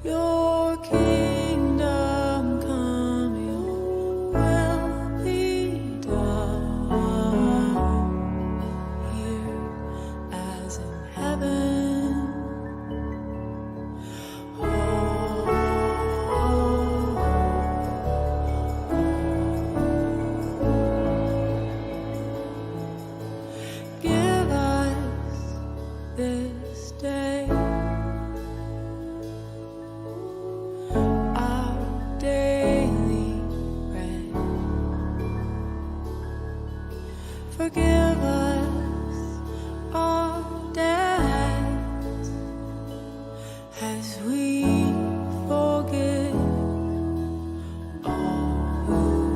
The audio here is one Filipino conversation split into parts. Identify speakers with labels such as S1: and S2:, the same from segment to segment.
S1: Your kingdom come, your will be done, here as in heaven. Give us this day our daily bread. Forgive us our debts as we forgive all who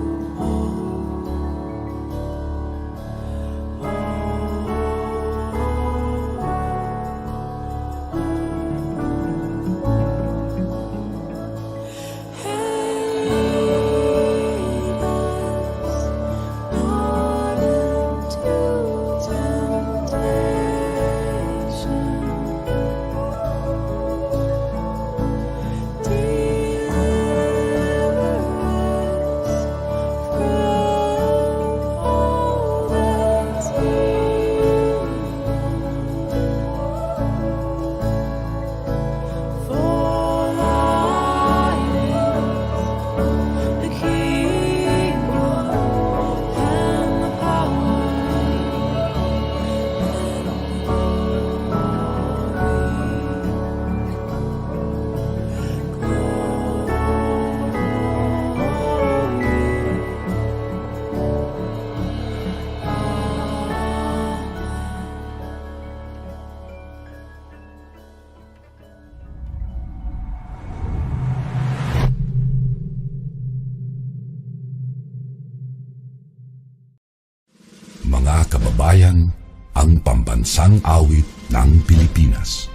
S2: Mga kababayan, ang pambansang awit ng Pilipinas.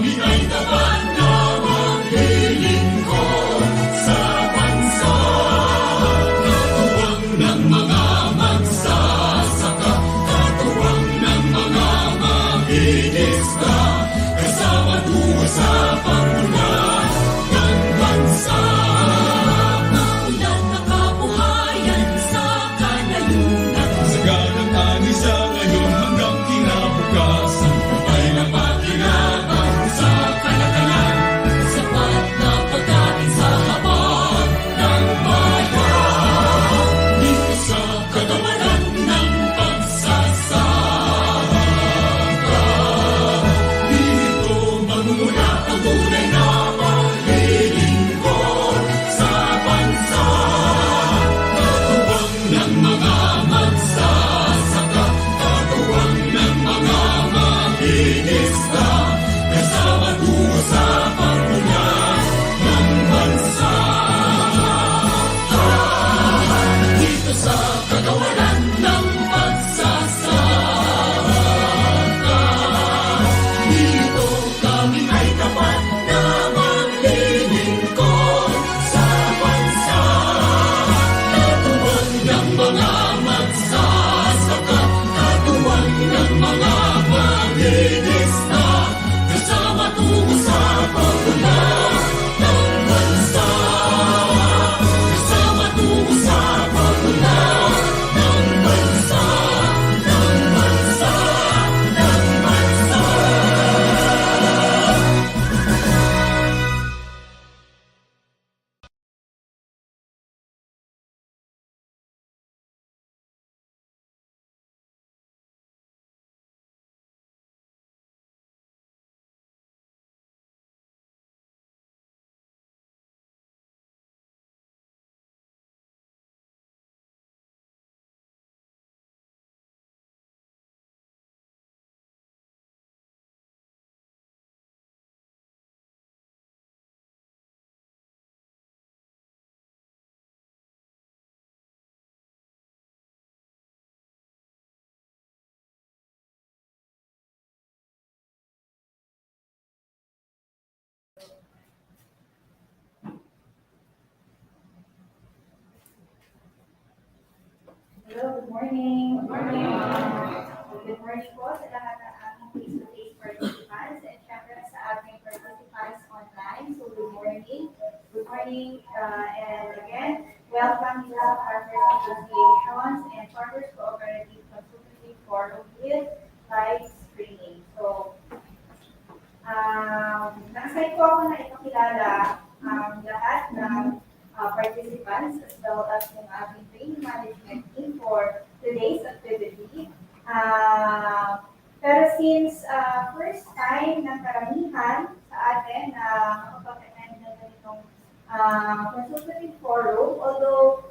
S3: Kami ay morning. Good morning. Good morning po sa lahat ng ating face-to-face participants and syempre sa ating participants online. So good morning. Good morning. And again, welcome to the Farmers Associations and Farmers Cooperative Consultative Forum with live streaming. So nasa po ako na ipakilala ang lahat ng participants as well as yung ating training management team for today's activity. Pero since first time ng karamihan sa atin na makapag-attend na ganitong consultative forum, although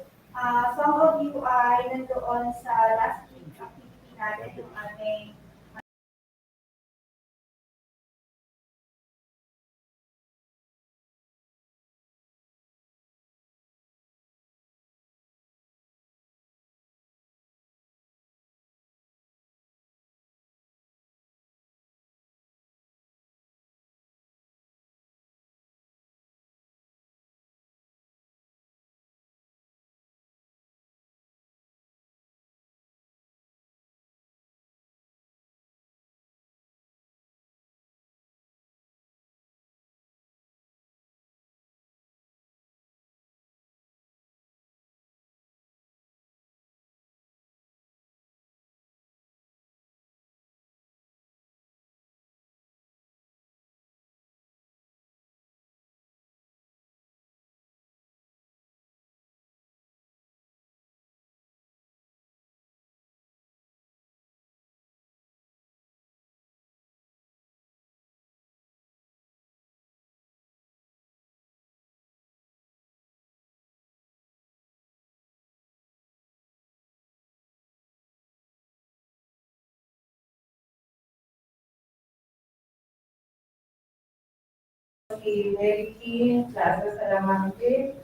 S3: some of you ay nandoon sa last week activity natin yung ating
S4: si Mary Plaza Salamante,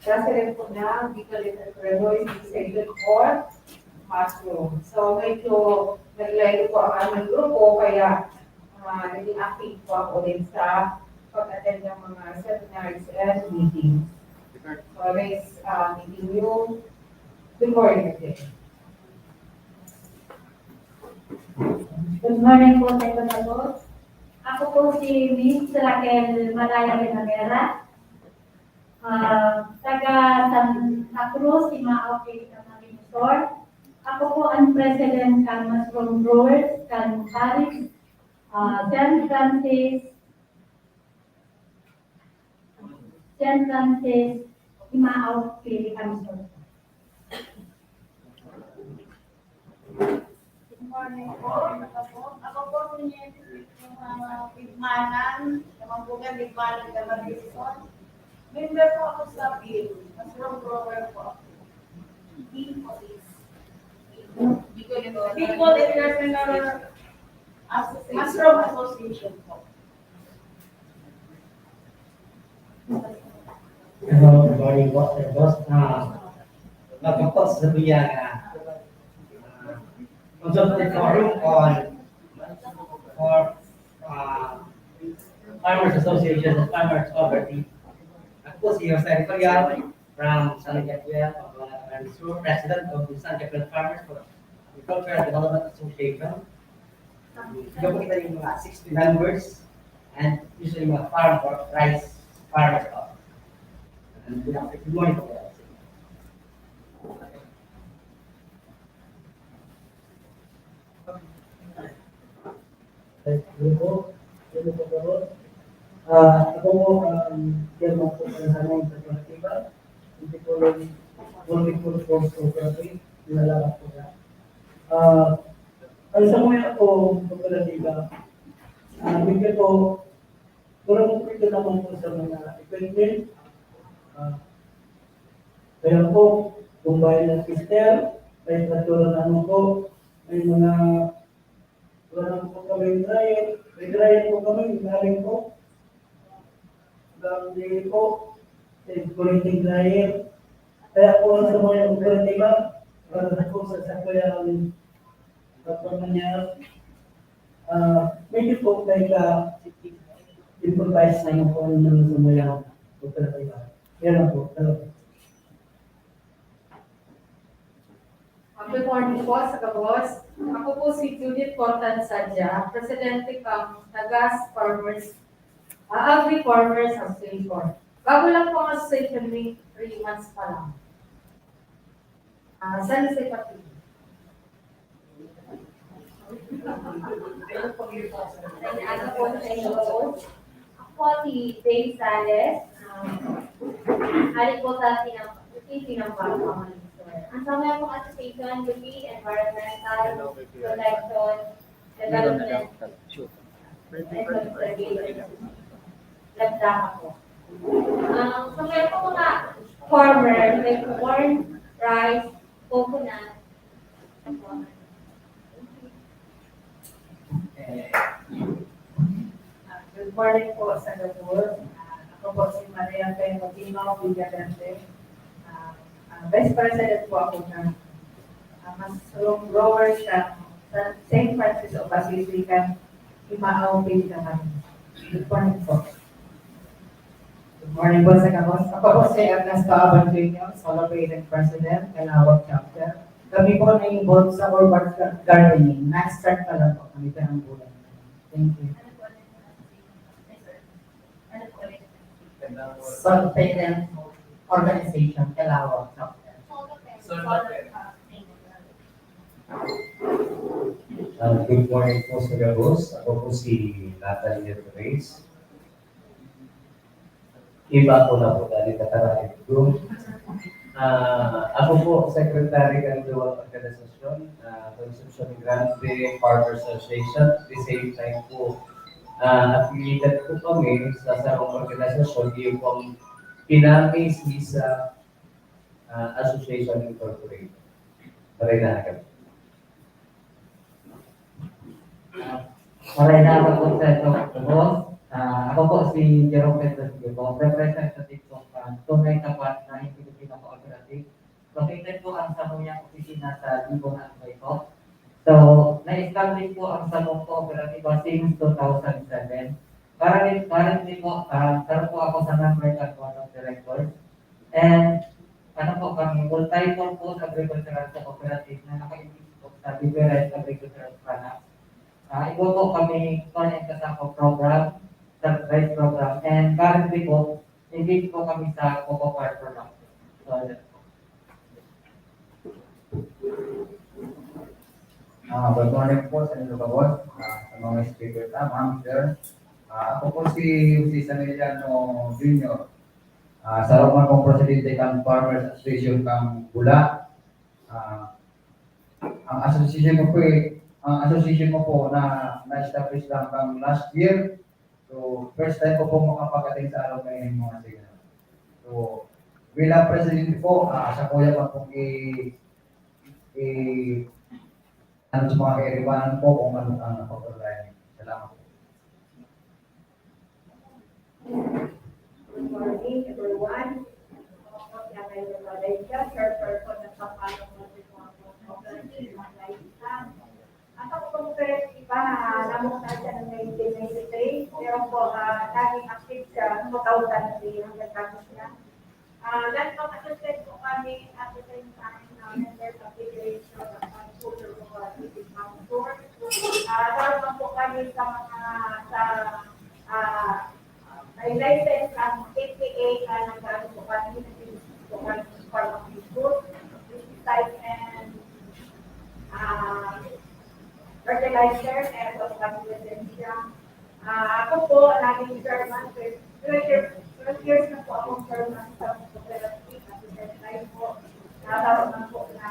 S4: president po na Bicol Entrepreneurs Executive Board, Mushroom. So medyo naglaylo po ang aming grupo, kaya naging active po ako din sa pag-attend ng mga seminars and meetings. So next meeting you, good morning again.
S3: Good morning po sa inyo po. Ako po si Miss Raquel Malaya Benavera, taga Santa Cruz, Simao, Philippine Store. Ako po ang president ng Mushroom Growers, ng Paris, San Francis, Simao, Philippine Store.
S5: Good morning po. Ako po yung Bigmanan, Kamambugan, Bigmanan, Modernization. Member po ako sa bill. Mushroom grower po ako. Team po is Bicol Entrepreneur Mushroom Association po.
S6: Good morning po, Sir Boss. Magpapos sa biyang consultative forum for Farmers Association and Farmers Cooperative. Ako po si Jose Ricoriano from San Gabriel, President of the San Gabriel Farmers Agriculture and Development Association. Ito po kita yung mga 60 members and usually mga farm or rice farmers. And good morning po.
S7: Ako po chairman po ng Hanay Cooperative. Hindi po lang cooperative, nilalakad po na. Ang sa mga po, Cooperative, bigyan po, kurang po ito naman po sa mga equipment. Kaya po, kung bayan ng sister, may katulad naman po, may mga wala po kami dryer. May dryer po kami, galing po. Galing po, printing dryer. Kaya po sa mga Cooperative, para po sa sakuyang kapamanya, medyo po may improvise na yung po ng mga Cooperative. Yan po.
S4: Good morning po sa kabos. Ako po si Judith Cortan Sadya, Presidente ng Tagas Farmers, Agri Farmers Association. Bago lang po ang association week, 3 months pa lang. Saan sa ipatid?
S3: Ano po sa inyo po? Ako si Dave Sales. Hari po sa sinambang pamalisor. Ang sama pong association would be environmental, protection, development, and conservation. Lagda ako. So meron po mga farmer, like corn, rice, coconut,
S5: Good morning po sa Gabor. Ako po si Maria Pemotino Villagante. Vice President po ako ng mushroom grower siya sa St. Francis of Assisi, Imaaw, Pilipinas. Good morning po.
S4: Good morning po sa kabos. Ako po si Ernesto Abantuino, Celebrated President, Kalawag Chapter. Kami po na-involved sa urban gardening. Na-start pa lang po kami pa ng bulan. Thank you. Celebrated Organization, Kalawag Chapter.
S8: Good morning po sa Gabos. Ako po si Natalie Reyes. Iba ko na po dahil katarahin ko. Ako po, Secretary ng Dual Organisasyon, Consumption Grande Farmers Association. At the same time po, affiliated po kami sa sarong organisasyon, yung pong pinaka-base sa Association Incorporated. Maray na agad.
S9: Maray na ako po sa ito, boss. Ako po si Jerome Pedro Sigo, representative po sa Tunay Tapat na Filipino Cooperative. Located po ang Samuyang opisina sa Libon at Bicol. So, na-establish po ang Samong Cooperative since 2007. Currently po, karoon po ako sa number at board of directors. And kami, multiple po sa agricultural cooperative na naka-invest po sa different agricultural products. Iba po kami connect sa program, sa rice program, and currently po, engage po kami sa cocoa par production. So, that's po.
S10: Good morning po sa inyo kabos, sa mga speaker ma'am, sir. Ako po si Samiliano Jr. Sa Roman kong Presidente ng Farmers Association ng Bula. Ang association ko po na-establish lang kang last year. So, first time ko po makapagating sa araw ngayon mga sigaw. So, bilang Presidente po, sa kuya pa pong ano sa mga kairiwanan po kung ano ang napapaglayan. Salamat po.
S5: Good morning, everyone. Ako po si Atay Valencia, chairperson ng Pangkalong Cooperative ng Laisan. At ako po iba, namukta siya ng 1993, pero po naging active siya 2003 hanggang tapos niya. Lahat po associate po kami at the same time members of Federation of Agriculture Cooperative Council. Dapat po kami sa mga may license ang APA na nag-ano po kami po kami part of this group, pesticide and fertilizer and po kami lisensya. Ako po, naging chairman, 12 years na po akong chairman sa cooperative at the same time po, natawag na po na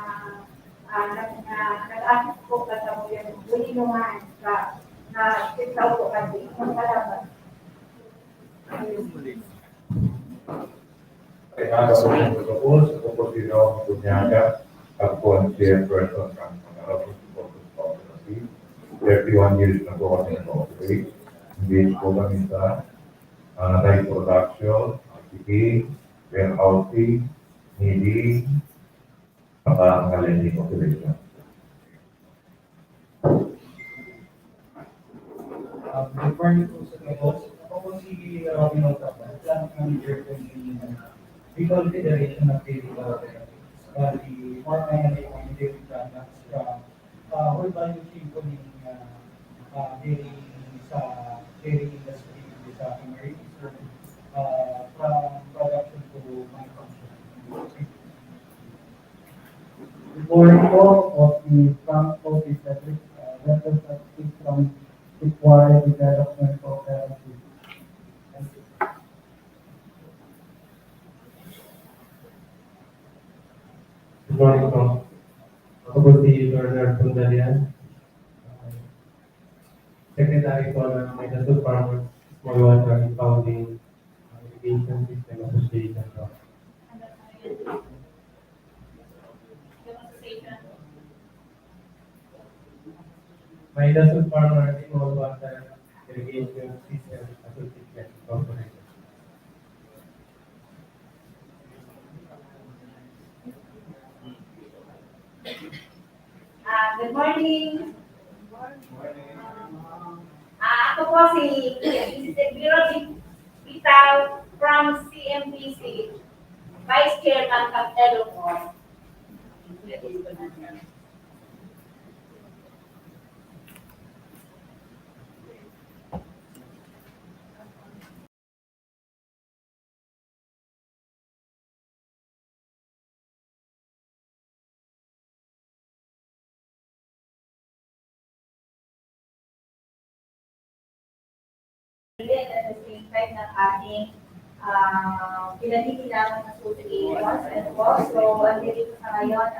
S5: nag-assist po ka sa mga bulinungan na sitaw po kasi yung kalaban.
S8: Ako po si Rom Bunyaga. Ako po ang chairperson ng Pangkalong Cooperative. 31 years na po kami na-operate. Engage po kami sa rice production, marketing, warehousing, kneading, mga lending operation.
S7: Good morning po sa kabos. Ako po si Robin Otapan, Islamic Manager po ng Bicol Federation of Daily Cooperatives. The former committee sa summary from production to consumption. The board of the Frank Office representative from Equality Development Cooperative. Thank you.
S11: Good morning po. Ako po si Bernard Pundalian, Secretary po ng Minnesota Farmers Small Water Impounding Irrigation System Association po. Minnesota Farmers Small Water Irrigation System Association Corporation.
S3: Good morning. Ako po si Bureau Vital from CMPC, Vice Chairman of Elocor. At the same time ng ating pinagkikilala ng associations and po. So, dito sa ngayon,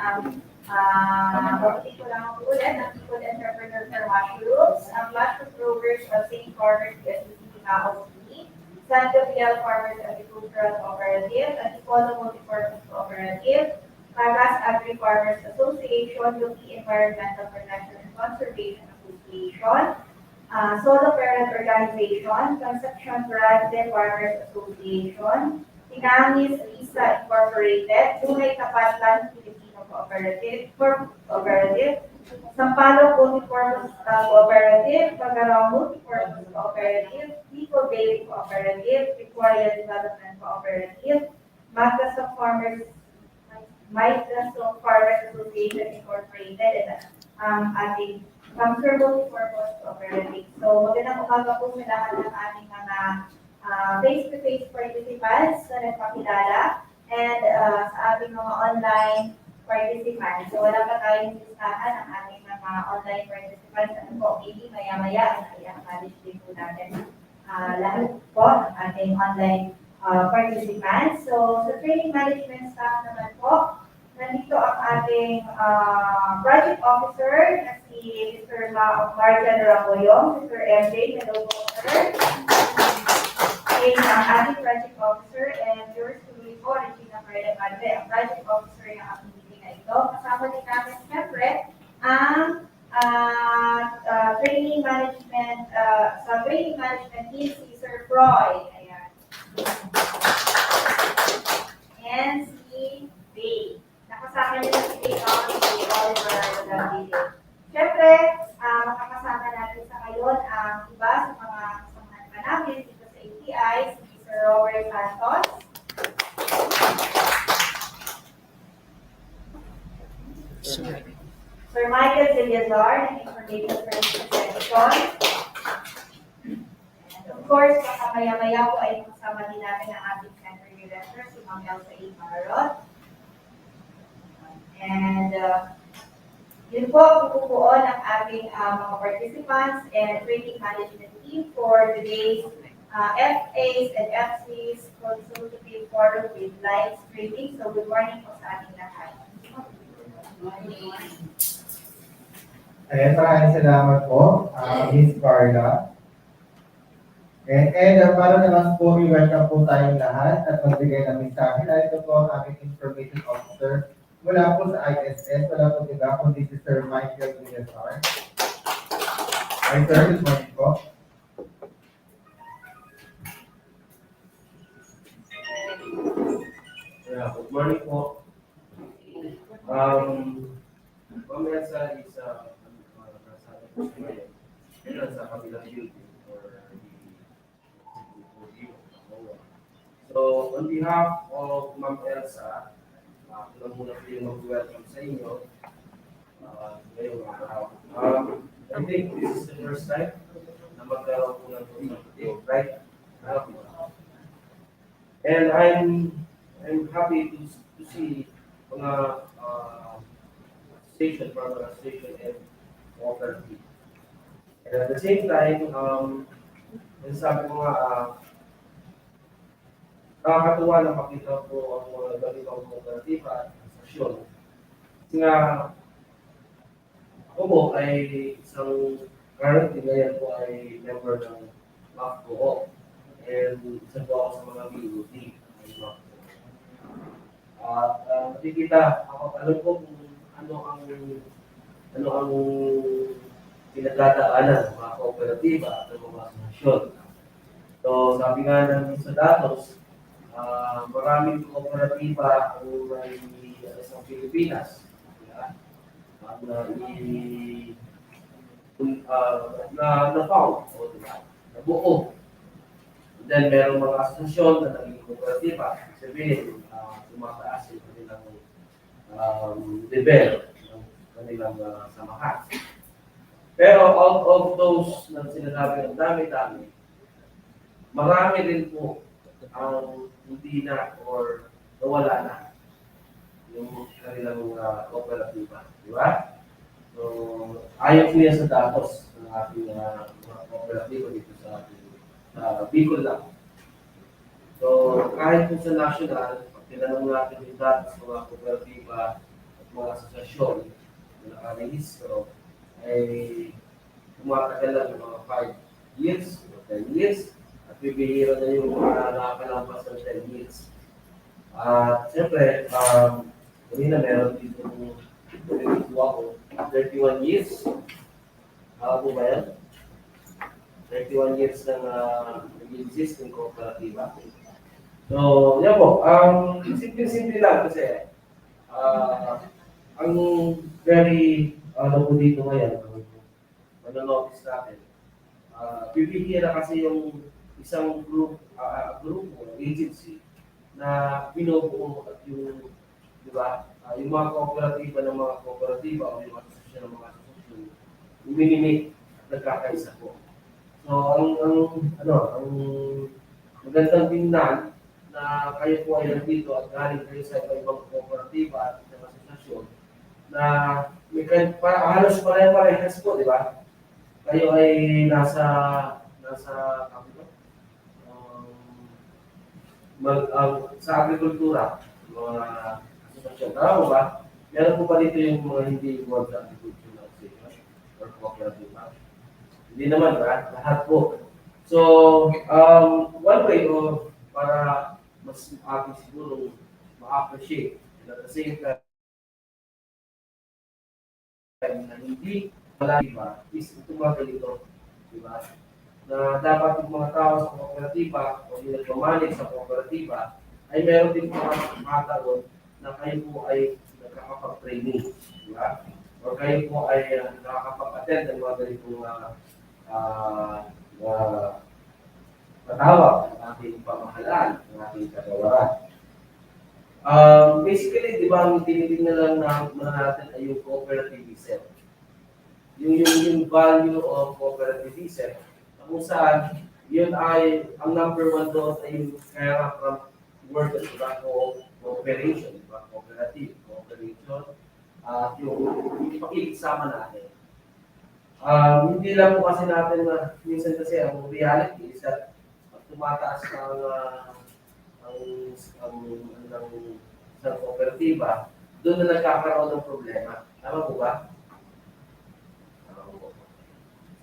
S3: mabuti ko lang po ulit ng People Entrepreneur for Mushrooms, ang mushroom growers of St. Farmers, SBC, Kaosi, San Gabriel Farmers Agricultural Cooperative, at Ipolo Multipurpose Cooperative, Pagas Agri Farmers Association, Lupi Environmental Protection and Conservation Association, Solo Parent Organization, Conception Grande Farmers Association, Tinamis Lisa Incorporated, Tunay Kapatlan Filipino Cooperative, Sampalo Multipurpose Cooperative, Pagarao Multipurpose Cooperative, People Bay Cooperative, Victoria Development Cooperative, Microsoft Farmers Association Incorporated, at ating multi-purpose cooperative. So, magandang umaga po sa lahat ng ating mga face-to-face participants na nagpakilala and sa ating mga online participants. So, wala pa tayong listahan ng ating mga online participants. Ano po, maybe maya-maya ay i-acknowledge din po natin lahat po ng ating online participants. So, sa training management staff naman po, nandito ang ating project officer na si Mr. Marjan Raboyong, Mr. MJ, hello po, sir. Okay, ang ating project officer and yours truly po, Regina Carla Padre, ang project officer ng ating meeting na ito. Kasama din namin siyempre ang training management, sa training management team, si Sir Roy. Ayan. And si Dave. Nakasama niyo si Dave, si Oliver Rodriguez. Siyempre, makakasama natin sa ngayon ang iba sa mga kasamahan pa namin dito sa ATI, si Sir Robert Santos. Sir Michael Zeliazar, ng Information Services Section. And of course, maya-maya po ay kasama din natin ang ating Center Director, si Ma'am Elsa A. Marot. And yun po, pupupuon ang ating mga participants and training management team for today's FAs and FCs Consultative Forum with live streaming. So good morning po sa ating lahat.
S10: Ayan, maraming salamat po, Ms. Carla. And para naman po, i-welcome po tayong lahat at magbigay ng mensahe. Ito po ang aming information officer mula po sa ISS, wala po diba, kundi si Sir Michael Villasar. Hi sir, good morning po.
S12: Yeah, good morning po. Pamesa is sa kabilang building for the so on behalf of Ma'am Elsa, ako lang muna po yung mag-welcome sa inyo ngayong araw. I think this is the first time na magkaroon po ng consultative, right? And I'm happy to see mga station, farmer station and cooperative. And at the same time, yung sabi ko nga, nakakatuwa na makita po ang mga ganitong kooperatiba at asosasyon. Kasi nga, ako po ay isang currently ngayon po ay member ng MAFCO and isa po ako sa mga BOT. At nakikita, alam ko kung ano ang pinagdadaanan ng mga kooperatiba at ng mga asosasyon. So, sabi nga ng sa datos, maraming kooperatiba ang may sa Pilipinas. Na-found o nabuo. And then, merong mga asosasyon na naging kooperatiba. Sabihin, tumataas yung kanilang level ng kanilang samahan. Pero out of those na sinasabi ng dami-dami, marami rin po ang hindi na or nawala na yung kanilang kooperatiba. Di ba? So, ayaw po yan sa datos ng ating mga kooperatiba dito sa ating Bicol lang. So, kahit po sa national, pag tinanong natin yung datos ng mga kooperatiba at mga asosasyon na nakarehistro, ay tumatagal lang ng mga 5 years o 10 years at bibihira na yung mga nakakalampas ng 10 years. At siyempre, kanina meron dito ako, 31 years. Po ba yan? 31 years ng nag-exist ng kooperatiba. So, yan po. Simple-simple lang kasi ang very po dito ngayon, manonotice natin, bibihira kasi yung isang grupo, agency, na binubuo at yung, di ba, yung mga kooperatiba ng mga kooperatiba o yung asosasyon ng mga asosasyon, minimik at nagkakaisa po. So, ang magandang tingnan na kayo po ay nandito at galing kayo sa ibang kooperatiba at isang asosasyon na may halos pare-parehas po, di ba? Kayo ay nasa sa agrikultura, mga asosasyon. Tama ba? Meron po ba dito yung mga hindi involved sa agriculture or cooperative? Hindi naman, ba? Lahat po. So, one way para mas ating siguro ma-appreciate and at the same time na hindi wala iba is itong mga ganito, di ba? Na dapat yung mga tao sa kooperatiba o yung nagmamalig sa kooperatiba ay meron din mga matagon na kayo po ay nakakapag-training, di ba? O kayo po ay nakakapag-attend ng mga ganitong patawag ng ating pamahalaan, ng ating kagawaran. Basically, di ba, ang tinitingnan lang natin ay yung cooperativism. Yung value of cooperativism, kung saan yun ay, ang number one doon ay yung kaya from word of cooperation, diba? Cooperative, cooperation, at yung pakikisama natin. Hindi lang po kasi natin na minsan kasi ang reality is that tumataas ang sa kooperatiba, doon na nagkakaroon ng problema. Tama po ba?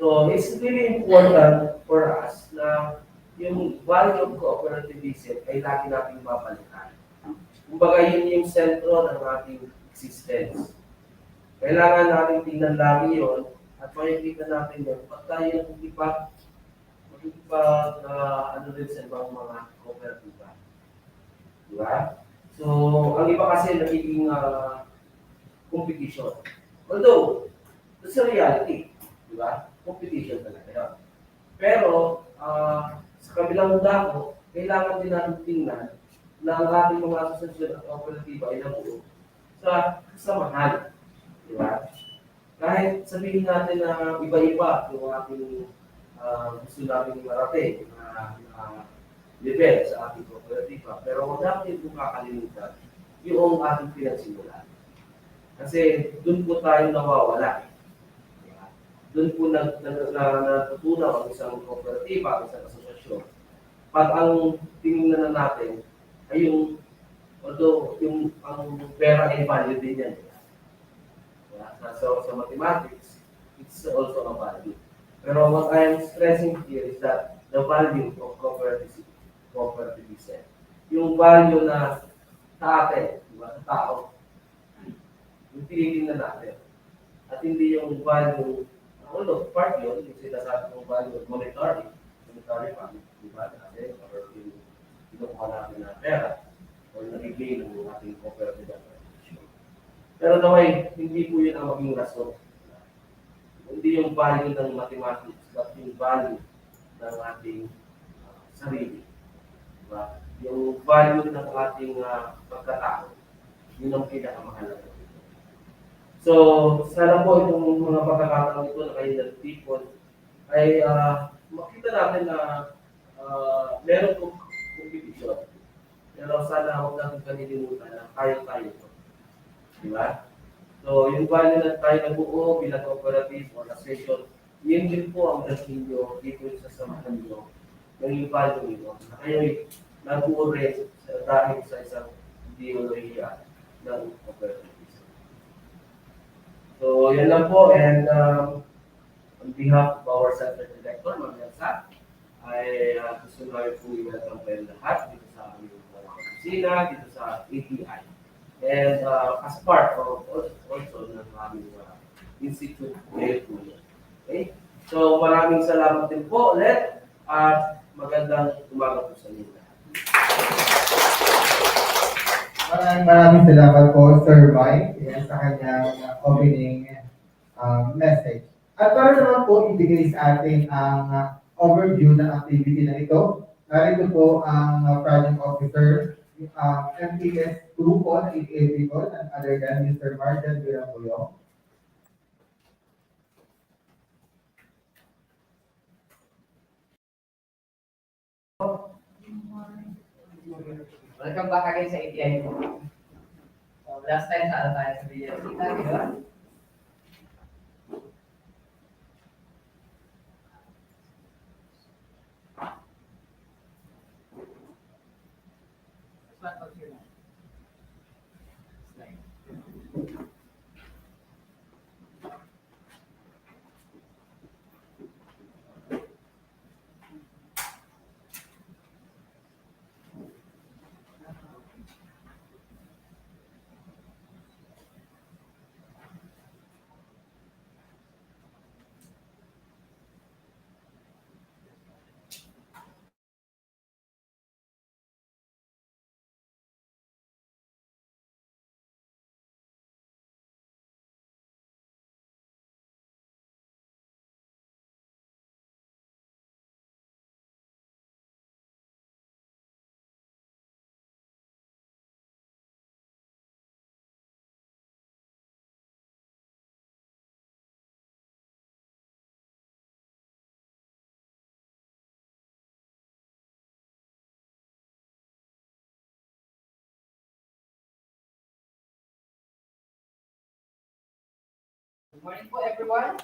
S12: So, it's really important for us na yung value of cooperativism ay lagi natin babalikan. Kumbaga, yun yung sentro ng ating existence. Kailangan natin tingnan lagi yun at makikita natin yun. Pag tayo hindi pa rin sa ibang mga kooperatiba. Diba? So, ang iba kasi nagiging competition. Although, it's a reality. Diba? Competition talaga yun. Pero, sa kabilang dako, kailangan din natin tingnan na ang ating mga asosasyon at kooperatiba ay nabuo sa kasamahan. Diba? Kahit sabihin natin na iba-iba yung ating gusto natin marating na level sa ating kooperatiba. Pero huwag natin po kakalimutan yung ating pinagsimulan. Kasi doon po tayo nawawala. Diba? Doon po natutunaw ang isang kooperatiba, ang isang asosasyon. Pag ang tingnan na natin ay although ang pera ay value din yan. Diba? Sa mathematics, it's also a value. Pero what I am stressing here is that the value of cooperativism. Yung value na sa atin, diba? Sa tao, yung tinitingnan natin. At hindi yung value, although part yun, yung sinasabi kong value of monetary value, diba natin, or yung kinukuha natin na pera, or nagiging ng ating cooperative organization. Pero naway, hindi po yun ang maging rason. Hindi yung value ng mathematics, but yung value ng ating sarili. Diba? Yung value ng ating pagkatao, yun ang pinakamahalaga. So, sana po itong mga pagkakataon ito na kayo nagtipon ay makita natin na meron pong competition. Pero sana huwag natin kanilimutan na tayo ito. Diba? So, yung value na tayo nabuo bilang cooperative or association, yun din po ang dating nyo dito sa samahan nyo ng yung value nyo. Na kayo'y nabuo rin dahil sa isang ideolohiya ng cooperative. So, yan lang po. And on behalf of our Center Director, Ma'am Elsa, ay gusto namin po i-welcome kayo lahat dito sa aming opisina, dito sa ATI. And as part of also ng aming institute ngayon po yan. Okay? So, maraming salamat din po ulit at magandang umaga po sa inyo lahat.
S13: Maraming salamat po, Sir Mike, sa kanyang opening message. At para naman po ibigay sa atin ang overview ng activity na ito, narito po ang project officer, MPS 2 po ng ATI Bicol, and other than Mr. Martin Virapuyo.
S9: Welcome back again sa ATI. So, last time sa tayo sa video. Kita nyo? Good morning po everyone.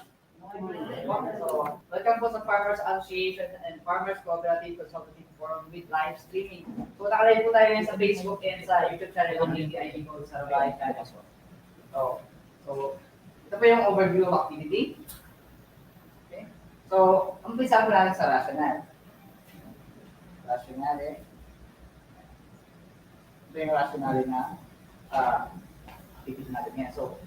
S9: So, welcome po sa Farmers Association and Farmers Cooperative Consultative Forum with live streaming. So, nakalive po tayo sa Facebook and sa YouTube channel ng ATI Bicol sa live channel. So, ito po yung overview of activity. Okay. So, umpisa po natin sa rationale. Rationale. Ito yung rationale na activity natin yan. So,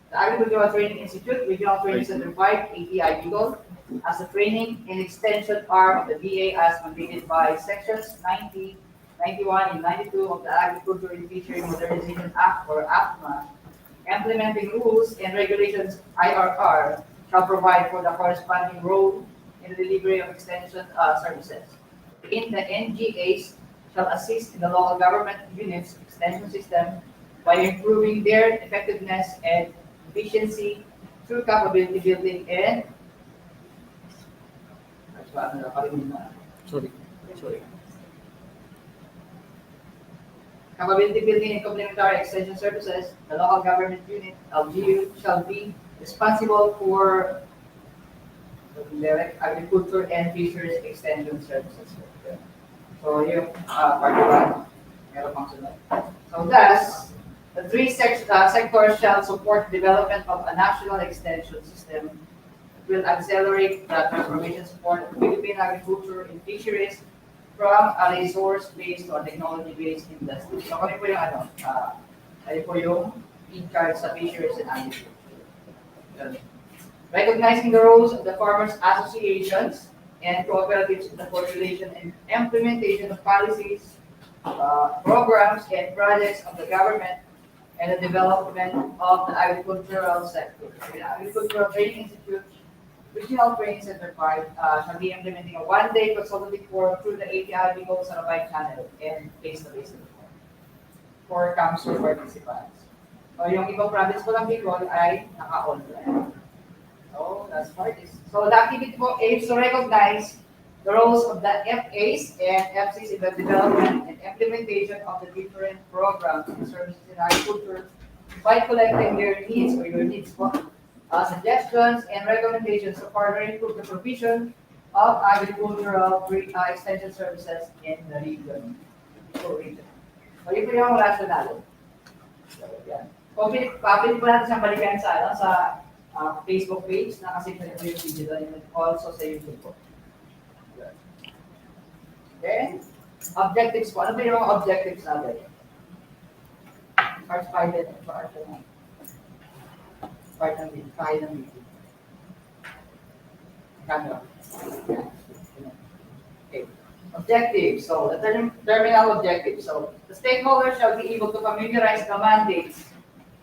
S9: the Agricultural Training Institute, Regional Training Center 5, ATI Bicol, as a training and extension arm of the VA as mandated by Sections 90, 91, and 92 of the Agriculture and Fishery Modernization Act, or AFMA, implementing rules and regulations IRR, shall provide for the corresponding role in the delivery of extension services. In the NGAs shall assist in the local government units extension system by improving their effectiveness and efficiency through capability building and
S14: Capability building and complementary extension services, the local government unit, LGU, shall be responsible for direct agriculture and fisheries extension services. So yung part 1, meron pang sunod. So thus, the three sectors shall support development of a national extension system that will accelerate the transformation support of Philippine agriculture and fisheries from a resource-based or technology-based industry. So kami po yung kami po yung in charge sa fisheries and agriculture. Recognizing the roles of the farmers' associations and cooperatives in the formulation and implementation of policies, programs, and projects of the government and the development of the agricultural sector. The Agricultural Training Institute, Regional Training Center 5, shall be implementing a one-day consultative forum through the ATI Bicol channel and face-to-face for council participants. So yung ibang province po ng Bicol ay naka-online. So that's part is. So the activity po aims to recognize the roles of the FAs and FCs in the development and implementation of the different programs and services in agriculture by collecting their needs or your needs po, suggestions and recommendations to further improve the provision of agricultural extension services in the region. So yun po yung rationale. So yan. Public po natin siyang balikan sa Facebook page na kasi po yung video and also sa YouTube po. Then, objectives po. Ano ba yung mga objectives natin? Part 5 din. Part ng meeting. Camera. Okay. Objectives. So, the terminal objectives. So, the stakeholders shall be able to familiarize the mandates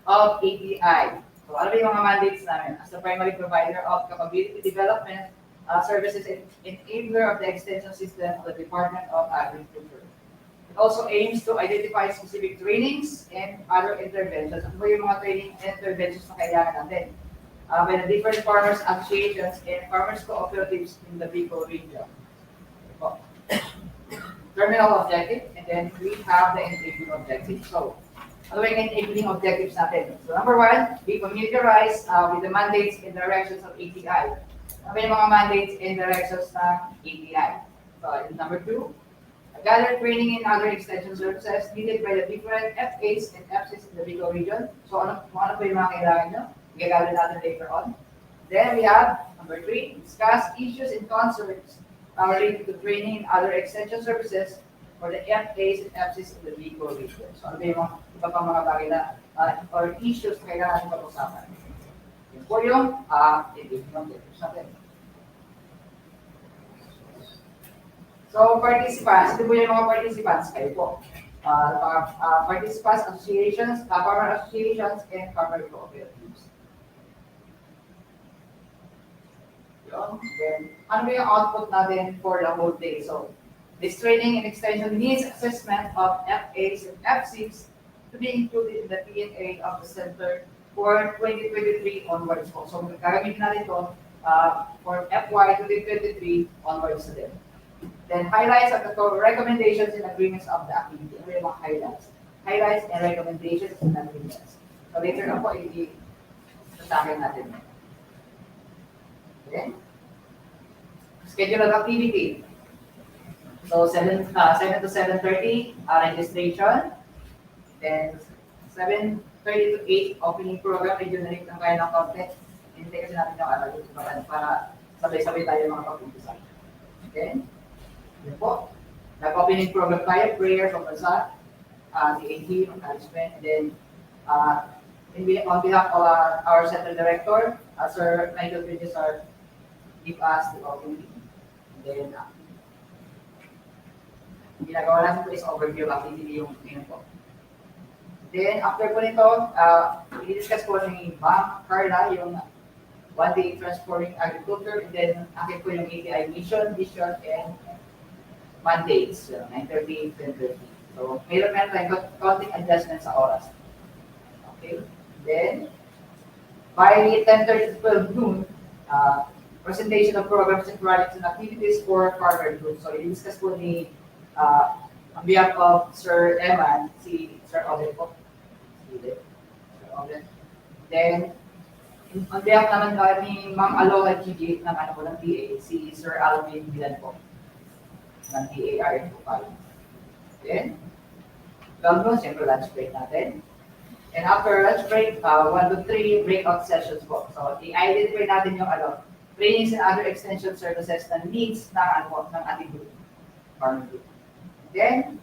S14: of ATI. So, ano ba yung mga mandates namin? As the primary provider of capability development, services and enabler of the extension system of the Department of Agriculture. It also aims to identify specific trainings and other interventions. Ano ba yung mga training and interventions na kailangan natin? By the different farmers associations and farmers cooperatives in the Bicol region. Terminal objective, and then we have the enabling objective. So, ano ba yung enabling objectives natin? So, number 1, we familiarize with the mandates and directions of ATI. Ano yung mga mandates and directions ng ATI? So, number 2, gather training and other extension services needed by the different FAs and FCs in the Bicol region. So, ano po yung mga kailangan nyo? Gagalin natin later on. Then, we have, number 3, discuss issues and concerns related to training and other extension services for the FAs and FCs in the Bicol region. So, ano yung mga iba pang mga bagay na or issues na kailangan natin pag-usapan? Yun po yung natin. So, participants, ito po yung mga participants, kayo po. Participants, associations, farmer associations, and farmer cooperatives. Yun. Then, ano ba yung output natin for the whole day? So, this training and extension needs assessment of FAs and FCs to be included in the P&A of the center for 2023 onwards po. So, gagamitin natin ito for FY 2023 onwards na din. Then, highlights of the recommendations and agreements of the activity. Ano yung mga highlights? Highlights and recommendations and agreements. So, later na po, i-sasakin natin. Okay? Schedule of activity. So, 7 to 7:30, registration. Then, 7:30 to 8, opening program. Medyo na-rate ng kaya ng content. Hindi kasi natin yung para sabay-sabay tayo mga pag-umpisa. Okay? Yan po. Nag-opening program tayo, prayer from Bansa, the AG, management, and then on behalf of our center director, Sir Michael Bridges, give us the opening. And then, ginagawa natin po is overview of activity yung ngayon po. Then, after po nito, i-discuss po ni Ma'am Carla yung one day transforming agriculture, and then akin po yung ATI mission, vision, and mandates, 9:30, 10:30. So, mayroon tayong counting adjustment sa oras. Okay? Then, by 10:30 to 12 noon, presentation of programs and projects and activities for farmer groups. So, i-discuss po ni, on behalf of Sir Eman, si Sir Odin po. Sir Odin. Then, on behalf naman ni Ma'am Aloha Gigi ng ano po ng PA, si Sir Alvin Bilan po ng PAR po pala. Then, gagawin siyempre lunch break natin. And after lunch break, 1 to 3 breakout sessions po. So, i-identify natin yung trainings and other extension services na needs ng ating group, farming group. Then,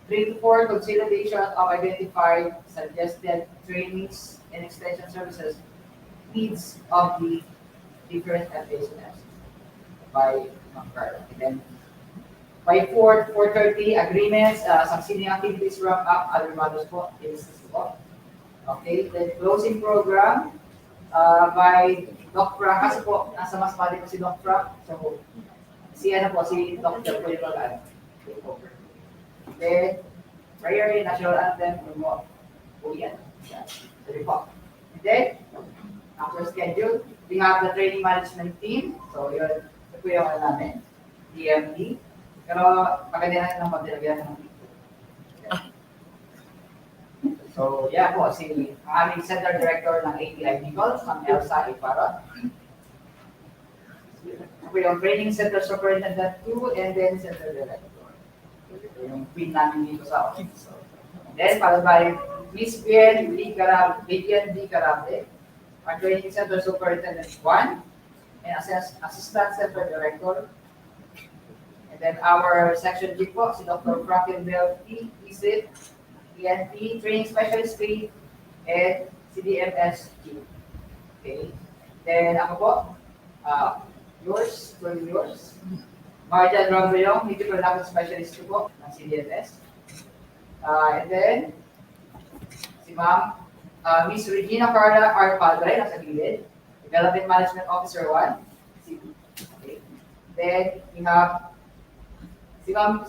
S14: 3 to 4 consolidation of identified suggested trainings and extension services needs of the different FACS by Carla. And then, by 4:30 agreements, succeeding activities wrap up, other matters po, po. Okay, then closing program by Doc Frank, kasi po, nasa mas mali po si Doc Frank, so si Dr. po yung then, prayer, national anthem, po yan. Sorry po. And then, after schedule, we have the training management team, so yun po yung namin, DMD. Pero maganda natin ng pagdilagyan ng dito. So, yeah po, si aming Center Director ng ATI Bicol, Ma'am Elsa Iparot. Ako yung Training Center Superintendent 2 and then Center Director. Yung queen namin dito sa office. So, then, followed by Miss Bien D. Carable, our Training Center Superintendent 1 and Assistant Center Director. And then our section G po, si Dr. Franklin Belty, ISIP, ENP, Training Specialist 3, and CDMSG. Okay. Then ako po, yours, Marjan Rambayong, Media Production Specialist 2 po, ng CDMS. And then, si Ma'am, Miss Regina Carla R. Padre, nasa gilid, Development Management Officer 1. Okay. Then, we have si Ma'am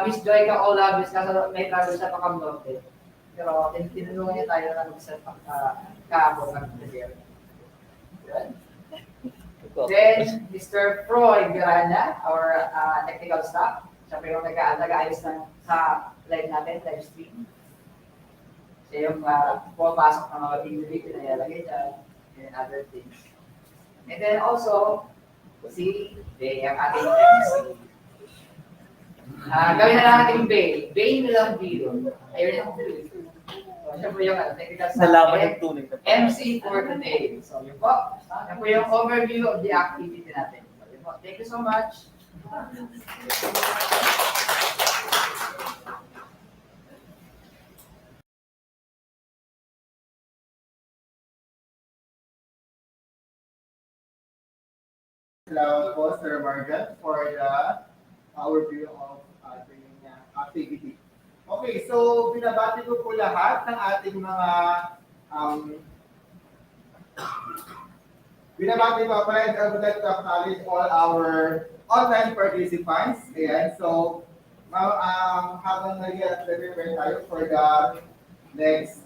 S14: Miss Joy Kaola, kasi may travel siya pa kami norte. Pero tinulungan niya tayo na mag-set up kahapon ng prepare. Then, Mr. Froy Garanya, our technical staff. Siya pa yung nag-aayos sa live natin, live stream. Siya yung pumapasok ng mga video na ilalagay dyan and other things. And then also, si Bay, ang ating MC. Gawin na lang ating Bay. Bay nilang video. Ayun yung video. So, siya po yung technical staff. MC for today. So, yun po. Yan po yung overview of the activity natin. So, yun po. Thank you so much.
S13: Salamat po, Sir Margaret, for the overview of ating activity. Okay, so binabati ko po lahat ng ating mga binabati ko pa, and I would like to acknowledge all our online participants. Ayan, so habang nag-prepare tayo for the next,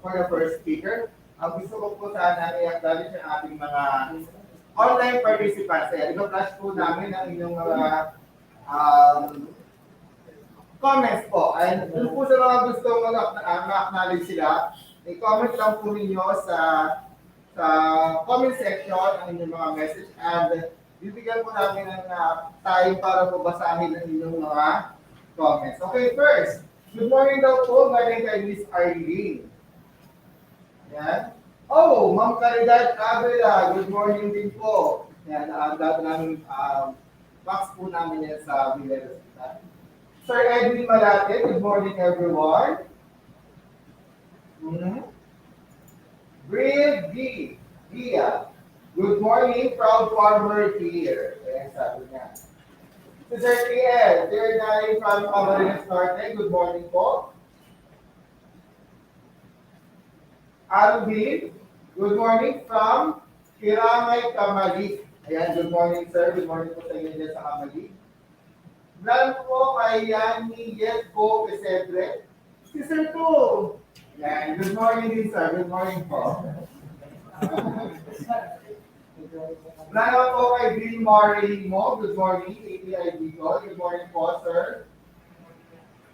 S13: for the first speaker, gusto ko po sana i-acknowledge ang ating mga online participants. Ayan, i-flash po namin ang inyong mga comments po. And kung po sa mga gusto ma-acknowledge sila, i-comment lang po ninyo sa comment section ang inyong mga message, and bibigyan po namin ng time para po basahin ang inyong mga comments. Okay, first, good morning daw po, galing kay Miss Arlene. Yan. Oh, Ma'am Caridad Avila, good morning din po. Yan, dati namin, box po namin yan sa Villar Hospital. Sir Edwin Malate, good morning everyone. Brave D. Dia, good morning, proud farmer here. Ayan, sabi niya. Si Sir TL, Sir Daring from Camarines Norte, good morning po. Alvin, good morning from Kiramay, Kamali. Ayan, good morning sir, good morning po sa inyo dyan sa Kamali. Blanc po kay Yani Yetko Pesebre. Si Sir po. Ayan, good morning din sir, good morning po. Wala naman po kay Bill Murray mo. Good morning, ATI Bicol. Good morning po, sir.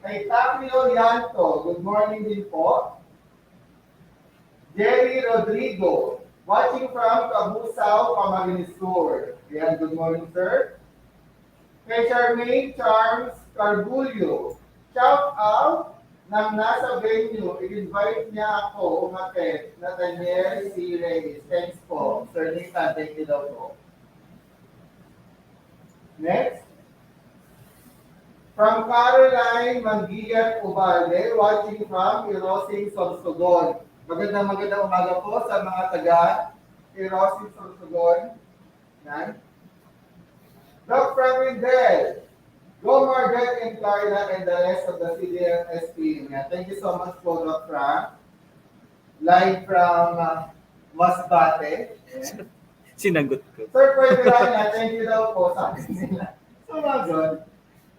S13: Kay Tapio Yanto. Good morning din po. Jerry Rodrigo. Watching from Cabusao, Camarines Sur. Ayan, good morning, sir. Kay Charmaine Charms Carbulyo. Shout out ng nasa venue. I-invite niya ako umatet na Daniel C. Reyes. Thanks po. Sir Nathan, thank you daw po. Next. From Caroline Manguiat Ubalde, watching from Irosing Sorsogon. Magandang umaga po sa mga taga Irosing Sorsogon. Yan. Doc Franklin Del, Go Margaret and Carla and the rest of the CDFS team. Yeah, thank you so much po, Doc Frank. Live from Masbate. Yeah.
S15: Sinagot ko.
S13: Sir, pwede lang na. Thank you daw po sa akin nila. So, good.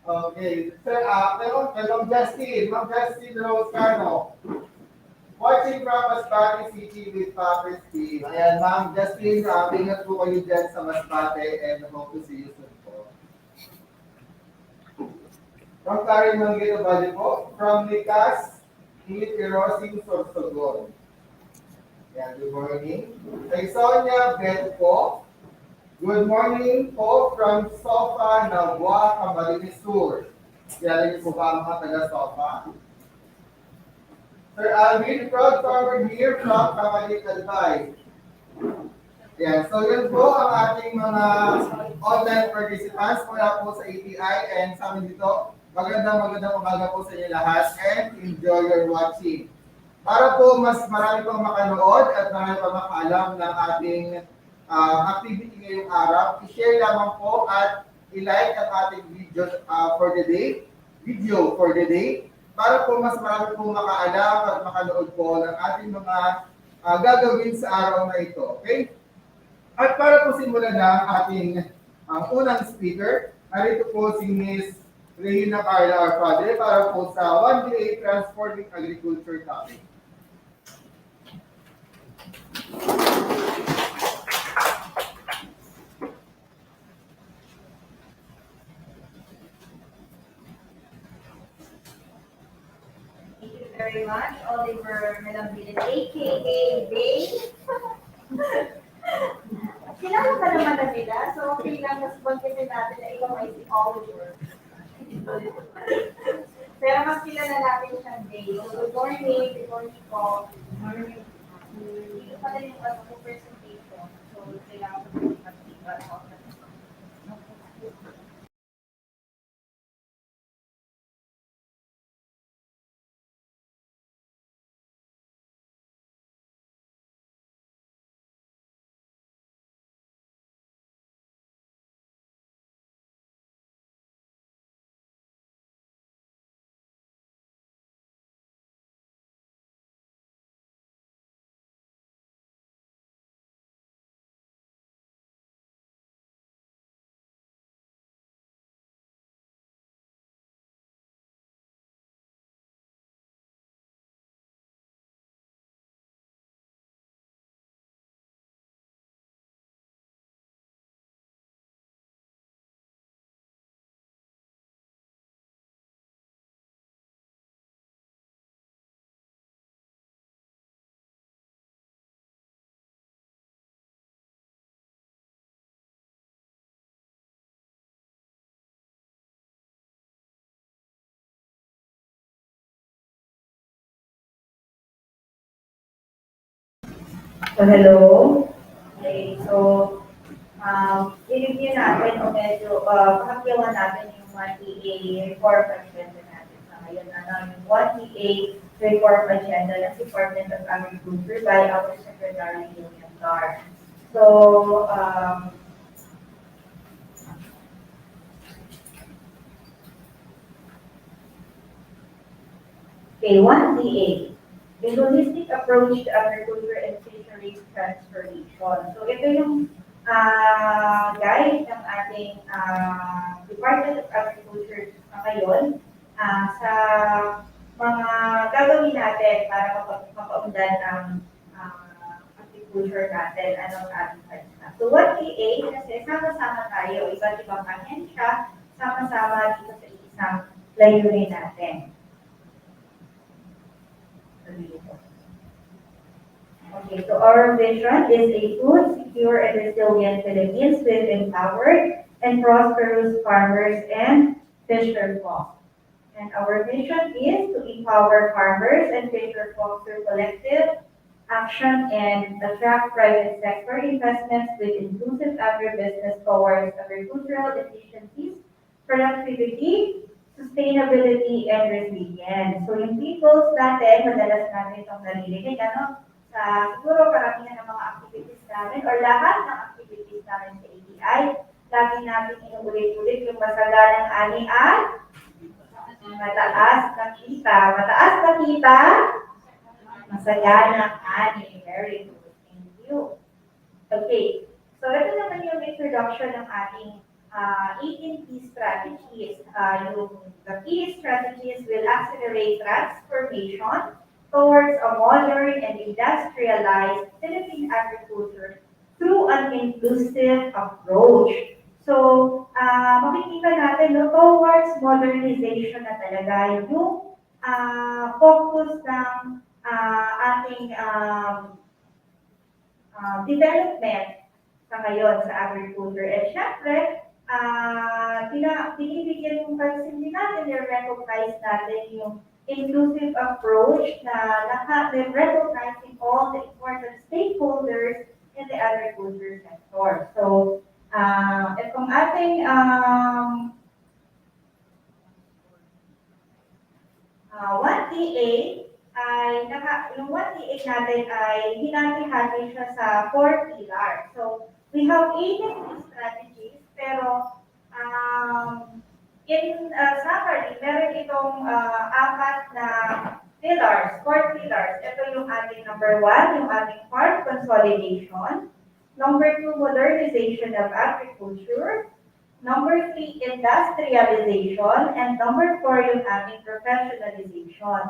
S13: Okay. Sir, Ma'am Justin. Ma'am Justin Rose Cano. Watching from Masbate City with Papa's team. Ayan, Ma'am Justin, ingat po kayo dyan sa Masbate and hope to see you soon po. From Karen Manguito Bali po. From Likas, Hit Erosing Sorsogon. Ayan, good morning. Kay Sonia Beth po. Good morning po from Sofa, Nagua, Camarines Sur. Kaya rin po ba ang mga taga-Sofa? Sir Alvin, proud farmer here from Camarines Albay. Yan, so yun po ang ating mga online participants mula po sa ATI and sa amin dito. Magandang umaga po sa inyo lahat and enjoy your watching. Para po mas marami pang makanood at marami pang makaalam ng ating activity ngayong araw, i-share lamang po at i-like ang ating video for the day para po mas marami po makaalam at makanood po ng ating mga gagawin sa araw na ito. Okay? At para po simulan na ang ating unang speaker, narito po si Ms. Regina Carla Arpadre para po sa 1DA Transforming Agriculture topic.
S3: Thank you very much, Oliver Melambiden, aka Bay. Kilala ka naman na nila, so okay lang, mas bangkitin natin na ikaw ay si Oliver. Pero mas kilala natin siyang Bay. Good morning po. Good morning. Dito pala yung presentation. So, kailangan ko mag-iba ako. So, hello. Okay, so, i-review natin o medyo, pakakyawan natin yung 1DA reform agenda natin sa ngayon. Yung 1DA reform agenda ng Department of Agriculture by our Secretary William Gar. So, okay, 1DA. The holistic approach to agriculture and fisheries transformation. So ito yung guide ng ating Department of Agriculture ngayon sa mga gagawin natin para mapaundan ang agriculture natin, anong ating bansa. So So 1PA kasi sama-sama tayo, iba't ibang ahensya, sama-sama dito sa isang layunin natin. Okay, so our vision is a food, secure, and resilient Philippines with empowered and prosperous farmers and fisher folk. And our vision is to empower farmers and fisher folk through collective action and attract private sector investments with inclusive agribusiness towards agricultural efficiencies, productivity, sustainability, and resilience. So yung peoples natin, madalas natin itong nalilinig, sa siguro karamihan ng mga activities namin or lahat ng activities namin sa ATI, lagi natin inuulit-ulit yung masaganang ani at mataas na kita. Mataas na kita, masaganang ani. Very good. Thank you. Okay. So ito naman yung introduction ng ating 18 key strategies. The key strategies will accelerate transformation towards a modern and industrialized Philippine agriculture through an inclusive approach. So, makikita natin, no, towards modernization na talaga yung focus ng ating development sa ngayon sa agriculture. And syempre, binibigyan kong pansin din natin, i-recognize natin yung inclusive approach na recognizing all the important stakeholders in the agriculture sector. So, itong ating 1TA yung 1TA natin ay hinati-hati siya sa 4 pillars. So, we have 18 strategies, pero in summary, meron itong 4 na pillars, 4 pillars. Ito yung ating number 1, yung ating farm consolidation. Number 2, modernization of agriculture. Number 3, industrialization. And number 4, yung ating professionalization.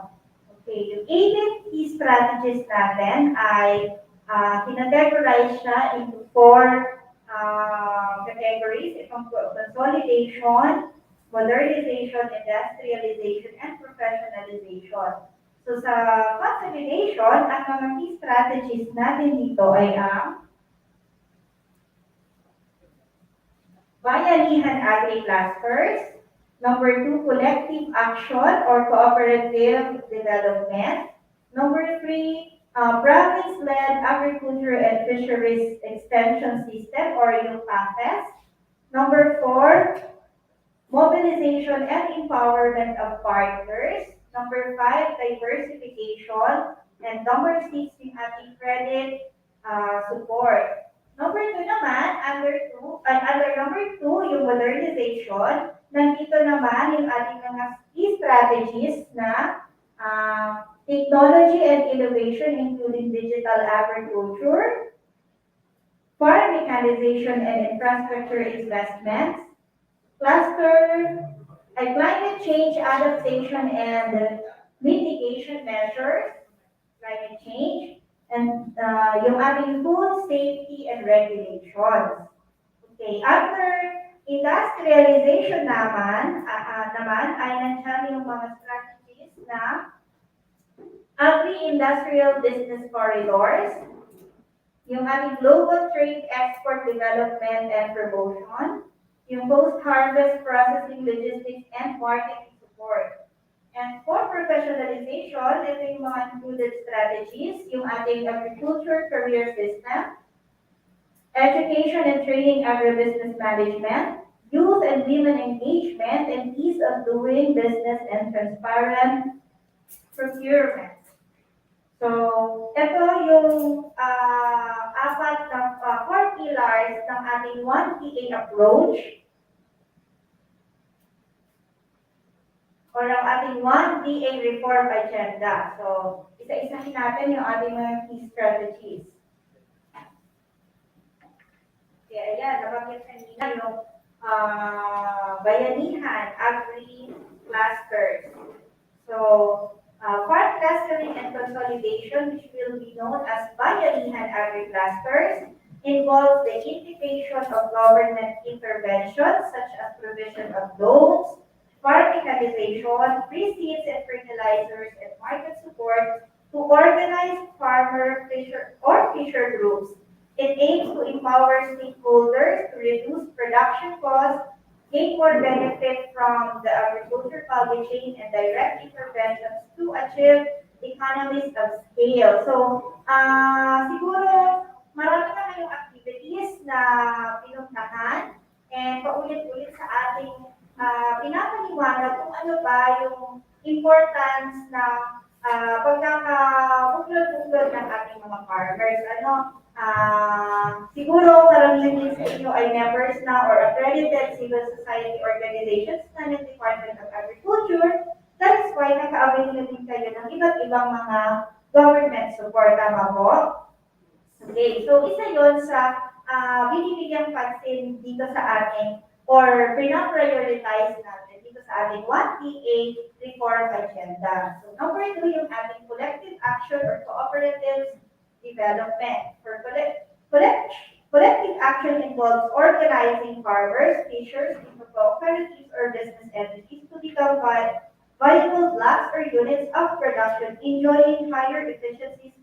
S3: Okay, yung 18 key strategies natin ay kinategorize siya into 4 categories. Itong consolidation, modernization, industrialization, and professionalization. So sa consolidation, ang mga key strategies natin dito ay ang bayanihan agri-clusters. Number 2, collective action or cooperative development. Number 3, province-led agriculture and fisheries extension system or yung PAFES. Number 4, mobilization and empowerment of partners. Number 5, diversification. And number 6, yung ating credit support. Number 2 naman, under number 2, yung modernization. Nandito naman yung ating mga key strategies na technology and innovation including digital agriculture, farm mechanization and infrastructure investments, climate change adaptation and mitigation measures, climate change, and yung ating food safety and regulations. Okay, after industrialization naman ay nandiyan yung mga strategies na agri-industrial business corridors, yung ating global trade export development and promotion, yung post-harvest processing, logistics, and marketing support. And for professionalization, ito yung mga included strategies, yung ating agriculture career system, education and training agribusiness management, youth and women engagement, and ease of doing business and transparent procurement. So, ito yung 4 pillars ng ating 1TA approach or ang ating 1TA reform agenda. So, isa-isahin natin yung ating mga key strategies. Kaya ayan, nabanggit kanina yung bayanihan, agri-clusters. So, farm clustering and consolidation, which will be known as bayanihan agri-clusters, involves the integration of government interventions such as provision of loans, farm mechanization, pre-seeds and fertilizers, and market support to organize farmer, fisher groups. It aims to empower stakeholders to reduce production costs, gain more benefit from the agriculture value chain, and direct interventions to achieve economies of scale. So, siguro marami na kayong activities na pinuntahan and paulit-ulit sa ating pinapaliwanag kung ano ba yung importance ng pagkakabuklod-buklod ng ating mga farmers. Siguro karamihan din sa inyo ay members na or accredited civil society organizations na ng Department of Agriculture. That is why naka-avail na din kayo ng iba't ibang mga government support. Tama po? Okay, so isa yon sa binibigyang pansin dito sa ating or pinaprioritize natin dito sa ating 1PA reform agenda. So number 2 yung ating collective action or cooperatives development. For collective action involves organizing farmers, fishers into cooperatives or business entities to become viable blocks or units of production enjoying higher efficiencies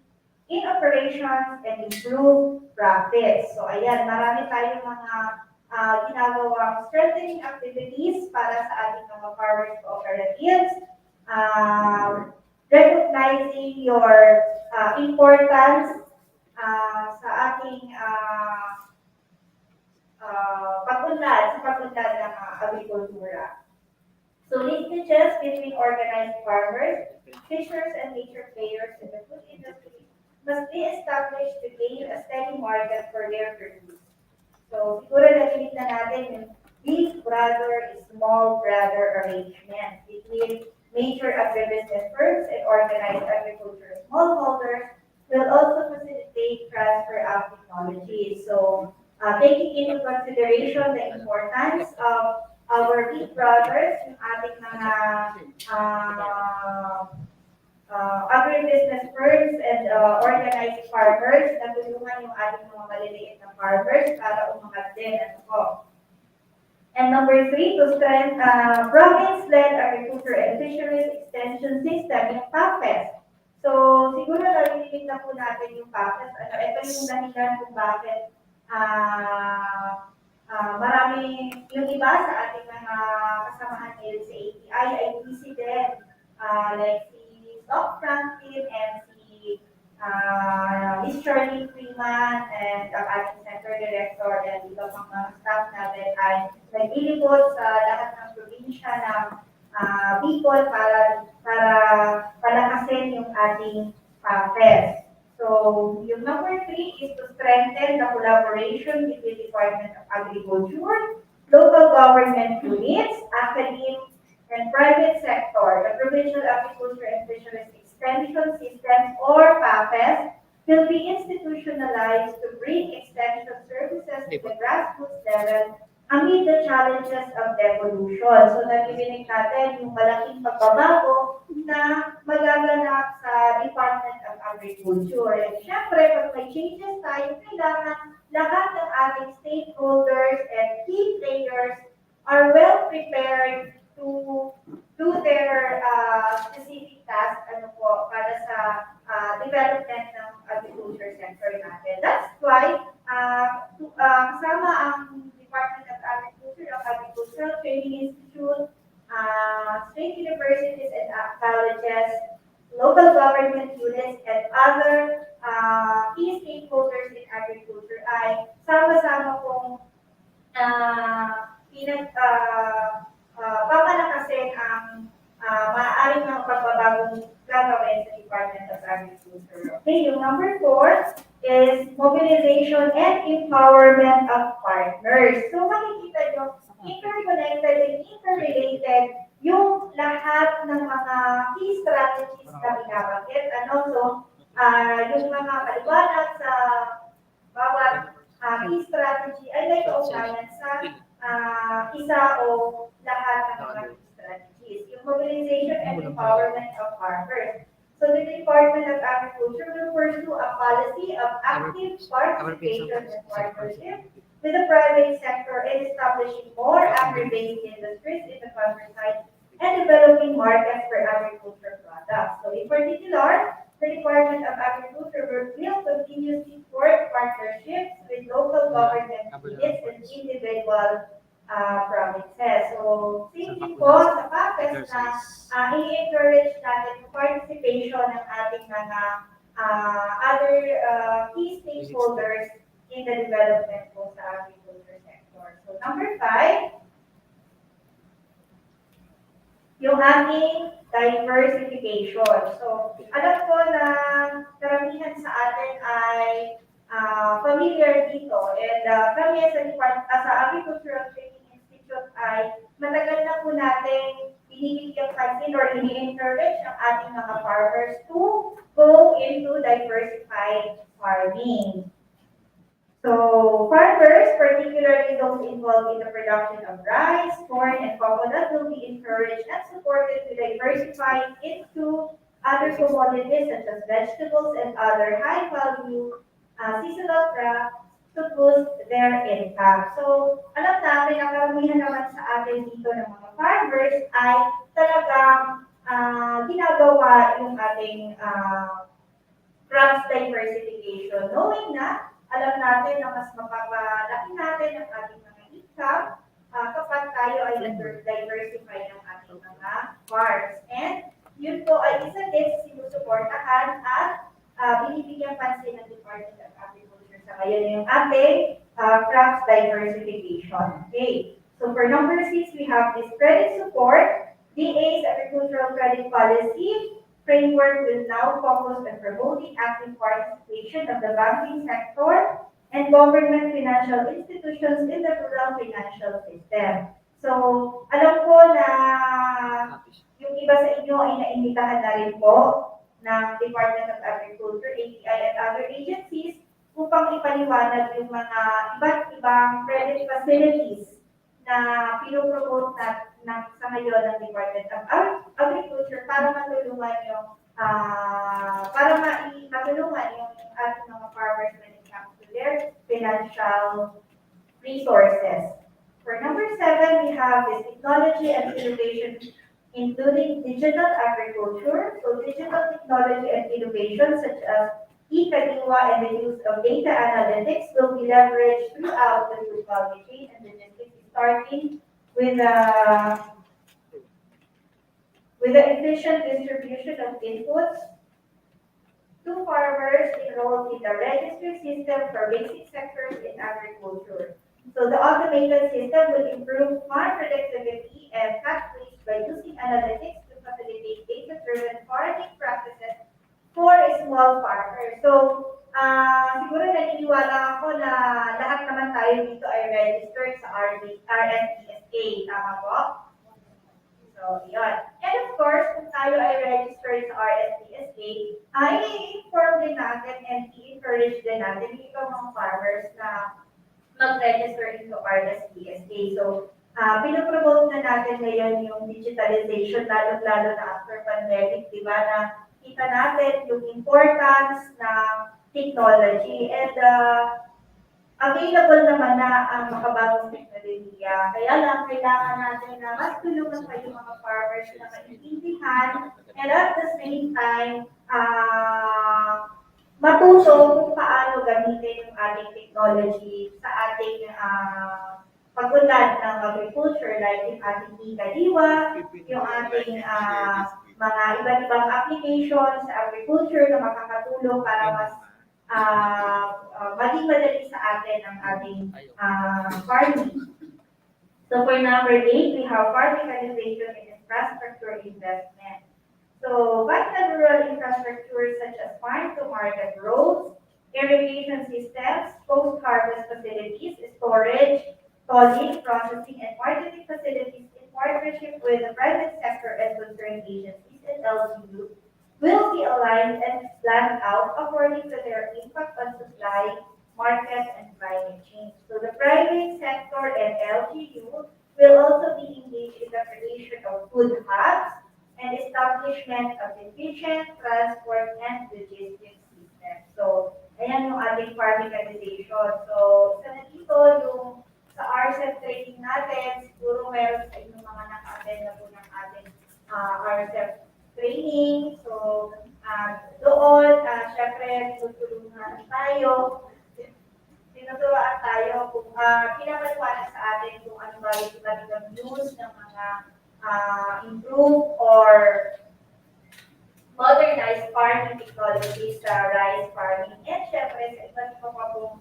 S3: in operations and improve profits. So ayan, marami tayong mga ginagawang strengthening activities para sa ating mga farmers cooperatives, recognizing your importance sa ating pag-unlad ng agrikultura. So linkages between organized farmers, fishers, and nature players in the food industry must be established to gain a steady market for their produce. So, siguro narinig na natin yung big brother, small brother arrangement between major agribusiness firms and organized agriculture smallholders will also facilitate transfer of technology. So, taking into consideration the importance of our big brothers, yung ating mga agribusiness firms and organized farmers na tulungan yung ating mga maliliit na farmers para umangat din. And number 3, to strengthen province-led agriculture and fisheries extension system, yung PAFES. So, siguro narinig na po natin yung PAFES. Ito yung dahilan kung bakit marami yung iba sa ating mga kasamahan ngayon sa ATI ay busy din. Like Doc Franklin and si Shirley Freeman and ang ating center director and iba pang mga staff natin ay naglilibot sa lahat ng probinsya ng Bicol para palakasin yung ating PAFES. So, yung number 3 is to strengthen the collaboration between Department of Agriculture, local government units, academic, and private sector. The Provincial Agriculture and Fisheries Extension Systems or PAFES will be institutionalized to bring extension services to the grassroots level amid the challenges of devolution. So narinig natin yung malaking pagbabago na magaganap sa Department of Agriculture. And syempre, pag may changes tayo, kailangan lahat ng ating stakeholders and key players are well prepared to do their specific task para sa development ng agriculture sector natin. That's why kasama ang Department of Agriculture, ang Agricultural Training Institute, state universities and colleges, local government units, and other key stakeholders in agriculture ay sama-sama pong papalakasin ang maaaring mga pagbabagong gagawin sa Department of Agriculture. Okay, yung number 4 is mobilization and empowerment of partners. So makikita nyo, interconnected and interrelated yung lahat ng mga key strategies na binabanggit. So, yung mga paliwanag sa bawat key strategy ay may kaugnayan sa isa o lahat ng mga strategies. Yung mobilization and empowerment of farmers. So the Department of Agriculture will pursue a policy of active participation and partnership with the private sector in establishing more agri-based industries in the countryside and developing markets for agriculture products. So in particular, the Department of Agriculture will continuously support partnerships with local government units and individual provinces. So, same po sa package na i-encourage natin yung participation ng ating mga other key stakeholders in the development po sa agriculture sector. So, number 5, yung ating diversification. So, alam ko na karamihan sa atin ay familiar dito. And kami sa Agricultural Training Institute ay matagal na po natin binibigyan pansin or ini-encourage ang ating mga farmers to go into diversified farming. So, farmers, particularly those involved in the production of rice, corn, and coconut, will be encouraged and supported to diversify into other commodities such as vegetables and other high-value seasonal crops to boost their income. So, alam natin ang karamihan naman sa atin dito ng mga farmers ay talagang ginagawa yung ating crops diversification, knowing na alam natin na mas mapapalaki natin ang ating mga income kapag tayo ay diversify ng ating mga farms. And yun po ay isa din sa sinusuportahan at binibigyan pansin ng Department of Agriculture sa ngayon yung ating crops diversification. Okay. So for number 6, we have this credit support. DA's agricultural credit policy framework will now focus on promoting active participation of the banking sector and government financial institutions in the rural financial system. So, alam ko na yung iba sa inyo ay naimbitahan na rin po ng Department of Agriculture, ATI, and other agencies upang ipaliwanag yung mga iba't ibang credit facilities na pinopromote sa ngayon ng Department of Agriculture para matulungan yung matulungan yung ating mga farmers when it comes to their financial resources. For number 7, we have this technology and innovation, including digital agriculture. So digital technology and innovation such as e-Kadiwa and the use of data analytics will be leveraged throughout the food value chain and logistics, starting with the efficient distribution of inputs to farmers enrolled in the registry system for basic sectors in agriculture. So the automated system will improve farm productivity and cut waste by using analytics to facilitate data-driven farming practices for small farmers. So, siguro naniniwala ako na lahat naman tayo dito ay registered sa RSPSA. Tama po? So, yun. And of course, kung tayo ay registered sa RSPSA, ay i-inform din natin and i-encourage din natin yung ibang mga farmers na mag-register into RSPSA. So, pinopromote na natin ngayon yung digitalization, lalo-lalo na after pandemic, di ba, na kita natin yung importance ng technology and available naman na ang makabagong teknolohiya. Kaya lang, kailangan natin na mas tulungan pa yung mga farmers na maintindihan and at the same time, matuto kung paano gamitin yung ating technology sa ating pag-unlad ng agriculture, like yung ating e-Kadiwa, yung ating mga iba't ibang applications sa agriculture na makakatulong para mas maging madali sa atin ang ating farming. So for number 8, we have farm mechanization and infrastructure investment. So vital rural infrastructure such as farm-to-market roads, irrigation systems, post-harvest facilities, storage, tolling, processing, and marketing facilities in partnership with the private sector and concerned agencies and LGU will be aligned and planned out according to their impact on supply, market, and climate change. So the private sector and LGU will also be engaged in the creation of food hubs and establishment of efficient transport and logistics system. So, ayan yung ating farm mechanization. So, isa na dito yung sa RCEP training natin, siguro meron sa inyong mga naka-attend na po ng ating RCEP training. So, doon, syempre, tinuturuan tayo kung pinapaliwanag sa atin kung ano ba yung iba't ibang use ng mga improved or modernized farming technologies sa rice farming and syempre sa iba't iba pa pong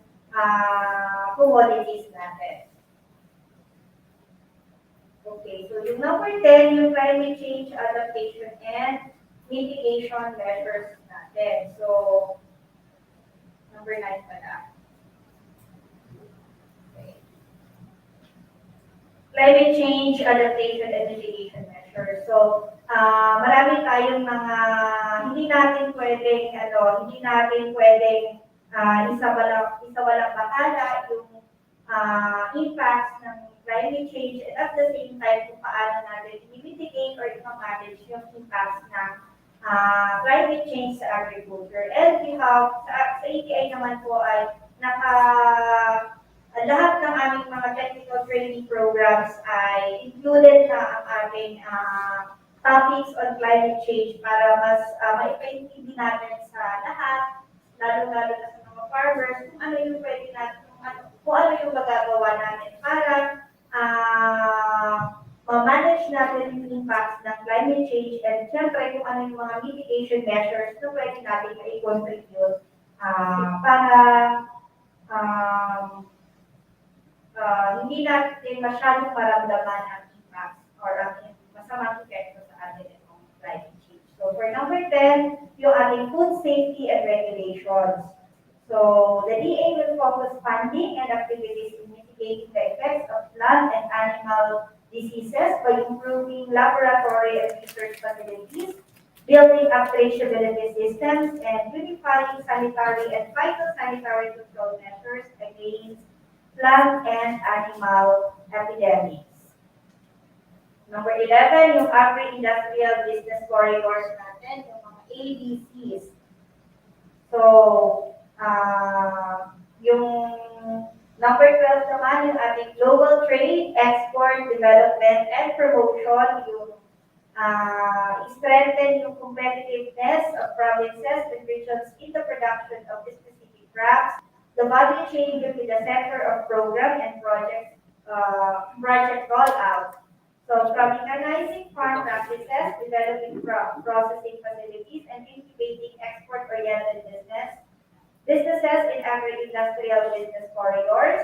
S3: commodities natin. Okay, so yung number 10, yung climate change adaptation and mitigation measures natin. So, number 9 pala. Okay. Climate change adaptation and mitigation measures. So, marami tayong mga hindi natin pwedeng isawalang bahala yung impacts ng climate change and at the same time kung paano natin i-mitigate or i-manage yung impacts ng climate change sa agriculture. And we have, sa ATI naman po ay lahat ng aming mga technical training programs ay included na ang aming topics on climate change para mas maipaintindi natin sa lahat, lalo-lalo na sa mga farmers, kung ano yung pwede natin, kung ano yung magagawa natin para ma-manage natin yung impacts ng climate change and syempre kung ano yung mga mitigation measures na pwede natin na i-contribute para hindi natin masyadong maramdaman ang impacts or ang masamang epekto sa atin itong climate change. So for number 10, yung ating food safety and regulations. So the DA will focus funding and activities in mitigating the effects of plant and animal diseases by improving laboratory and research facilities, building up traceability systems, and unifying sanitary and phytosanitary control measures against plant and animal epidemics. Number 11, yung agri-industrial business corridors natin, yung mga ABCs. So, yung number 12 naman, yung ating global trade, export, development, and promotion, yung strengthen yung competitiveness of provinces and regions in the production of specific crops. The value chain will be the center of program and project rollout. So from mechanizing farm practices, developing processing facilities, and incubating export-oriented businesses in agri-industrial business corridors,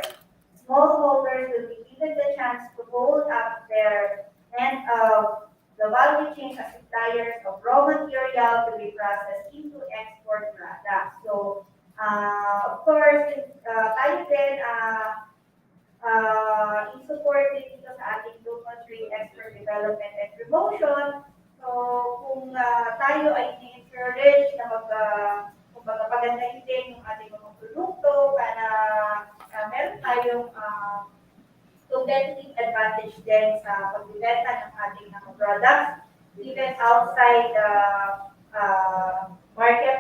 S3: smallholders will be given the chance to hold up their end of the value chain as suppliers of raw material to be processed into export products. So, of course, tayo din, in-support din dito sa ating local trade export development and promotion. So, kung tayo ay i-encourage na pagandahin din yung ating mga produkto para meron tayong competitive advantage din sa pagbibenta ng ating mga products even outside the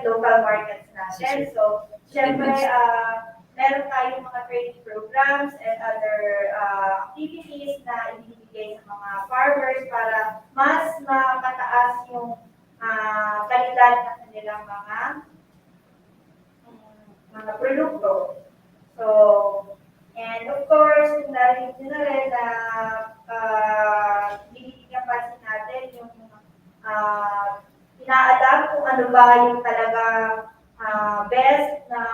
S3: local markets natin. So, syempre, meron tayong mga training programs and other activities na ibibigay sa mga farmers para mas mapataas yung kalidad ng kanilang mga produkto. So, and of course, narinig nyo na rin na binibigyan pansin natin yung ina-adapt kung ano ba yung talaga best na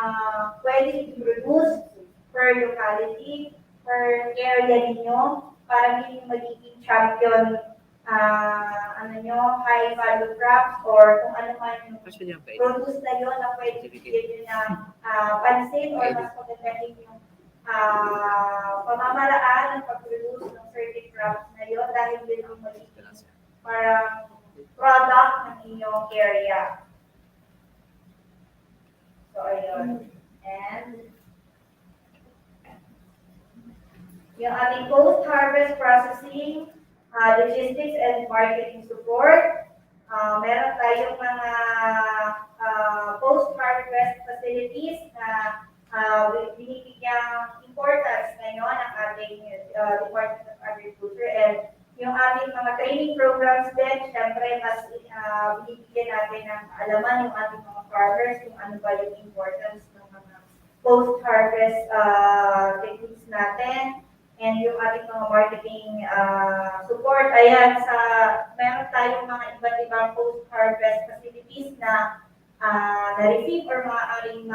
S3: pwede i-produce per locality, per area ninyo, para hindi magiging champion high value crops or kung ano man yung produce na yun na pwede bigyan nyo na pansin or mas magandang yung pamamaraan ng pag-produce ng certain crops na yun dahil yun yung magiging parang product ng inyong area. So, ayun. And yung ating post-harvest processing, logistics and marketing support, Meron tayong mga post-harvest facilities na binibigyang importance ngayon ang ating Department of Agriculture, and yung ating mga training programs din, syempre mas binibigyan natin ng alaman yung ating mga farmers kung ano ba yung importance ng mga post-harvest techniques natin, and yung ating mga marketing support. Ayan, meron tayong mga iba't ibang post-harvest facilities na na-receive or maaaring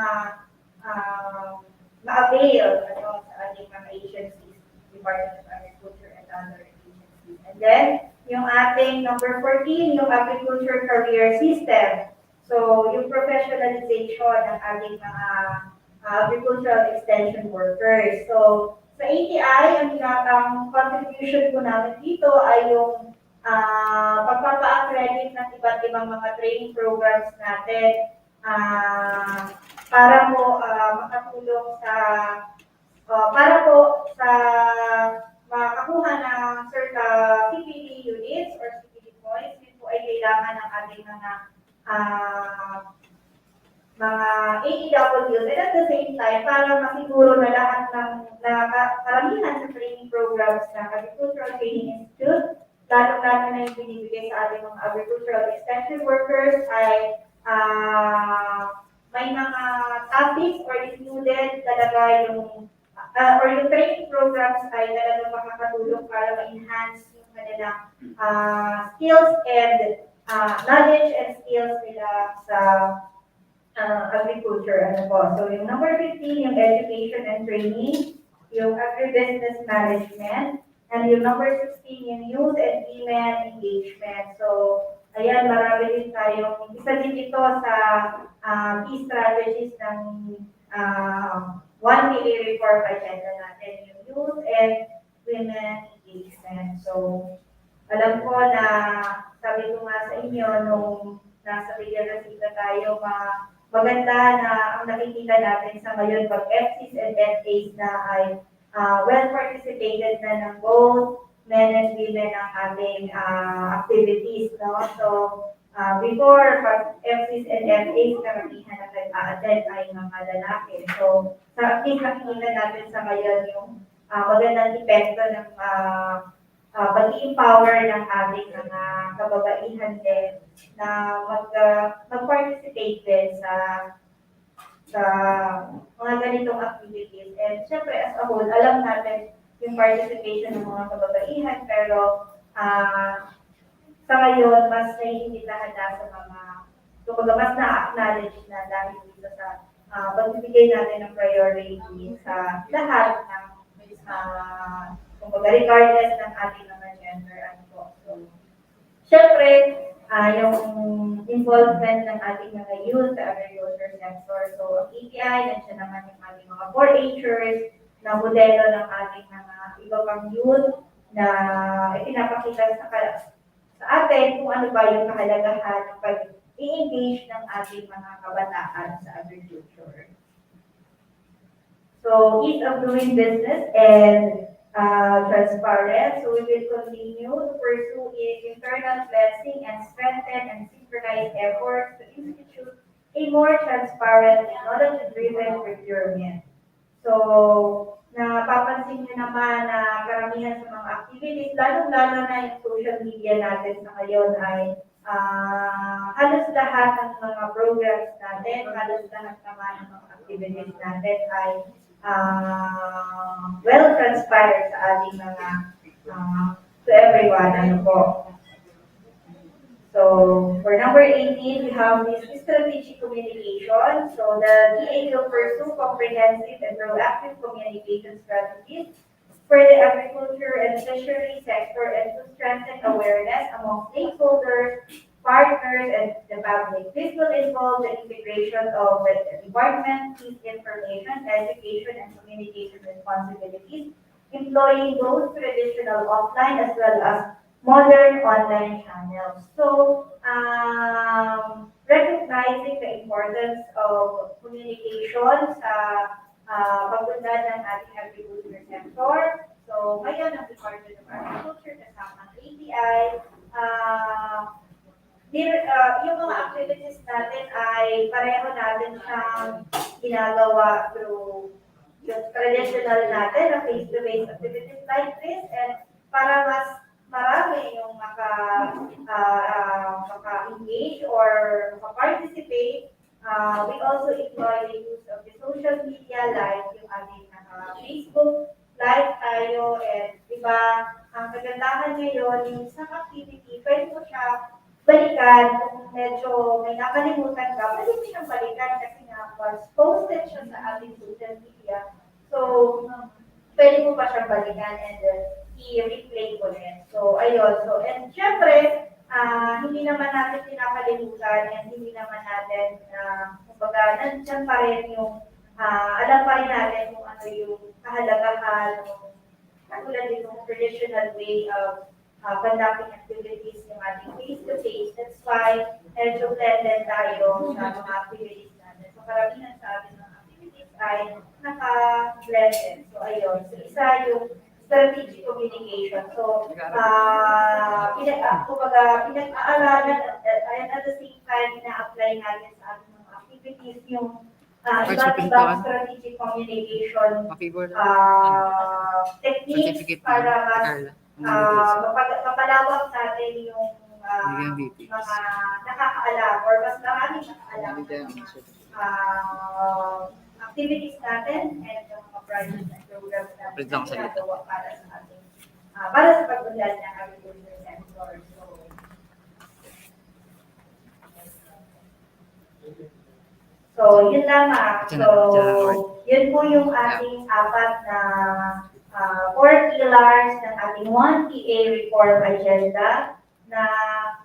S3: ma-avail sa ating mga agencies, Department of Agriculture and other agencies. And then, yung ating number 14, yung Agriculture Career System. So, yung professionalization ng ating mga agricultural extension workers. So, sa ATI, ang contribution ko namin dito ay yung pagpapa-accredit ng iba't ibang mga training programs natin para po makatulong sa makakuha ng CPD units or CPD points. Yun po ay kailangan ng ating mga AEWs, and at the same time, para masiguro na lahat ng karamihan sa training programs ng Agricultural Training Institute, lalo-lalo na yung binibigay sa ating mga agricultural extension workers, ay may mga topics or included talaga yung training programs ay talagang makakatulong para ma-enhance yung kanilang skills and knowledge and skills nila sa agriculture. So yung number 15, yung education and training, yung agribusiness management, and yung number 16, yung youth and women engagement. So, ayan, marami din tayong, isa din ito sa key strategies ng 1 Daily Reform Agenda natin, yung youth and women engagement. So, alam ko na, sabi ko nga sa inyo, nung nasa Villarasita tayo, maganda na ang nakikita natin sa ngayon pag FCs and FAs na ay well participated na ng both men and women ang ating activities, no? So, before, pag FCs and FAs, karamihan na nag-a-attend ay mga lalaki. So, sa ating nakikita natin sa ngayon yung magandang epekto ng pag-empower ng ating mga kababaihan din na mag-participate din sa mga ganitong activities. And syempre, as a whole, alam natin yung participation ng mga kababaihan, pero sa ngayon, mas naiinitahan na sa mga, mas na-acknowledge na dahil dito sa pagbibigay natin ng priority sa lahat ng regardless ng ating mga gender. So, syempre, yung involvement ng ating mga youth sa agriculture sector. So, ang ATI, nandiyan naman yung ating mga 4-Hers na modelo ng ating mga iba pang youth na ipinapakita sa atin kung ano ba yung kahalagahan ng pag-i-engage ng ating mga kabataan sa agriculture. So, ease of doing business and transparent. So we will continue to pursue internal cleansing and strengthen and synchronize efforts to institute a more transparent, technology-driven procurement. So, napapansin nyo naman na karamihan sa mga activities, lalo-lalo na yung social media natin sa ngayon ay halos lahat ng mga programs natin, halos lahat naman ng mga activities natin ay well transpired sa ating mga to everyone. So, for number 18, we have this strategic communication. So, the DA will pursue comprehensive and proactive communication strategies for the agriculture and fishery sector and to strengthen awareness among stakeholders, partners, and the public. This will involve the integration of the department, information, education, and communication responsibilities, employing both traditional offline as well as modern online channels. So, recognizing the importance of communication sa pagpundan ng ating agriculture sector. So, ngayon, ang Department of Agriculture kasama ng ATI, yung mga activities natin ay pareho natin siyang ginagawa through yung traditional natin na face-to-face activities like this, and para mas marami yung maka-engage or maka-participate, we also employ the use of the social media like yung ating Facebook live tayo, and diba, ang kagandahan ngayon, yung isang activity, pwede mo siya balikan kung medyo may nakalimutan ka, pwede mo siyang balikan kasi nga was posted siya sa ating social media. So, pwede mo pa siyang balikan and then i-replay ko rin. So, ayun. So, and syempre, hindi naman natin pinakalimutan and hindi naman natin, kumbaga, nandiyan pa rin yung, alam pa rin natin kung ano yung kahalagahan, katulad yung traditional way of conducting activities yung ating face-to-face. That's why, medyo blended tayo sa mga activities natin. So, karamihan sa atin ng activities ay naka-blended. So, ayun. So, isa yung strategic communication. So, pinag-aaralan at the same time, ina-apply natin sa ating mga activities yung iba't ibang strategic communication techniques para mas mapalawak natin yung mga nakakaalam or mas maraming nakakaalam activities natin and yung mga projects and programs natin na ginagawa para sa ating para sa pag-unlad ng agriculture sector. So, yun lamang. So, yun po yung ating apat na 4 pillars ng ating 1PA reform agenda na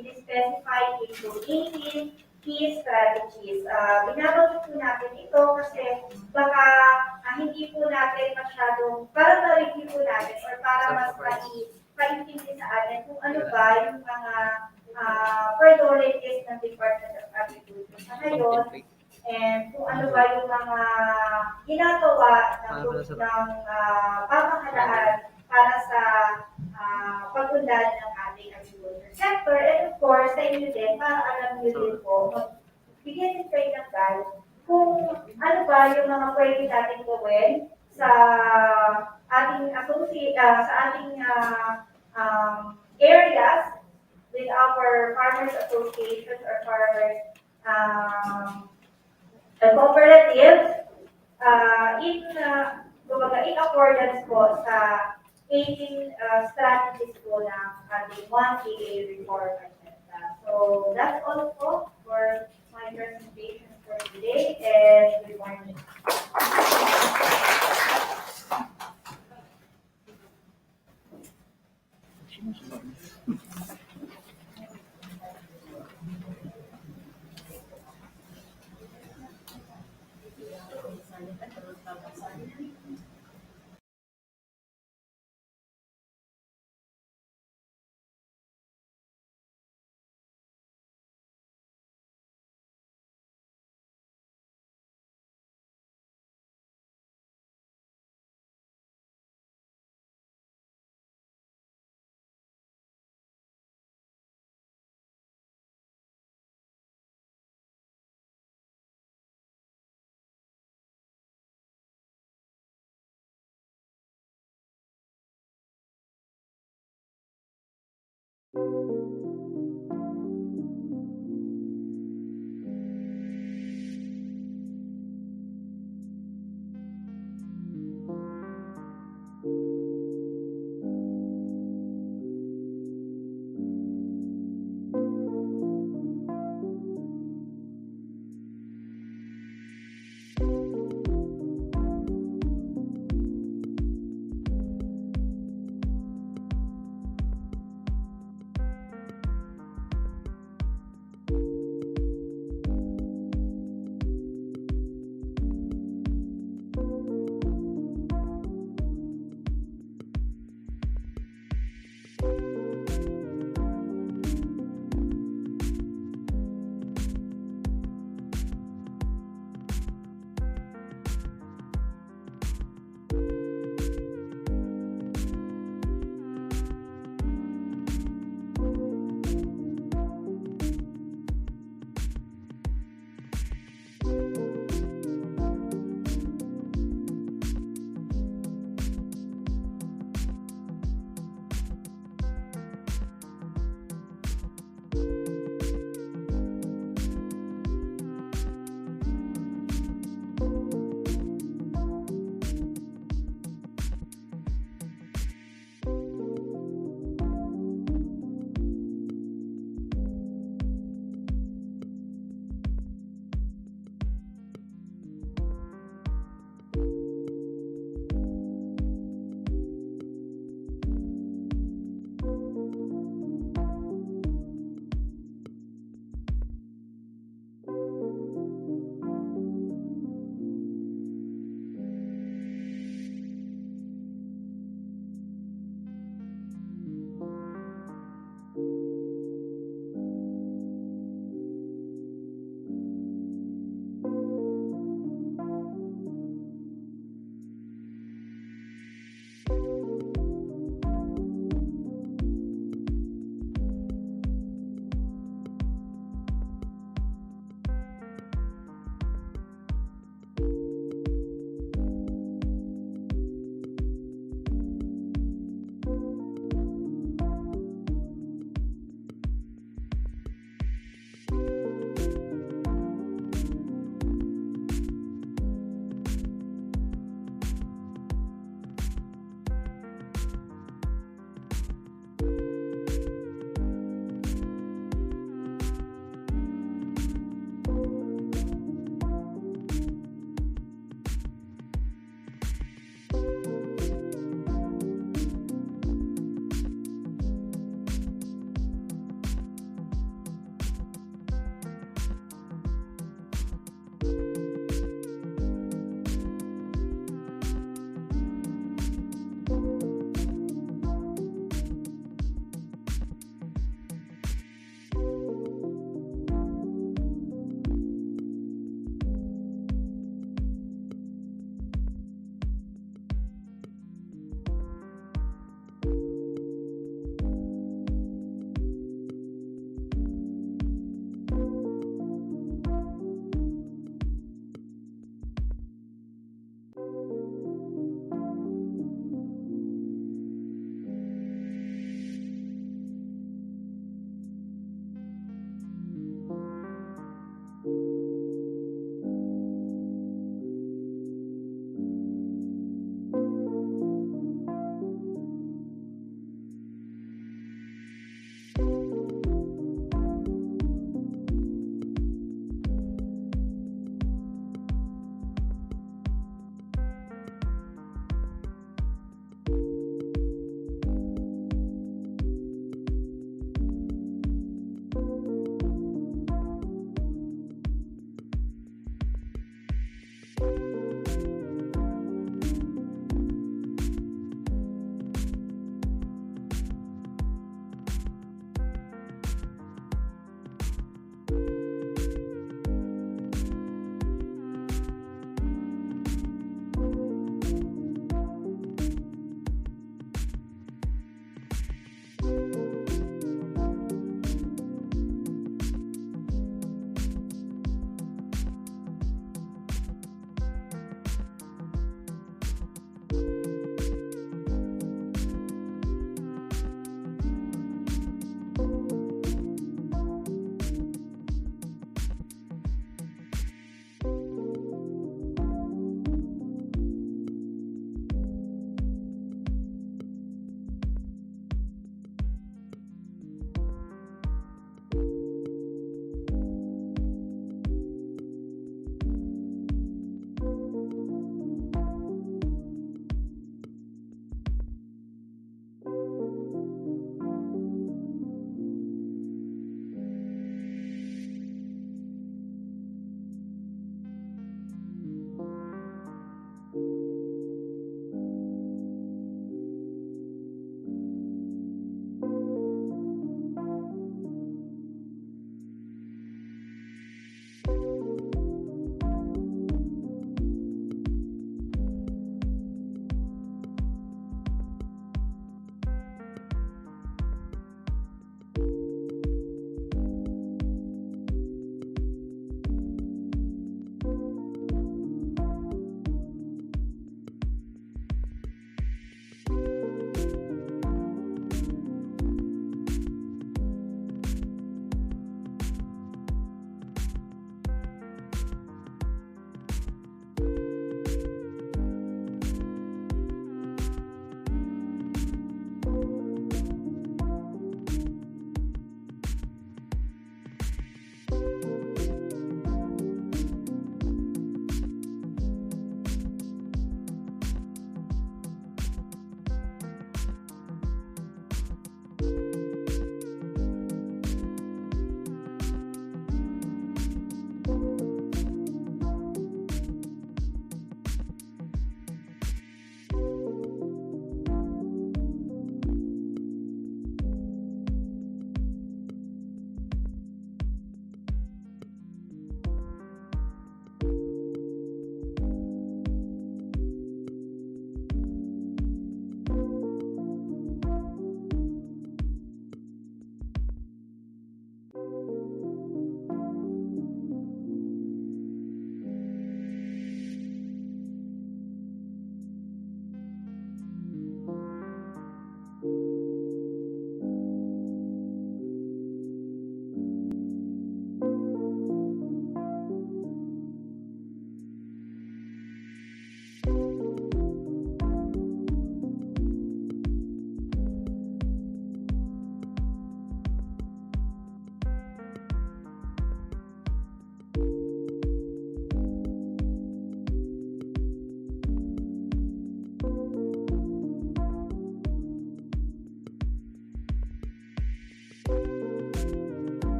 S3: in-specify into 18 key strategies. Binabanggit po natin ito kasi baka hindi po natin masyadong, para ma-review po natin or para mas paintindi sa atin kung ano ba yung mga priorities ng Department of Agriculture sa ngayon, and kung ano ba yung mga ginagawa ng pamahalaan para sa pag-unlad ng ating agriculture sector. And of course, sa inyo din, para alam nyo din po, bigyan din kayo ng guide kung ano ba yung mga pwede natin gawin sa ating areas with our farmers associations or farmers cooperatives in accordance po sa 18 strategies po ng ating 1PA reform agenda. So that's all po for my presentation for today, and good morning.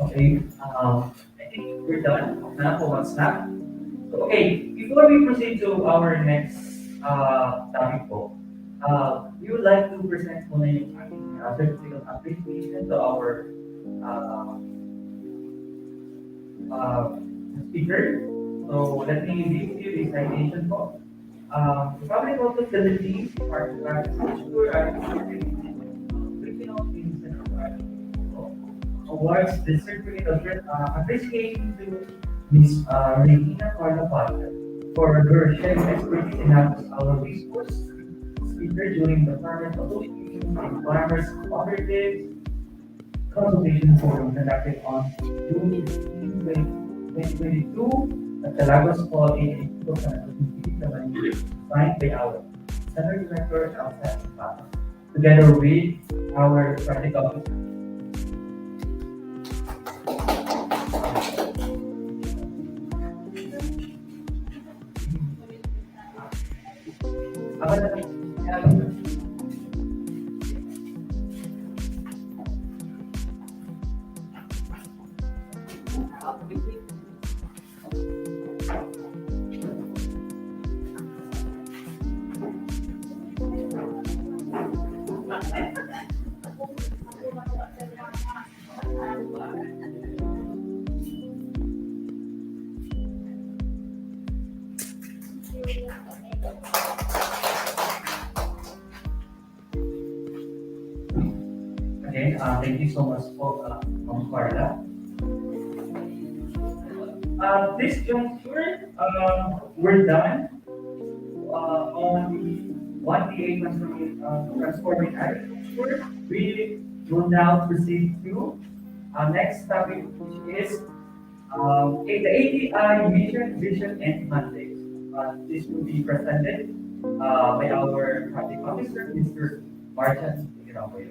S9: Okay, I think we're done na for one snap. So, okay, before we proceed to our next topic po, we would like to present muna yung ating certificate of appreciation to our uh, uh, speaker. So, let me give you the citation po. Republic of the Philippines, Department of Agriculture and Fishery, Regional Minister of Agriculture, awards the certificate of appreciation to Ms. Regina Carnapata for her shared expertise in helping our resource speaker during the Farmers Association and Farmers Cooperatives consultation forum conducted on June 15, 2022 at the Lagos Poly in signed by our Center Director Elsa Ipata, together with our project officer. Okay, thank you so much for Ma'am Carla. This juncture, we're done on the 1DA transforming agriculture. We will now proceed to our next topic, which is the ATI mission, vision, and mandate. This will be presented by our project officer, Mr. Martin. Take it away.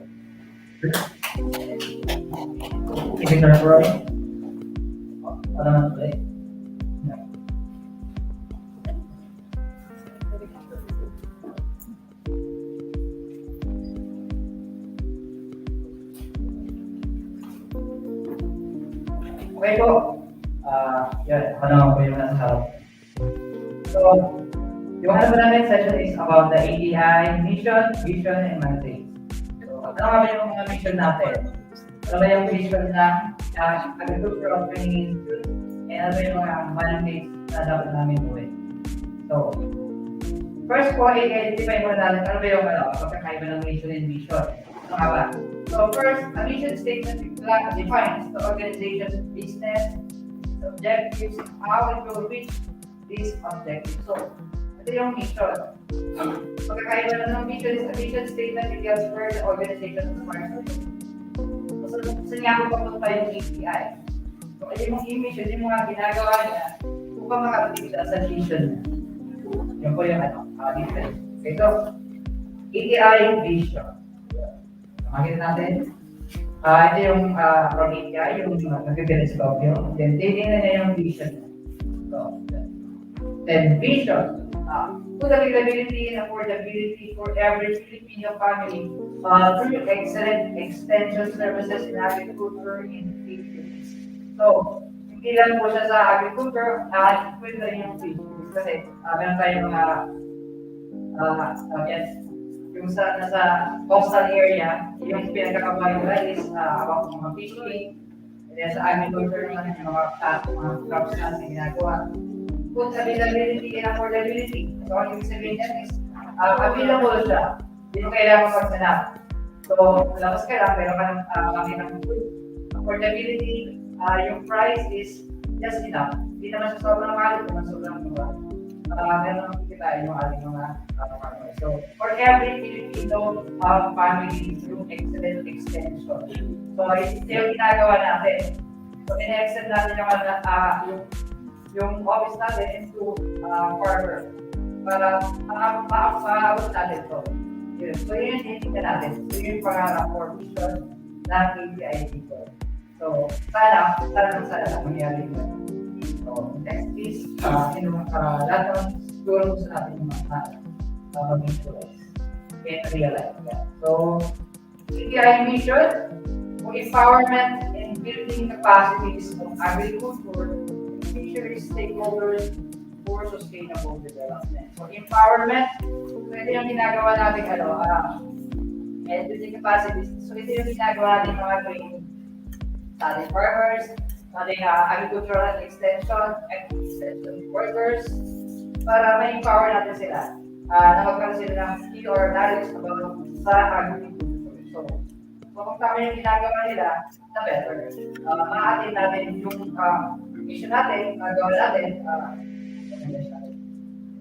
S6: Sige, Sir Roy. Ano naman ito eh? Okay po. Yan, ako naman po yung nasa harap. So,
S14: Yung ano ba namin session is about the ATI mission, vision, and mandate. So, ano nga ba yung mga mission natin? Ano ba yung vision ng agricultural training institute? And ano ba yung mga mandates na dapat namin gawin? So, first po, i-identify mo natin ano ba yung pagkakaiba ng mission and vision. Ano nga ba? So first, a mission statement defines the organization's business, its objectives, and how it will reach these objectives. So, ito yung mission. Pagkakaiba ng mission is a mission statement details where the organization is marked. So, saan nga po papunta yung API? So, yung mission, yung mga ginagawa niya, upang makarating siya sa mission niya. Yan po yung difference. Ito, ATI vision. Makita natin. Ito yung from ATI, yung nag-reference sa Tokyo. Then, titingnan niya yung vision. So, then, vision. Food availability and affordability for every Filipino family through excellent extension services in agriculture in the Philippines. So, hindi lang po siya sa agriculture, pwede rin yung Philippines. Kasi, meron tayong mga yung nasa coastal area, yung pinagkakabayo is about mga fishing, and then sa agriculture naman yung mga crops natin ginagawa. Food availability and affordability. So, ang ibig sabihin niyan is, available siya. Hindi mo kailangan magsanap. So, labas ka lang, pero ka ng food. Affordability, yung price is just enough. Hindi naman sa sobrang mahal, hindi naman sobrang mura. Meron naman kita yung ating mga farmers. So, for every Filipino family through excellent extension. So, ito yung ginagawa natin. So, in-extend natin yung office natin into farmer para maabot natin ito. So, yun yung tingnan natin. So, yun yung pangarap for vision ng ATI Bicol. So, sana mangyari ito. So, next is, lahat naman siguro gusto natin yung mga mag-influence and realize that. So, ATI mission, empowerment and building capacities of agriculture and fishery stakeholders for sustainable development. So, empowerment, ito yung ginagawa natin, and building capacities. So, ito yung ginagawa natin mga training sa ating farmers, sa ating agricultural extension workers, para ma-empower natin sila na magkaroon sila ng skill or knowledge about sa agriculture. So, kung tama yung ginagawa nila, na better. Ma-attain natin yung mission natin, gawin natin,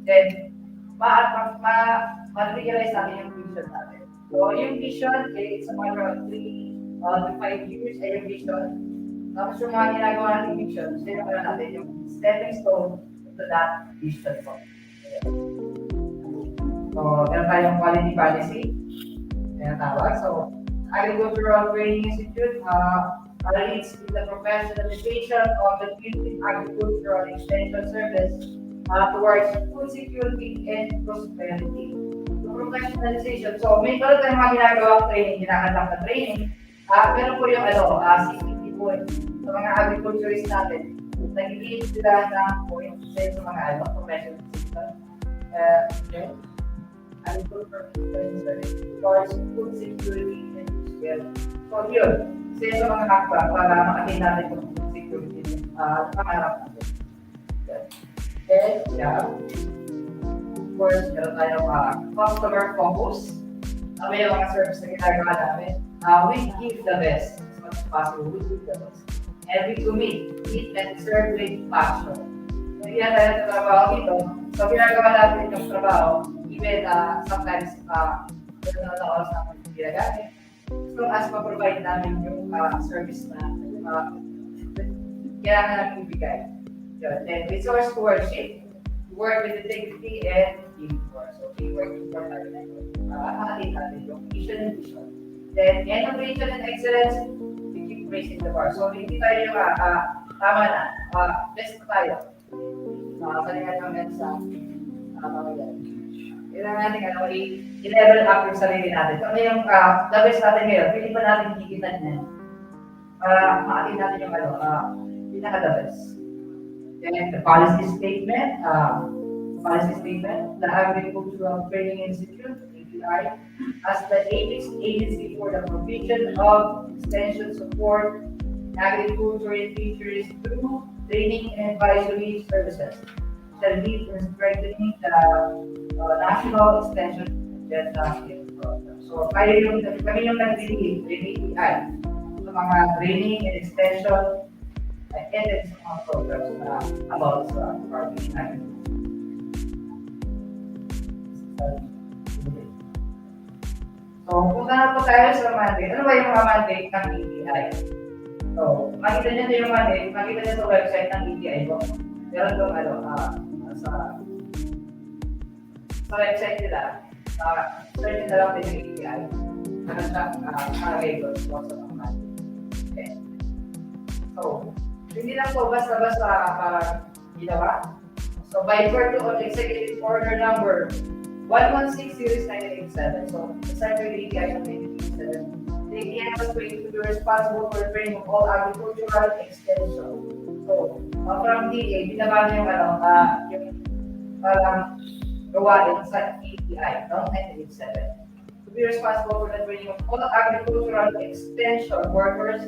S14: then, ma-realize natin yung vision natin. So, yung vision, it's a matter of 3 to 5 years ay yung vision. Tapos yung mga ginagawa natin vision, sino ka natin yung stepping stone to that vision po. So, meron tayong quality policy. Yan tawag. So, Agricultural Training Institute leads in the professionalization of the Philippine Agricultural Extension Service towards food security and prosperity. So, professionalization. So, may talaga tayong mga ginagawang training, ginagawa na training. Pero po yung CPT po sa mga agriculturists natin, nag-i-lead sila ng point sa mga professionalization. Agricultural service towards food security and prosperity. So, yun. Isa sa mga hakbang para makatin natin yung food security at pangarap natin. And, of course, meron tayong customer focus. May mga service na ginagawa namin. We give the best as much as possible. We give the best. And we commit, eat, and serve with passion. So, hindi na tayo sa trabaho dito. So, ginagawa natin yung trabaho. Even sometimes, meron na oras na kung ginagamit. So, as ma-provide namin yung service na kailangan namin ibigay. Then, resource stewardship, work with integrity and teamwork. So, teamwork is important. Makatin natin yung mission and vision. Then, innovation and excellence, we keep raising the bar. So, hindi tayo yung tama na. Best na tayo. Salingan namin sa kailangan natin i-level up yung sarili natin. Ano yung the best natin ngayon, pili pa natin kikitan niya para makatin natin yung pinaka-the best. Then, the policy statement, policy statement, the Agricultural Training Institute, ATI, as the agency for the provision of extension support, agriculture and fisheries through training and advisory services, shall lead in strengthening the national extension agenda and program. So, kami yung nag-lead, ATI, sa mga training and extension and then sa mga programs na about sa farming and so, punta na po tayo sa mandate. Ano ba yung mga mandate ng ATI? So, makita nyo yung mandate, makita nyo sa website ng ATI po. Meron doon sa website nila, search nyo na lang din yung ATI. Ano siyang nakalagay doon sa mga mandate. Okay. So, hindi lang po basta-basta ginawa. So, by virtue of Executive Order Number 116 Series 1987, so, the Secretary ATI of 1987, the ATI was going to be responsible for the training of all agricultural extension. So, from DA, binaba niya yung parang gawain sa ATI noong 1987. To be responsible for the training of all agricultural extension workers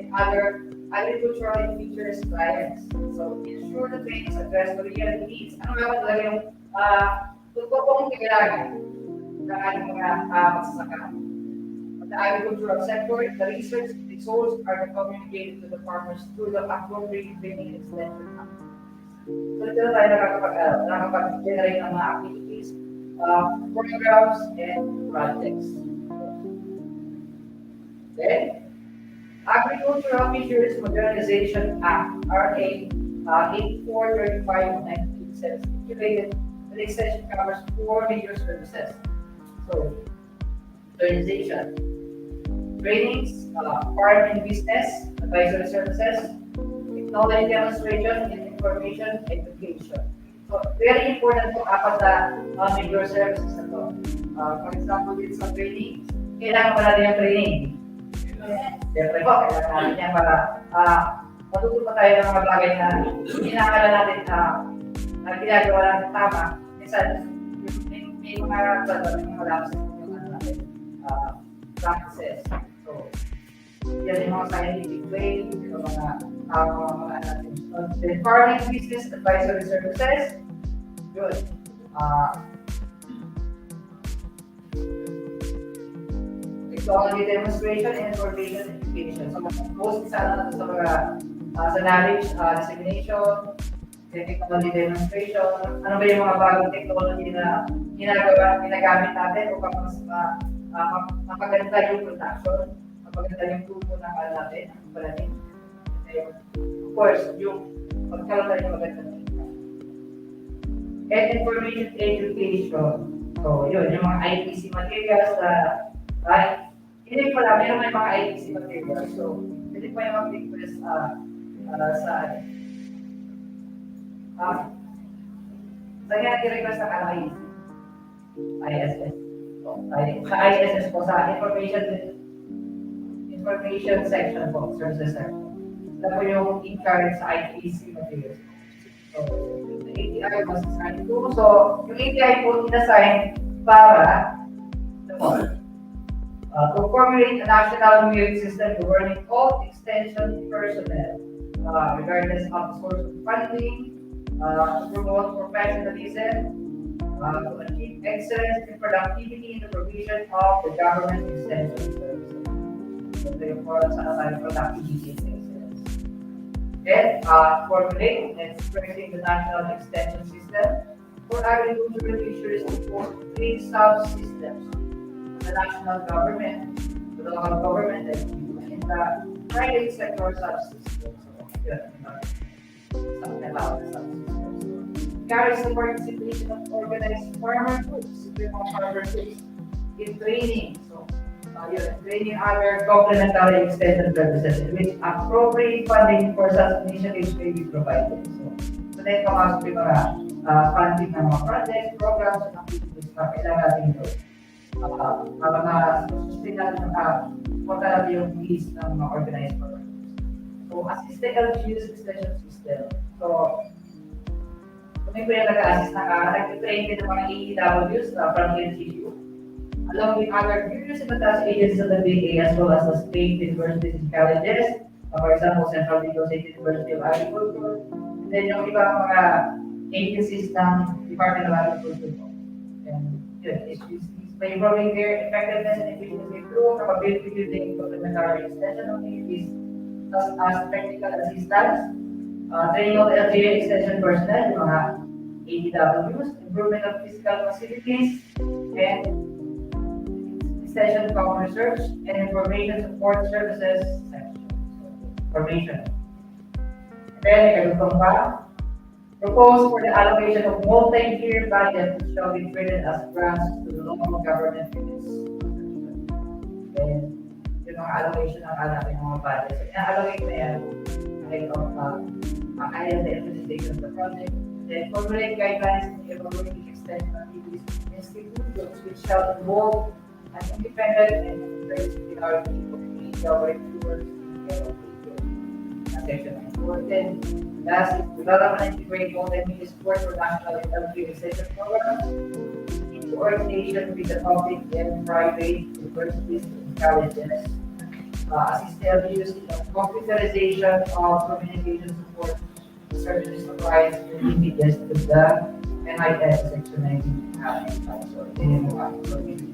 S14: and other agricultural and fisheries clients. So, ensure the trainings address the real needs. Ano nga ba talaga yung totoo kailangan ng ating mga magsasaka? The agricultural sector, the research results are communicated to the farmers through the appropriate training and extension activities. So, dito tayo nakapag-generate ng mga activities, programs, and projects. Then, Agricultural Fisheries Modernization Act, RA 8435 of 1987, stipulated that the extension covers 4 major services. So, modernization, trainings, farm and business, advisory services, technology demonstration, and information education. So, very important po apat na major services na to. For example, dito sa training, kailangan pala din yung training. Siyempre po, kailangan natin yan para matuto pa tayo ng mga bagay na kinakala natin na ginagawa natin tama. Minsan, may mga lapses yung natin practices. So, yan yung mga scientific way, yung mga natin. Then, farming business advisory services, yun. Technology demonstration and information education. So, most sana sa mga sa knowledge dissemination, technology demonstration, ano ba yung mga bagong technology na ginagamit natin upang mas mapaganda yung production, mapaganda yung tubo ng natin, ang palanin. Of course, yung pagkaroon tayo ng magandang income. And information education. So, yun, yung mga ITC materials na hindi ko lang, meron may mga ITC materials. So, hindi pa yung mag-request sa nga nag-request ng ISS. So, sa ISS po, sa information section po, services section. Ito po yung in-charge sa ITC materials. So, the ATI was assigned to. So, yung ATI po in-assign para to formulate a national merit system governing all extension personnel, regardless of the source of funding, to promote professionalism, to achieve excellence and productivity in the provision of the government extension services. So, therefore, sa productivity and excellence. Then, formulate and strengthen the national extension system for agricultural fisheries to form 3 subsystems: the national government, the local government, and the private sector subsystems. Something about the subsystems. Carries the participation of organized farmer groups, in training. So, training other complementary extension services in which appropriate funding for such initiatives may be provided. So then pumasok yung mga funding ng mga projects, programs, and activities na kailangan natin ito. Para ma-sustain natin natin yung needs ng mga organized farmers. So, assisted LGU's extension system. So, Kami po yung nag-assist nag-train din ng mga AEWs from LGU, along with other various ibatas agencies of the BA as well as the state universities and colleges, for example, Central Bicol State University of Agriculture, and then yung ibang mga agencies ng Department of Agriculture. And yun, is by improving their effectiveness and efficiency through capability building, complementary extension activities, such as technical assistance, training of LGA extension personnel, yung mga ATWs, improvement of physical facilities, and extension of research and information support services section. Information. And then, ikatutong pa, propose for the allocation of multi-year budget which shall be treated as grants to the local government units. Then, yung mga allocation ng ating mga budget. So, allocate na yan ahead of ahead of the implementation of the project. Then, formulate guidelines and evaluate the extension activities institutions which shall involve an independent and interdisciplinary team of government towards the section 9. Last is develop and integrate multimedia support for national and LGU extension programs in coordination with the public and private universities and colleges. Assist LGUs in the computerization of communication support services provided to the medias to the NIS section 19. So, yun yung information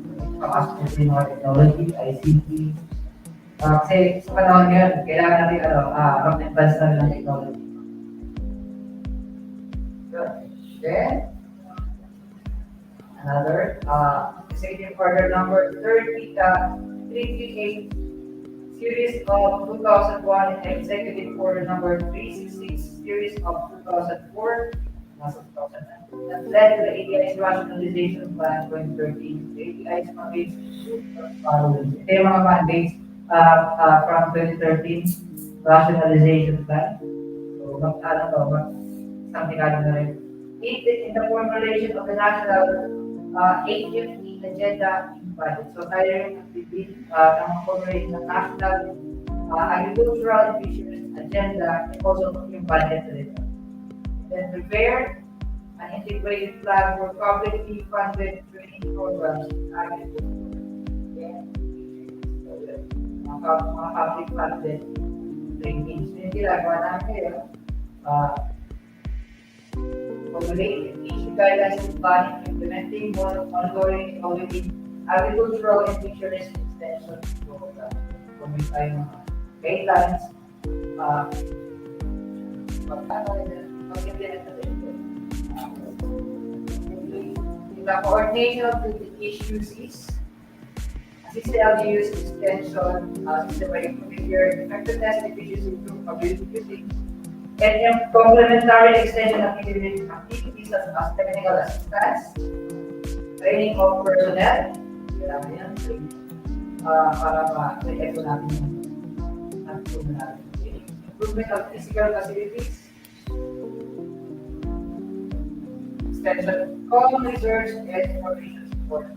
S14: technology, ICT. Kasi sa panahon ngayon, kailangan natin mag-advance na ng technology. Then, another executive order number 338 series of 2001 and executive order number 366 series of 2004 that led to the ATI's rationalization plan 2013. The ATI's mandates following. Ito yung mga mandates from 2013 rationalization plan. So, something na rin. In the formulation of the national AFMA agenda in budget. So, tayo yung activity ng formulation ng national agricultural and fisheries agenda and also yung budget nito. Then prepare an integrated plan for publicly funded training programs in agriculture. Mga public funded trainings. Yung ginagawa namin ngayon, formulate issue guidelines to planning, implementing, monitoring, and auditing agricultural and fisheries extension program. Formulate tayo ng guidelines, mag-implement na rin. The coordination of the issues is assist the LGU's extension, system by configure effectiveness and efficiency through ability using, and yung complementary extension activities such as technical assistance, training of personnel, kailangan yan, para ma-echo natin improvement of physical facilities, extension, common research, and information support.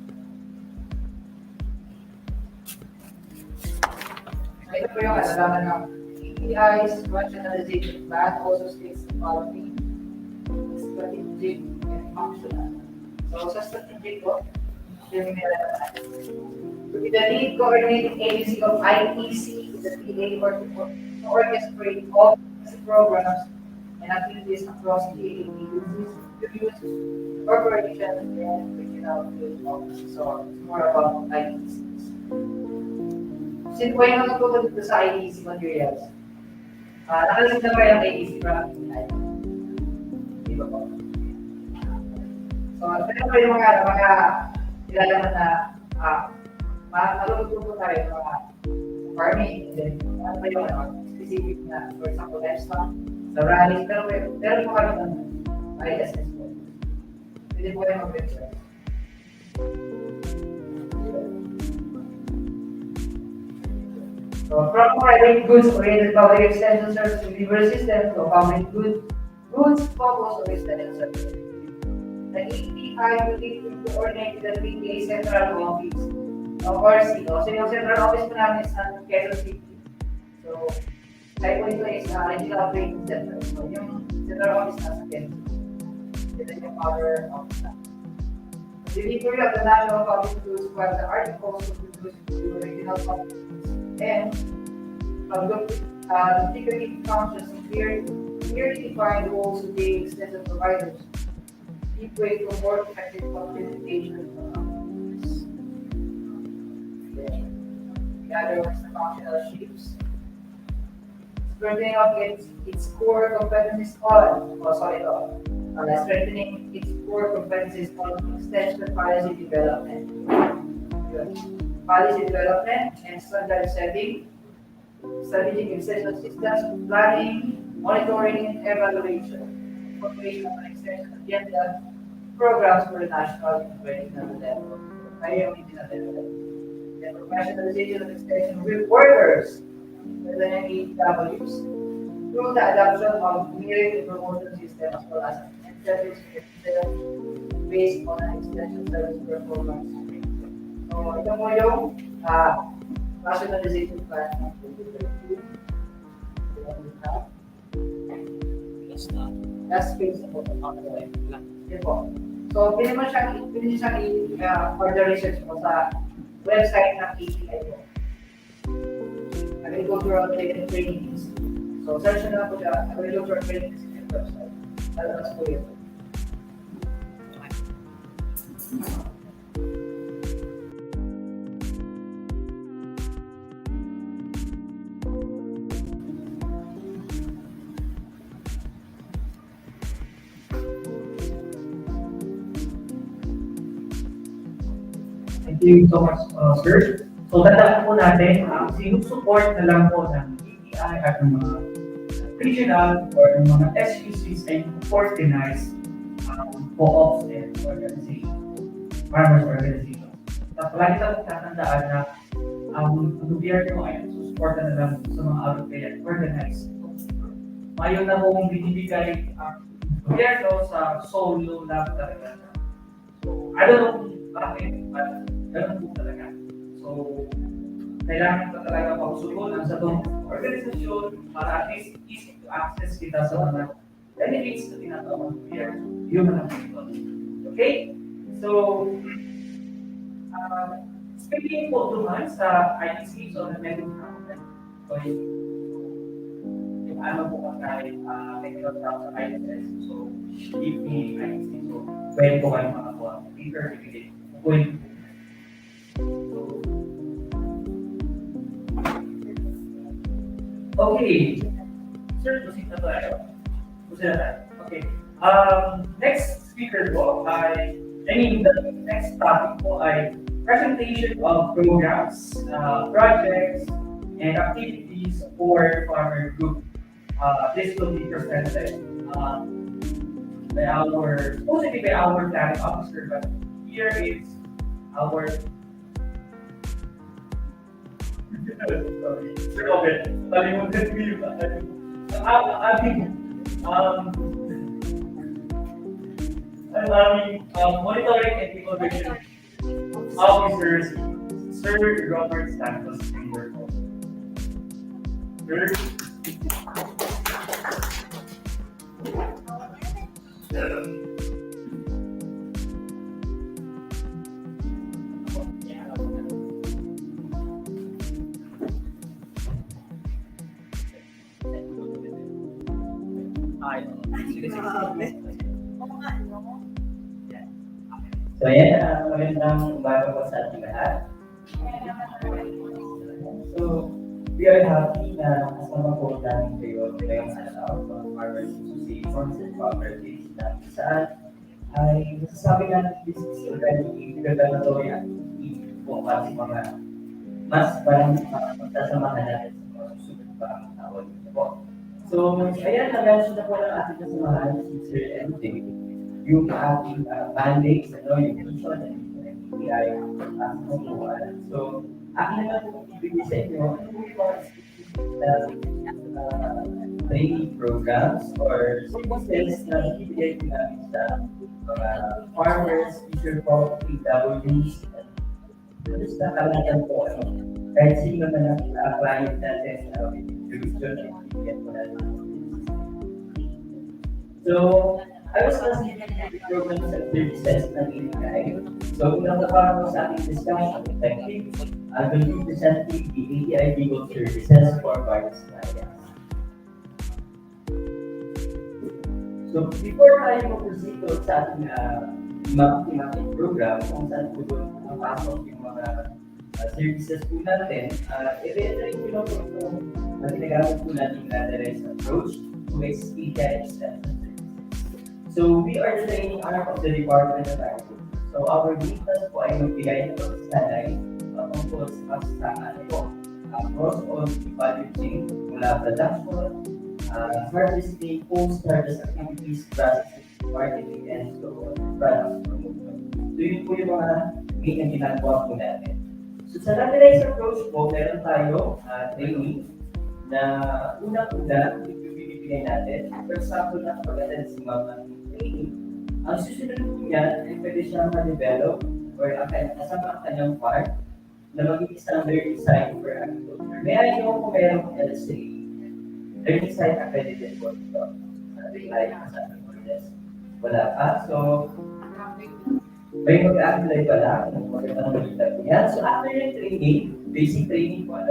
S14: Ito po yung alaman ng ATI's rationalization plan also states the following: strategic and functional. So, sa strategic po, yung nilalaman. To be the lead coordinating agency of IEC, the PA to orchestrate all programs and activities across the agencies, corporations, and regional field offices. So, it's more about IECs. Sino ba yung nagpupunta dito sa IEC materials? Nakalisip na ba yung IEC para di ba po? So, ito pa yung mga ilalaman na maluluto po tayo mga farming, and then ano ba yung specific na, for example, livestock, sa rallies, pero po kami ng ISS po. Pwede po kayo mag-website. So, from private goods-oriented public extension service delivery system to public goods focused on extension service. The ATI will lead to coordinate the PTA central office or CO. So, yung central office po namin is sa Quezon City. So, tayo po ito is regional operating center. So, yung central office na sa Quezon. with the power of that. The delivery of the national public goods while the articles of the goods to regional public and the security functions clearly define roles of the extended providers. Deep way to more effective implementation the other ones, the functional shapes. Strengthening of its core competencies strengthening its core competencies on extension policy development. Yun. Policy development and standard setting, strategic extension systems, planning, monitoring, and evaluation, formation of an extension agenda, programs for the national and regional level. Kaya yung level. The professionalization of extension workers, the NEWs, through the adoption of merit and promotion system as well as incentives based on an extension service performance. So, ito mo yung rationalization plan ng 2022. That's feasible. Yun po. So, pwede mo siyang further research mo sa website ng ATI po. Agricultural Training Institute. So, search na lang po siya, Agricultural Training Institute website. Lalabas po yun.
S9: Thank you so much, sir. So, tandaan po natin, sinusupport na lang po ng ATI at ng mga regional or ng mga SUCs ay organized co-ops and organizations, farmers organizations. Tapos, lagi na po tatandaan na ang gobyerno ay susuporta na lang sa mga out-of-there organized. Mayon na pong binibigay ang gobyerno sa solo lang talaga. So, I don't know bakit, but ganun po talaga. So, kailangan pa talaga pausugon sa itong organisasyon para at least easy to access kita sa mga benefits na tinatawag here, human capital. Okay? So, speaking po naman sa ITCs on the medical government, so, yung ano po kasi technical staff sa ITCs, so, give me ITC, so, pwede po kayo makakuha. Peter, bibigay. Pwede po. Okay. Sir, proceed na tayo. Okay. Next speaker po the next topic po ay presentation of programs, projects, and activities for farmer group. This will be presented by our planning officer, but here is our Sir Robert, talimutan ko yung aming monitoring and evaluation officers, Sir Robert Santos. Sir.
S15: So ayan, magandang umaga po sa ating lahat. So, we are happy na kasama po namin kayo ngayong araw ng Farmers Associations and Cooperatives na saan ay masasabi natin this is already regulatory activity po para sa mga mas parang magsasamahan natin sa mga susunod pa ang tawag po. So, ayan, nag-mention na po ng ating kasamahan si Sir MJ, yung ating mandates, yung mission and ATI ang mabuhay. So, akin naman po ibigay sa inyo, ano po yung mga training programs or services na ibigay ko namin sa mga farmers, fisher po, PWs, at sa kalatan po, kahit sino na client natin na with solution, ibigyan po natin. So, I was listening to the programs and services ng ATI. So, pinakabahan ko sa ating discussion, effective, I will be presenting the ATI Bicol services for various clients. So, before tayo mag-proceed to sa ating thematic program, kung saan po doon napasok yung mga services po natin, i-reiterate ko lang po itong ginagamit po natin standardized approach to its ATI extension services. So, we are the training arm of the Department of Agriculture. So, our business po ay magbigay ng pagsasanay tungkol sa kasasangan po across all the value chain mula production, harvesting, post-harvest activities, processing, marketing, and so on, product promotion. So, yun po yung mga main na ginagawa po natin. So, sa standardized approach po, meron tayo training na unang-una ibibigay natin. For example, nakapag-attend si mga training. Ang susunod po niyan ay pwede siyang ma-develop or kasama ang kanyang farm na maging isang learning site for agriculture. May I know kung meron kong LSA, learning site accredited po ito. Rely sa ating process. Wala pa. So, may mag-apply pala kung magandang malita po yan. So, after yung training, basic training po,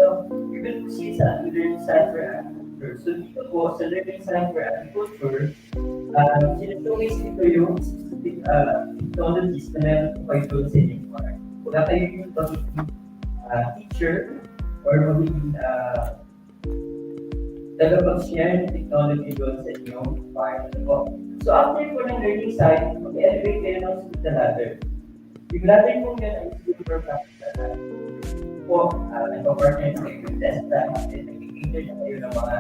S15: we will proceed sa learning site for agriculture. So, dito po, sa learning site for agriculture, sinutungis dito yung specific technologies na meron po kayo doon sa inyong farm. Wala kayo yung magiging teacher or magiging tagapag-share ng technology doon sa inyong farm. So, after po ng learning site, mag-elevate kayo ng susunod na ladder. Yung ladder po yan ay super practical ladder. Po, nag-partner na kayo with test lab at nag-cater na kayo ng mga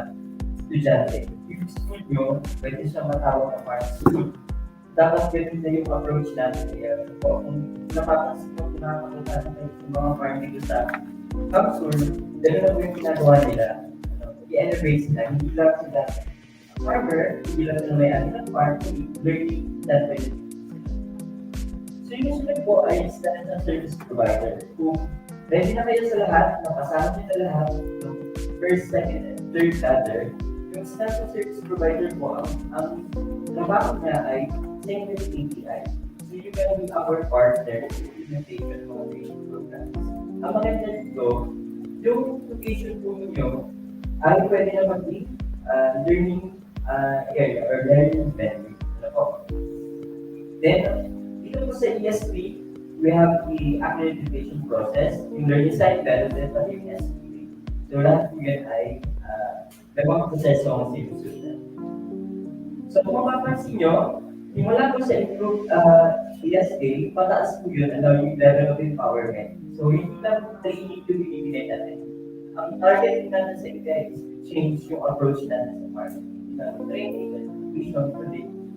S15: estudyante. Yung studio, pwede siya matawag na farm school. Dapat ganun na yung approach natin here. Po, kung napapansin mo, pinakapunta natin sa mga farm dito sa capsule, dahil na po yung ginagawa nila. I-elevate sila, hindi lang sila farmer, hindi lang sila may ng farm, learning that way. So yung sunod po ay standard service provider. Kung ready na kayo sa lahat, nakasama nyo na lahat ng first, second, and third ladder, yung standard service provider po, ang trabaho niya ay same with ATI. So you can be our partner in implementation of training programs. Ang maganda dito, yung location po ninyo ay pwede na maging learning area or learning venue. Then, dito po sa ESP, we have the accreditation process, yung learning site development at yung ESP. So, lahat po yan ay may mga proseso ang sinusunod. So, kung mapapansin nyo, simula po sa improve ESA, pataas po yun, yung level of empowerment. So, hindi lang po training yung binibigay natin. Ang target natin sa IDEA is to change yung approach natin sa market. Not training, education,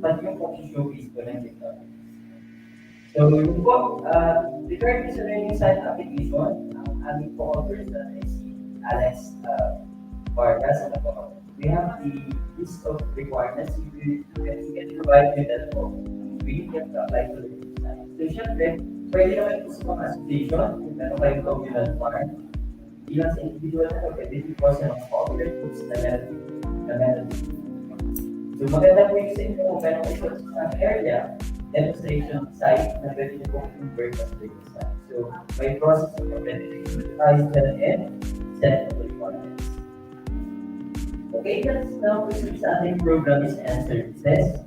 S15: but yung showcase ko ng technology. So, yung po, regarding sa learning site application, ang aming po person is si Alex Vargas. We have the list of requirements. We can provide you that po. We can apply to the learning site. So, syempre, pwede naman po sa mga association, kung meron kayong communal farm, ilang sa individual na pwede po sa mga popular groups na meron. So maganda po yung sa inyo kung meron kayo sa area, demonstration site na pwede nyo pong convert as learning site. So may process of accreditation, and set of requirements. Okay, let's now proceed sa ating programs and services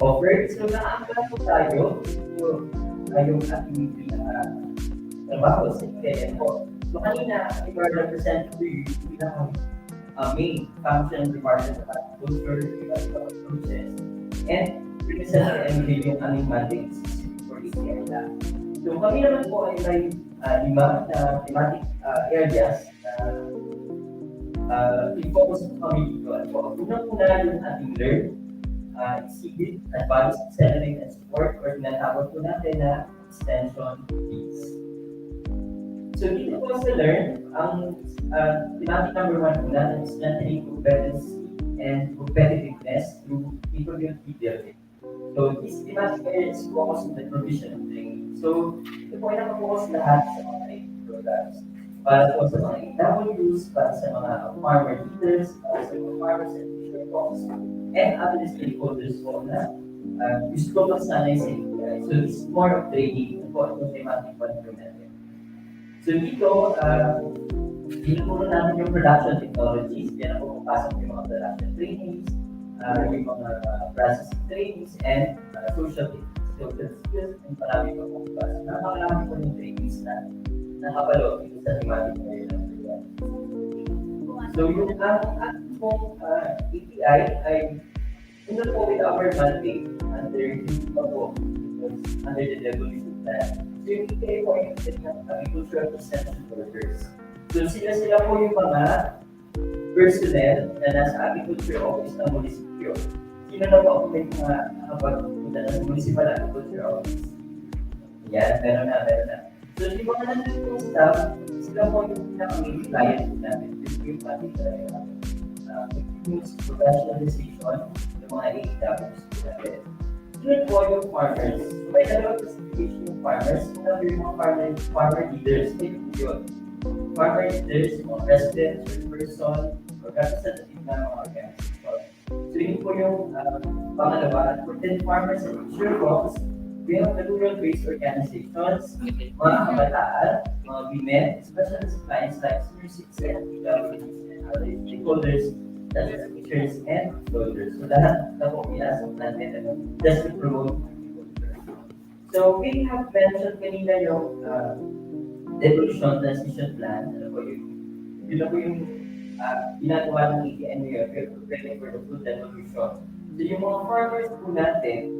S15: offered. So naangkat po tayo, so yung ating trabaho sa IKM po. So kanina, we were representing to you the main function Department of Agriculture, process, and represent and yung aming mandate for ATI lab. So kami naman po ay may 5 na thematic areas na i-focus po kami dito. Unang-una yung ating learn, exhibit, advance, accelerate, and support, or tinatawag po natin na extension piece. So dito po sa learn, ang thematic number 1 po natin is strengthening competency and competitiveness through capability building. So this thematic area is focused on the provision of training. So ito po ay nakapokus lahat sa mga training programs. Para po sa mga AWs, para sa mga farmer leaders, para sa mga farmers and fishery folks, and other stakeholders po na gusto ko magsanay sa ATI. So it's more of training po itong thematic platform natin. So dito, tinuturo natin yung production technologies, yan ang pumapasok yung mga production trainings, yung mga processing trainings, and social skills, and marami pa pong class. Napakarami po yung trainings na nakapalo dito sa thematic area. So yung ating pong ATI ay under po with our mandate under the WC plan. So yung ATI po ay ng agricultural extension workers. So sila po yung mga personnel na nasa agriculture office ng munisipyo. Sino na po ako may mga nakapagpunta ng municipal agriculture office? Yan, meron na. So yung mga nandun yung staff, sila po yung pinaka-main client po natin. Yung ating professionalization ng mga AWs po natin. Yun po yung farmers. So may dalawang classification yung farmers. Yung mga farmer leaders, yun. Farmer leaders, mga residents, or person, or representative ng mga organization. So yun po yung pangalawa. For 10 farmers and insurers, we have the rural-based organizations, mga kabataan, mga women, especially sa clients like senior citizens, PWDs, and other stakeholders, such as teachers and employers. So lahat na po pinasok natin just to promote agriculture. So we have mentioned kanina yung devolution transition plan. Ano po yun na po yung ginagawa ng ATI ngayon, preparing for the food devolution. So yung mga farmers po natin,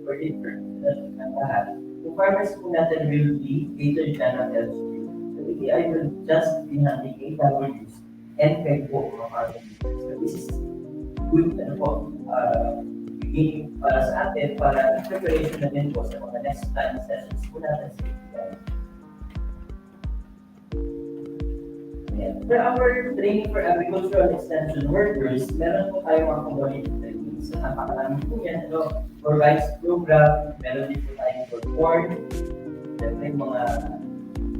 S15: for intern, ng lahat, yung farmers po natin will be catered dyan ng LGU. So ATI will just be handling AWs and peg po mga farmers. So this is good beginning para sa atin, para preparation na din po sa mga next time sessions po natin sa ATI. For our training for agricultural extension workers, meron po tayo mga community trainings. So, napakarami po yan. For rice program, meron din po tayo for corn. Siyempre, mga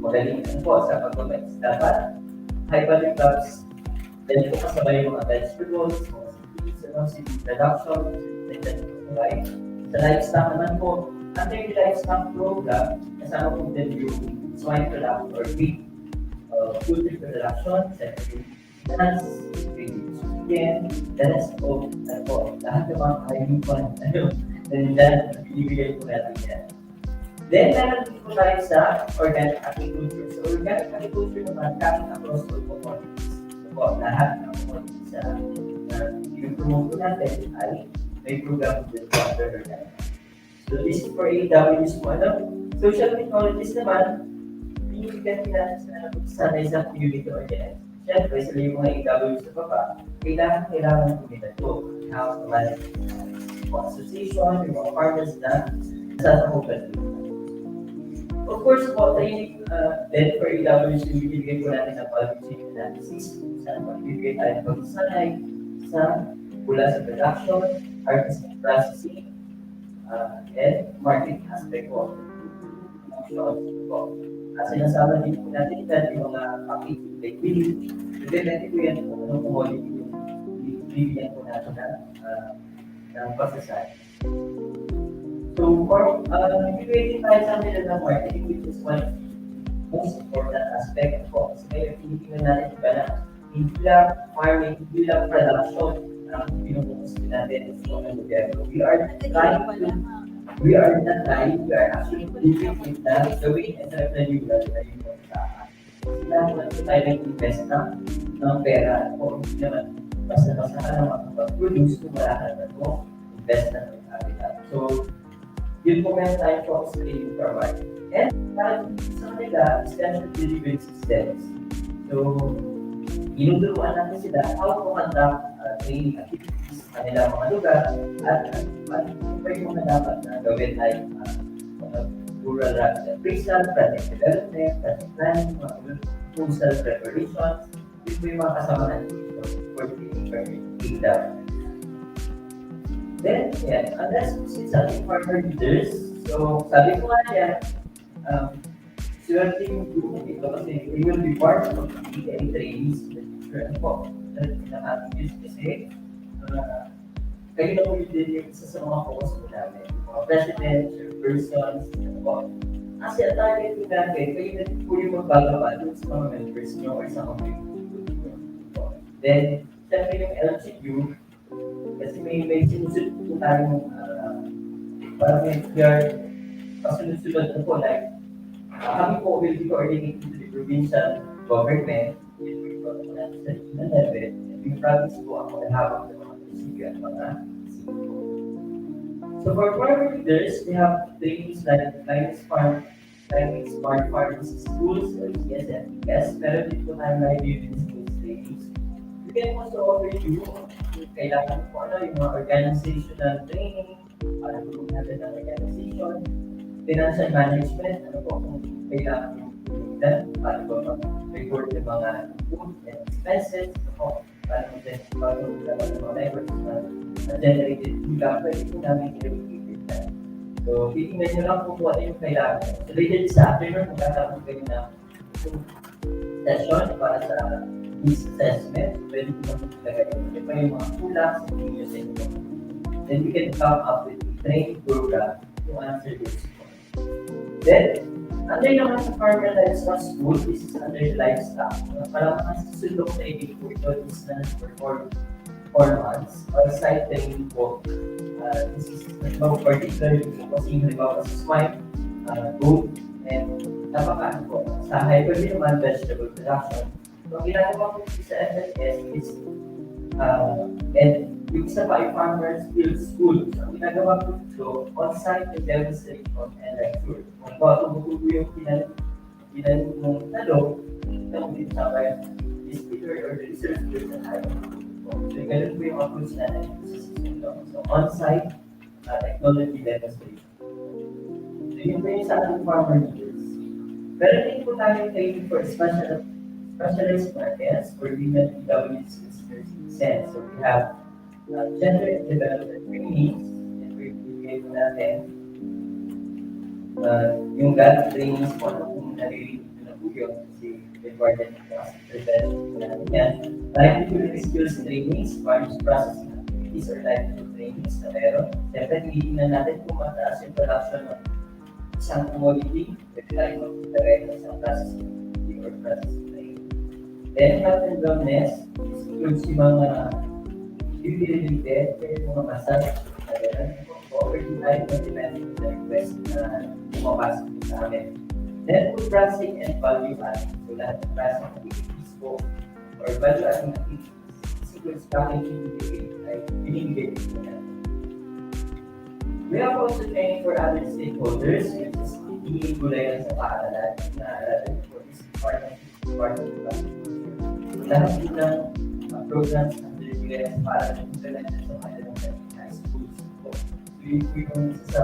S15: magaling po sa pag-rice. Dapat, high-value crops, then po kasabay yung mga vegetables, mga seed production, then po sa livestock naman po. Under yung livestock program, kasama po din yung swine production or pig poultry production, secondary finance, chicken, the rest of lahat ng mga kainin po then binibigay po natin yan. Then, meron din po tayo sa organic agriculture. So, organic agriculture naman coming across all commodities. So, lahat ng commodities na pinupromote po natin ay may program din po under organic. So, this is for AWs po. Social technologies naman, binibigyan natin sa isang community organization. Siyempre, sila yung mga AWs sa baba, kailangan po nila ito. House naman, yung association, yung mga farmers na nasa cooperative. Of course po, training then for AWs yung binibigyan po natin ng qualification analysis, saan magbibigay tayo ng pagsasanay mula sa production, artistic processing, and marketing aspect po. Sinasama din po natin yung mga packaging like billing. Depende po yan kung anong commodity yung bibigyan po natin ng processing. So, integrating tayo sa nila ng marketing, which is one of the most important aspect po. Kasi ngayon, pinitingnan natin iba na hindi lang farming, hindi lang production ang pinupukus natin sa mga gobyerno. We are not trying, we are actually living with that, the way and the regular na yung kailangan tayo nag-invest ng pera o hindi naman basta-basta ka naman mag-produce kung wala ka naman mo invest na ng capital. So, yun po meron tayo focus training forward. And sa kanila, extension delivery systems. So, inuturuan natin sila how to conduct training activities sa kanilang mga lugar at pa yung mga dapat na gawin like rural appraisal, project development, project planning, mga proposal preparations. Yun po yung mga kasama natin for training for ADA. Then, yan, unless sa ating partner leaders, so sabi ko nga yan, swerte yung group ito kasi we will be part of the ATI trainees. Sure po, na ating use kasi kayo na po din yung isa sa mga focus po namin. Mga president, chairpersons, ano po. Kasi ang target po natin, kayo na po yung magbagawa dun sa mga members nyo or sa mga people. Then, syempre yung LGU, kasi may sinusunod po tayong parang we are pasunod-sunod na po, like, kami po will be coordinating to the provincial government, sa regional level, and yung province po ako ay hawak ng mga munisipyo at mga sitio. So for farmer leaders, we have trainings like climate smart farming schools, or CSFPS, meron din po tayong library schools trainings. We can also offer you kung kailangan po ano, yung mga organizational training, para po natin ang organization, financial management, ano po kung kailangan yung dan, para po mag-record yung mga food and expenses, ano po, para po dapat ng mga records na generated income, pwede po namin i-repeat that. So, titingnan nyo lang po ano yung kailangan. So, later this afternoon, magkakaroon kayo na session para sa needs assessment, pwede po namin ilagay yung mga kulang sa inyo sa inyo. Then we can come up with a training program to answer this. Then, under naman sa farmer livestock school, this is under livestock. Parang ang susulong na ibig po ito is na for 4 months. On-site training po. This is particularly po kasi halimbawa sa swine, goat, and napaka po. Sa hyper-human vegetable production, so ang ginagawa po sa FLS is and yung isa pa ay farmers field school. So, ang ginagawa ko ito, on-site yung demonstration and lecture. Kung tumutubo yung pinanin mong talo, ito mo din sa kaya the speaker or the research person ay. So, ganun po yung approach na natin. So, on-site technology demonstration. So, yun po yung sa ating farmer leaders. Pero din po tayo training for specialized markets for women PW's listeners sense. So, we have gender and development trainings, and we gave natin yung GAD trainings po na kung naririnig na po yun kasi recorded class prevention natin yan. Livelihood skills trainings, farmers processing activities or livelihood trainings na meron. Siyempre, tinitingnan natin kung mataas yung production ng isang commodity, pwede tayo mag-direct ng isang processing activity or processing training. Then, health and wellness, includes yung mga related, pero mga massage, overly tayo na depending sa request na pumapasok sa amin. Then, food processing and value adding. So, lahat ng processing activities po, or value adding activities, sequence packaging ay binibigay po natin. We have also training for other stakeholders, which is hindi gulay sa paaralan na alalan for this part of the process. Lahat din ng programs na binibigay sa paaralan implemented sa kanilang high schools. So, yung sa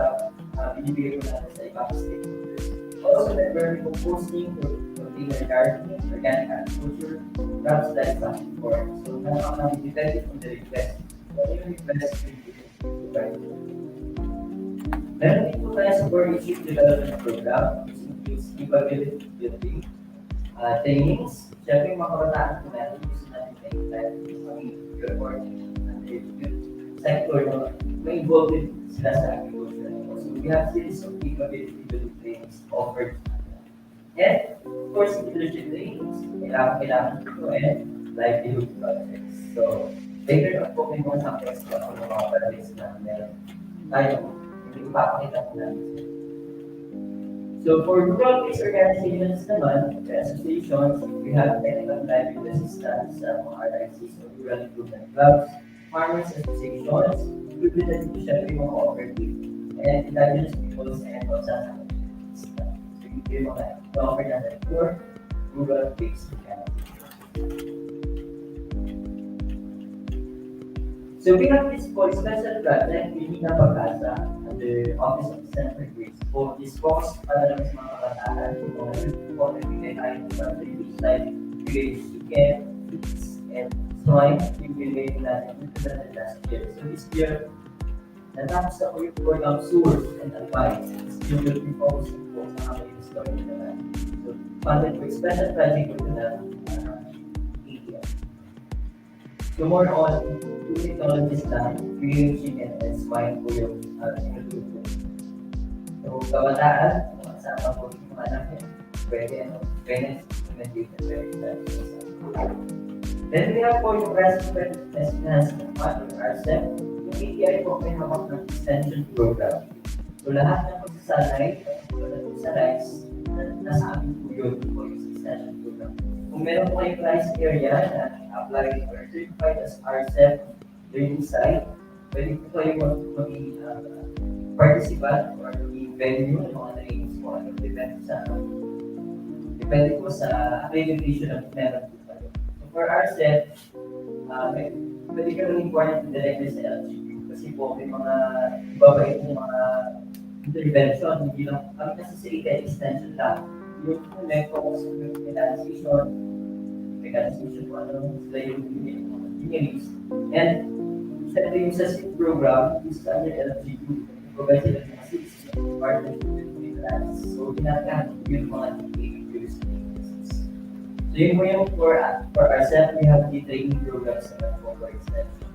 S15: binibigay ko natin sa ibang stakeholders. Also, we're proposing container gardening, organic agriculture, crops livestock import. So, depending on the request. So, yung request will be meron din po tayo sa core issue development program, which includes capability building, trainings. Siyempre, yung mga kabataan po natin, gusto natin tayo report sector na may involved sila sa agriculture. So, we have series of capability building trainings offered. And, of course, leadership trainings, kailangan ito and livelihood projects. So, later on po may mga samples po ng mga projects na meron tayo ipapakita po natin. So, for rural-based organizations naman, the associations, we have technical livelihood assistance, mga RICs, or rural improvement clubs, farmers associations, included na dito siya yung mga cooperative, and indigenous peoples and magsasama. So, yung mga offer natin for rural-based organizations. So we have this for special project, hindi na pag-asa under Office of the Center Grades. So this focus para lang sa mga kabataan, yung mga support na bigay tayo sa activities like grades chicken, fish, and swine, yung bigay natin implemented last year. So this year, natapos ako yung program source and advice. This year will be focusing po sa mga story naman. So funded for special project ko na ATI. So So more on, two technologies lang, yung chicken and swine po yung tinuturo. So, kabataan, kasama po yung mga anak niya. Pwede implementation, Then we have po yung Recipe Enhancement Fund, or RCEP. Yung ATI po may hawak ng extension program. So lahat ng pagsasanay, sa rice, nasa amin po yun po yung extension program. Kung meron po kayong rice area na apply or certified as RCEP learning site, pwede po kayo maging participant or maging venue ng mga trainings po ano depende po sa accreditation ng meron po kayo. So for RCEP, pwede ka rin important directly sa LGU kasi po may mga ibabait ng mga intervention, hindi lang kami kasi sa ATI extension lang. Yung may focus sa mechanization po ano sila yung engineering. And siyempre yung sa SIP program, yung sa LGU, provide sila ng assist, partnership with grants. So, ginagahan yung mga behaviors. So, yun po yung for ourselves, we have the training programs na for extension.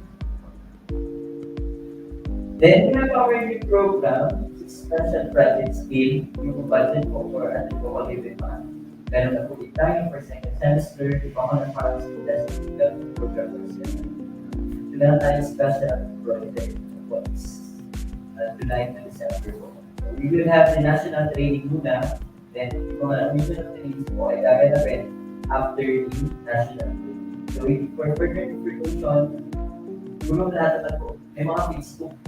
S15: Then, we have our new program, expansion project skill, yung budget po for cooperative fund. Meron na po tayo for second semester, di pa ako ng parang student program for semester. Meron tayong special project po July to December po. So, we will have the national training muna, then yung mga regional trainings po ay gaganapin after the national training. So, for further information, gulong lahat na po, may mga Facebook.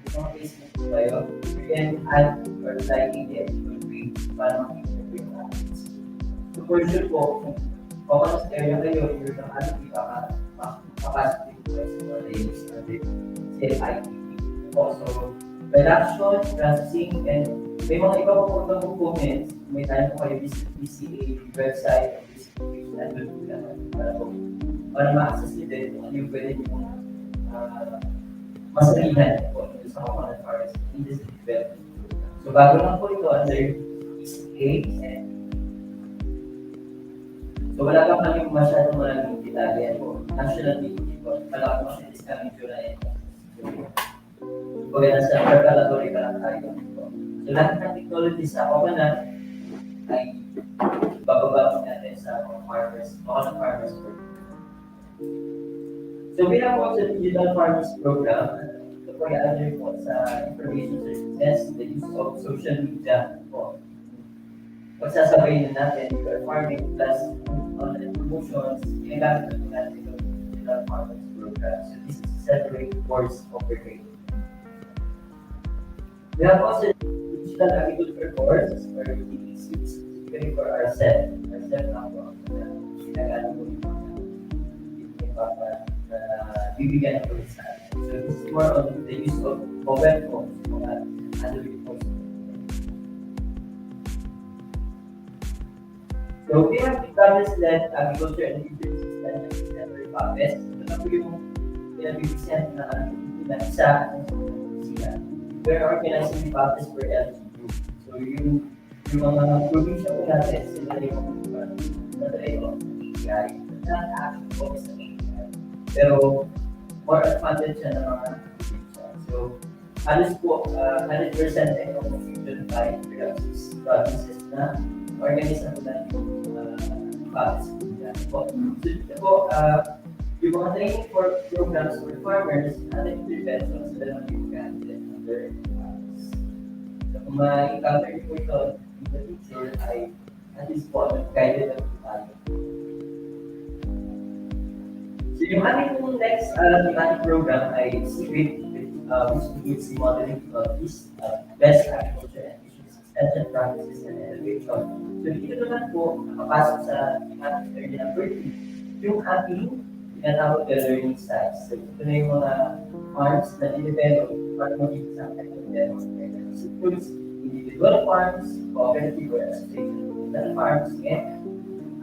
S15: May mga Facebook po tayo. You can add or like in the actual page para makikita po yung ads. So, for sure po, kung papanas area kayo, you're ng ano, capacity po sa mga trainings natin, CFIT. Also, reduction, processing, and may mga iba po ng components. May tayo po kayo visit PCA website or visit page na doon po naman para ma-access nyo din kung ano yung pwede nyo masalihan po sa common forest industry development. So bago lang po ito under PCA and so wala kang kami masyadong maraming detalye po. National meeting po. Wala kang masyadong coming July. Kung yan sa preparatory ka lang tayo. So lahat ng technology sa Coconut ay bababa natin sa mga farmers, Coconut Farmers Program. So we have also the Digital Farmers Program. Ito po yung other po sa information services, the use of social media po. Pagsasabay na natin, digital farming plus online promotions, ginagamit na natin yung Digital Farmers Program. So this is a separate course operating. We have also digital agriculture course or DTC, specifically for our set. Our set na po, ginagawa po yung bibigyan ng sa atin. So this is more on the use of mobile phones, mga Android phones. So we have the Province-led Agriculture and Fisheries System and PAPES. Ito na po yung pinabibigyan na isa sila. We're organizing the PAPES for LGU. So yung mga provincia po natin, sila yung ATI. Not focus sa ATI. Pero more advantage siya ng mga provincia. So halos po, 100% ay confusion by provinces na organize na po natin yung PAPES. So ito po, yung mga training for programs for farmers, interventions, sila naman yung candidate under PAPES. So kung ma-encounter po ito in the future ay at least po, guided na po tayo. So yung aming next thematic program ay CWIT, which includes the modeling technologies, best agriculture and fisheries extension practices and innovation. So dito naman po, nakapasok sa thematic area number 2, yung ating tinatawag na learning sites. So ito na yung mga farms na i-develop para maging isang development. So it includes individual farms, cooperative or association farms, and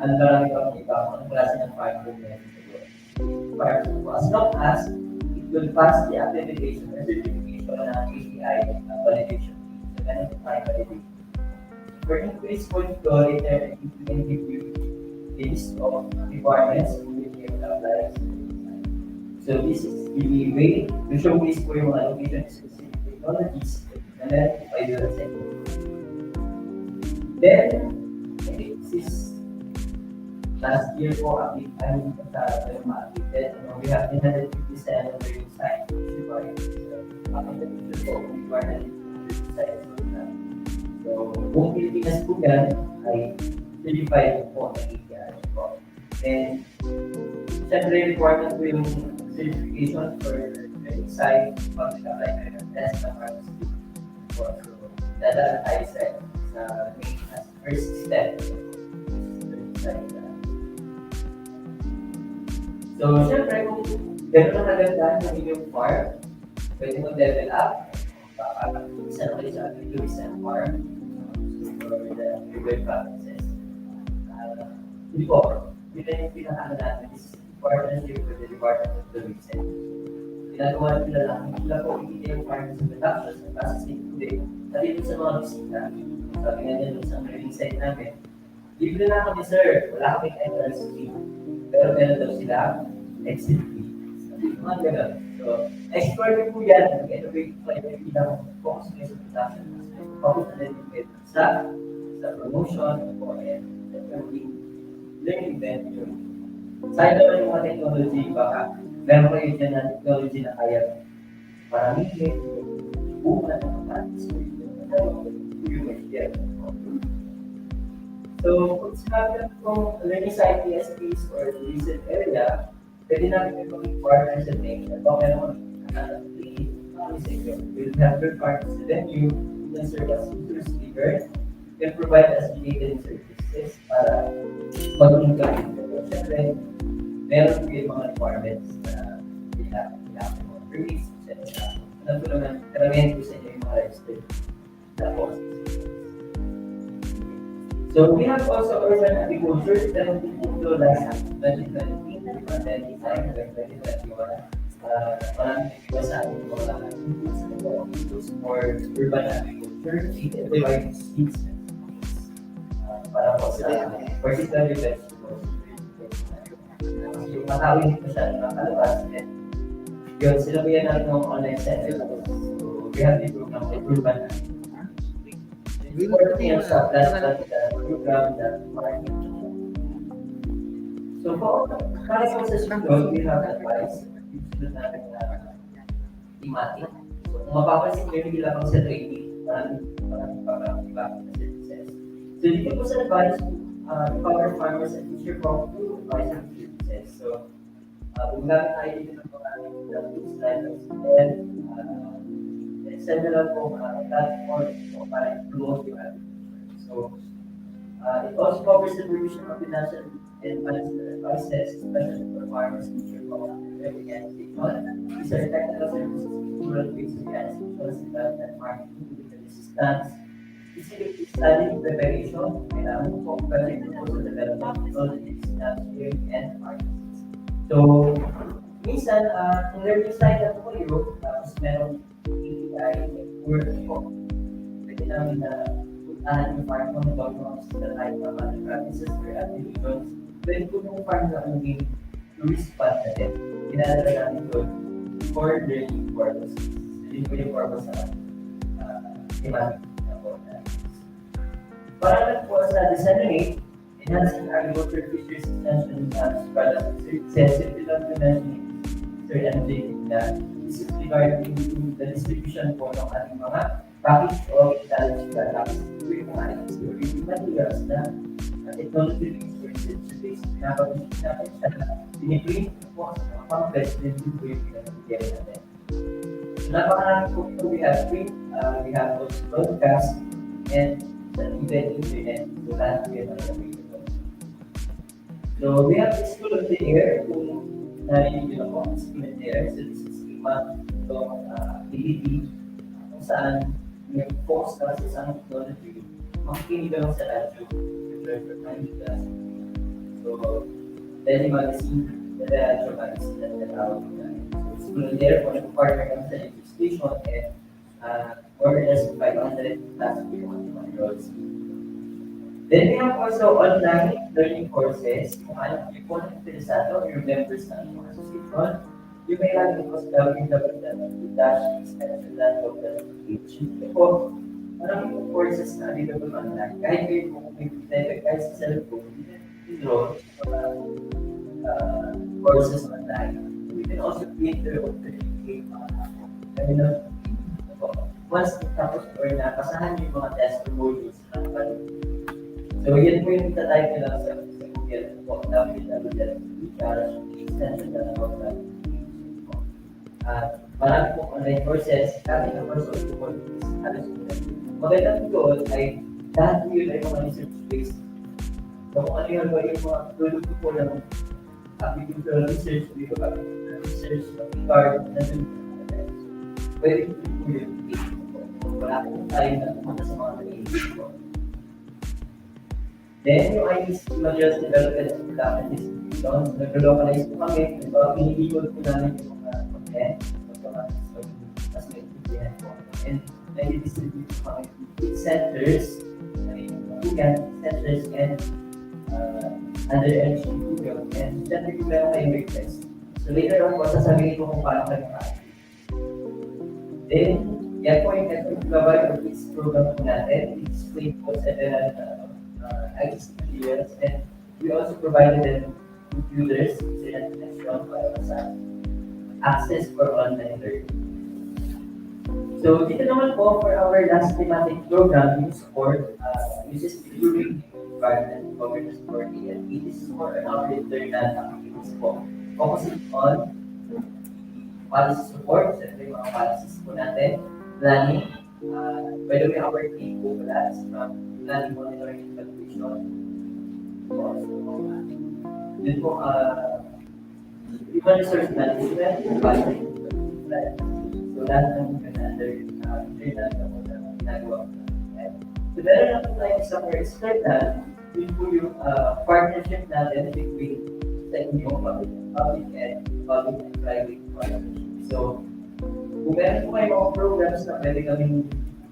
S15: ang marami pang iba kung klase ng farm program. As long as it will pass the accreditation and certification ng ATI validation. So, ganun po tayo validation. For increased political later, we can give you the list of requirements we will be able to apply. So this is the way to showcase po yung mga location-specific technologies na meron by the sector. Then, I think this is last year po, I'm sa updated. We have 357 learning sites. Ang picture po, we are 357 sites. So, buong Pilipinas po yan ay 35 po na ATI po. And, siyempre, requirement po yung certification for learning site, pag-apply ng test ng RSP. So, dadaan tayo sa main as first step. So, syempre, kung gano'n ang nagandaan ng inyong farm, pwede mo level up, isa na kayo sa agriculture farm, for the river provinces. Before, yun na yung pinakaano natin is partnership with the Department of Tourism. Ginagawa nila lang, nila po hindi yung farm sa production sa processing today, at dito sa mga bisita. Sabi nga nila sa learning site namin, libre na kami sir, wala kaming entrance fee. Pero meron daw sila exit fee. Mga gano'n. So, explore nyo po yan. Mag-innovate po kayo yung pinang-focus kayo sa production. Focus na din sa promotion po and learning venue. Side naman yung mga technology, baka meron kayo dyan na technology na kaya paramihin, bukan, so, kung sinabi lang kung learning site PSPs or recent area, pwede namin yung partner sa thing. Ito meron we'll have third partners sa venue, we can serve as user speaker, can provide us related services para mag-income. Siyempre, meron po yung mga requirements na kailangan mo release, etc. Alam ko naman, karamihan po sa inyo yung mga registered tapos. So we have also urban agriculture that we do last 2020 and then design 2021. Maraming nagkiwa sa ating mga tools for urban agriculture, provide seeds para po sa particularly vegetables. So matawin po siya ng kalabas and yun, sila po yan natin ng online center. So we have the program for urban agriculture. Working sa that program that market. So for para sa susunod, we have advice. Susunod natin na thematic. So kung mapapansin nyo, hindi lang sa training, maraming iba na services. So dito po sa advice, empower farmers and future farm to advise and services. So gumagamit tayo dito ng mga slides and send na lang po platform para i-promote yung agriculture. So, it also covers the provision of financial and advices, especially for farmers, future farmers, organization. These are technical services, rural basic institutions, development, marketing, legal assistance, specific study preparation, kailangan po project proposal development, technology, engineering, and marketing. So, minsan, kung learning site na po kayo, tapos meron ATI work po. Pwede namin na puntahan yung farm kung nag-belongs to the type of other provinces or regions. Pwede po yung farm na maging tourist spot na din. Ginadala namin doon for learning purposes. Hindi po yung purpose na thematic na po. Para lang po sa disseminate, enhancing agriculture fisheries extension products and services, simple lang to mention Sir MJ na this is regarding the distribution po ng ating mga package of intelligence products with mga story materials na technology research-based pinapagiging natin siya na piniprint po sa mga pamphlets din po yung pinapagigyan natin. Napakarami po ito, we have print, we have also broadcast, and even internet. So lahat po yan ang available. So we have the School of the Air, kung narinig nyo na po ang School of the Air. So this is itong PDP kung saan may focus na sa isang technology, makikinig ka lang sa radyo, so, daily magazine, the radyo magazine na tinatawag na. So, school there, kung nag-partner kami sa radio station, and more or less 500 plus mga enrolls. Then we have also online learning courses, kung ano yung po ng interesado, your members ng association. Yung may lagi po sa www.dash.land.ph. Ito po, maraming po courses na available online. Kahit kayo po kung may kahit sa cellphone, enroll sa mga courses online. We can also create their own certificate mga na once tapos or napasahan yung mga test or modules na kapag. So yan po yung itatype nyo lang sa Google po, www.extension.com. At marami po online courses, kami na course of halos magandang doon ay lahat yun ay mga research based. So kung ano yung mga produkto po ng agricultural research, research, card, na dun, pwede po yun. Wala po tayo na pumunta sa mga nag-iisip po. Then, yung IEC Materials Development and Production Distribution, nag-localize po kami, pinipigod po namin yung mga content, mas may intindihan po. And nag-distribute po kami to centers, centers and under energy program. And syempre kung meron kayong request. So later on po, sasabihin ko kung paano kayo makakita. Then, yan po yung provide for this program po natin. It's free po sa IT materials, and we also provided them computers, internet connection, para sa access for online learning. So, dito naman po for our last thematic program, yung support, uses during environment, governance authority, and it is for our internal activities po. Focusing on policy support, so yung mga policies po natin, planning, by the way, our team po pala is from planning, monitoring, and evaluation. Yun po, human resource management, budgeting, so lahat ng under internal na po na ginagawa po natin. So meron na po tayo sa more external, yun po yung partnership natin between sa inyong public and private partnership. So, kung meron po kayo mga programs na pwede kaming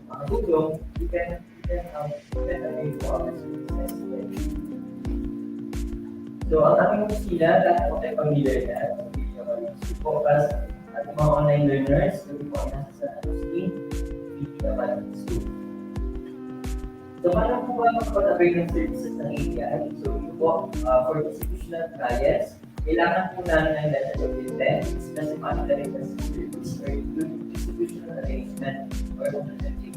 S15: makatulong, you can avail po our services. So, ang aming opisina, lahat po tayo familiar na, po para sa mga online learners, kami po ay nasa sa screen, hindi naman school. So, paano po ba mag-avail ng services ng ATI? So, ito po, for institutional trials, kailangan po namin ng letter of intent, specify the request service, or including institutional arrangement or alternative.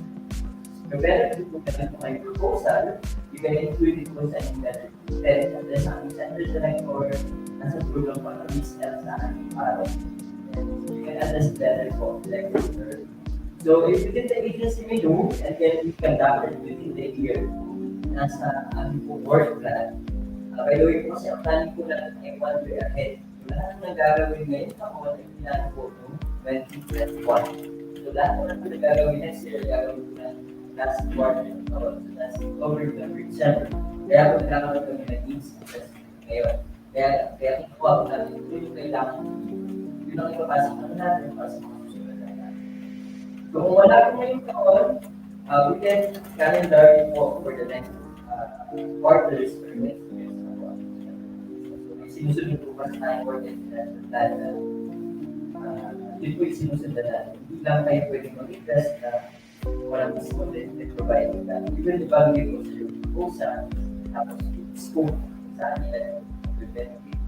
S15: So, better po naman po kayo proposal, you can include it po sa inyong letter of intent, and then sa aming center select or nasa program po na list sa aming araw. You can address letter po, lecture. So, if within the agency may do, and then we conduct it within the year, nasa aming po work plan. By the way po, kasi ang planning po natin ay 1 year ahead. Lahat ng gagawin ngayon, ako ay pinano po noong 2021. So, lahat po natin na gagawin next year, gagawin po na last quarter, so last October, November, December. Kaya po nagkakaroon kami ng needs ngayon. Kaya po ako natin, yun yung kailangan. Yun ang ipapasok natin para sa mga susunod na natin. So, kung wala po ngayong taon, we can calendar po for the next quarters or next year. Sinusunod po kasi tayo organization na yun po yung sinusunod natin. Hindi lang kayo pwede mag-invest na walang mismo din provide na. Even the value of your proposal, tapos yung scope sa amin with benefit.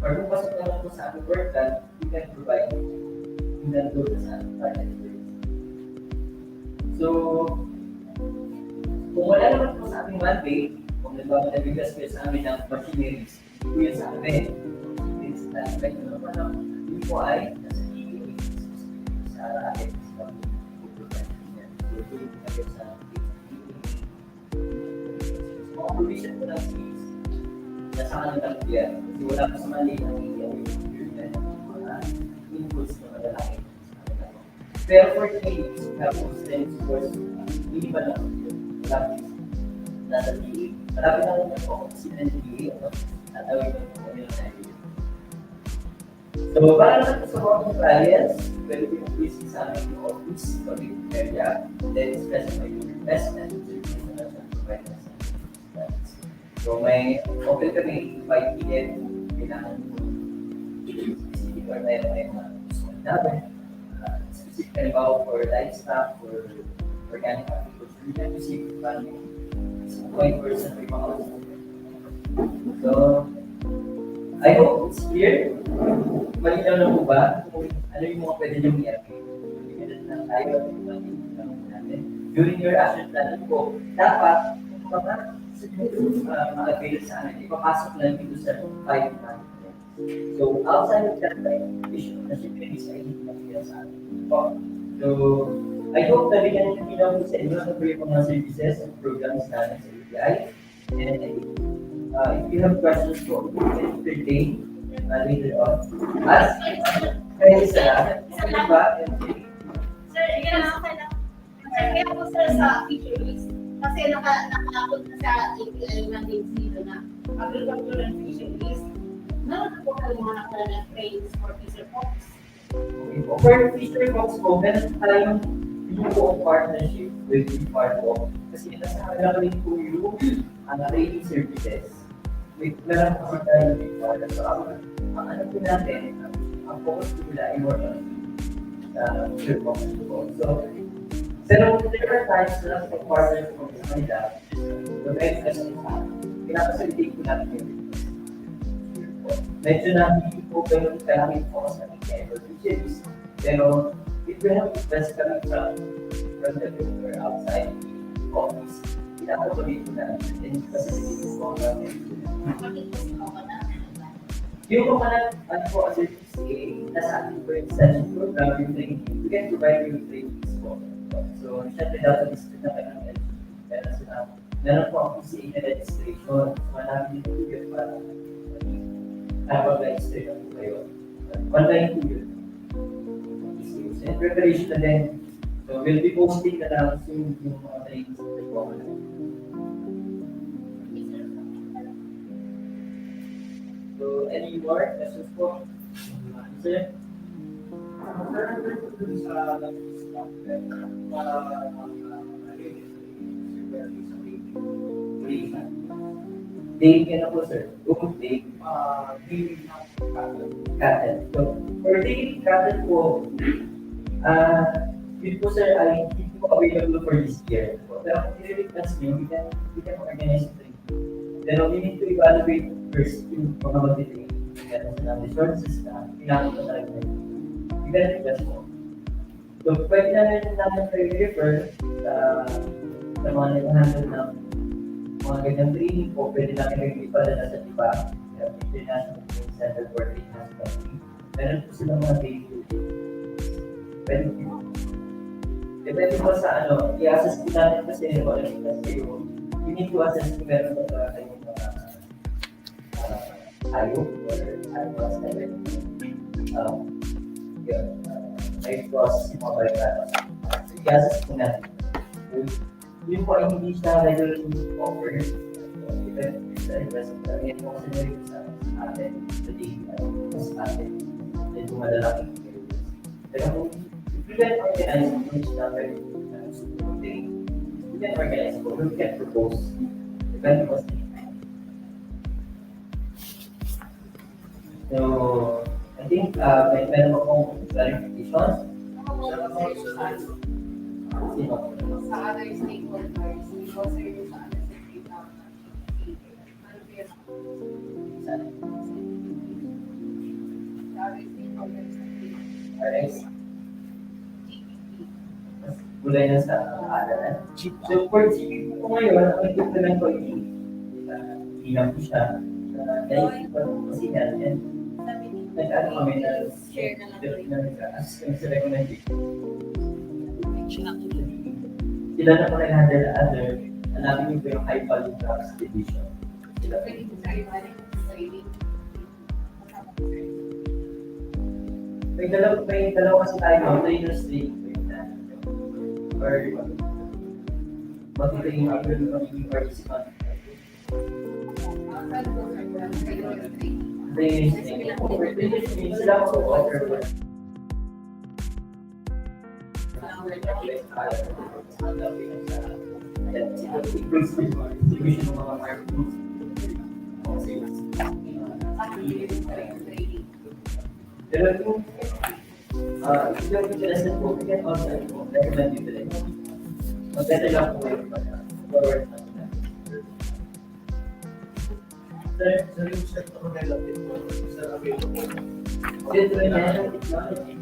S15: Or kung pasok naman po sa aming work plan, we can provide yung nandun sa aming target. So, kung wala naman po sa aming mandate, kung nagbabalagay kayo sa amin ng machineries, ito yun sa amin. It's na, kahit naman pa lang, yun po ay nasa EA, sa akin, sa pagpupunta. So, ito yung kayo sa mga provision po ng fees, nasa kanilang biyan, kasi wala pa sa mali ng EA, mga inputs na malalaki. Pero for the AEs, we have constant course, hindi pa lang yun. Malapit nasa DA. Malapit na rin po ako kasi ng DA at awin na po kami ng idea. So, para naman sa mga trials, pwede po visit sa aming office, public area, then specify your investment to provide us. So, may open kami 5 p.m. kailangan po specific or tayo may mga namin, specifically about for livestock, for organic agriculture, we can receive funding. It's 20% may mga So, I hope it's clear. Malinaw na po ba kung ano yung mga pwede nyo i-apply? Limited na tayo at yung natin. During your action plan po, dapat yung mga avail sa amin, ipapasok lang dito sa 5 months. So, outside of that time, issue na si Chris ay hindi na sa amin. So, I hope na bigyan nyo lang po sa inyo sa mga services and programs natin sa ATI. And if you have questions po, you can entertain later on. As kayo sa ba?
S5: Sir, kaya po sir sa fisheries, kasi naka-upload na sa API mandate dito na agriculture and fisheries, naroon po kayo mga nakala ng trains for fisher folks.
S15: For fisher folks po, meron tayong buong partnership with the farm po. Kasi nasa kanila rin po yung training services. Meron po tayo with farm. So, ang ano po natin, ang focus po nila ay more on fisher folks po. So, there are times na sa partner po sa kanila, the next lesson is pinapasalitate po natin yung medyo na hindi po ganun kalaki po sa ating fisheries. Pero, if we have request coming from the group or outside the office, pinapatuloy po natin and facilitate po natin. Yung mga ano po as a PCA, nasa ating po yung session program, yung training, we can provide yung trainings po. So, syempre dapat district na kayo ng LG. Pero meron po ang PCA na registration, marami din po yun para mag-register na po kayo. Online po yun. And preparation na din. So, we'll be posting na lang soon yung mga trainings na po. So, any more questions po? Sir? Date ka na po, sir. Date. Cattle. So, for date cattle po, yun po, sir, ay hindi po available for this year. Pero kung i-request nyo, we can organize it. Pero we need to evaluate first yung mga mag-train. Kaya sa resources na kailangan po talaga. We can request mo. So, pwede namin kayo refer sa mga nag-handle ng mga ganyang training po. Pwede namin kayo ipadala sa iba. International Training Center for Training Country. Meron po silang mga training. Pwede po. Depende po sa i-assess po natin kasi you need to assess kung meron po sa kayong mga hayop or animals na yun. May process yung mga barikadas. So, i-assess po natin. Yun po ay hindi siya regularly offered. Depende sa investment. Kaya po kasi nyo sa atin, sa atin, medyo madalaking periods. Pero kung we can organize which number we can organize po, we can propose. Depende po sa So, I think meron akong clarifications. Sino?
S5: Sa other stakeholders, because you're sa other stakeholders.
S15: Alright. Gulay na sa alalan. So, for GP po ngayon, ang implement ko ilang po siya. Dahil kasi yan, and nag-ano kami na share na as kami sa recommendation. Sila na po nag-handle other, hanapin yung high value crops division. Sila po. May dalawa kasi tayo, trainers training. Or mag-training ako yung magiging participant. Trainers training. Sila ako offer po. Distribution ng mga markets. Pero If you're interested po, we can also recommend you today. Maganda lang po yung forward na.
S11: Sir, yung set of relative po, sir, available.
S15: Dito rin yan, technology.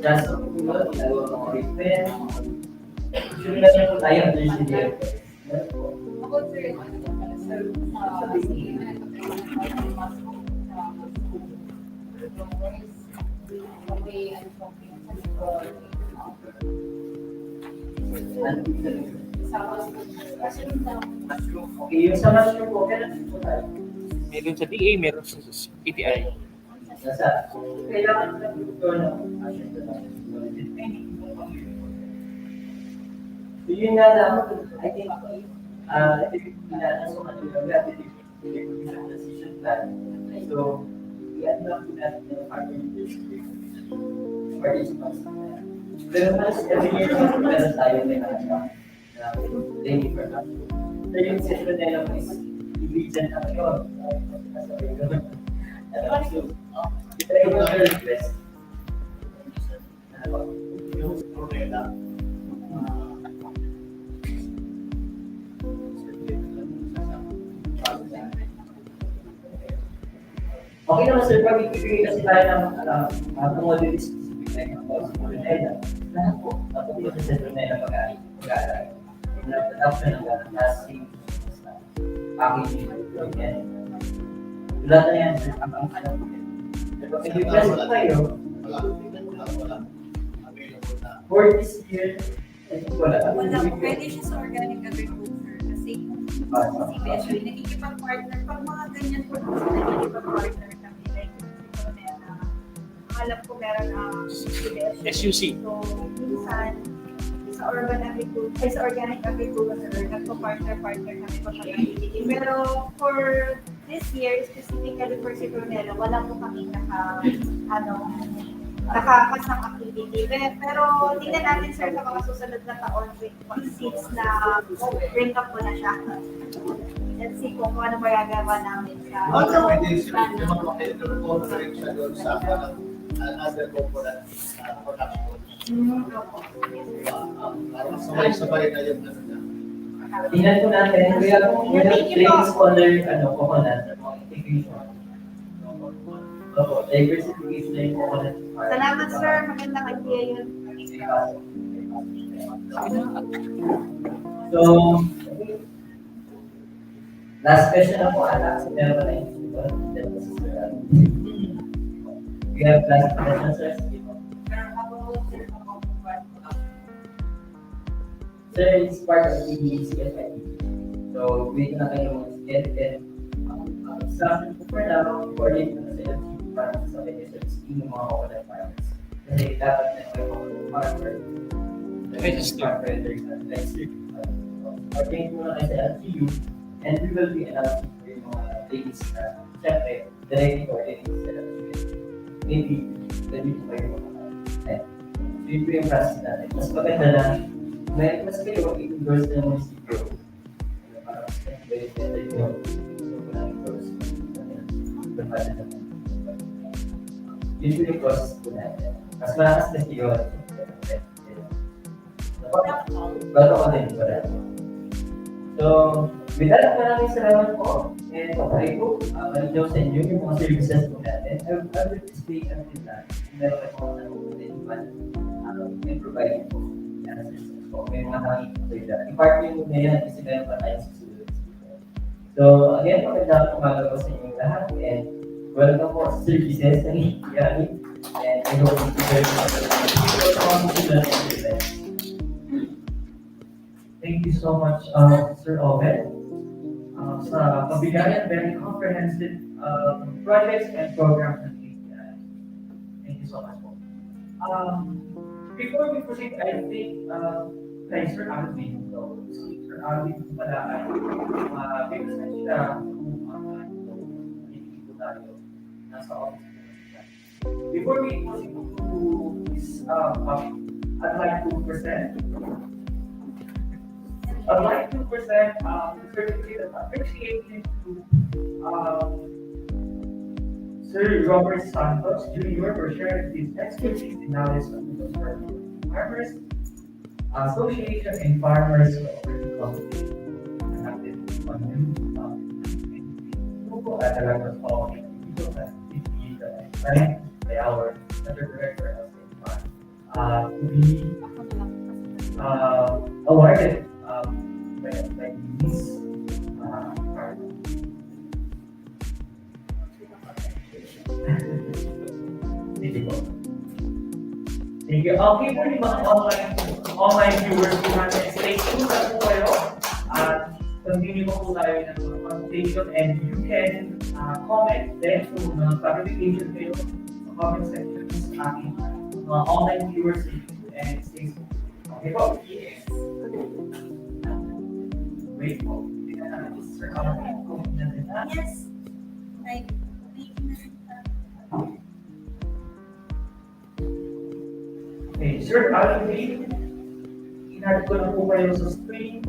S15: Just so po yun, ginagawa ko rin pen. Sure na niya po tayo under CDF.
S5: About sir, yung ano naman, sir, kasi may ano po,
S15: Okay, yung sa mushroom po, kailan po tayo?
S16: Meron sa DA, meron sa ATI.
S15: Nasa, kailangan na po na so yun nga lang, I think, so much of that, decision plan. So, we end up with that in the farming district for this month. Pero mas every year naman meron tayo na daily production. So yung session na lang is i-region na yun. So, ito yung mga request.
S11: Yung problema.
S15: Okay naman sir, pag ibigay kasi tayo ng commodities specific like ng Modernization, lahat po, patuloy sa sentro na yung pag-aaral. Yung production ng casting, packaging, yan. Lahat na yan, sir, ang alam po yan. Pero pag i-request po kayo, for this year, I think wala.
S3: Wala, pwede siya sa organic agriculture kasi Fishery, nakikipag-partner. Pag mga ganyan po, nakikipag-partner kami. Like, alam ko meron ang
S16: SUC.
S3: So, minsan, sa organic agriculture, nagpo-partner-partner kami pa siya. Pero for this year, specifically for si Brunello, wala po kami nakakasang activity. Pero tingnan natin sir sa mga susunod na taon since na bring up ko na siya. Let's see kung ano magagawa namin sa
S11: Also, pwede siya yung mga makikipag-rin siya doon sa another component production. Parang sabay-sabay na yung ano na.
S15: Tingnan po natin, we have trained scholar, coconut, integration. Opo, diversification na yung coconut.
S3: Salamat sir, magandang idea yun.
S15: So, last question na po ata, so meron pa na yung we have last question, sir. Sir, it's part of the CFI. So, wait na kayo get it. Sa akin po for now, coordinate na sila para sa beneficial scheme ng mga coconut farmers. Kasi dapat na yung farmer.
S16: Register.
S15: Coordinate muna kayo sa LGU and we will be announcing for yung mga things na syempre, directly coordinate sa LGU. Maybe, pwede po kayo mga yun po yung process natin. Mas maganda na mas kayo i-endorse na munisipyo. Para mas better yung usually process po natin. Mas malakas na yun. Bato ko din po natin. So, with that, maraming salamat po. And okay po, malinaw sa inyo yung mga services po natin. I will display until that. Meron kayo mga natin and provide po. May mga nakikita ko yun. I-part nyo muna yan kasi meron pa tayo sa susunod. So, again, magandang umaga po sa inyo lahat and welcome po sa services ng ATI and I hope you very much. Thank you so much, Sir Obed, sa kabigayan, very comprehensive projects and programs ng ATI. Thank you so much po. Before we proceed, I think kay Sir Alvin, Sir Alvin pala ay represent siya kung tayo nasa office. Before we proceed to this topic, I'd like to present the certificate of appreciation to Sir Robert Santos Jr. for sharing his expertise and knowledge on the Farmers Association and Farmers Cooperative Consultative. Conducted on June 2022 at the level of individuals that is assigned by our Center Director of State Fund to be awarded by Miss Carla. Thank you po. Thank you. Okay po yung mga online viewers po natin. Stay tuned na po kayo at continue po tayo ng mga consultation and you can comment then kung clarification kayo sa comment section sa aking mga online viewers and stay tuned. Okay po? Wait po. Sir,
S5: Yes. Like,
S15: okay, Sir Alvin, inad ko na po kayo sa screen.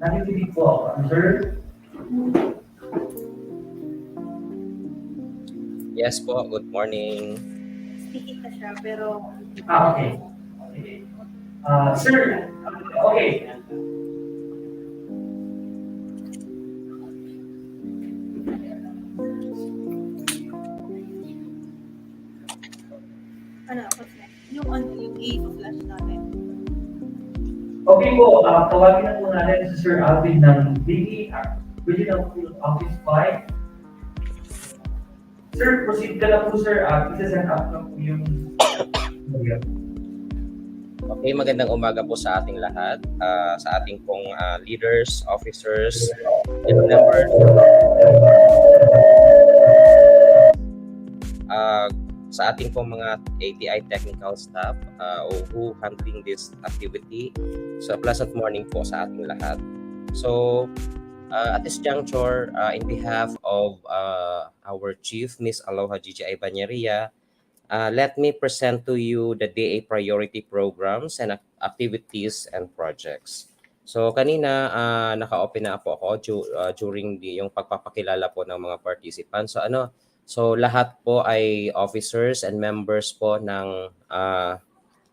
S15: Nakikinig po ako, sir.
S17: Yes po, good morning.
S5: speaking na siya, pero...
S15: Okay. Sir, okay.
S5: Ano, what's next? Yung A-flash natin.
S15: Okay po, tawagin na po natin si Sir Alvin ng DA Regional Field Office 5. Sir, proceed ka lang po, sir. Isa-send up lang po yung video.
S17: Okay, magandang umaga po sa ating lahat, sa ating pong leaders, officers, and members. Sa ating pong mga ATI technical staff who handling this activity. So, pleasant morning po sa ating lahat. So, at this juncture, in behalf of our Chief, Ms. Aloha GGI Banyeria, let me present to you the DA priority programs and activities and projects. So kanina naka-open na po ako during yung pagpapakilala po ng mga participants. So lahat po ay officers and members po ng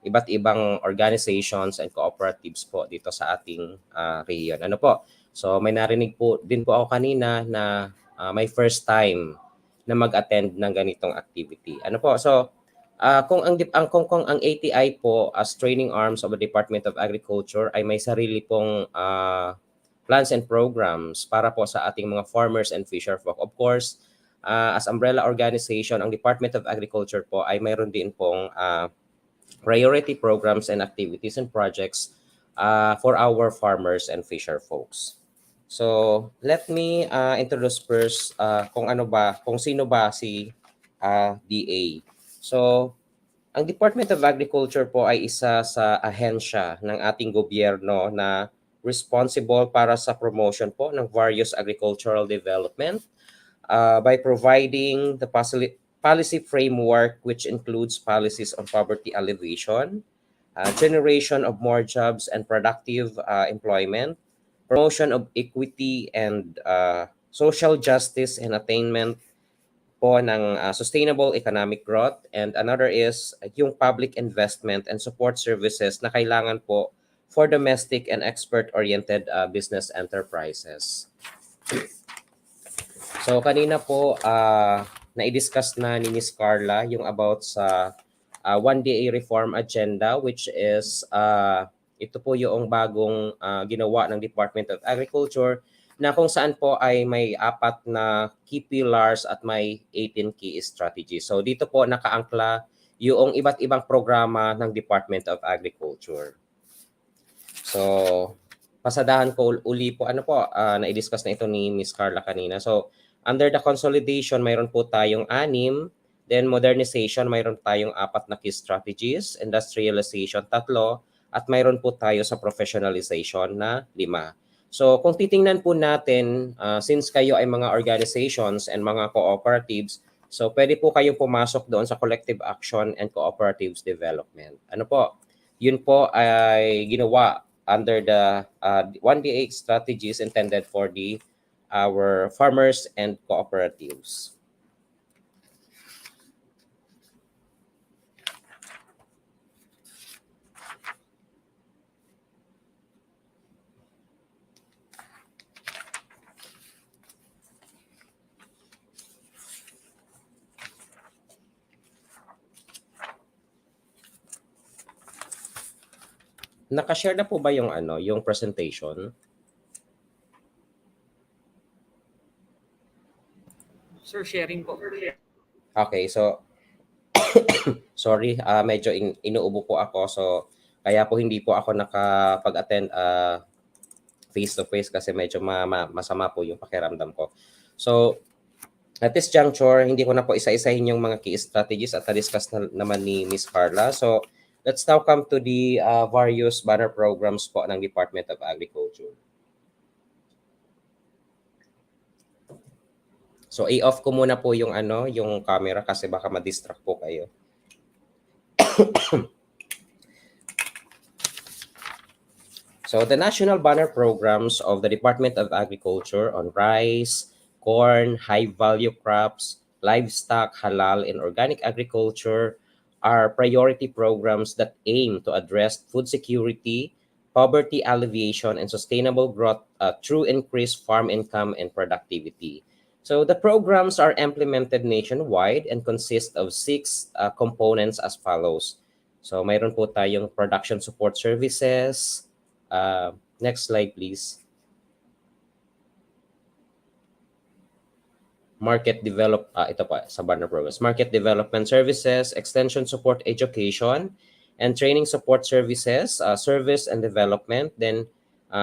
S17: iba't ibang organizations and cooperatives po dito sa ating region. So may narinig po din po ako kanina na may first time na mag-attend ng ganitong activity. So kung ang ATI po as training arms of the Department of Agriculture ay may sarili pong plans and programs para po sa ating mga farmers and fisherfolk. Of course, as umbrella organization, ang Department of Agriculture po ay mayroon din pong priority programs and activities and projects for our farmers and fisher folks. So, let me introduce first kung sino ba si DA. So, ang Department of Agriculture po ay isa sa ahensya ng ating gobyerno na responsible para sa promotion po ng various agricultural development by providing the policy framework which includes policies on poverty alleviation, generation of more jobs and productive employment, promotion of equity and social justice and attainment po ng sustainable economic growth, and another is yung public investment and support services na kailangan po for domestic and export-oriented business enterprises. So kanina po na-discuss na ni Ms. Carla yung about sa 1DA reform agenda, which is ito po yung bagong ginawa ng Department of Agriculture na kung saan po ay may 4 na key pillars at may 18 key strategies. So dito po nakaangkla yung iba't ibang programa ng Department of Agriculture. So pasadahan ko uli po na-discuss na ito ni Ms. Carla kanina. So under the consolidation, mayroon po tayong 6, then modernization, mayroon tayong 4 na key strategies, industrialization 3, at mayroon po tayo sa professionalization na 5. So kung titingnan po natin, since kayo ay mga organizations and mga cooperatives, so pwede po kayong pumasok doon sa collective action and cooperatives development. Yun po ay ginawa under the 1DA strategies intended for the our farmers and cooperatives. Naka-share na po ba yung yung presentation?
S16: Sir, sharing po.
S17: Okay, so sorry, medyo inuubo po ako, so kaya po hindi po ako nakapag-attend face to face kasi medyo masama po yung pakiramdam ko. So at this juncture, hindi ko na po isa-isahin yung mga key strategies at na-discuss naman ni Ms. Carla. So let's now come to the various banner programs po ng Department of Agriculture. So i-off ko muna po yung yung camera kasi baka ma-distract po kayo. So the national banner programs of the Department of Agriculture on rice, corn, high-value crops, livestock, halal, and organic agriculture are priority programs that aim to address food security, poverty alleviation, and sustainable growth through increased farm income and productivity. So the programs are implemented nationwide and consist of 6 components as follows. So mayroon po tayong production support services. Next slide, please. Ito pa sa banner programs. Market development services, extension support education, and training support services, service and development, then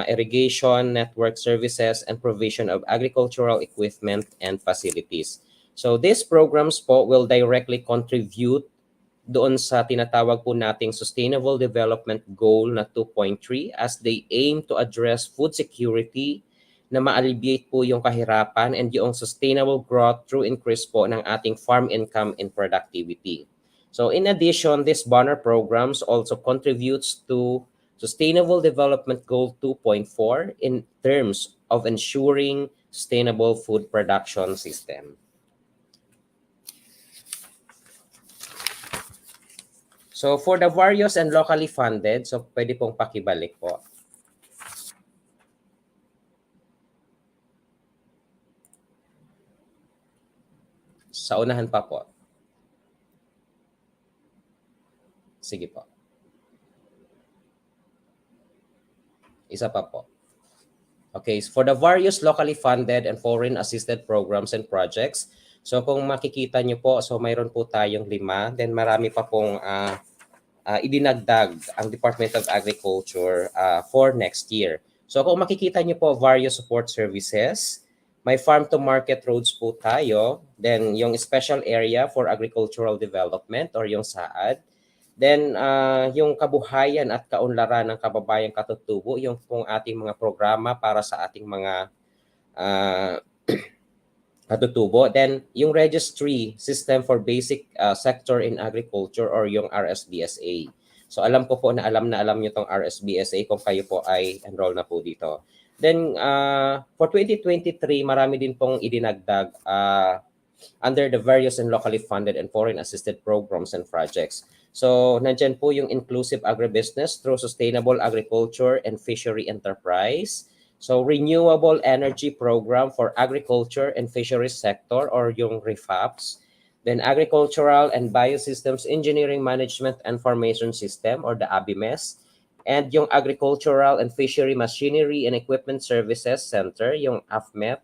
S17: irrigation network services, and provision of agricultural equipment and facilities. So these programs po will directly contribute doon sa tinatawag po nating Sustainable Development Goal na 2.3 as they aim to address food security na ma-alleviate po yung kahirapan and yung sustainable growth through increase po ng ating farm income and productivity. So in addition, this banner programs also contributes to Sustainable Development Goal 2.4 in terms of ensuring sustainable food production system. So for the various and locally funded, so pwede pong pakibalik po. Sa unahan pa po. Sige po. Isa pa po. Okay, so for the various locally funded and foreign assisted programs and projects, so kung makikita nyo po, so mayroon po tayong 5, then marami pa pong idinagdag ang Department of Agriculture for next year. So kung makikita nyo po, various support services, may farm-to-market roads po tayo, then yung special area for agricultural development or yung SAAD, then yung kabuhayan at kaunlaran ng kababayang katutubo, yung pong ating mga programa para sa ating mga katutubo. Then yung registry system for basic sector in agriculture or yung RSBSA. So alam ko po na alam nyo tong RSBSA kung kayo po ay enroll na po dito. Then for 2023, marami din pong idinagdag under the various and locally funded and foreign assisted programs and projects. So nandyan po yung inclusive agribusiness through sustainable agriculture and fishery enterprise. So renewable energy program for agriculture and fisheries sector or yung REFAPS. Then agricultural and biosystems engineering management and formation system or the ABIMES. And yung agricultural and fishery machinery and equipment services center, yung AFMA.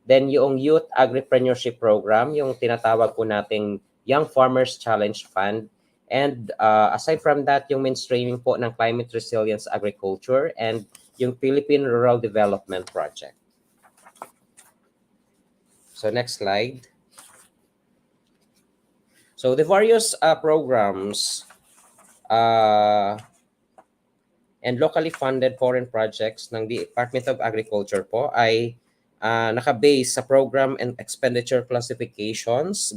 S17: Then yung youth agripreneurship program, yung tinatawag po nating Young Farmers Challenge Fund. And aside from that, yung mainstreaming po ng climate resilience agriculture and yung Philippine Rural Development Project. So next slide. So the various programs and locally funded foreign projects ng Department of Agriculture po ay nakabase sa program and expenditure classifications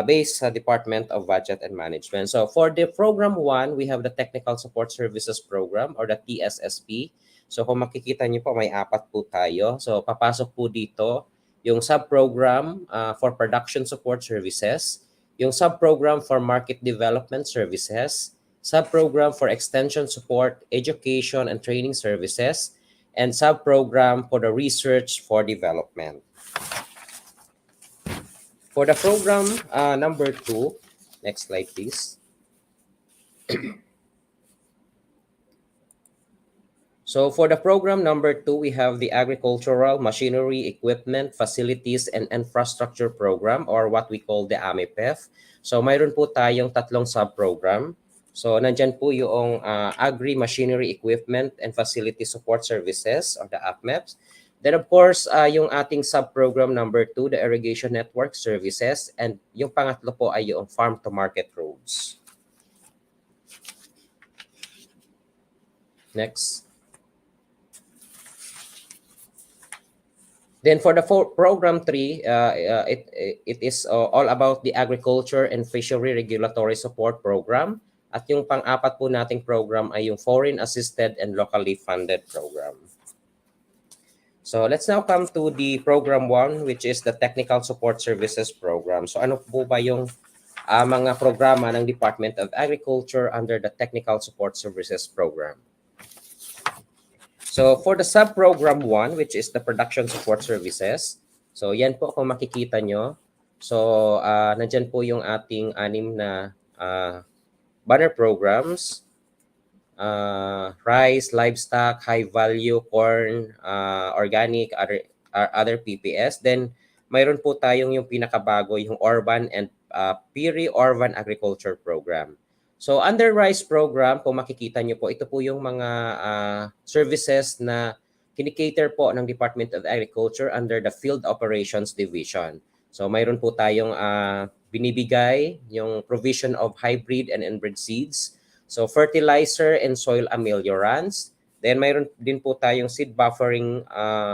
S17: based sa Department of Budget and Management. So for the Program 1, we have the Technical Support Services Program or the TSSP. So kung makikita niyo po, may 4 po tayo. So papasok po dito yung sub-program for Production Support Services, yung sub-program for Market Development Services, sub-program for Extension Support, Education and Training Services, and sub-program for the Research for Development. For the program number 2, next slide please. So for the program number 2, we have the Agricultural Machinery, Equipment, Facilities, and Infrastructure Program or what we call the AMIPEF. So mayroon po tayong 3 sub-program. So nandyan po yung Agri Machinery, Equipment, and Facility Support Services or the AFMEPs. Then of course, yung ating sub-program number 2, the Irrigation Network Services, and yung pangatlo po ay yung Farm to Market Roads. Next. Then for the program 3, it is all about the Agriculture and Fishery Regulatory Support Program. At yung pang-apat po nating program ay yung Foreign Assisted and Locally Funded Program. So let's now come to the program 1, which is the Technical Support Services Program. So ano po ba yung mga programa ng Department of Agriculture under the Technical Support Services Program? So for the sub-program 1, which is the Production Support Services, so yan po kung makikita nyo. So nandyan po yung ating 6 na banner programs. Rice, livestock, high value, corn, organic, other PPS. Then mayroon po tayong yung pinakabago, yung urban and peri-urban agriculture program. So under rice program, kung makikita nyo po, ito po yung mga services na kinikater po ng Department of Agriculture under the Field Operations Division. So mayroon po tayong binibigay yung provision of hybrid and inbred seeds. So fertilizer and soil ameliorants. Then mayroon din po tayong seed buffering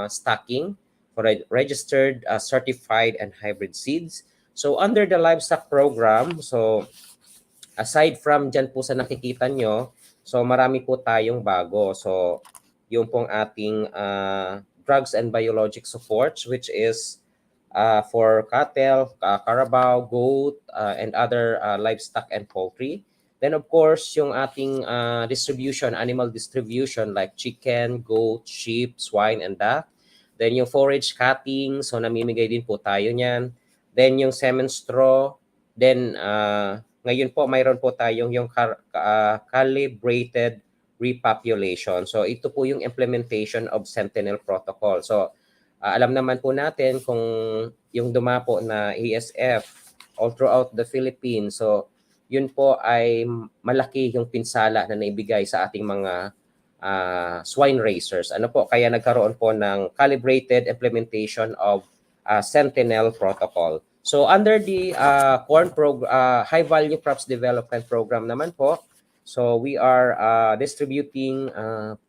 S17: stocking for registered, certified, and hybrid seeds. So under the livestock program, so aside from dyan po sa nakikita nyo, so marami po tayong bago. So yung pong ating drugs and biologic supports, which is for cattle, carabao, goat, and other livestock and poultry. Then of course, yung ating distribution, animal distribution like chicken, goat, sheep, swine, and duck. Then yung forage cutting, so namimigay din po tayo niyan. Then yung semen straw. Then ngayon po mayroon po tayong yung calibrated repopulation. So ito po yung implementation of Sentinel Protocol. So alam naman po natin kung yung dumapo na ASF all throughout the Philippines. So yun po ay malaki yung pinsala na naibigay sa ating mga swine raisers. Ano po, kaya nagkaroon po ng calibrated implementation of Sentinel Protocol. So under the High Value Crops Development Program naman po, so we are distributing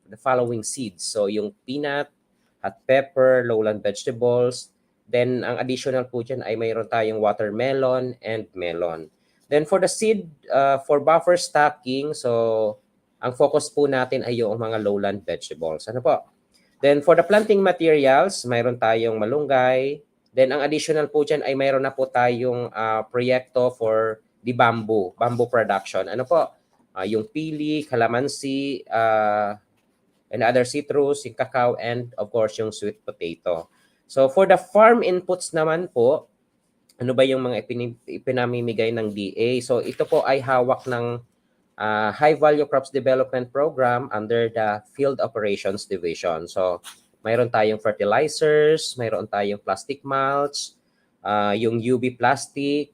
S17: the following seeds. So yung peanut, hot pepper, lowland vegetables. Then ang additional po dyan ay mayroon tayong watermelon and melon. Then for the seed, for buffer stocking, so ang focus po natin ay yung mga lowland vegetables. Ano po? Then for the planting materials, mayroon tayong malunggay. Then ang additional po dyan ay mayroon na po tayong proyekto for the bamboo production. Ano po? Yung pili, calamansi, and other citrus, yung cacao, and of course yung sweet potato. So for the farm inputs naman po, ano ba yung mga ipinamimigay ng DA? So ito po ay hawak ng High Value Crops Development Program under the Field Operations Division. So mayroon tayong fertilizers, mayroon tayong plastic mulch, yung UV plastic,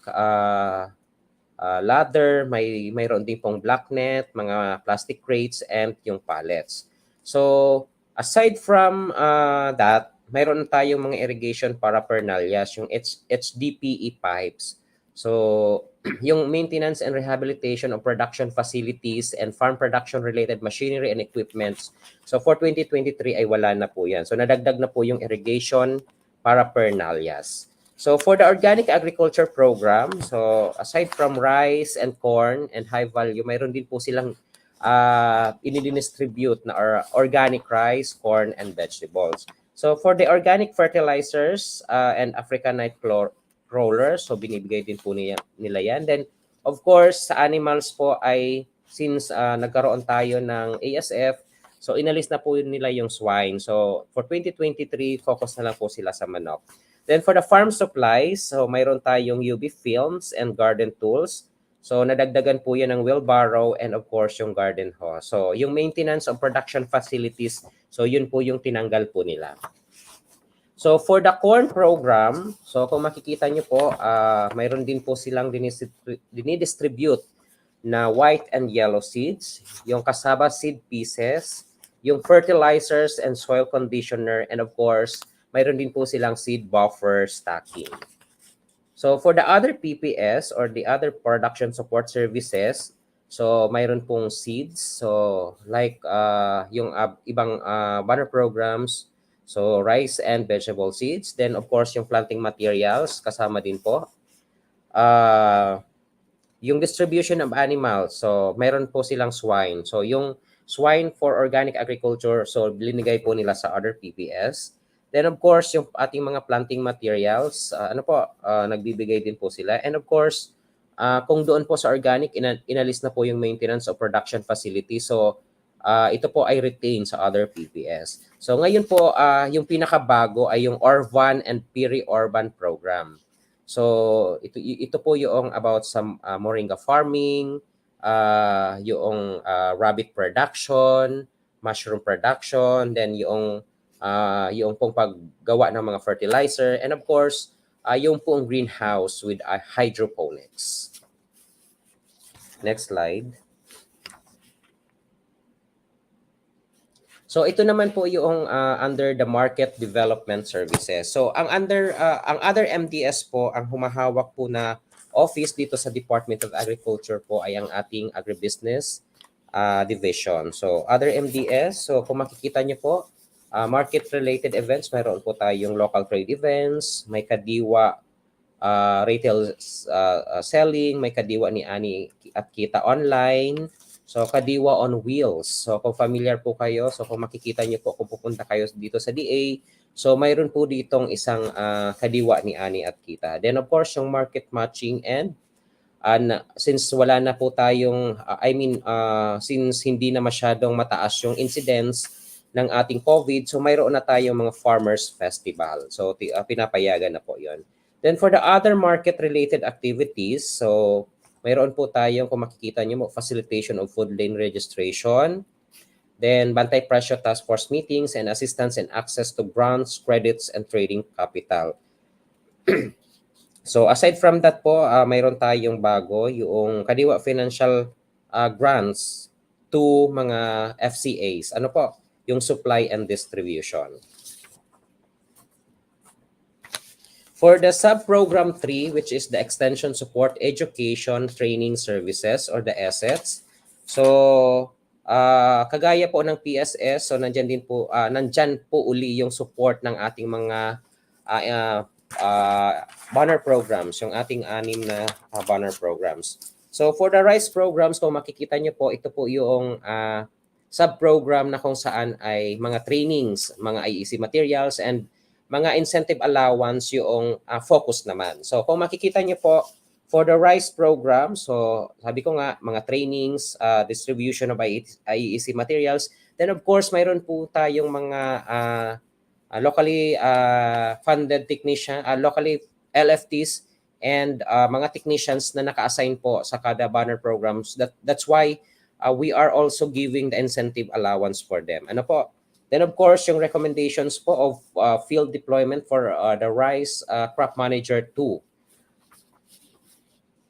S17: ladder, mayroon din pong black net, mga plastic crates, and yung pallets. So aside from that, mayroon tayong mga irrigation paraphernalias, yung HDPE pipes. So, yung maintenance and rehabilitation of production facilities and farm production-related machinery and equipments. So, for 2023 ay wala na po yan. So, nadagdag na po yung irrigation paraphernalias. So for the organic agriculture program, so aside from rice and corn and high value, mayroon din po silang ini-distribute na organic rice, corn, and vegetables. So for the organic fertilizers and African night crawlers, so binibigay din po nila yan. Then of course, sa animals po ay since nagkaroon tayo ng ASF, so inalis na po nila yung swine. So for 2023, focus na lang po sila sa manok. Then for the farm supplies, so mayroon tayong UV films and garden tools. So nadagdagan po yan ng wheelbarrow and of course yung garden hose. So yung maintenance of production facilities, so yun po yung tinanggal po nila. So for the corn program, so kung makikita nyo po, mayroon din po silang dinidistribute na white and yellow seeds, yung cassava seed pieces, yung fertilizers and soil conditioner, and of course, mayroon din po silang seed buffer stacking. So for the other PPS or the other production support services, so mayroon pong seeds. So like yung ibang banner programs, so rice and vegetable seeds. Then of course yung planting materials kasama din po. Yung distribution of animals, so mayroon po silang swine. So yung swine for organic agriculture, so linigay po nila sa other PPS. Then of course, yung ating mga planting materials, nagbibigay din po sila. And of course, kung doon po sa organic, inalis na po yung maintenance of production facility. So ito po ay retain sa other PPS. So ngayon po, yung pinakabago ay yung Orvan and Peri-Orban program. So ito po yung about some moringa farming, yung rabbit production, mushroom production, then yung pong paggawa ng mga fertilizer, and of course, yung pong greenhouse with hydroponics. Next slide. So ito naman po yung under the market development services. So ang other MDS po, ang humahawak po na office dito sa Department of Agriculture po ay ang ating agribusiness division. So other MDS, so kung makikita niyo po, market-related events, mayroon po tayong local trade events, may kadiwa retail selling, may kadiwa ni Ani at Kita online, so kadiwa on wheels. So kung familiar po kayo, so kung makikita niyo po kung pupunta kayo dito sa DA, so mayroon po ditong isang kadiwa ni Ani at Kita. Then of course, yung market matching and since wala na po tayong, since hindi na masyadong mataas yung incidence ng ating COVID, so mayroon na tayong mga farmers festival. So pinapayagan na po 'yon. Then for the other market-related activities, so mayroon po tayong, kung makikita niyo, facilitation of food lane registration, then bantay presyo task force meetings and assistance and access to grants, credits, and trading capital. So aside from that po, mayroon tayong bago, yung kadiwa financial grants to mga FCAs. Ano po? Yung supply and distribution. For the sub-program 3, which is the Extension Support Education Training Services or the ESETs. So, kagaya po ng PSS, so nandyan po uli yung support ng ating mga banner programs, yung ating 6 na banner programs. So, for the rice programs, kung makikita nyo po, ito po yung sub-program na kung saan ay mga trainings, mga IEC materials, and mga incentive allowance yung focus naman. So kung makikita niyo po, for the rice program, so sabi ko nga, mga trainings, distribution of IEC materials, then of course, mayroon po tayong mga locally funded technician, locally LFTs, and mga technicians na naka-assign po sa kada banner programs. That's why we are also giving the incentive allowance for them. Ano po? Then of course, yung recommendations po of field deployment for the rice crop manager 2.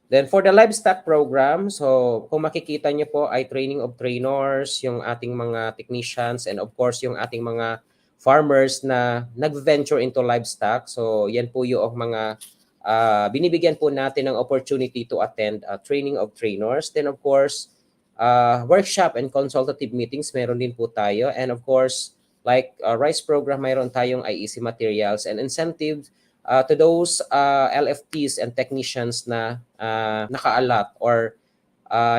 S17: Then for the livestock program, so kung makikita nyo po ay training of trainers, yung ating mga technicians, and of course yung ating mga farmers na nag-venture into livestock. So yan po yung mga binibigyan po natin ng opportunity to attend training of trainers. Then of course, workshop and consultative meetings, meron din po tayo. And of course, like rice program, mayroon tayong IEC materials and incentives to those LFTs and technicians na naka-allot or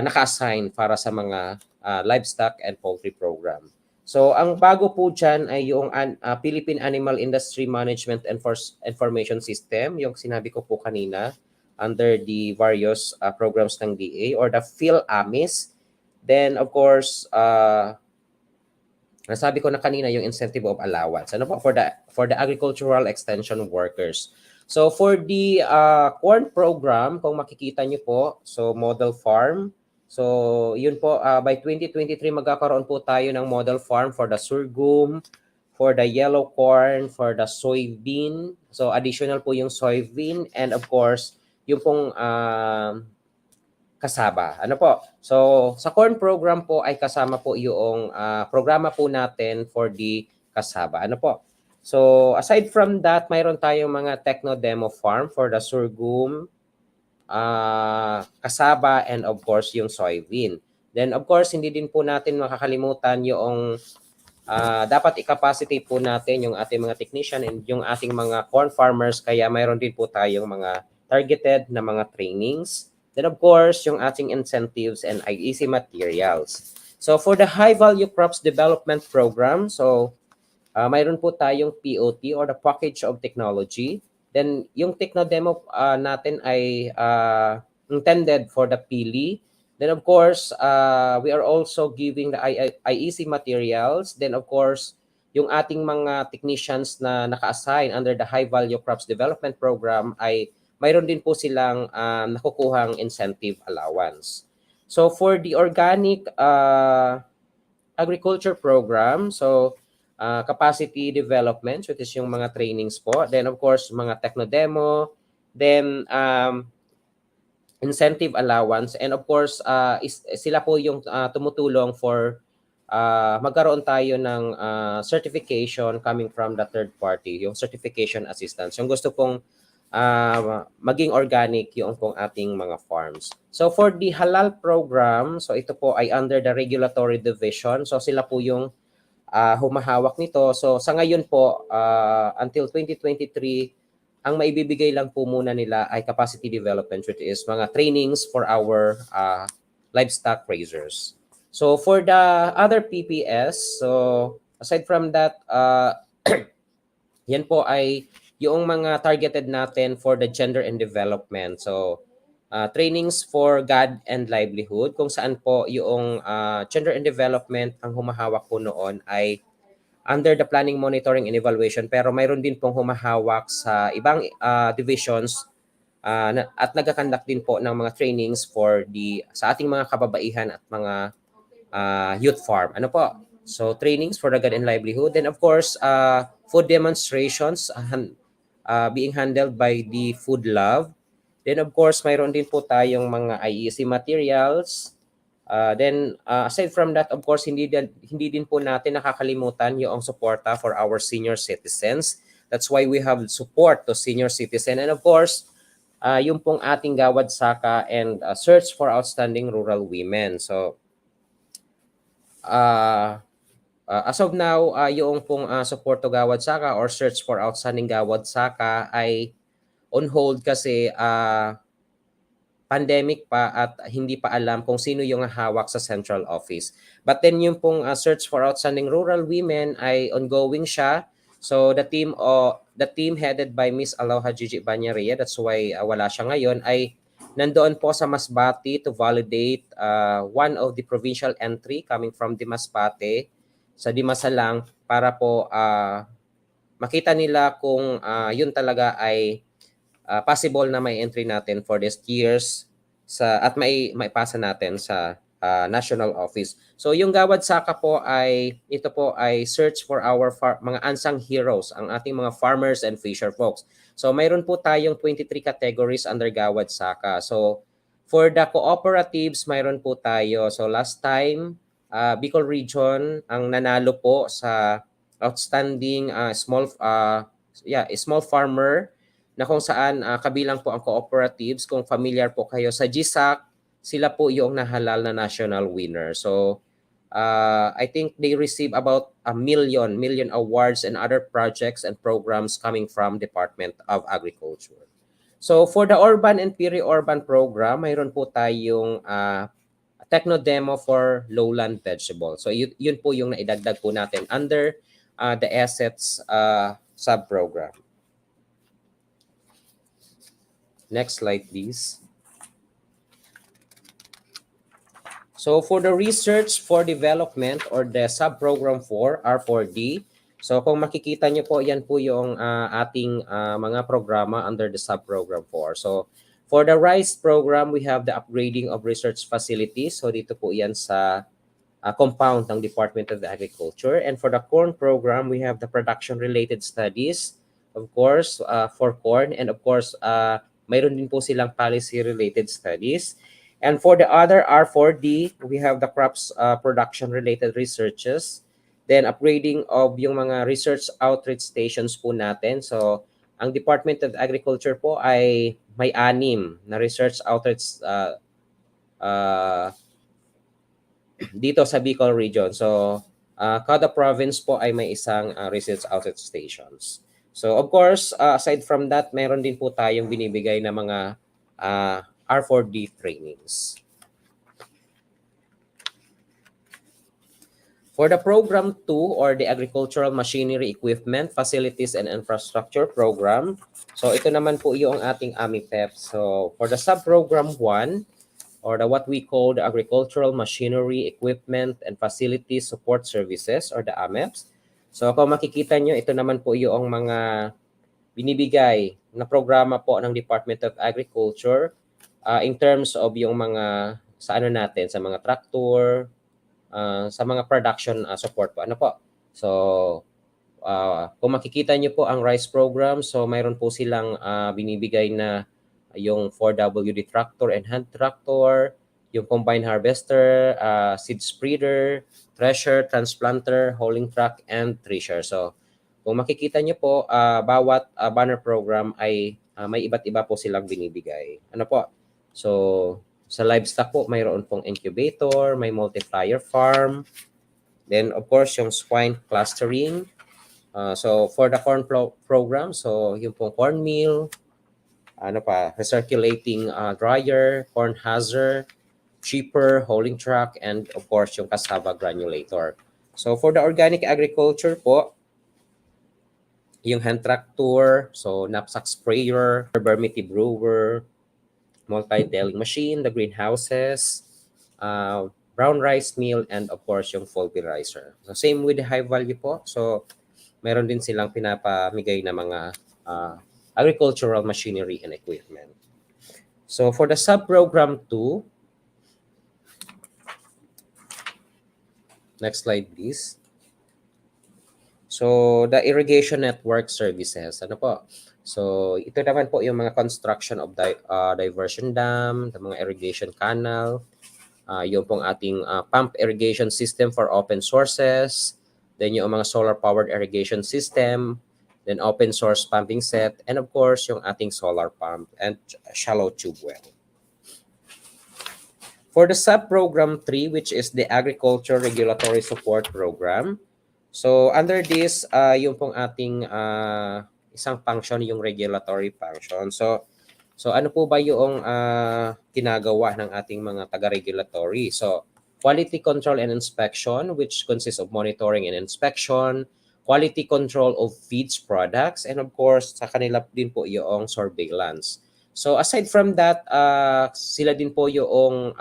S17: naka-assign para sa mga livestock and poultry program. So ang bago po dyan ay yung Philippine Animal Industry Management and Information System, yung sinabi ko po kanina, under the various programs ng DA or the PhilAMIS. Then of course, nasabi ko na kanina yung incentive of allowance. Ano po for the agricultural extension workers. So for the corn program, kung makikita niyo po, so model farm. So yun po, by 2023 magkakaroon po tayo ng model farm for the sorghum, for the yellow corn, for the soybean. So additional po yung soybean and of course, yung pong kasaba. Ano po? So sa corn program po ay kasama po yung programa po natin for the kasaba. Ano po? So aside from that, mayroon tayong mga techno demo farm for the sorghum, kasaba, and of course yung soybean. Then of course, hindi din po natin makakalimutan yung dapat i-capacity po natin yung ating mga technician and yung ating mga corn farmers, kaya mayroon din po tayong mga targeted na mga trainings. Then of course, yung ating incentives and IEC materials. So for the high value crops development program, so mayroon po tayong POT or the package of technology. Then yung techno demo natin ay intended for the PILI. Then of course, we are also giving the IEC materials. Then of course, yung ating mga technicians na naka-assign under the high value crops development program ay mayroon din po silang nakukuhang incentive allowance. So for the organic agriculture program, so capacity development, which is yung mga trainings po. Then of course, mga techno demo, then incentive allowance, and of course, sila po yung tumutulong for magkaroon tayo ng certification coming from the third party, yung certification assistance. Yung gusto pong maging organic yung pong ating mga farms. So for the halal program, so ito po ay under the regulatory division. So sila po yung humahawak nito. So sa ngayon po, until 2023, ang maibibigay lang po muna nila ay capacity development, which is mga trainings for our livestock raisers. So for the other PPS, so aside from that, yan po ay yung mga targeted natin for the gender and development. So trainings for God and livelihood, kung saan po yung gender and development ang humahawak po noon ay under the planning, monitoring, and evaluation, pero mayroon din pong humahawak sa ibang divisions at nagkakandak din po ng mga trainings for sa ating mga kababaihan at mga youth farm. Ano po? So trainings for the God and livelihood. Then of course, food demonstrations being handled by the Food Love. Then of course, mayroon din po tayong mga IEC materials. Then aside from that, of course, hindi din po natin nakakalimutan yung suporta for our senior citizens. That's why we have support to senior citizen. And of course, yung pong ating Gawad Saka and Search for Outstanding Rural Women. So as of now, yung pong support to Gawad Saka or Search for Outstanding Gawad Saka ay on hold kasi pandemic pa at hindi pa alam kung sino yung hawak sa central office. But then yung pong Search for Outstanding Rural Women ay ongoing siya. So the team headed by Miss Aloha Gigi Banyaria, that's why wala siya ngayon, ay nandoon po sa Masbate to validate one of the provincial entry coming from Dimasbate sa Dimasalang para po makita nila kung yun talaga ay possible na may entry natin for this years at may pasa natin sa national office. So yung Gawad Saka po ay ito po ay search for our mga unsung heroes, ang ating mga farmers and fisher folks. So mayroon po tayong 23 categories under Gawad Saka. So for the cooperatives, mayroon po tayo. So last time, Bicol region ang nanalo po sa outstanding small farmer na kung saan kabilang po ang cooperatives. Kung familiar po kayo sa GSAC, sila po yung nahalal na national winner. So I think they receive about a million awards and other projects and programs coming from Department of Agriculture. So for the urban and peri-urban program, mayroon po tayong techno demo for lowland vegetable. So yun po yung naidagdag po natin under the assets sub-program. Next slide, please. So for the research for development or the sub-program 4, R4D, so kung makikita nyo po, yan po yung ating mga programa under the sub-program 4. So for the rice program, we have the upgrading of research facilities. So dito po yan sa compound ng Department of Agriculture. And for the corn program, we have the production-related studies, of course, for corn. And of course, mayroon din po silang policy-related studies. And for the other R4D, we have the crops production-related researches. Then upgrading of yung mga research outreach stations po natin. So ang Department of Agriculture po ay may 6 na research outreach dito sa Bicol region. So kada province po ay may isang research outreach stations. So of course, aside from that, meron din po tayong binibigay na mga R4D trainings. For the Program 2 or the Agricultural Machinery Equipment, Facilities and Infrastructure Program, so ito naman po yung ating AMIPEP. So for the Sub-Program 1, or what we call the Agricultural Machinery Equipment and Facilities Support Services or the AMEPS. So kung makikita nyo, ito naman po yung mga binibigay na programa po ng Department of Agriculture in terms of yung mga sa ano natin, sa mga tractor, sa mga production support po. Ano po? So, kung makikita nyo po ang rice program, so mayroon po silang binibigay na yung 4WD tractor and hand tractor, yung combine harvester, seed spreader, thresher, transplanter, hauling truck, and thresher. So, kung makikita nyo po, bawat banner program ay may iba't iba po silang binibigay. Ano po? So, sa livestock po, mayroon pong incubator, may multiplier farm, then of course, yung swine clustering. So, for the corn program, so yung pong corn meal, ano pa, recirculating dryer, corn hazer, chipper, hauling truck, and of course, yung cassava granulator. So, for the organic agriculture po, yung hand tractor, so knapsack sprayer, vermity brewer, multi-delling machine, the greenhouses, brown rice mill, and of course, yung pulverizer. So, same with the high value po. So, meron din silang pinapamigay na mga agricultural machinery and equipment. So, for the sub-program 2, next slide, please. So, the irrigation network services. Ano po? So, ito naman po yung mga construction of diversion dam, the mga irrigation canal, yung pong ating pump irrigation system for open sources, then yung mga solar-powered irrigation system, then open source pumping set, and of course, yung ating solar pump and shallow tube well. For the sub-program 3, which is the Agriculture Regulatory Support Program, so under this, yung pong ating isang function, yung regulatory function. So ano po ba yung ginagawa ng ating mga taga-regulatory? So quality control and inspection, which consists of monitoring and inspection, quality control of feeds products, and of course, sa kanila din po yung surveillance. So aside from that, sila din po yung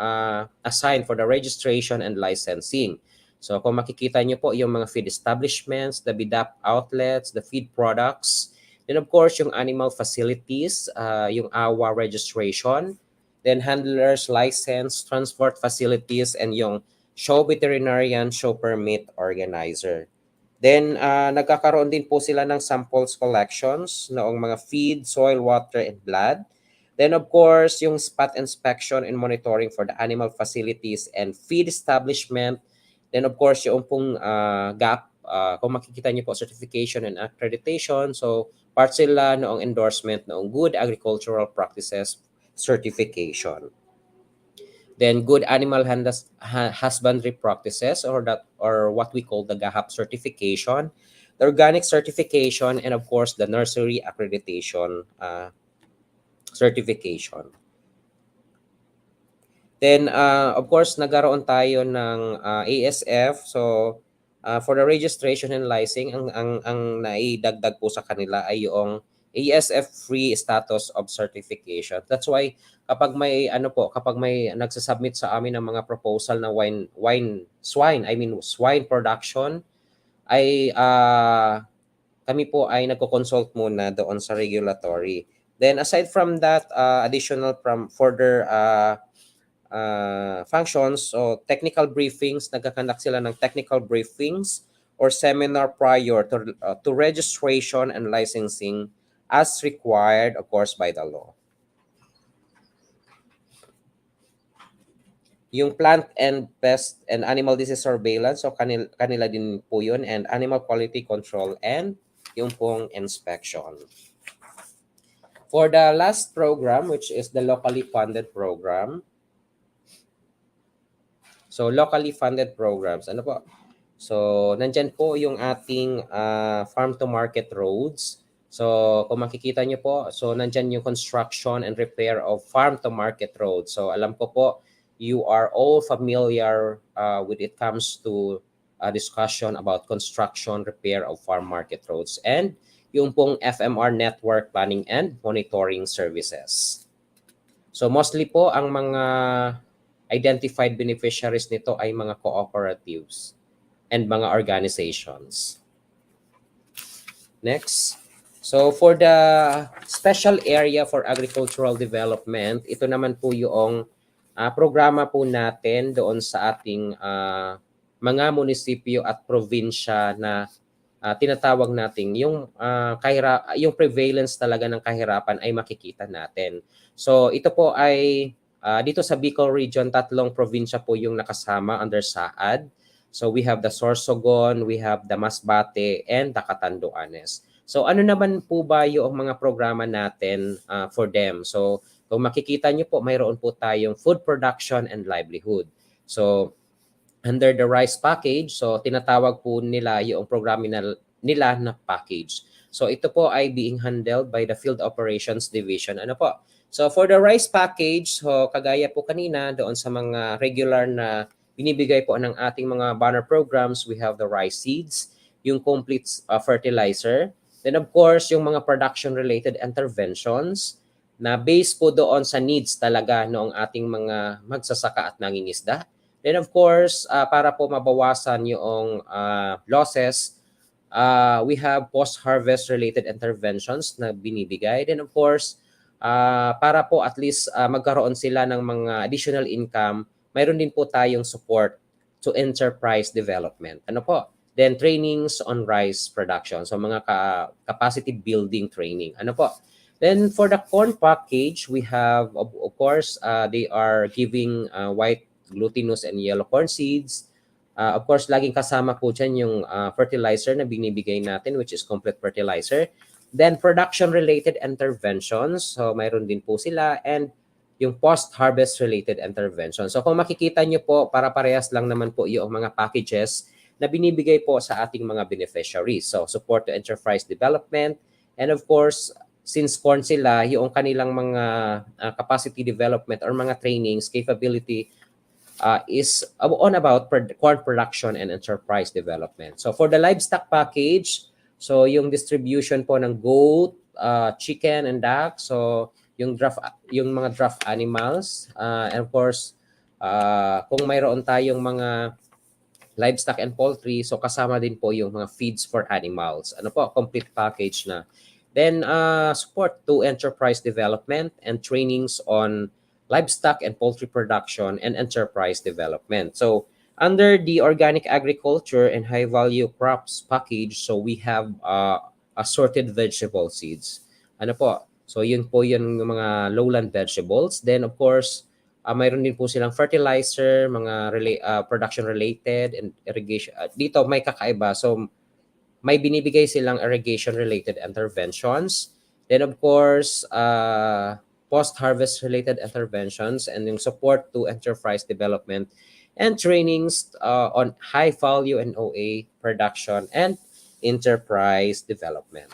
S17: assigned for the registration and licensing. So kung makikita nyo po yung mga feed establishments, the BDAP outlets, the feed products, then of course yung animal facilities, yung AWA registration, then handlers license, transport facilities, and yung show veterinarian, show permit organizer. Then nagkakaroon din po sila ng samples collections noong mga feed, soil, water, and blood. Then of course yung spot inspection and monitoring for the animal facilities and feed establishment. Then of course yung pong GAP, kung makikita niyo po, certification and accreditation. So part sila noong endorsement noong Good Agricultural Practices Certification. Then good animal husbandry practices, or what we call the GAHAP certification, the organic certification, and of course the nursery accreditation certification. Then of course nagkaroon tayo ng ASF. So for the registration and licensing, ang naidagdag po sa kanila ay yung ASF free status of certification. That's why kapag may kapag may nagsasubmit sa amin ng mga proposal na swine production, ay kami po ay nagko-consult muna doon sa regulatory. Then aside from that, additional from further functions, so technical briefings, nagkakandak sila ng technical briefings or seminar prior to registration and licensing as required, of course, by the law. Yung plant and pest and animal disease surveillance, so kanila din po yun, and animal quality control, and yung pong inspection. For the last program, which is the locally funded program, so locally funded programs, ano po? So nandyan po yung ating farm to market roads. So kung makikita nyo po, so nandyan yung construction and repair of farm to market roads. So alam ko po, you are all familiar with it comes to a discussion about construction, repair of farm market roads, and yung pong FMR network planning and monitoring services. So mostly po ang mga identified beneficiaries nito ay mga cooperatives and mga organizations. Next. So for the special area for agricultural development, ito naman po yung programa po natin doon sa ating mga munisipyo at probinsya na tinatawag natin yung prevalence talaga ng kahirapan ay makikita natin. So ito po ay dito sa Bicol region, 3 probinsya po yung nakasama under SAAD. So we have the Sorsogon, we have the Masbate, and the Catanduanes. So ano naman po ba yung mga programa natin for them? So kung makikita nyo po, mayroon po tayong food production and livelihood. So under the rice package, so tinatawag po nila yung programa nila na package. So ito po ay being handled by the Field Operations Division. Ano po? So for the rice package, so kagaya po kanina doon sa mga regular na binibigay po ng ating mga banner programs, we have the rice seeds, yung complete fertilizer, then of course yung mga production-related interventions na based po doon sa needs talaga noong ating mga magsasaka at nangingisda. Then of course, para po mabawasan yung losses, we have post-harvest related interventions na binibigay. Then of course, para po at least magkaroon sila ng mga additional income, mayroon din po tayong support to enterprise development. Ano po? Then trainings on rice production. So mga capacity building training. Ano po? Then for the corn package, we have, of course, they are giving white glutinous and yellow corn seeds. Of course, laging kasama po dyan yung fertilizer na binibigay natin, which is complete fertilizer. Then production-related interventions. So mayroon din po sila. And yung post-harvest related intervention. So kung makikita nyo po, para parehas lang naman po yung mga packages na binibigay po sa ating mga beneficiaries. So support to enterprise development. And of course, since corn sila, yung kanilang mga capacity development or mga trainings, capability is on about corn production and enterprise development. So for the livestock package, so yung distribution po ng goat, chicken, and duck. So yung mga draft animals, and of course kung mayroon tayong mga livestock and poultry, so kasama din po yung mga feeds for animals. Ano po, complete package na. Then support to enterprise development and trainings on livestock and poultry production and enterprise development. So under the organic agriculture and high value crops package, so we have assorted vegetable seeds. Ano po? So yun po yung mga lowland vegetables. Then of course, mayroon din po silang fertilizer, mga production related and irrigation. Dito may kakaiba. So may binibigay silang irrigation related interventions. Then of course, post-harvest related interventions, and yung support to enterprise development and trainings on high value and OA production and enterprise development.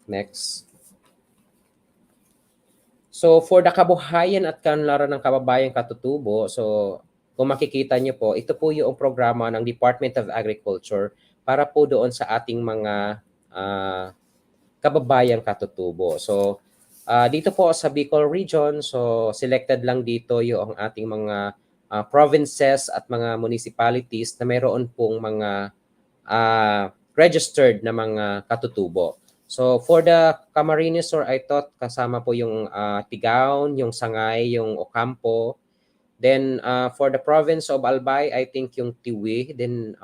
S17: Next. So for the kabuhayan at kanlaran ng kababayang katutubo, so kung makikita niyo po, ito po yung programa ng Department of Agriculture para po doon sa ating mga kababayang katutubo. So dito po sa Bicol region, so selected lang dito yung ating mga provinces at mga municipalities na mayroon pong mga registered na mga katutubo. So for the Camarines Sur, I thought kasama po yung Tigaon, yung Sangay, yung Ocampo. Then for the province of Albay, I think yung Tiwi. Then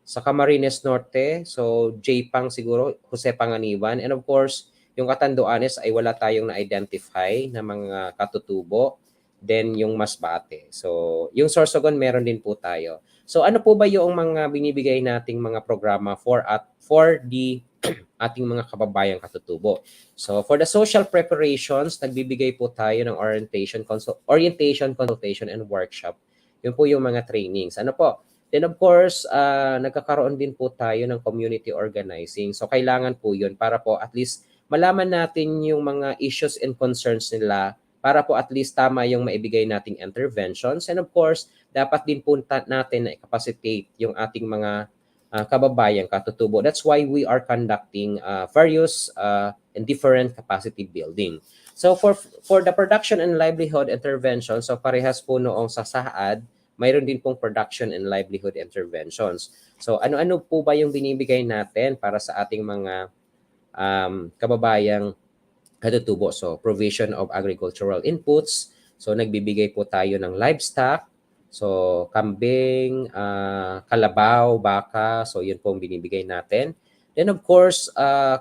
S17: sa Camarines Norte, so J-Pang siguro, Jose Panganiban. And of course, yung Catanduanes ay wala tayong na-identify na mga katutubo. Then yung Masbate. So yung Sorsogon meron din po tayo. So ano po ba yung mga binibigay nating mga programa for the ating mga kababayang katutubo? So for the social preparations, nagbibigay po tayo ng orientation, consultation, and workshop. Yun po yung mga trainings. Ano po? Then of course, nagkakaroon din po tayo ng community organizing. So kailangan po yun para po at least malaman natin yung mga issues and concerns nila para po at least tama yung maibigay nating interventions. And of course, dapat din po natin na i-capacitate yung ating mga kababayang katutubo. That's why we are conducting various and different capacity building. So for the production and livelihood intervention, so parehas po noong sa SAAD, mayroon din pong production and livelihood interventions. So ano-ano po ba yung binibigay natin para sa ating mga kababayang katutubo? So provision of agricultural inputs. So nagbibigay po tayo ng livestock. So kambing, kalabaw, baka. So yun po ang binibigay natin. Then of course,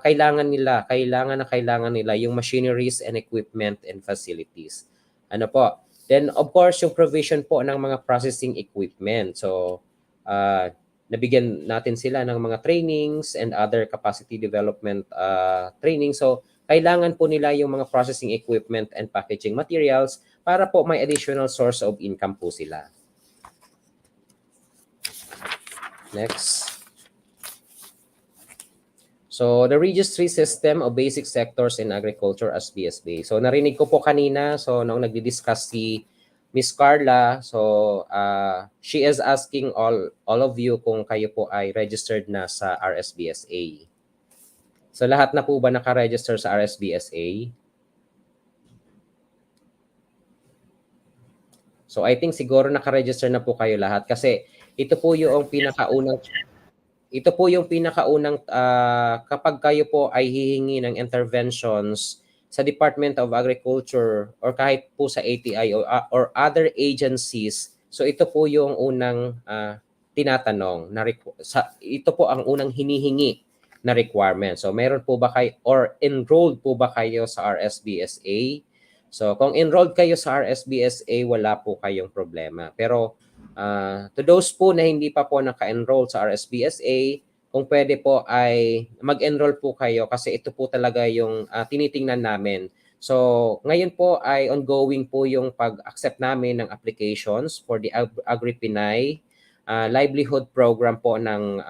S17: kailangan nila yung machineries and equipment and facilities. Ano po? Then of course, yung provision po ng mga processing equipment. So nabigyan natin sila ng mga trainings and other capacity development training. So kailangan po nila yung mga processing equipment and packaging materials para po may additional source of income po sila. Next. So the registry system of basic sectors in agriculture as BSB. So narinig ko po kanina, so nung nagdi-discuss si Miss Carla, so she is asking all of you kung kayo po ay registered na sa RSBSA. So lahat na po ba naka-register sa RSBSA? So I think siguro naka-register na po kayo lahat kasi ito po yung pinakaunang kapag kayo po ay hihingi ng interventions sa Department of Agriculture or kahit po sa ATI or other agencies, so ito po yung unang tinatanong ito po ang unang hinihingi na requirement. So meron po ba kayo or enrolled po ba kayo sa RSBSA? So kung enrolled kayo sa RSBSA, wala po kayong problema. Pero to those po na hindi pa po naka-enroll sa RSBSA, kung pwede po ay mag-enroll po kayo kasi ito po talaga yung tinitingnan namin. So ngayon po ay ongoing po yung pag-accept namin ng applications for the Agri-Pinay livelihood program po ng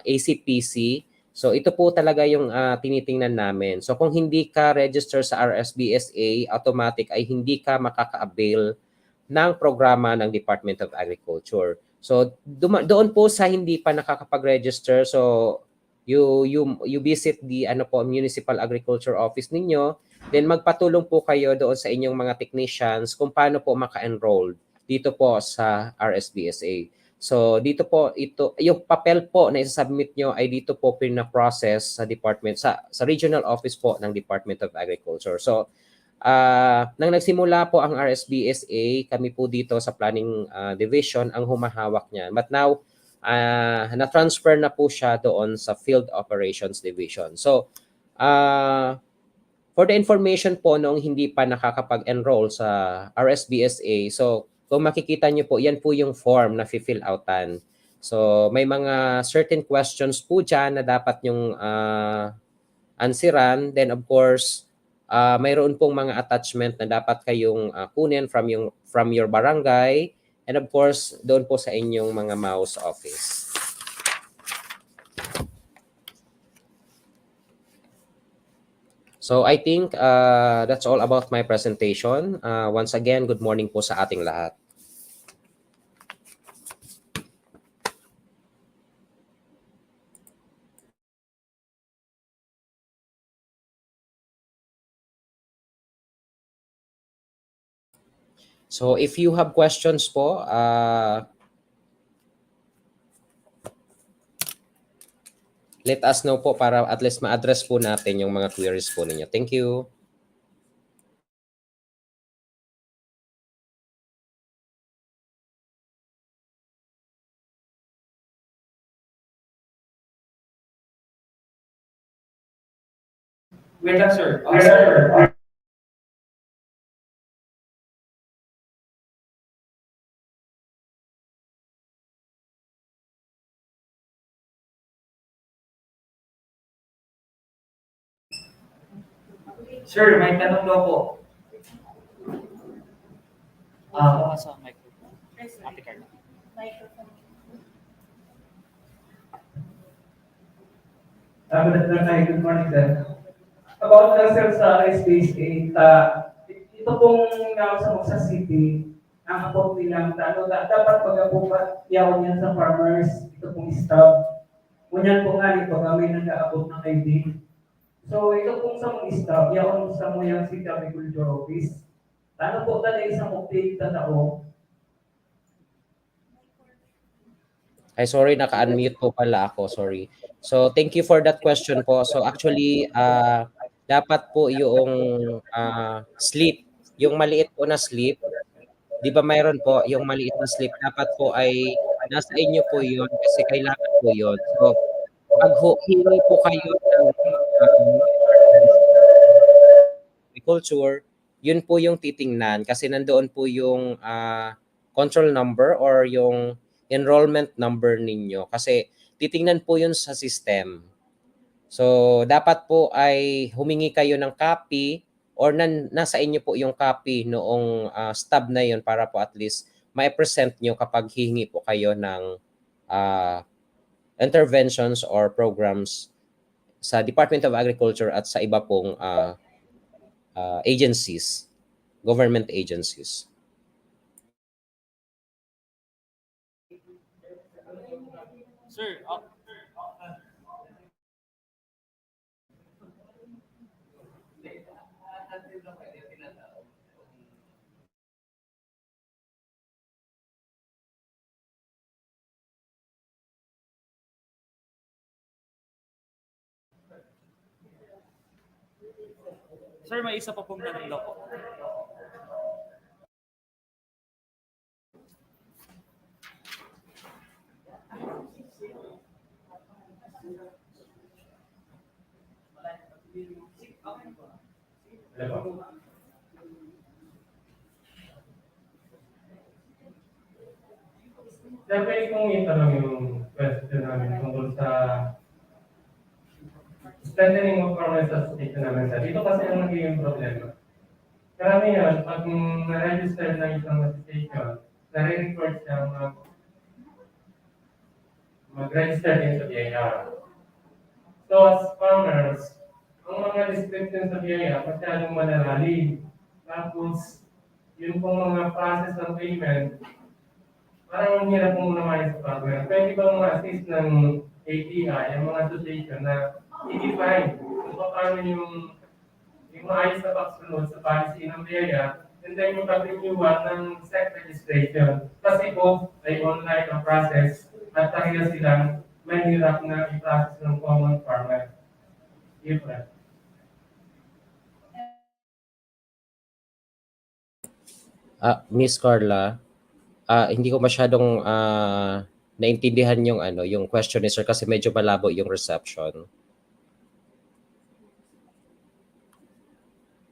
S17: ACPC. So ito po talaga yung tinitingnan namin. So kung hindi ka register sa RSBSA, automatic ay hindi ka makaka-avail ng programa ng Department of Agriculture. So doon po sa hindi pa nakakapag-register, so you visit the municipal agriculture office ninyo, then magpatulong po kayo doon sa inyong mga technicians kung paano po maka-enroll dito po sa RSBSA. So dito po yung papel po na i-submit nyo ay dito po pina-process sa department sa regional office po ng Department of Agriculture. So nang nagsimula po ang RSBSA, kami po dito sa planning division ang humahawak niyan. But now na-transfer na po siya doon sa field operations division. So for the information po noong hindi pa nakakapag-enroll sa RSBSA, so kung makikita niyo po, yan po yung form na fill outan. So may mga certain questions po dyan na dapat yung ansiran, then of course, mayroon pong mga attachment na dapat kayong kunin from your barangay, and of course, doon po sa inyong mga mouse office. So I think that's all about my presentation. Once again, good morning po sa ating lahat. So if you have questions po, let us know po para at least ma-address po natin yung mga queries po ninyo. Thank you.
S18: Wait lang, sir. Sir. Sir, may tanong daw po.
S16: Sa microphone. Ate Carla.
S5: Microphone.
S19: Good morning, sir. About the sir sa Space 8, ito pong nasa mo sa city, ang abot nilang dapat pag-abukat yawan yan sa farmers, ito pong staff. Ngunyan po nga ito kami nag-aabot ng ID. So ito pong sa mga staff, yawan sa mo yung City Agriculture Office. Ano po talaga isang update na tao?
S17: Ay, sorry, naka-unmute po pala ako. Sorry. So, thank you for that question po. So, actually, dapat po yung slip, yung maliit po na slip, di ba mayroon po yung maliit na slip, dapat po ay nasa inyo po yun kasi kailangan po yun. So, pag hingi po kayo ng agriculture, yun po yung titingnan kasi nandoon po yung control number or yung enrollment number ninyo kasi titingnan po yun sa system. So, dapat po ay humingi kayo ng copy or nasa inyo po yung copy noong stub na yun para po at least may present nyo kapag hihingi po kayo ng interventions or programs sa Department of Agriculture at sa iba pong agencies, government agencies.
S16: Sir, Sir, may isa pa pong tanong daw po.
S19: Siyempre kung itanong yung question namin tungkol sa strengthening of farmers association namin sa dito kasi ang nagiging problema. Karamihan, pag na-register na isang association, nare-record siya mag-register din sa BIR. So as farmers, ang mga description sa BIR masyadong malalalim. Tapos, yun pong mga process ng payment, parang ang hirap mong naman sa farmer. Pwede bang ma-assist ng ATI, ang mga association na i-define kung paano yung maayos na pagsunod sa policy ng BIA, and then yung pag-renewal ng SEC registration. Kasi po ay online ang process at talaga silang mahirap na i-process ng common farmer. Different.
S17: Miss Carla, hindi ko masyadong naintindihan yung question ni sir kasi medyo malabo yung reception.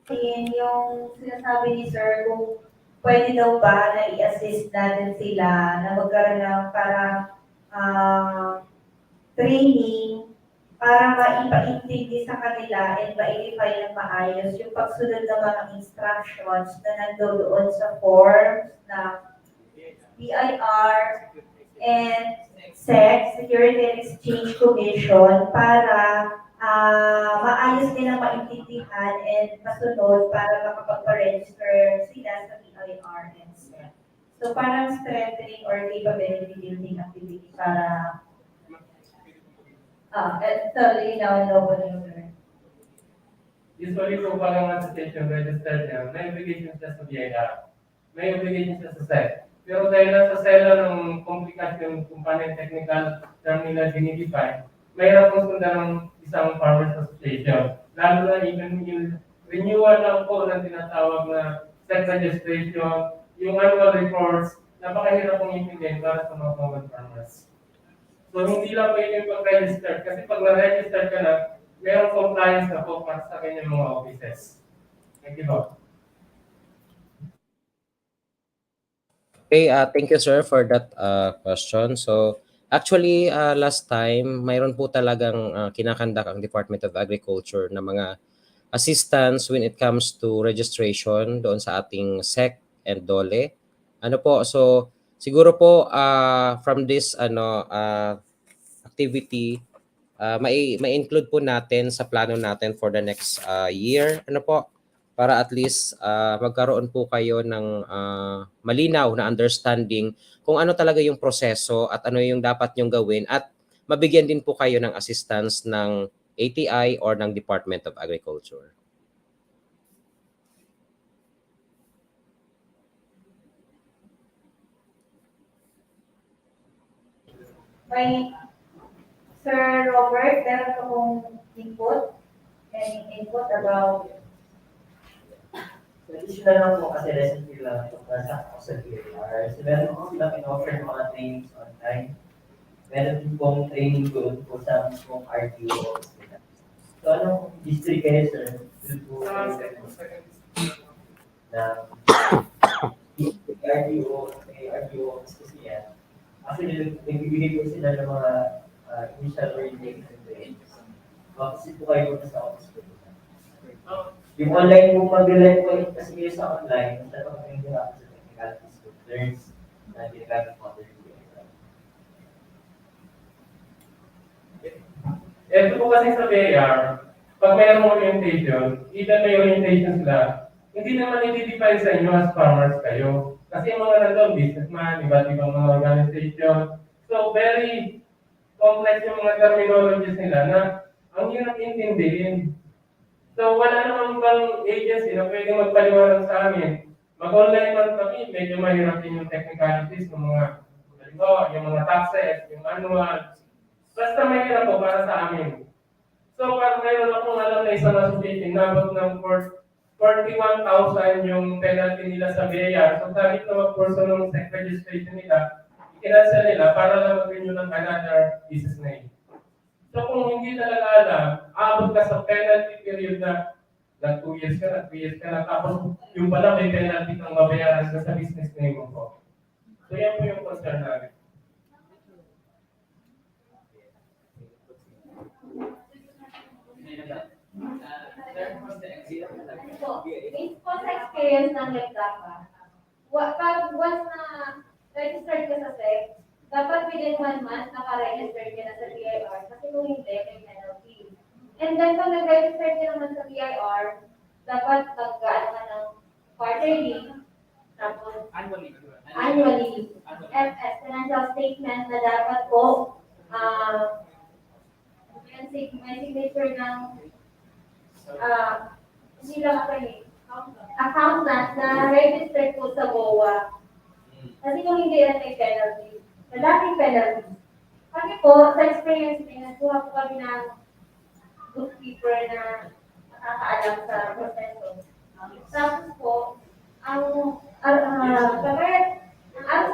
S3: Yung sinasabi ni sir kung pwede daw ba na i-assist natin sila na magkaroon ng parang training para maipaintindi sa kanila and ma-identify ng maayos yung pagsunod ng mga instructions na nandoon sa forms na BIR and SEC, Security and Exchange Commission, para maayos nilang maintindihan and masunod para makapag-register sila sa BIR and SEC. So parang strengthening or capability building activity para ito, linaw po yung
S19: Usually po parang ang station registered niya, may obligation siya sa BIR, may obligation siya sa SEC. Pero dahil nasa sela ng komplikasyon kung paano yung technical term nila dinidefine, mayroon pong sundan ng isang farmers association. Lalo na even yung renewal lang po ng tinatawag na SEC registration, yung annual reports, napakahirap pong intindihin para sa mga common farmers. So hindi lang pwede yung pag-register, kasi pag na-register ka na, mayroong compliance na po para sa kanyang mga offices. Thank you po.
S17: Okay, thank you sir for that question. So actually last time mayroon po talagang kinakandak ang Department of Agriculture na mga assistance when it comes to registration doon sa ating SEC and DOLE. Ano po, so siguro po from this activity may include po natin sa plano natin for the next year. Ano po, para at least magkaroon po kayo ng malinaw na understanding kung ano talaga yung proseso at ano yung dapat nyong gawin at mabigyan din po kayo ng assistance ng ATI or ng Department of Agriculture.
S3: May Sir Robert, meron ka kong input? Any input about
S15: Additional lang po kasi recently lang ito nasa ako sa BIR. So meron po silang in-offer ng mga trainings online. Meron din pong training doon po sa mismong RTO. So anong district kayo sir? Doon po na RTO, may RTO kasi yan. Actually, nagbibigay po sila ng mga initial orientation trainings. Kasi po kayo po sa office ko. Yung online po mag-live po kasi kayo sa online, mas dapat kami hirap sa technicalities ko. Learns na ginagamit mo other
S19: Ito po kasi sa BIR, pag mayroong orientation, even may orientation sila, hindi naman i-define sa inyo as farmers kayo. Kasi yung mga nandun, businessman, iba't ibang mga organization. So very complex yung mga terminologies nila na ang hirap intindihin. So wala namang bang agency na pwede magpaliwanag sa amin. Mag-online man kami, medyo mahirap din yung technicalities ng mga, yung mga taxes, yung annual. Basta mahirap po para sa amin. So parang mayroon akong alam na isang association, nabot ng 41,000 yung penalty nila sa BIR. So sabi na mag-person ng SEC registration nila, ikinansel nila para lang mag-renew ng another business name. So kung hindi talaga alam, abot ka sa penalty period na 2 years ka na, tapos yung pala may penalty kang mabayaran sa business name mo po. So yan po yung concern namin.
S3: Based po sa experience ng nagdapa, pag once na registered ka sa SEC, dapat within 1 month naka-register ka na sa BIR kasi kung hindi, may penalty. And then pag nag-register ka naman sa BIR, dapat mag-gaan ka ng quarterly, tapos annually, FS, financial statement na dapat po may signature ng hindi lang ako accountant na registered po sa BOA. Kasi kung hindi yan may penalty, malaking penalty. Kasi po, sa experience din, nagkuha po kami ng bookkeeper na nakakaalam sa proseso. Tapos po, ang sa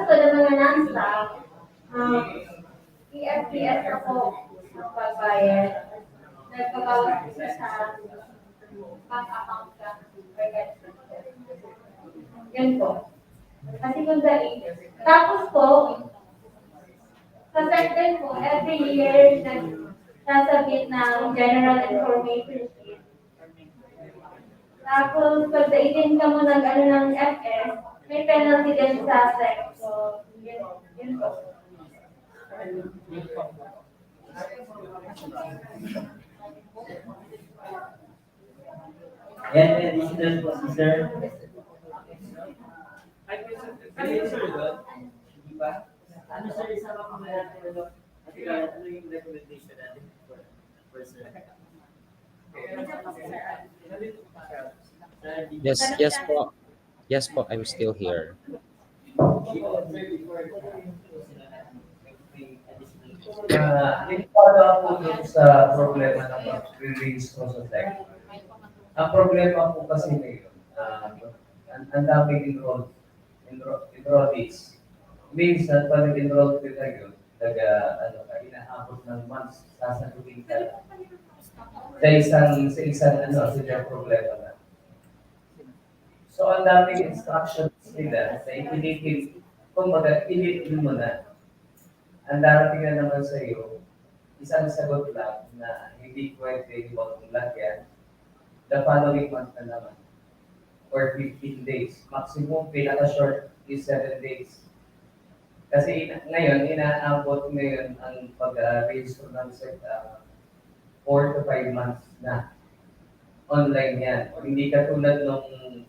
S3: to ng mga non-staff, EFPS na po ang pagbayad. Nagpabawas isa sa bank account ka. Yun po. Kasi kung dahil. Tapos po, sa second po, every year, sasabit ng general information sheet. Tapos, pag daitin ka mo ng FS, may penalty din sa SEC. So, yun po.
S9: Yan, additional po si sir.
S16: Ano yung sir doon?
S9: Di ba? Ano sir, isa pa po natin ano yung recommendation natin for sir?
S17: Yes, yes po. Yes po, I'm still here.
S8: Yung follow-up po dun sa problema ng release mo sa tech. Ang problema po kasi ngayon, ang daming enrollees. Minsan, pag nag-enroll ka ngayon, inaabot ng months, sasagutin ka lang. Sa isang problema na. So, ang daming instructions nila na ipinipil, kumbaga, pinipil mo na. Ang darating na naman sa iyo, isang sagot lang na hindi pwede huwag mong lagyan, the following month na naman, or 15 days. Maximum, pinaka-short is 7 days. Kasi inaabot ngayon ang pag-register ng 4 to 5 months na. Online yan. Hindi katulad nung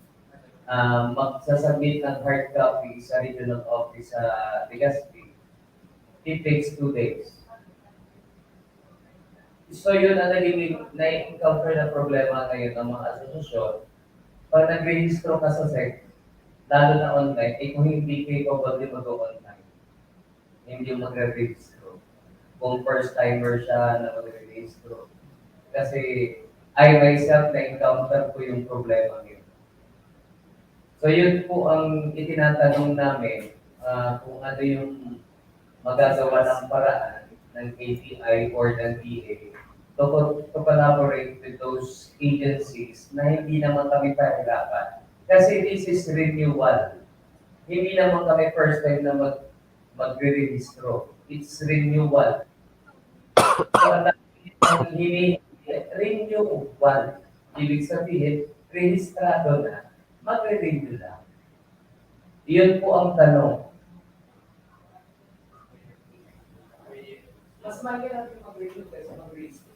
S8: magsasubmit ng hard copy sa regional office sa Legazpi. It takes 2 days. So yun ang na-encounter na problema ngayon ng mga asosasyon. Pag nag-rehistro ka sa SEC, lalo na online, kung hindi capable di mag-online, hindi mo magre-rehistro. Kung first-timer siya na mag-rehistro. Kasi I myself na-encounter ko yung problema yun. So yun po ang itinatanong namin kung ano yung magagawa ng paraan ng ATI or ng DA to collaborate with those agencies na hindi naman kami pahirapan. Kasi this is renewal. Hindi naman kami first time na mag-rehistro. It's renewal. So, renewal. Ibig sabihin, rehistrado na, magre-renew na. Iyon po ang tanong.
S12: Mas lagi natin mag-review kaysa mag-register.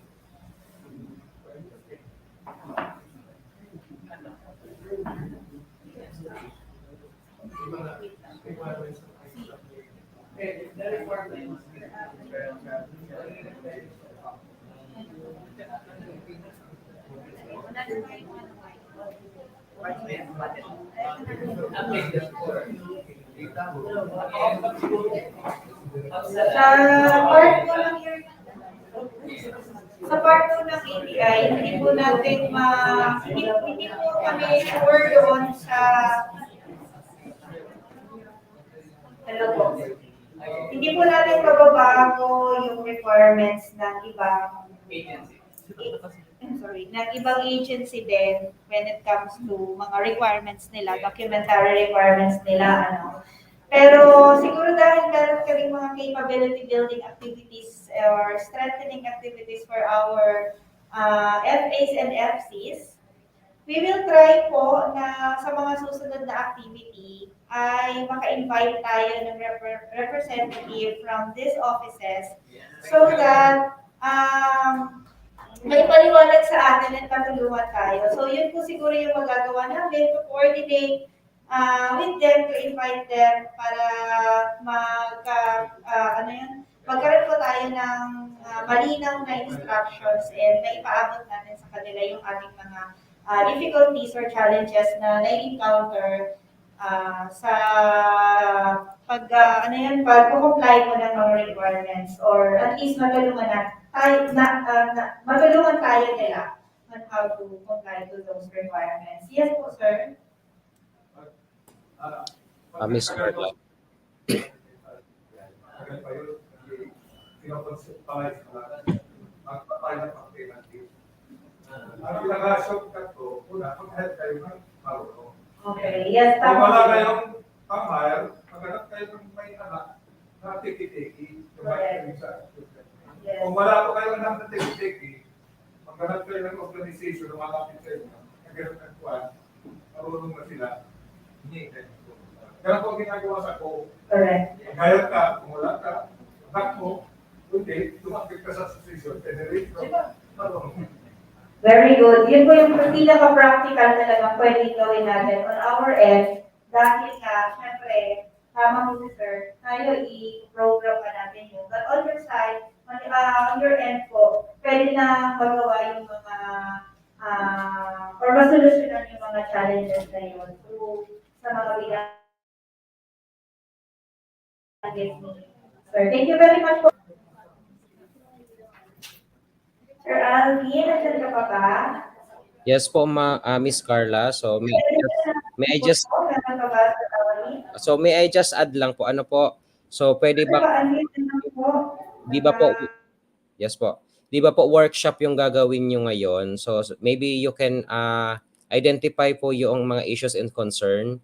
S5: Sa part 2 ng ATI, hindi po natin hindi po kami sure doon sa hindi po natin mababago yung requirements ng ibang agency din when it comes to mga requirements nila, documentary requirements nila, Pero siguro dahil meron kaming mga capability building activities or strengthening activities for our FAs and FCs, we will try po na sa mga susunod na activity ay maka-invite tayo ng representative from these offices so that may paliwanag sa atin at patulungan tayo. So yun po siguro yung magagawa namin to coordinate with them, to invite them para magkaroon po tayo ng malinaw na instructions and maipaabot natin sa kanila yung ating mga difficulties or challenges na na-encounter sa pag-comply mo ng mga requirements or at least matulungan tayo nila on how to comply to those requirements. Yes po, sir.
S17: Miss Carla.
S20: Ang pinaka-shortcut ko, una, mag-help kayo ng marunong.
S5: Okay, yes,
S20: Kung
S5: tama.
S20: wala kayong pang-hire, maghanap kayo ng may anak na tiki-tiki.
S5: Correct. Yes.
S20: Kung wala po kayo anak na teki-teki, maghanap kayo ng organization, lumalapit kayo, naghanap ng kuwan, marunong na sila, hindi kayo. Ganun po ang ginagawa sa ko.
S4: Correct.
S20: Magayat ka, kung wala ka, anak mo, hindi, lumapit ka sa association, generate ka, marunong.
S4: Very good. Yun po yung pinaka-practical talaga pwedeng gawin natin on our end. Dahil nga, syempre, tama po si Sir, tayo i-program pa natin yun. But on your side, on your end po, pwede na magawa yung mga, or masolusyonan yung mga challenges na yun through sa mga binanggit ni Sir. Thank you very much po. Sir Alvin, nandiyan ka pa ba?
S17: Yes po, Miss Carla. So may I just add lang po, ano po? So pwede ba Di ba po Yes po. Di ba po workshop yung gagawin nyo ngayon? So maybe you can identify po yung mga issues and concern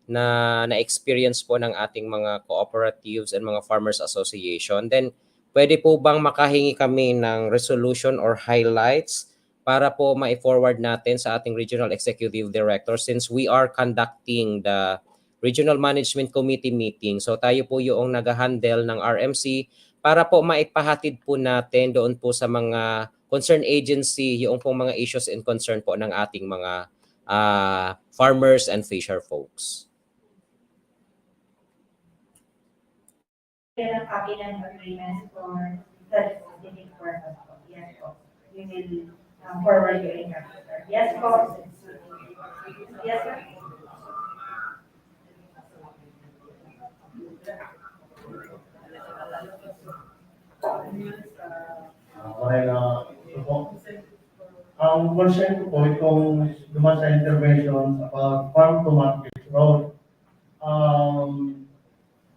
S17: na na-experience po ng ating mga cooperatives and mga farmers association. Then pwede po bang makahingi kami ng resolution or highlights para po ma-forward natin sa ating regional executive director since we are conducting the regional management committee meeting. So tayo po yung nag-handle ng RMC para po maipahatid po natin doon po sa mga concerned agency yung pong mga issues and concern po ng ating mga farmers and fisher folks.
S4: Yan ang copy ng agreements for that specific purpose po. Yes po. We will forward your instruction, sir. Yes po. Yes, sir.
S7: Ang concern ko po itong dumaan sa intervention about farm to market road.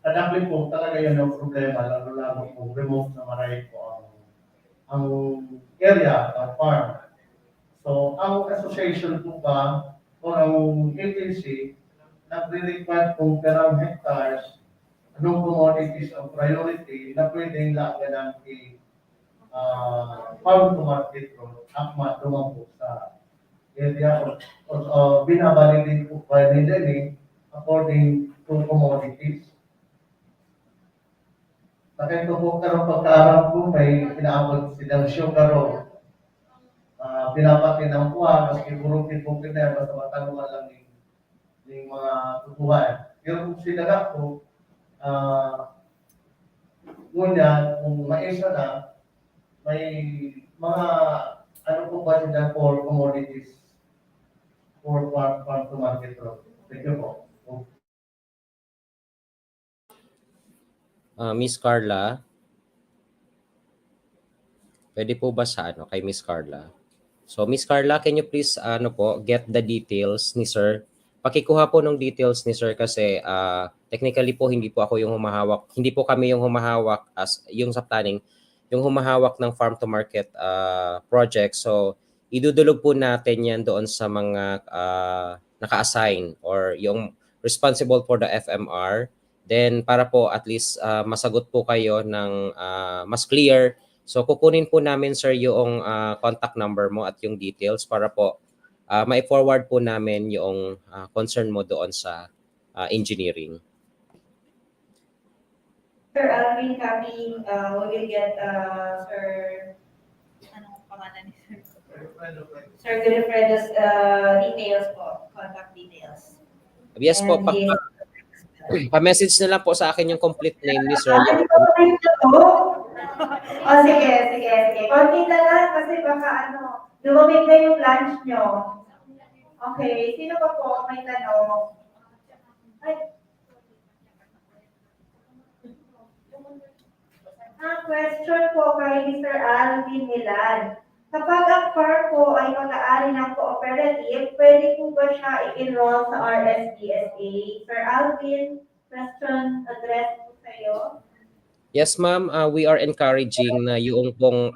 S7: Kadakli po talaga yan ang problema, lalo po remote na maray po ang area ng farm. So, ang association po ba o ang agency nagre-require kung perang hectares, anong commodities ang priority na pwedeng laganan farm to market road, AFMA naman po sa area o binabalidin po by nila according to commodities. Nakita po karong pagkaarap po may pinaabot silang sugar o pinapati ng kuha, kasi puro po kinaya, basta matanungan lang ng mga tutuhan. Pero kung sila na po, ngunyan, kung maisa na, may mga ano po ba sila for commodities for farm to market road. Thank you po.
S17: Miss Carla, pwede po ba sa kay Miss Carla? So Miss Carla, can you please get the details ni Sir? Pakikuha po ng details ni Sir kasi technically po hindi po ako yung humahawak. Hindi po kami yung humahawak as yung sa planning, yung humahawak ng farm to market project. So idudulog po natin yan doon sa mga naka-assign or yung responsible for the FMR. Then para po at least masagot po kayo ng mas clear. So kukunin po namin sir yung contact number mo at yung details para po mai-forward po namin yung concern mo doon sa engineering.
S4: Sir Alvin, we will get Sir, anong pangalan ni Sir? Sir Wilfredo's details po, contact details.
S17: Yes po, pa-message na lang po sa akin yung complete name ni Sir.
S4: Sige. Konti na lang kasi baka lumamig na yung lunch nyo. Okay, sino pa po may tanong? Question po kay Mr. Alvin Milan. Kapag ang farm po ay pag-aari ng cooperative, pwede po ba siya i-enroll sa RSBSA? Sir Alvin, question address po sa iyo.
S17: Yes, ma'am. We are encouraging na yung pong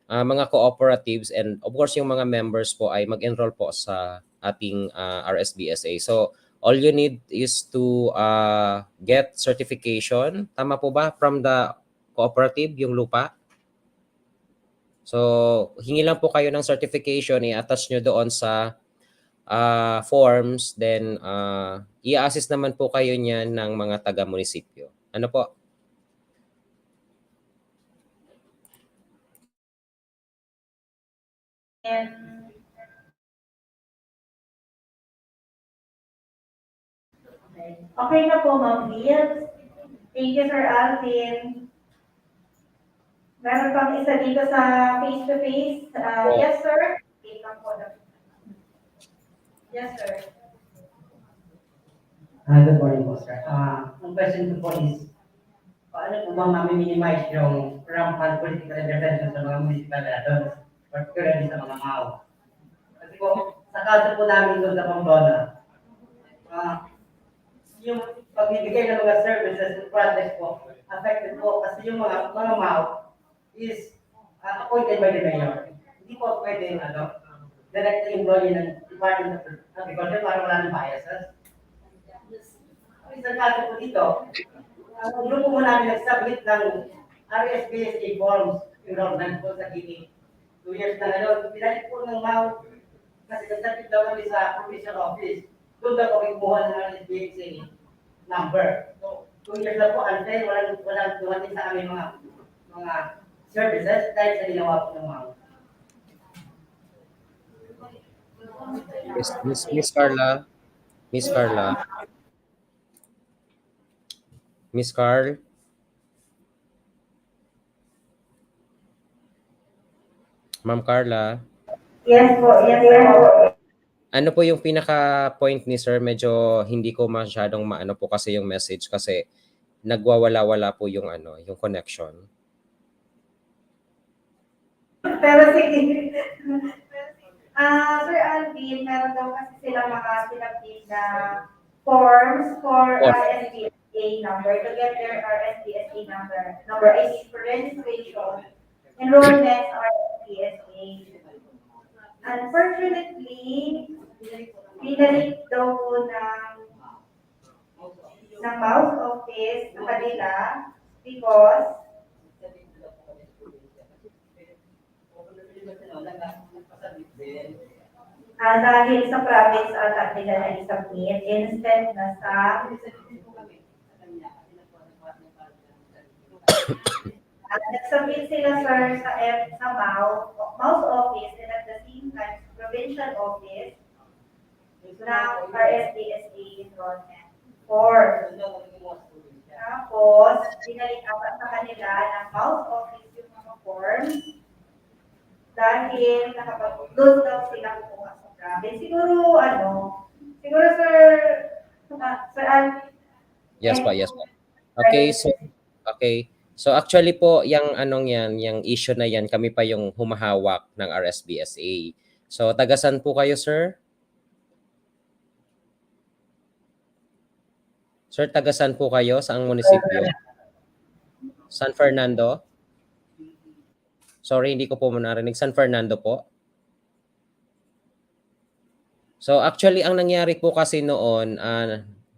S17: mga cooperatives and of course yung mga members po ay mag-enroll po sa ating RSBSA. So, all you need is to get certification. Tama po ba? From the cooperative, yung lupa? So, hingi lang po kayo ng certification, i-attach nyo doon sa forms, then i-assist naman po kayo niyan ng mga taga-munisipyo. Ano po?
S3: And okay na po, Ma'am Liz. Thank you, Sir Alvin. Meron pang isa dito sa face-to-face. Yes, sir. Wait lang po. Yes, sir.
S6: Good morning po, sir. Ang question ko po is, paano po bang mami-minimize yung rampant political intervention sa mga municipal elections, particularly sa mga MAO? Kasi po, sa kaso po namin doon sa Pamplona, yung pagbibigay ng mga services and projects po, affected po kasi yung mga MAO is appointed by the mayor. Hindi po pwede direct employee ng Department of Agriculture para wala ng biases. Isang kaso po dito, ang grupo mo namin nag-submit ng RSBSA forms enrollment po sa KT. 2 years na ngayon, pinalik po ng MAO kasi nag-submit daw kami sa provincial office. Doon daw kami kumuha ng RSBSA number. So, 2 years na po, until walang dumating sa aming mga services dahil sa ginawa po ng MAO.
S17: Miss Carla. Miss Carla. Miss Carl. Ma'am Carla.
S3: Yes po, yes sir.
S17: Ano po yung pinaka-point ni sir? Medyo hindi ko masyadong maano po kasi yung message kasi nagwawala-wala po yung yung connection.
S3: Pero sige. Sir Alvin, meron daw kasi sila makasilapin na forms for RSBSA number to get their RSBSA number. Number I mean for registration, enrollment RSBSA. Unfortunately, binalik daw po ng mouse office sa kanila because dahil sa province ata nila na i-submit instead na sa nag-submit sila sir sa mouse office and at the same time provincial office ng RSBSA enrollment form. Tapos, binalik ata sa kanila ng mouse office yung mga forms dahil nakapag-upload daw sila kumuha sa province. Siguro sir
S17: Yes po, yes po. Okay, so actually po, yung yung issue na yan, kami pa yung humahawak ng RSBSA. So, tagasan po kayo, sir? Sir, tagasan po kayo? Saang munisipyo? San Fernando? Sorry, hindi ko po narinig. San Fernando po? So actually, ang nangyari po kasi noon,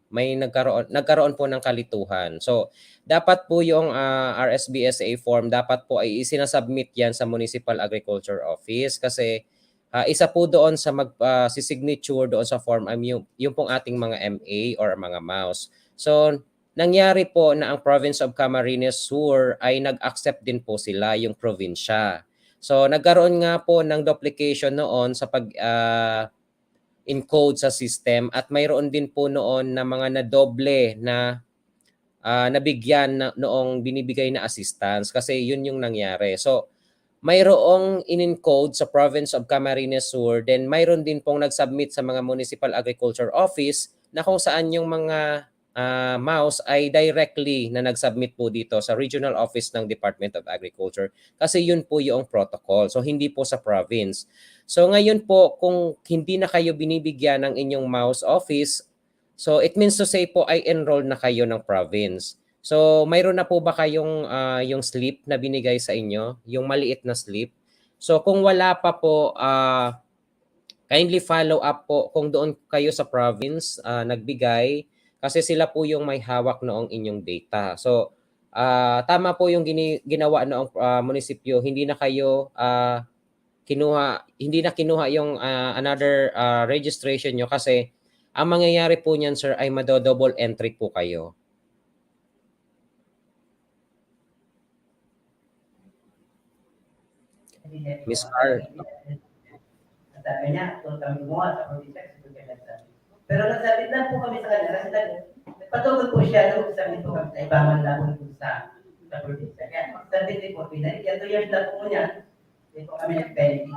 S17: may nagkaroon po ng kalituhan. So dapat po yung RSBSA form, dapat po ay isinasubmit yan sa Municipal Agriculture Office kasi isa po doon sa signature doon sa form ay yung pong ating mga MA or mga mouse. So nangyari po na ang Province of Camarines Sur ay nag-accept din po sila, yung probinsya. So nagkaroon nga po ng duplication noon sa encode sa system at mayroon din po noon na mga nadoble na nabigyan noong binibigay na assistance kasi yun yung nangyari. So mayroong in-encode sa Province of Camarines Sur, then mayroon din pong nag-submit sa mga Municipal Agriculture Office na kung saan yung mga mouse ay directly na nag-submit po dito sa Regional Office ng Department of Agriculture kasi yun po yung protocol. So hindi po sa province. So ngayon po kung hindi na kayo binibigyan ng inyong mouse office, so it means to say po ay enroll na kayo ng province. So mayroon na po ba kayong yung slip na binigay sa inyo, yung maliit na slip? So kung wala pa po, kindly follow up po kung doon kayo sa province nagbigay kasi sila po yung may hawak noong inyong data. So tama po yung ginawa noong munisipyo. Hindi na kayo hindi na kinuha yung another registration nyo kasi ang mangyayari po niyan, sir, ay mado-double entry po kayo. Miss Carl.
S8: Sabi niya, kung kami gumawa sa project, pero nagsabi lang po kami sa kanya, kasi nagpatugod po siya, sabi po kami, ibangan lang po sa project. Kaya, sabi din po, pinagyan 2 years na po niya, hindi po kami nag-benefit.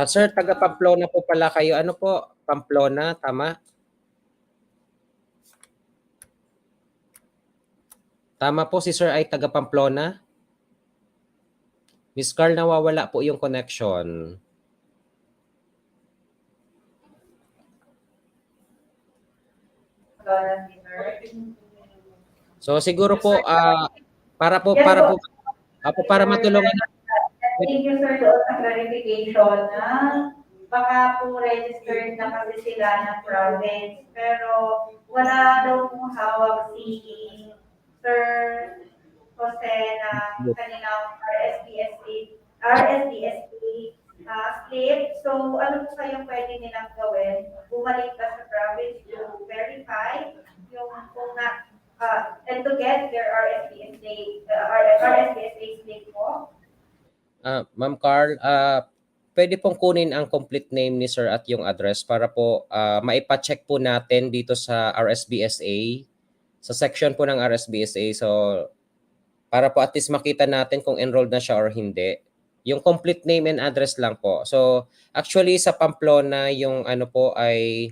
S17: Sir, taga Pamplona po pala kayo. Ano po? Pamplona, tama? Tama po, si Sir ay taga Pamplona? Miss Carl, nawawala po yung connection. So siguro po para matulungan.
S4: Thank you, sir, doon sa clarification na baka po registered na kasi sila ng province, pero wala daw pong hawak si Sir Jose na kanilang RSPSA slip. So, ano po kayong pwede nilang gawin? Bumalik ka sa province to verify yung kung na, and to get their RSPSA slip po.
S17: Ma'am Carl, pwede pong kunin ang complete name ni Sir at yung address para po maipa-check po natin dito sa RSBSA, sa section po ng RSBSA. So, para po at least makita natin kung enrolled na siya or hindi. Yung complete name and address lang po. So, actually sa Pamplona, yung ano po ay,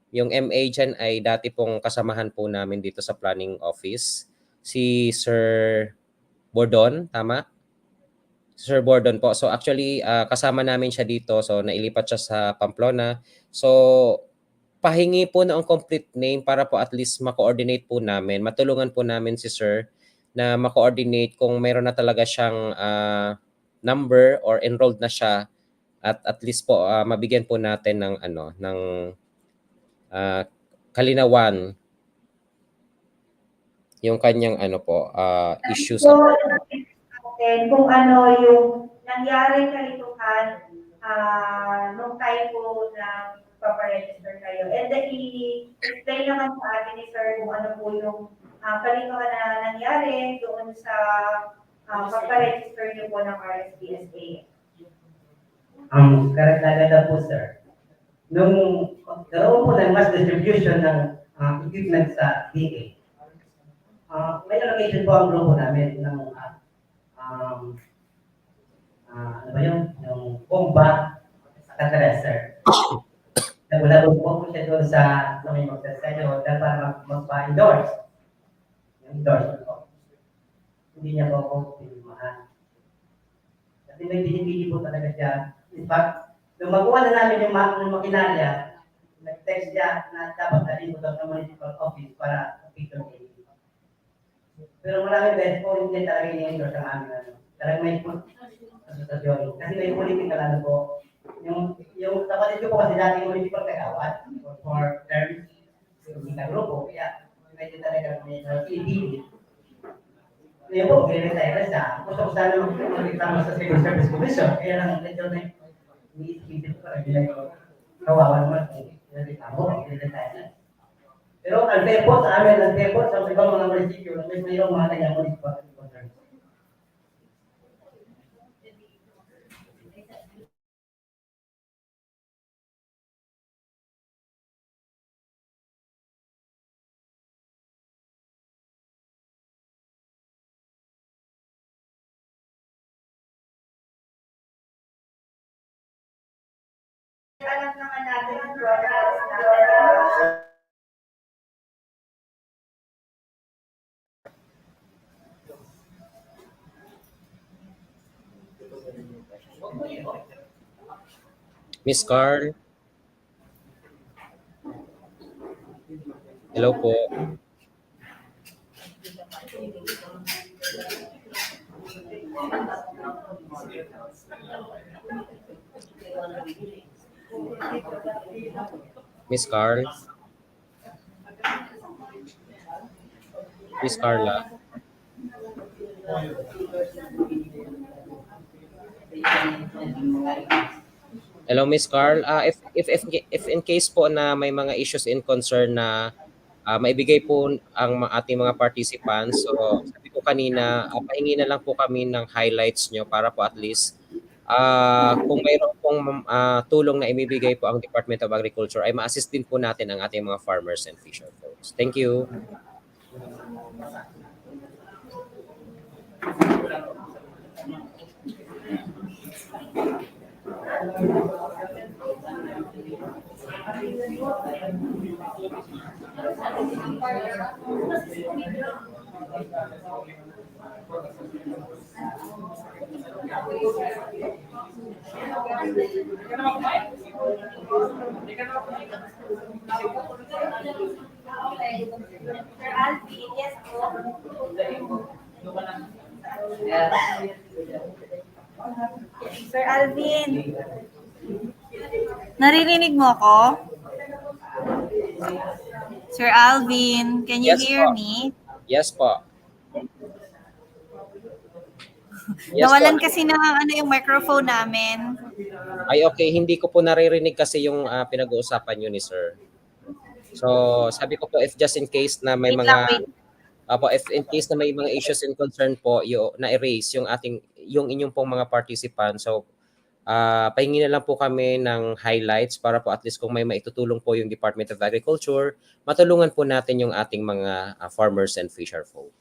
S17: yung MA dyan ay dati pong kasamahan po namin dito sa planning office. Si Sir Bordon, tama? Sir Bordon po. So actually, kasama namin siya dito. So nailipat siya sa Pamplona. So pahingi po ng complete name para po at least ma-coordinate po namin. Matulungan po namin si Sir na ma-coordinate kung meron na talaga siyang number or enrolled na siya at least po mabigyan po natin ng ng kalinawan yung kanyang issues.
S4: Kung ano yung nangyari kalituhan nung time po na paparegister kayo. And then, i-explain naman sa atin ni Sir kung ano po yung kalituhan na nangyari doon sa pagparegister niyo po ng RSPSA.
S8: Karagdagan na po, sir. Nung ganoon po ng mass distribution ng equipment sa DA, may allocation po ang grupo namin ng ano ba yung bomba sa katalaser. Nagulabog po siya doon sa may magsasayo para magpa-endorse. Yung endorse po. Hindi niya po ako pinilmahan. Kasi may binibili po talaga siya. In fact, nung magawa na namin yung makinarya, nag-text siya na dapat dalhin ko doon sa municipal office para picture kayo. Pero maraming beses po hindi talaga i-endorse ang amin. Talagang may asosasyon. Kasi may political po. Yung kapatid ko po kasi dating municipal kagawad for terms sa grupo. Kaya medyo talaga may pinipili. Ngayon po, retire siya. Gusto ko sana magkitama sa Civil Service Commission. Kaya lang medyo na iniisip ko rin kawawa naman kung reklamo, retire. Pero unfair po sa amin, unfair po sa ibang mga munisipyo na mayroong mga kanyang municipal concerns.
S4: Alam naman natin yung progress natin.
S17: Miss Carl. Hello po. Miss Carl. Miss Carla. Hello, Miss Carl. If in case po na may mga issues in concern na maibigay po ating mga participants, so sabi ko kanina, pahingi na lang po kami ng highlights nyo para po at least kung mayroon pong tulong na imibigay po ang Department of Agriculture ay ma-assist din po natin ang ating mga farmers and fisher folks. Thank you.
S3: Okay. Sir Alvin, yes po. Sir Alvin, naririnig mo ako? Sir Alvin, can you
S17: Yes
S3: hear
S17: po.
S3: me?
S17: Yes po. Yes
S3: Nawalan
S17: po.
S3: kasi ng yung microphone namin.
S17: Ay okay, hindi ko po naririnig kasi yung pinag-uusapan nyo ni sir. So sabi ko po if just in case na may
S3: Wait lang,
S17: mga
S3: wait.
S17: if in case na may mga issues and concern po na-erase yung inyong pong mga participants. So pahingi na lang po kami ng highlights para po at least kung may maitutulong po yung Department of Agriculture, matulungan po natin yung ating mga farmers and fisher folk.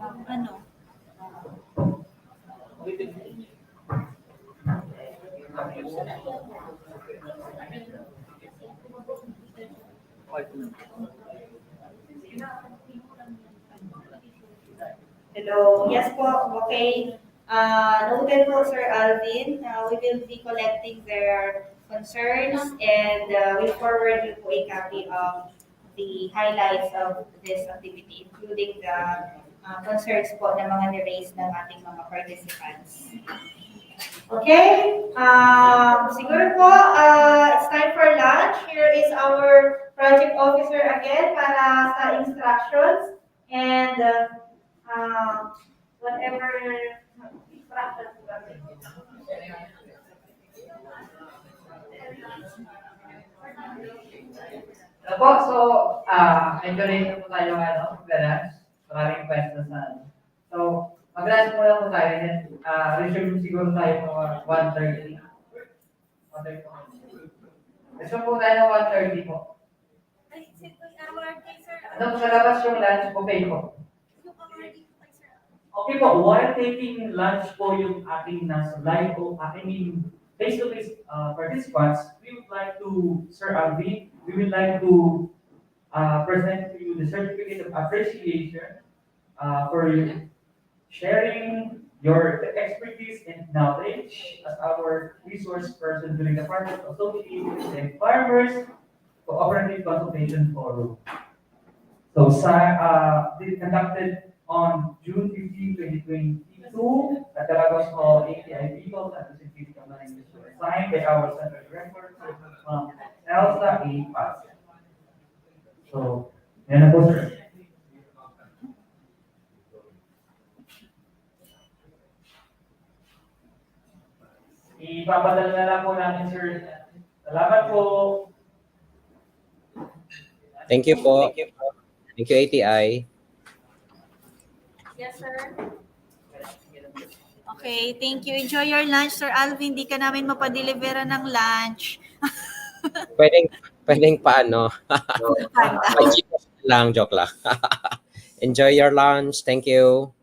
S3: Ano? Hello. Yes po. Okay. Noted po, Sir Alvin. We will be collecting their concerns and we'll forward you po a copy of the highlights of this activity, including the concerns po ng mga ni-raise ng ating mga participants. Okay. Siguro po, it's time for lunch. Here is our project officer again para sa instructions and whatever instructions po kami.
S14: Ano po, so, medyo late na po tayo mag-lunch. Maraming questions na So, mag-lunch muna po tayo. Resume siguro tayo mga 1:30. 1:30 po. Resume po tayo ng 1:30 po. Ano sa labas yung lunch buffet po?
S18: Okay po, while taking lunch po yung ating nasa live o face-to-face participants, we would like to, Sir Alvin, we would like to present to you the certificate of appreciation for sharing your expertise and knowledge as our resource person during the Farmers Association and Farmers Cooperative Consultation Forum. So, conducted on June 15, 2022 at the Lagos Hall, ATI Bicol, at the City of Modernization, signed by our Central Director, Elsa A. Paz. So, yan na po, sir. Ipapadala na lang po namin, sir. Salamat po.
S17: Thank you po. Thank you, ATI.
S3: Yes, sir. Okay, thank you. Enjoy your lunch, Sir Alvin. Di ka namin mapadeliveran ng lunch.
S17: Pwedeng paano? May Gcash lang, joke lang. Enjoy your lunch. Thank you.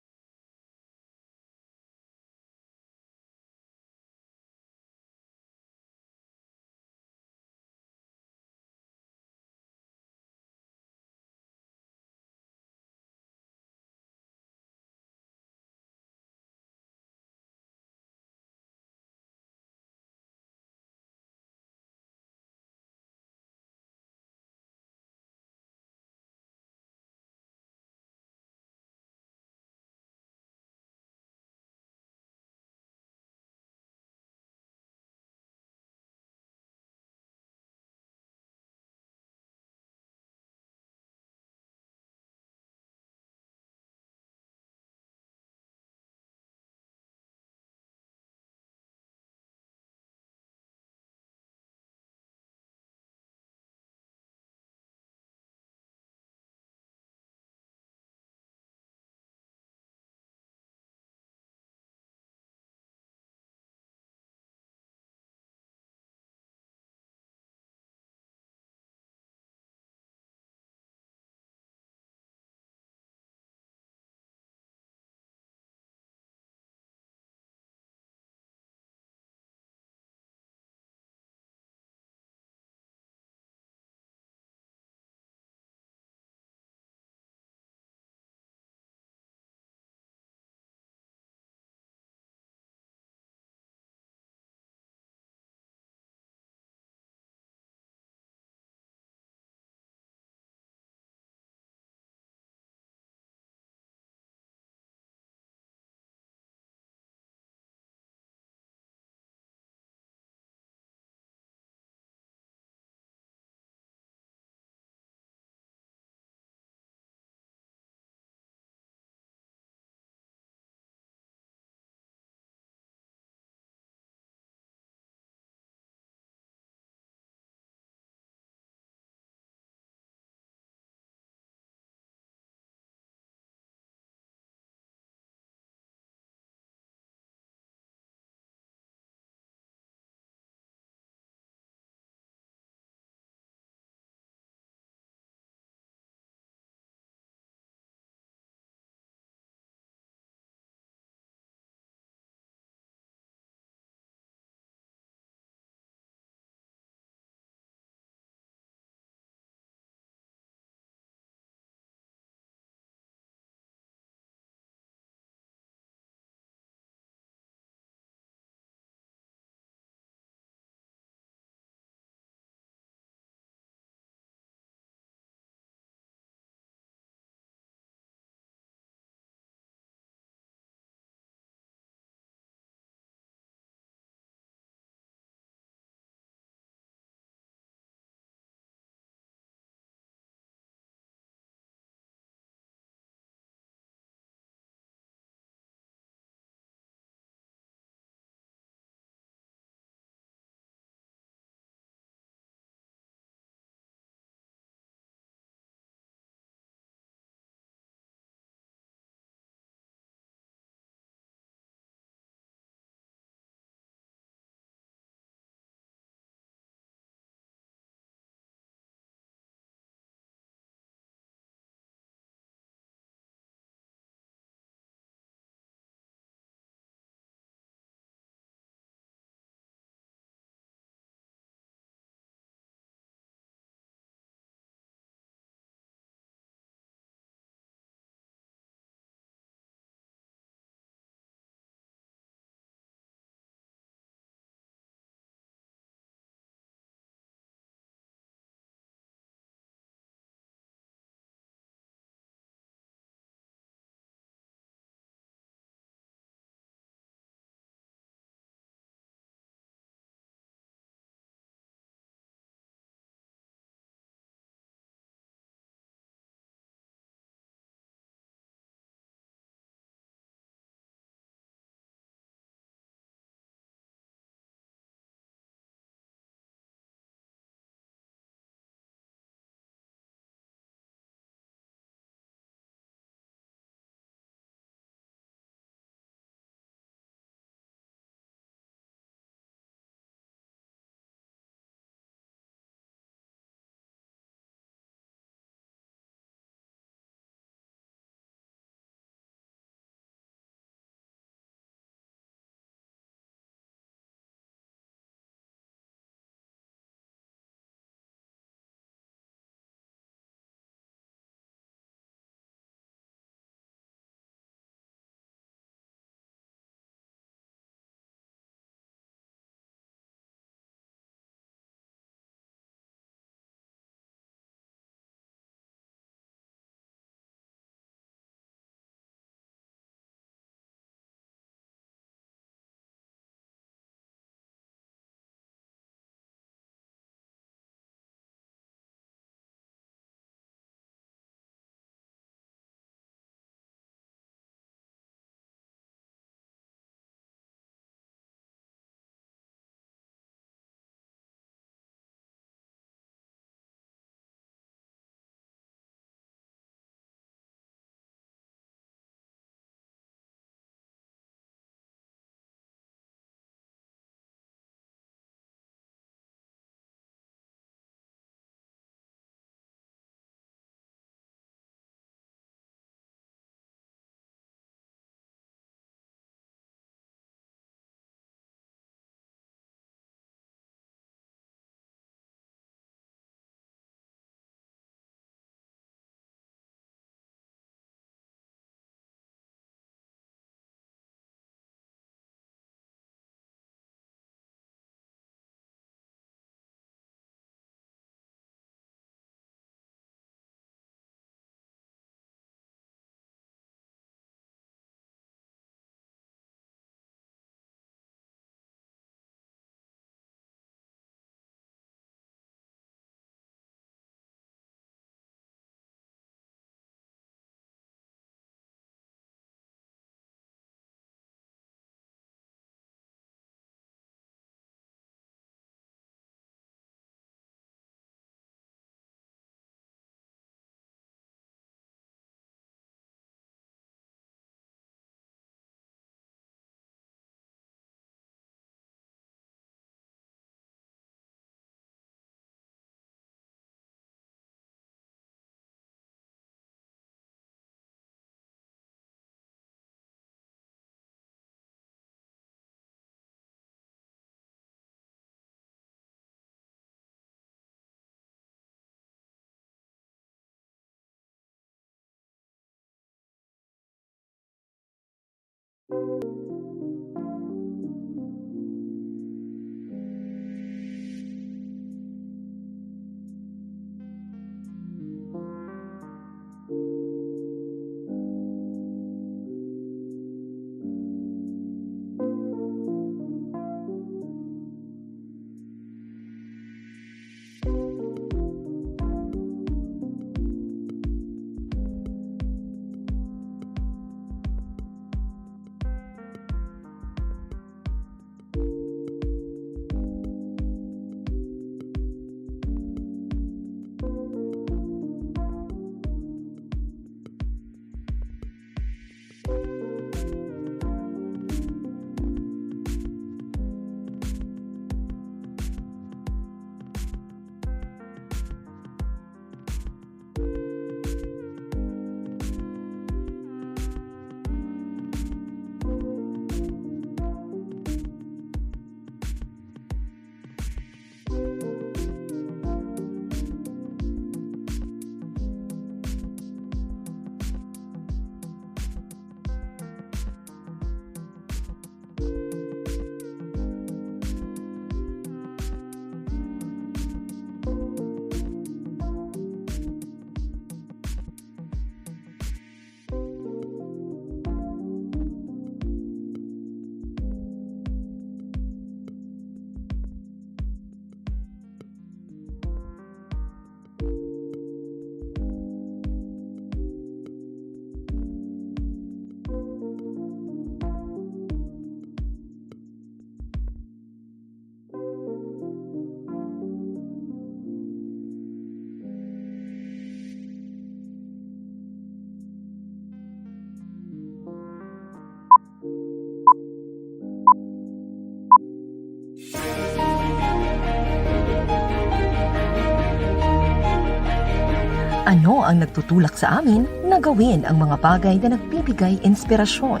S21: Ano ang nagtutulak sa amin na gawin ang mga bagay na nagbibigay inspirasyon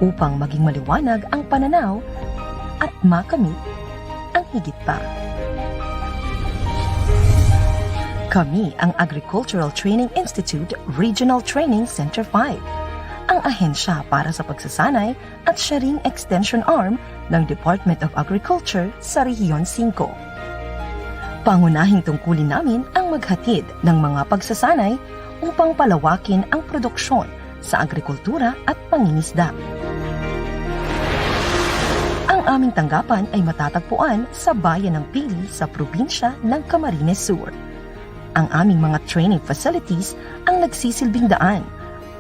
S21: upang maging maliwanag ang pananaw at makamit ang higit pa. Kami ang Agricultural Training Institute Regional Training Center 5, ang ahensya para sa pagsasanay at siya ring extension arm ng Department of Agriculture sa Rehiyon 5. Pangunahing tungkulin namin ang maghatid ng mga pagsasanay upang palawakin ang produksyon sa agrikultura at pangingisda. Ang aming tanggapan ay matatagpuan sa bayan ng Pili sa probinsya ng Camarines Sur. Ang aming mga training facilities ang nagsisilbing daan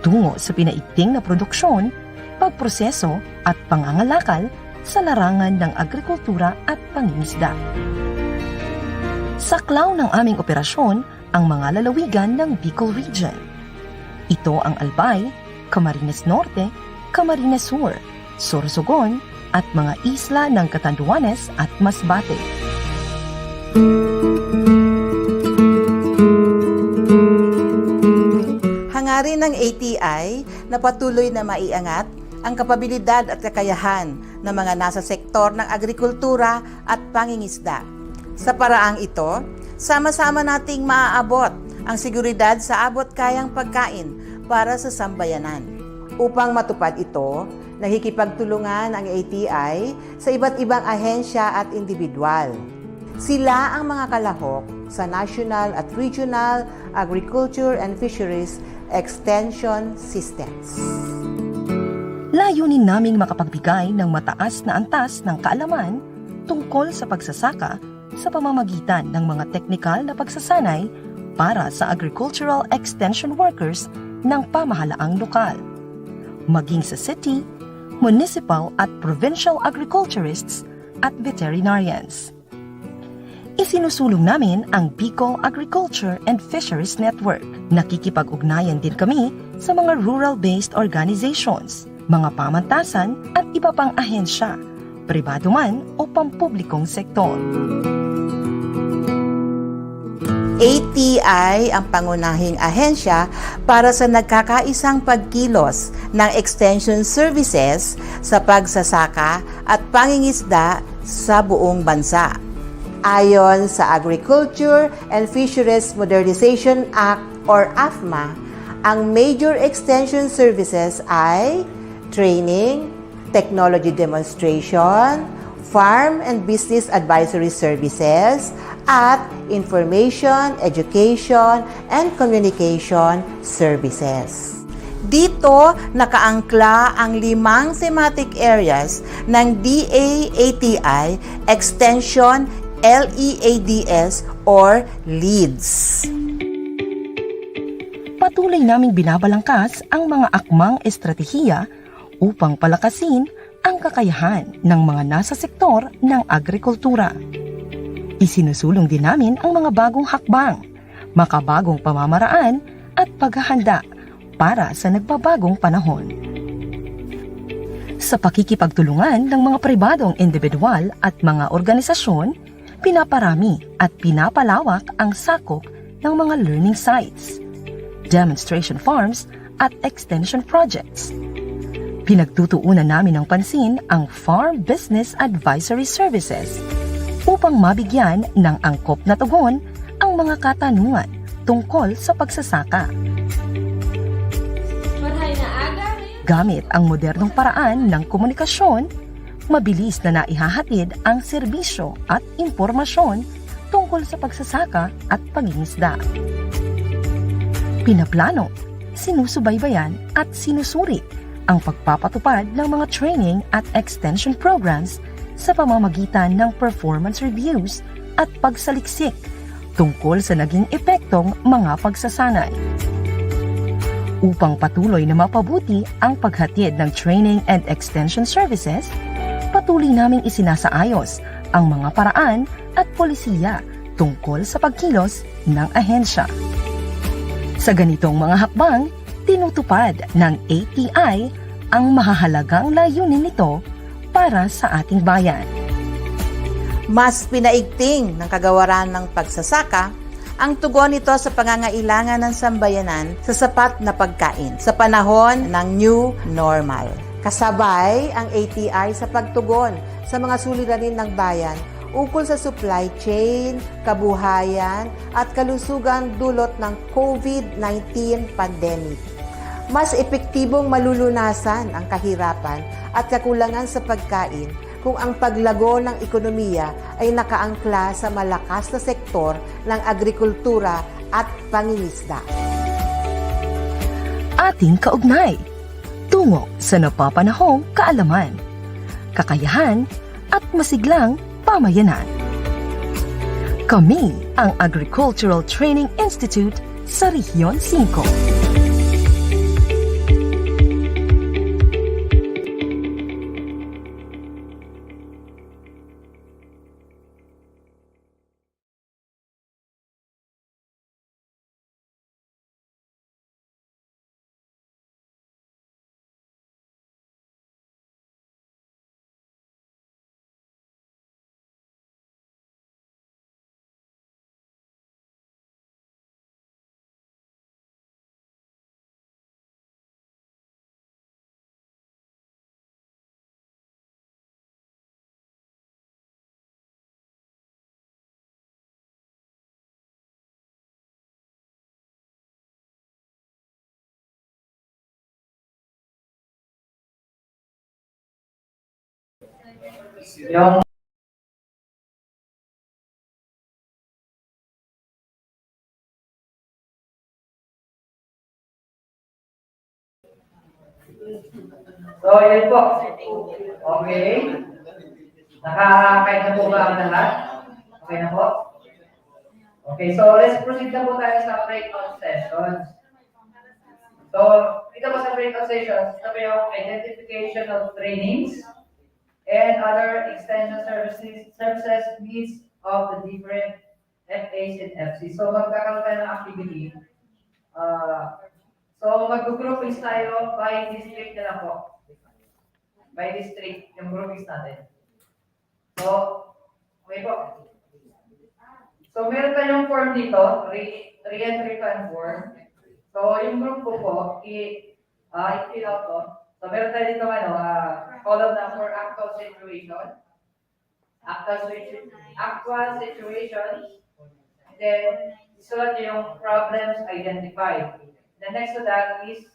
S21: tungo sa pinaigting na produksyon, pagproseso at pangangalakal sa larangan ng agrikultura at pangingisda. Saklaw ng aming operasyon ang mga lalawigan ng Bicol Region. Ito ang Albay, Camarines Norte, Camarines Sur, Sorsogon at mga isla ng Catanduanes at Masbate.
S22: Hangarin ng ATI na patuloy na maiangat ang kapabilidad at kakayahan ng mga nasa sektor ng agrikultura at pangingisda. Sa paraang ito, sama-sama nating maaabot ang seguridad sa abot-kayang pagkain para sa sambayanan. Upang matupad ito, nakikipagtulungan ang ATI sa iba't ibang ahensya at individual. Sila ang mga kalahok sa National at Regional Agriculture and Fisheries Extension Systems.
S21: Layunin naming makapagbigay ng mataas na antas ng kaalaman tungkol sa pagsasaka sa pamamagitan ng mga teknikal na pagsasanay para sa agricultural extension workers ng pamahalaang lokal, maging sa city, municipal at provincial agriculturists at veterinarians. Isinusulong namin ang Bicol Agriculture and Fisheries Network. Nakikipag-ugnayan din kami sa mga rural-based organizations, mga pamantasan at iba pang ahensya, pribado man o pampublikong sektor.
S22: ATI ang pangunahing ahensya para sa nagkakaisang pagkilos ng extension services sa pagsasaka at pangingisda sa buong bansa. Ayon sa Agriculture and Fisheries Modernization Act or AFMA, ang major extension services ay training, technology demonstration, farm and business advisory services, at information, education, and communication services. Dito, nakaangkla ang 5 thematic areas ng DA-ATI Extension LEADS or LEADS.
S21: Patuloy naming binabalangkas ang mga akmang estratehiya upang palakasin ang kakayahan ng mga nasa sektor ng agrikultura. Isinusulong din namin ang mga bagong hakbang, makabagong pamamaraan at paghahanda para sa nagbabagong panahon. Sa pakikipagtulungan ng mga pribadong individual at mga organisasyon, pinaparami at pinapalawak ang sakop ng mga learning sites, demonstration farms at extension projects. Pinagtutuunan namin ng pansin ang Farm Business Advisory Services upang mabigyan ng angkop na tugon ang mga katanungan tungkol sa pagsasaka. Gamit ang modernong paraan ng komunikasyon, mabilis na naihahatid ang serbisyo at impormasyon tungkol sa pagsasaka at pangingisda. Pinaplano, sinusubaybayan at sinusuri ang pagpapatupad ng mga training at extension programs sa pamamagitan ng performance reviews at pagsaliksik tungkol sa naging epektong mga pagsasanay. Upang patuloy na mapabuti ang paghatid ng training and extension services, patuloy naming isinasaayos ang mga paraan at polisiya tungkol sa pagkilos ng ahensya. Sa ganitong mga hakbang, tinutupad ng ATI ang mahahalagang layunin nito para sa ating bayan.
S22: Mas pinaigting ng kagawaran ng pagsasaka ang tugon nito sa pangangailangan ng sambayanan sa sapat na pagkain sa panahon ng new normal. Kasabay ang ATI sa pagtugon sa mga suliranin ng bayan ukol sa supply chain, kabuhayan at kalusugan dulot ng COVID-19 pandemic. Mas epektibong malulunasan ang kahirapan at kakulangan sa pagkain kung ang paglago ng ekonomiya ay nakaangkla sa malakas na sektor ng agrikultura at pangingisda.
S21: Ating kaugnay, tungo sa napapanahong kaalaman, kakayahan at masiglang pamayanan. Kami ang Agricultural Training Institute sa Rehiyon 5.
S15: Yung So, yun po. Okay. Nakakain na po ba ang lahat? Okay na po? Okay, so let's proceed na po tayo sa breakout sessions. So, dito po sa breakout sessions, ito po yung identification of trainings and other extension services needs of the different FAs and FCs. So, magkakaroon tayo ng activity. So, mag-groupings tayo by district na lang po. By district, yung groupings natin. So, okay po. So, meron tayong form dito, re-entry fund form. So, yung group ko po, i-fill out to. So, meron tayo dito, column na for actual situation. Actual situation. And then, isulat yung problems identified. The next to that is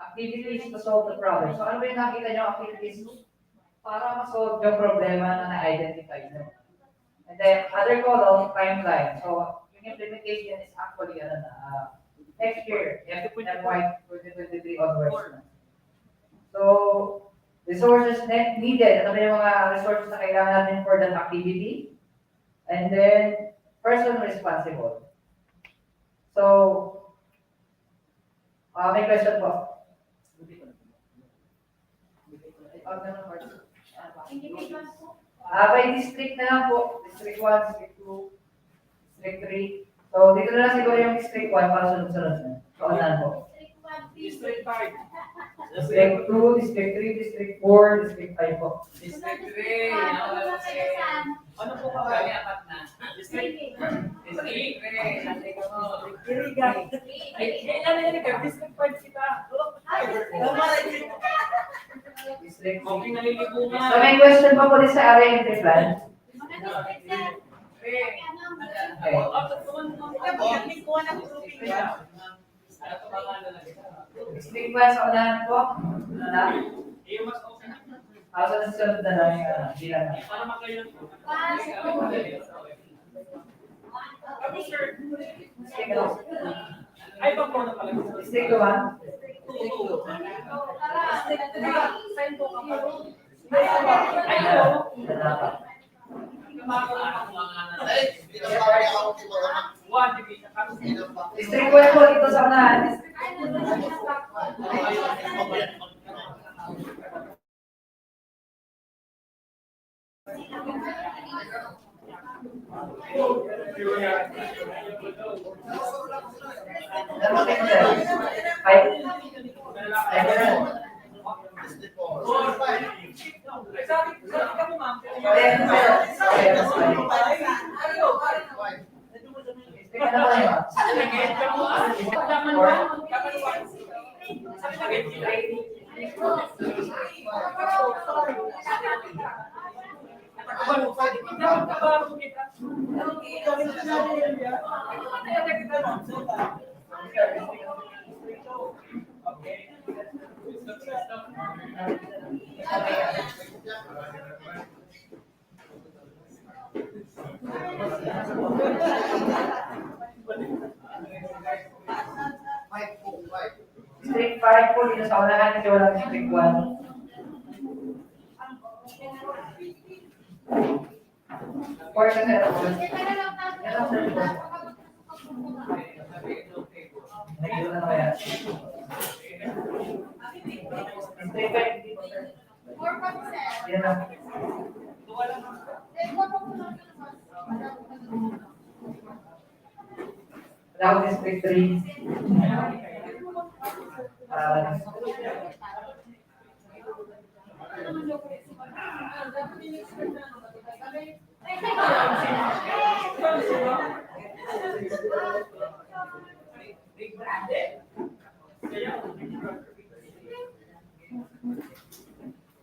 S14: activities to solve the problem. So ano ba yung nakita nyo activities para ma-solve yung problema na na-identify nyo? And then other column, timeline. So yung implementation is actually next year, FY 2023 onwards. So resources needed. Ano ba yung mga resources na kailangan natin for that activity? And then person responsible. So may question po. By district na lang po. District 1, District 2, District 3. So, dito na lang siguro yung District 1 para sunod-sunod na. Kaunahan po.
S5: District 5.
S14: District 2, District 3, District 4, District 5 po.
S5: District 3. Ano po ba kami apat na? District 3. District 3. District 5 kita.
S14: District 3.
S5: nalilipungan.
S14: So, may question pa po din sa area entry plan. District 1 sa unahan po. Sa susunod na lang yung bilang.
S5: Para makayon po. Ay, pa po na pala.
S14: District 2 ba?
S5: Sign po ka pa. Ay, hello.
S14: District 1 po dito sa unahan. District 5 po dito sa unahan kasi walang District 1. Portion na po. Yan ang search po. Nagilo na kaya. District 5 dito sir. Yan lang. Wala akong District 3.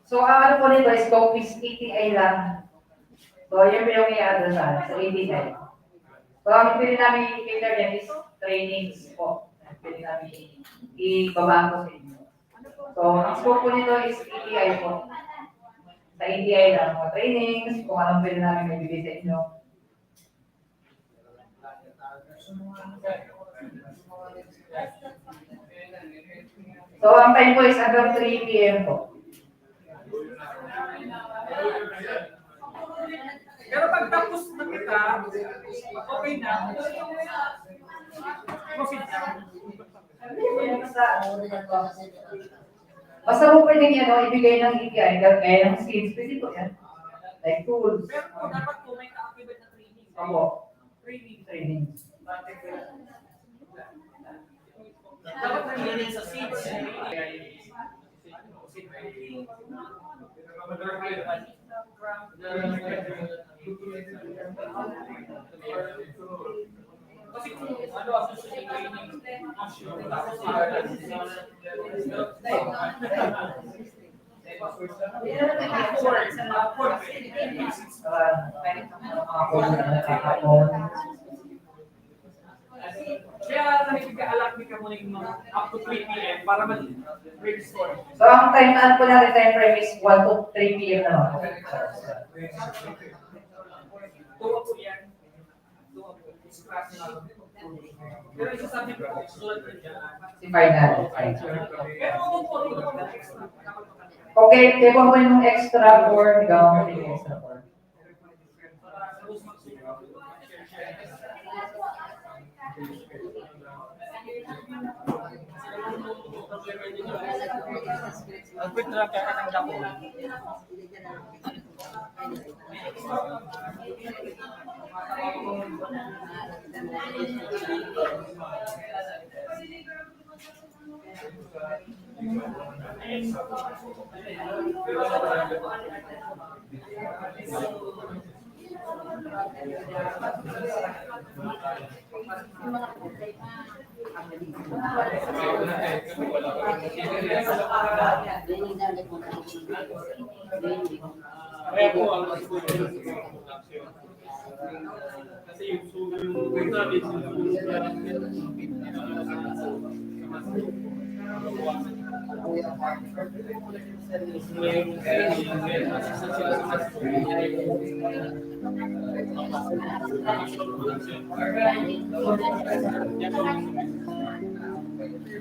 S14: So, ang ano po nito is scope is ATI lang. So, yun yung i-addressan sa ATI. So, ang pili namin i-cater yan is trainings po. Pili namin i-babaan ko sa inyo. So, ang scope po nito is ATI po. Sa ATI lang, mga trainings, kung anong pili namin may bigay sa inyo. So, ang time po is hanggang 3 p.m. po.
S5: Pero pag tapos na kita, okay na. Proceed na.
S14: Basta po pwede niya ibigay ng ATI, kaya ng skills, pwede po yan. Like tools.
S5: Pero kung dapat po may ka-activate na training.
S14: Opo.
S5: Training. Dapat training sa seeds. Kasi kung ano ang susunod training,
S14: Kaya nakikiga
S18: mag-allot ka muna yung mga up to 3 p.m. para mag-register.
S14: So, ang time na po natin, time frame is 1 to 3 p.m. naman.
S18: Tuwa po yan. Tuwa po. Scratch na. Pero isa sabi ko, sulat rin dyan.
S14: Si final.
S18: Pero ako po, ito po ng extra.
S14: Okay, kaya po yung extra for, ikaw mo yung extra for.
S18: Ang quick na kaya ng dako.
S19: Kaya po ang kasi yung natin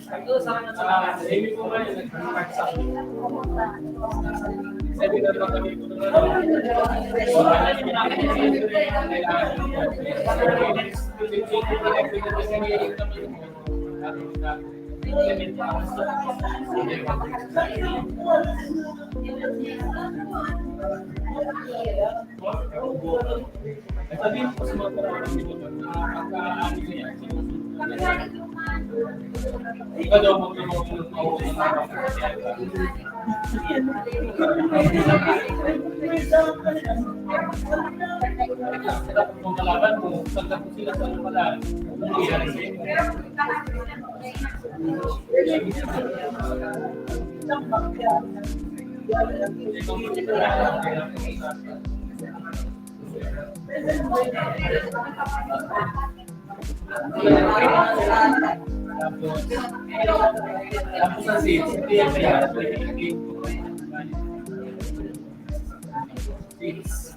S18: Ito sana sa hindi po man yung nag-start sabi na naman kami po sabihin po sa mga parang dito pagka-ano niya ikaw daw mag-mauunan kung nalaban mo, tanda po sila sa ano pala, nangyayari sa inyo. Tapos ang seeds, hindi yan kaya seeds.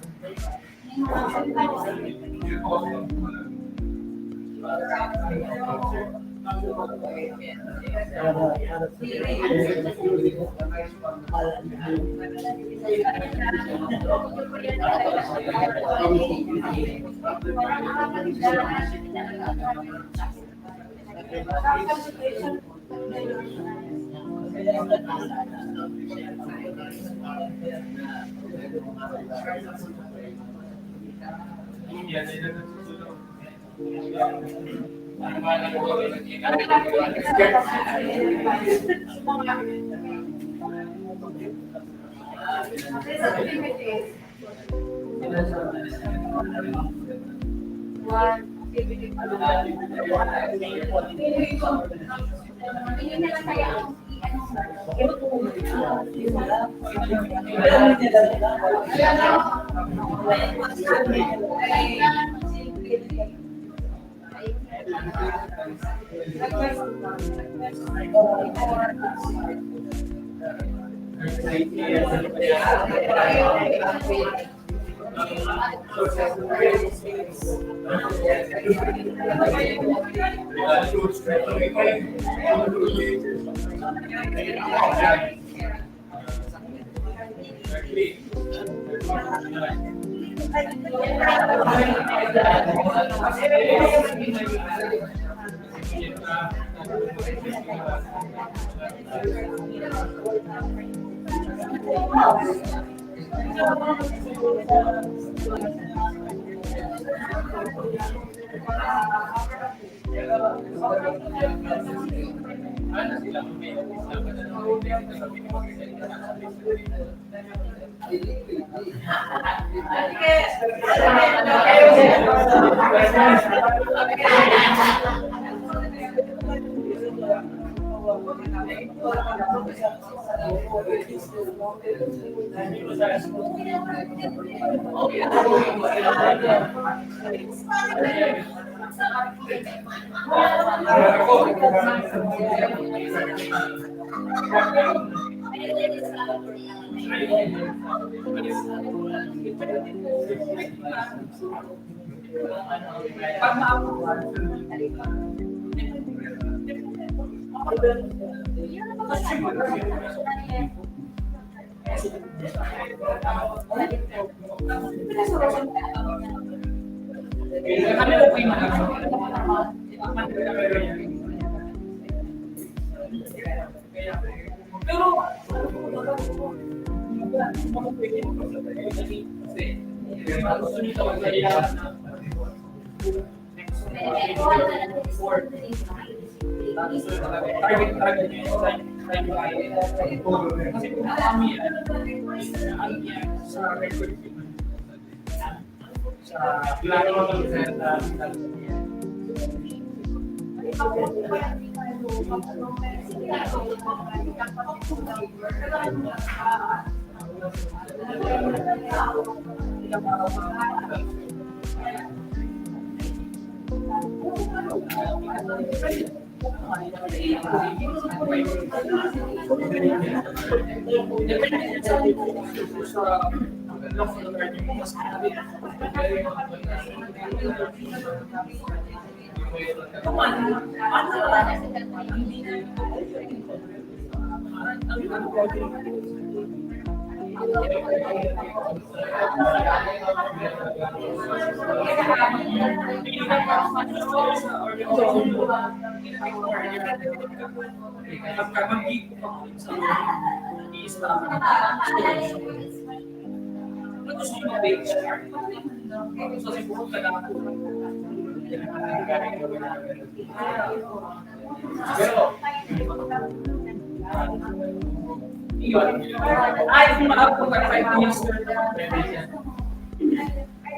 S18: Ay, ma-upload ka 5 years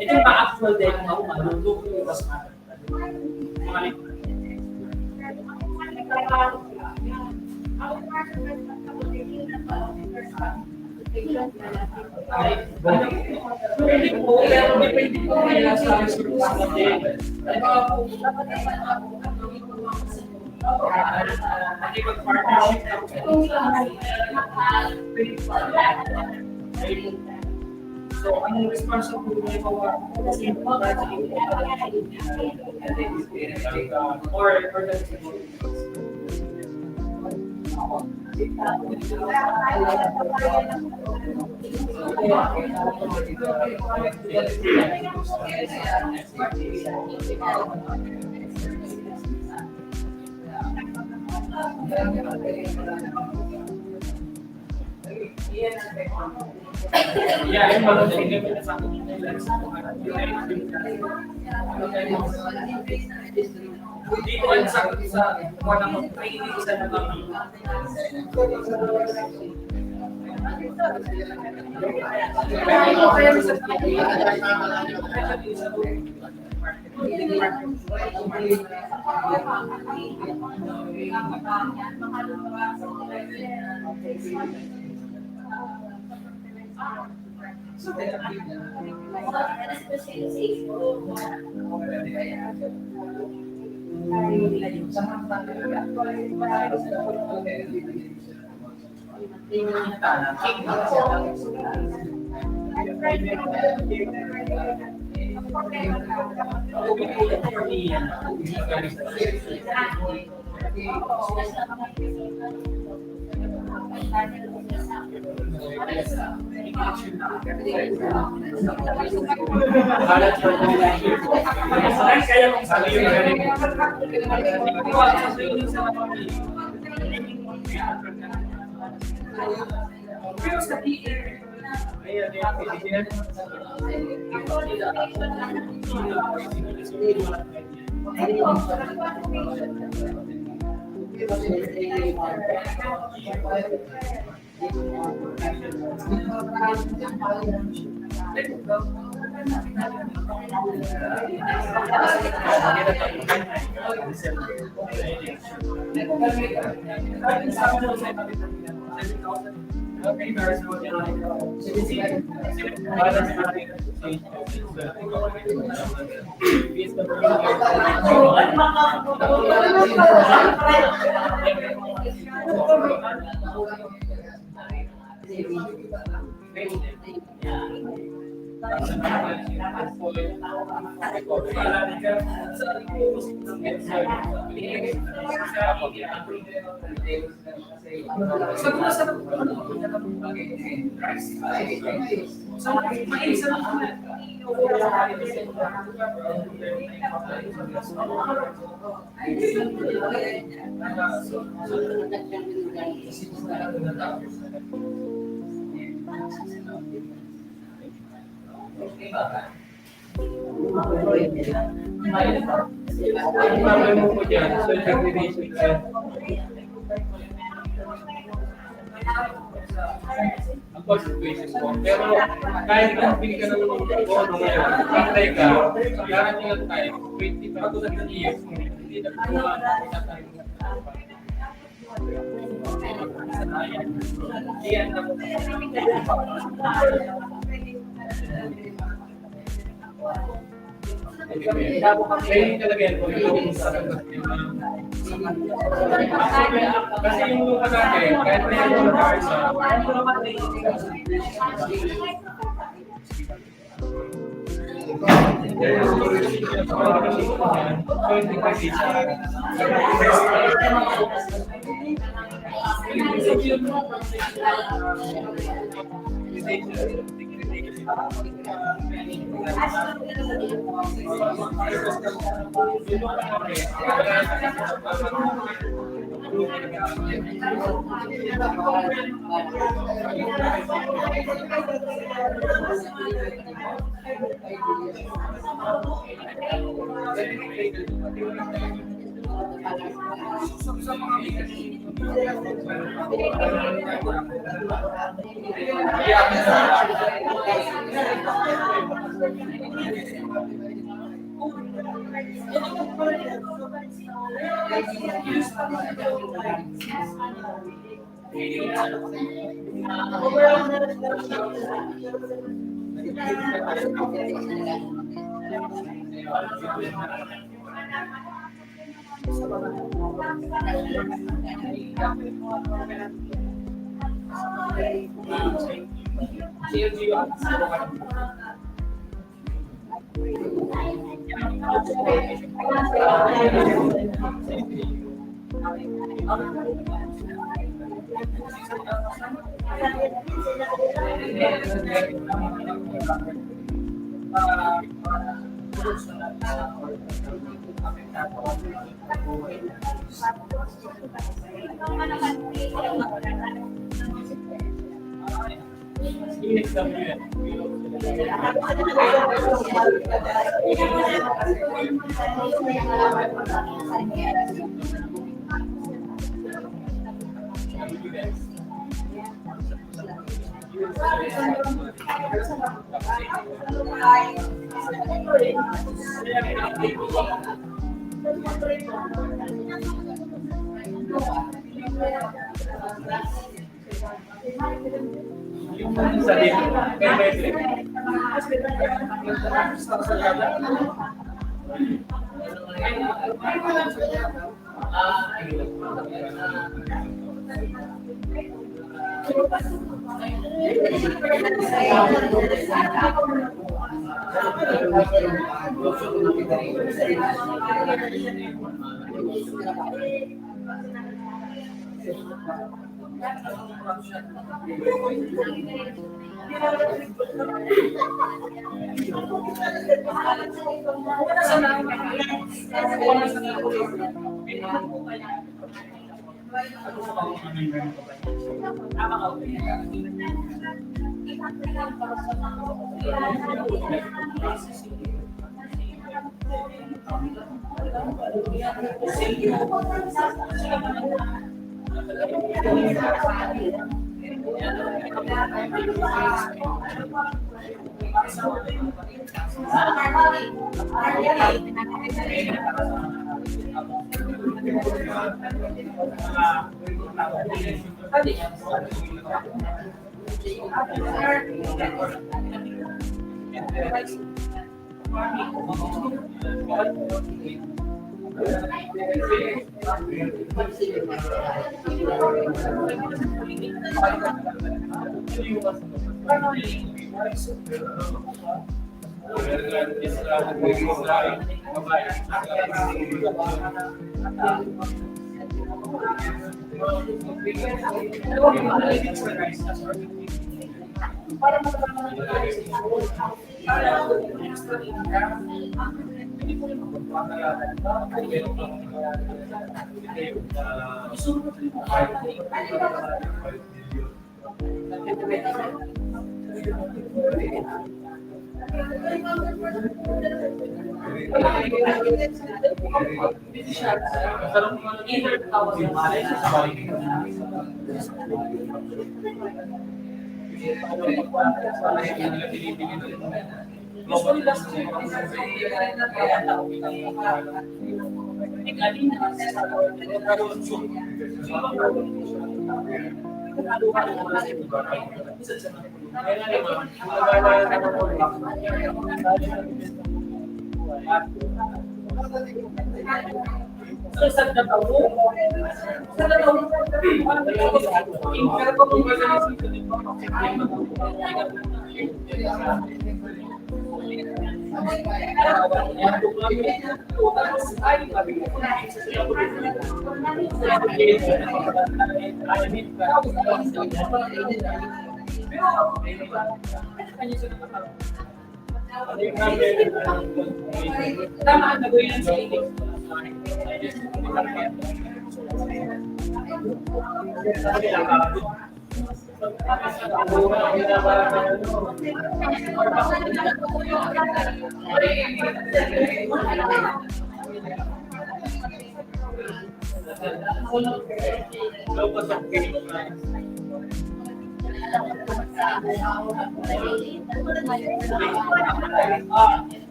S18: ito ma-upload din ako malulog yung mas pwede po, pero depende po kaya sa resources natin. Partnership so, ang responsibility ko kasi or yeah, yung mga significant sa akin dito ang sa mga training sa mga
S19: Ang consequences mo. Pero kahit nagbili ka ng bono ngayon, pantay ka, darating ang time, 20 pa 30 years, hindi na kuha Training talaga yan kung yung kasi yung lupa natin, kahit na yung lupa sa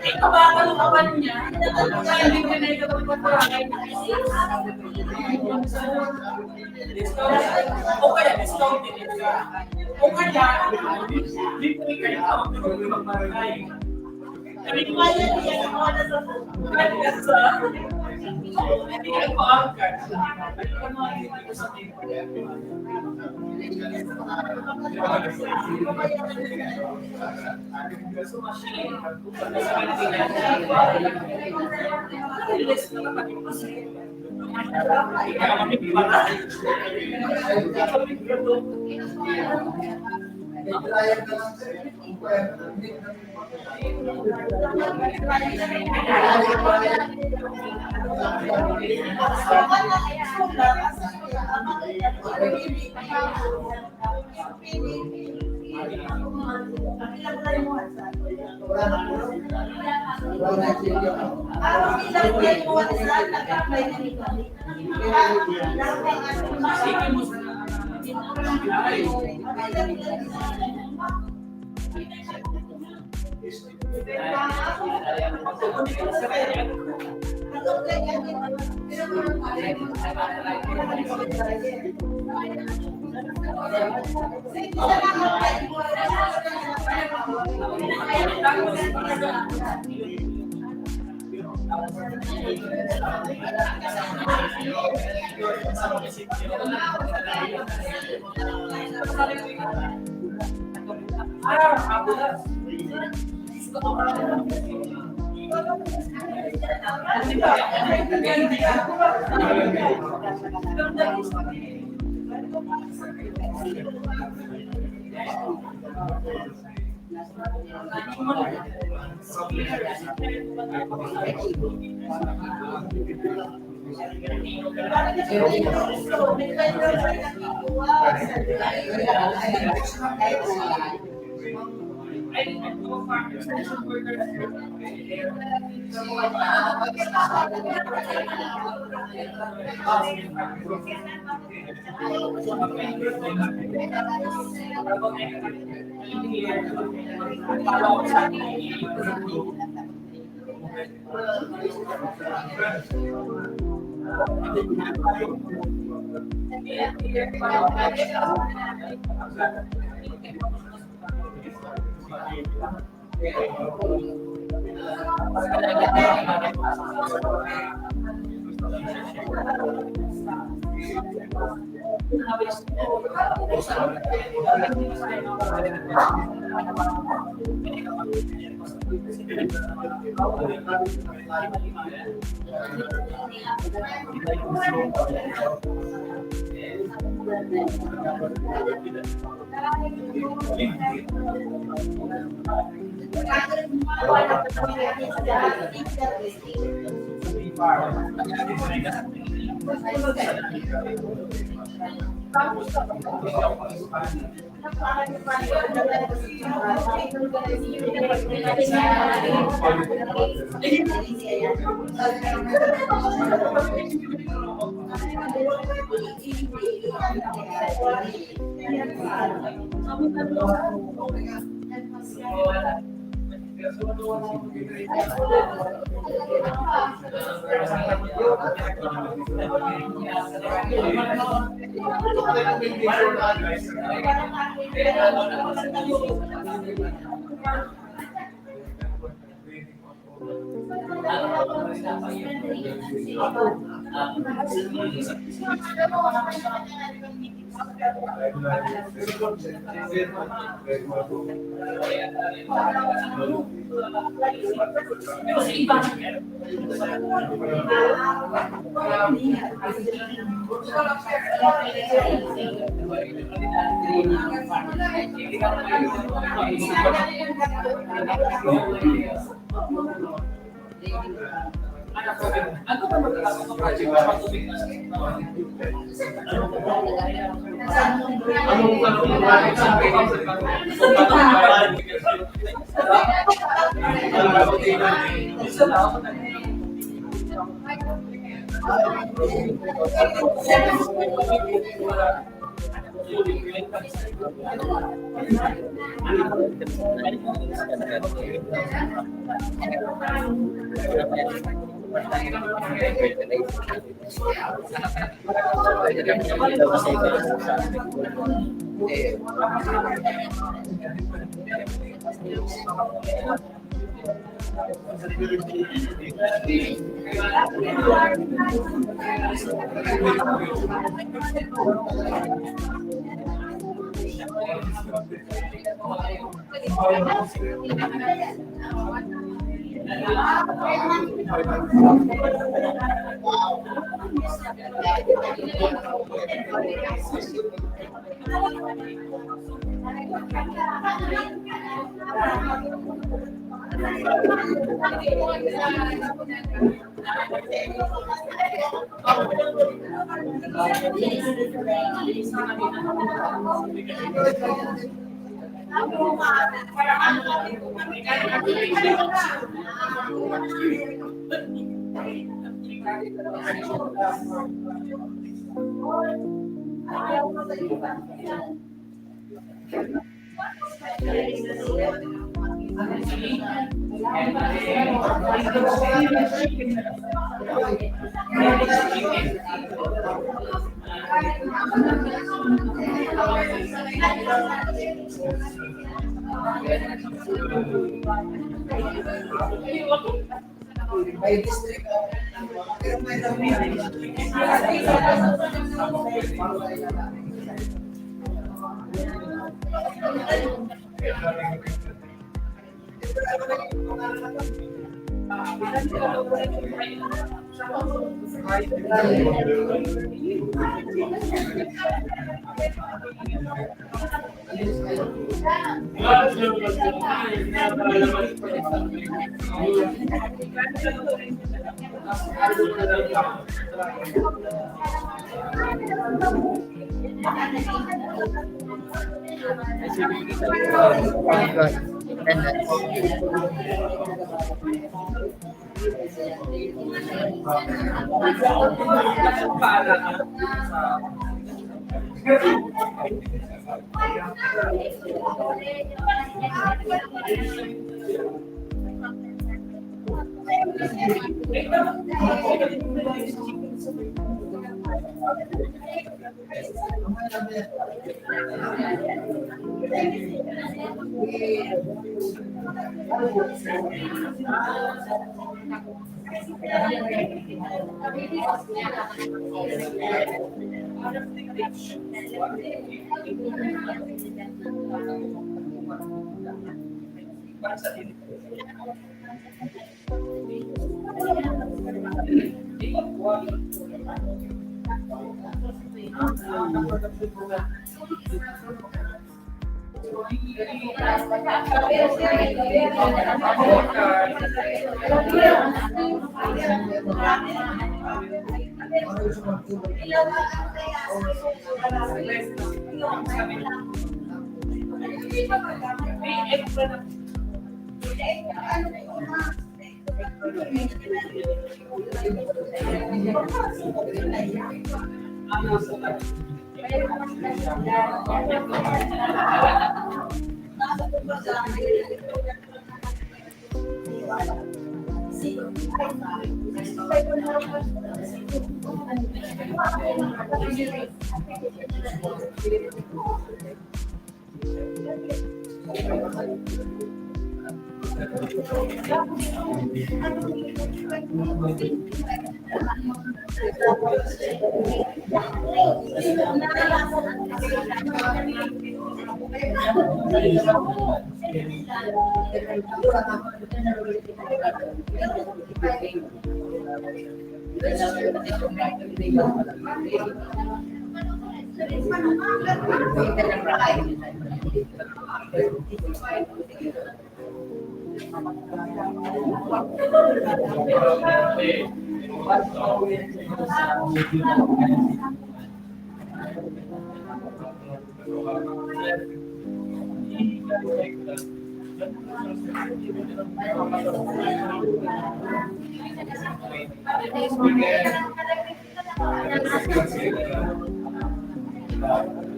S5: Ito ba ang kalukaban niya? Kaya hindi ko na ito pagpapalagay. O kaya discount din ito. O kaya, libre kayo magpapalagay. Kami kaya niya ang mga nasa hindi ka pa-angkat. Ano ang hindi ko sa table?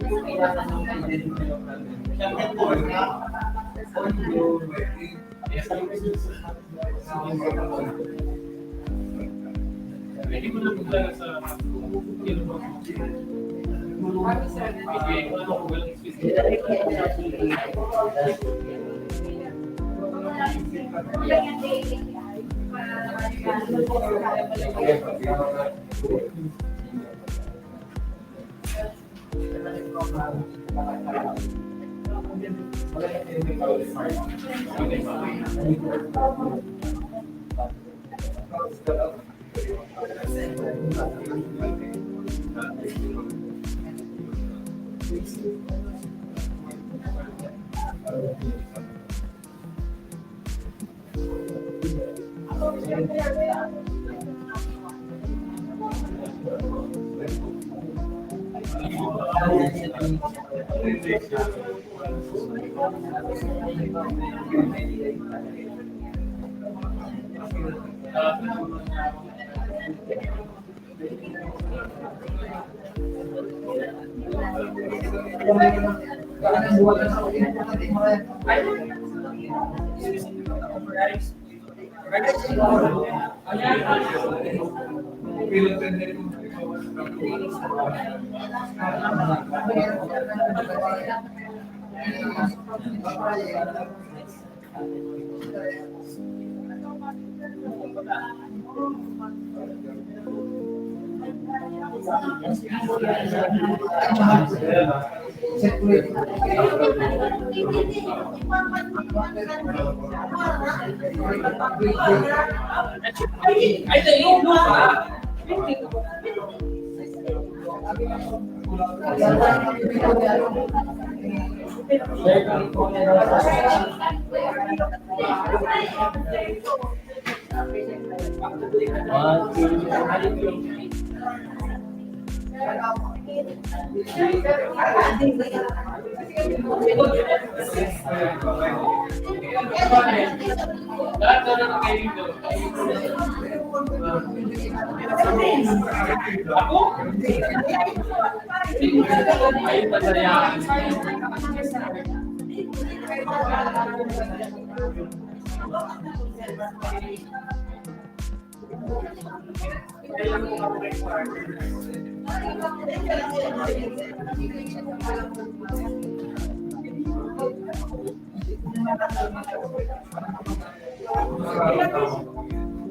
S19: Hindi ko na magdala sa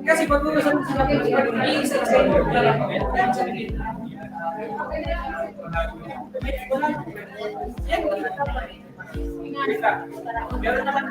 S5: Kasi pag uusap sila ay isa sa inyo meron naman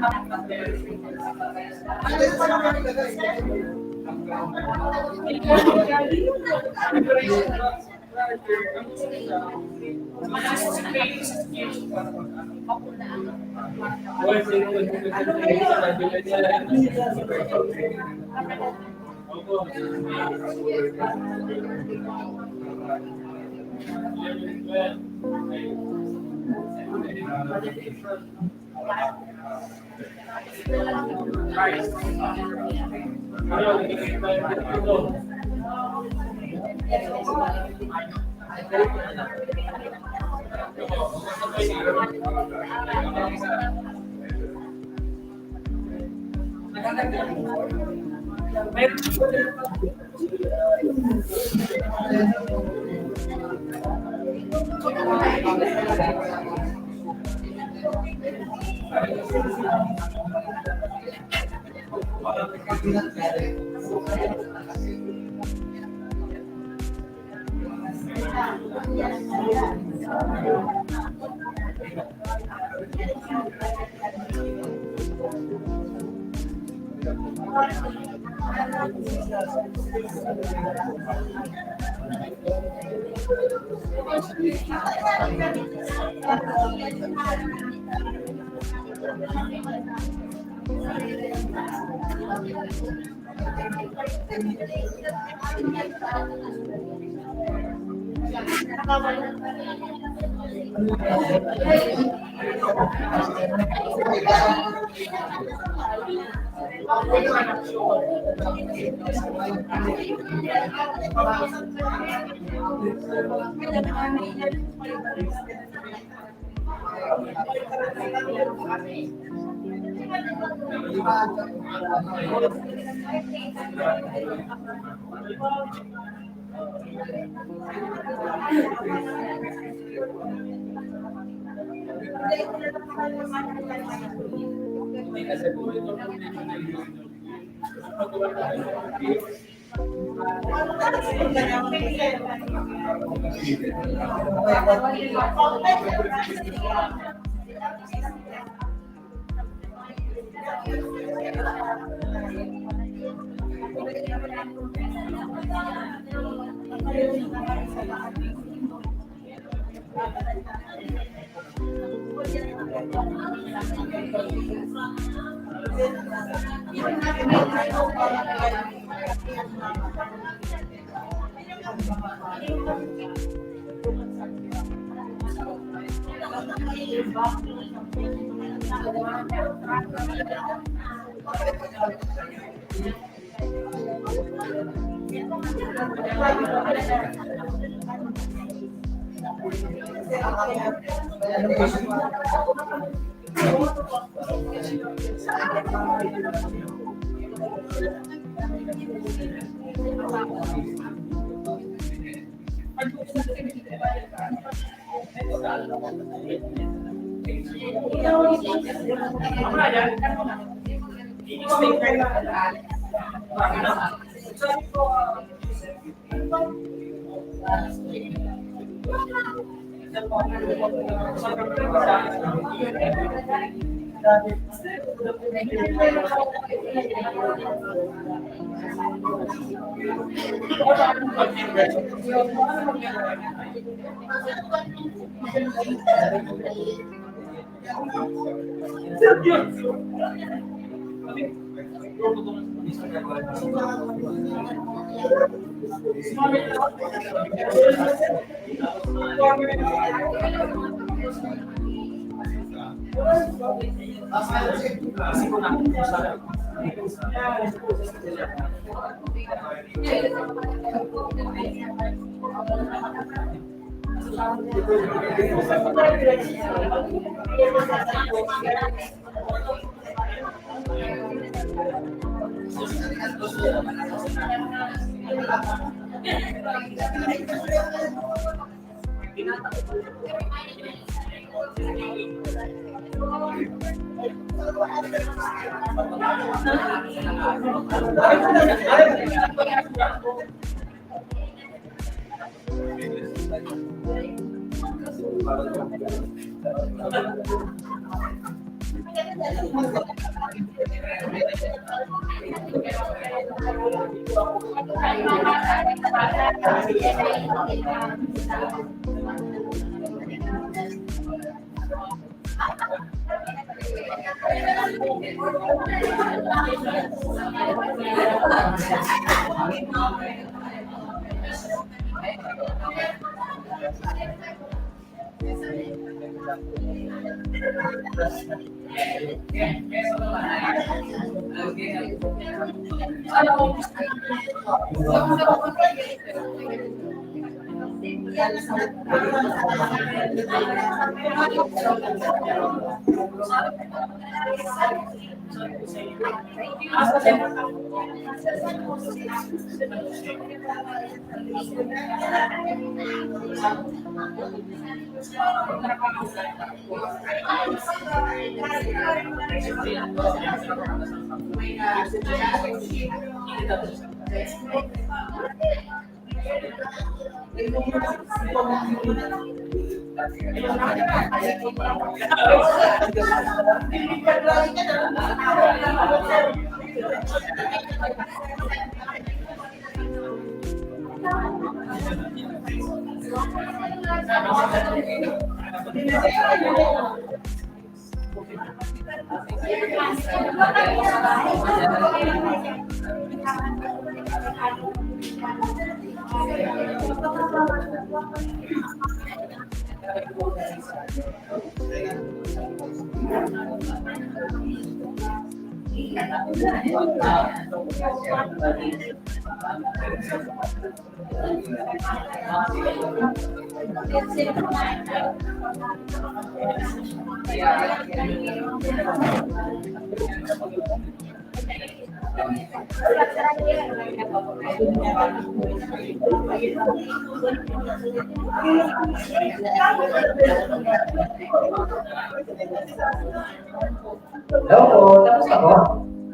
S10: Hello po, tapos ako.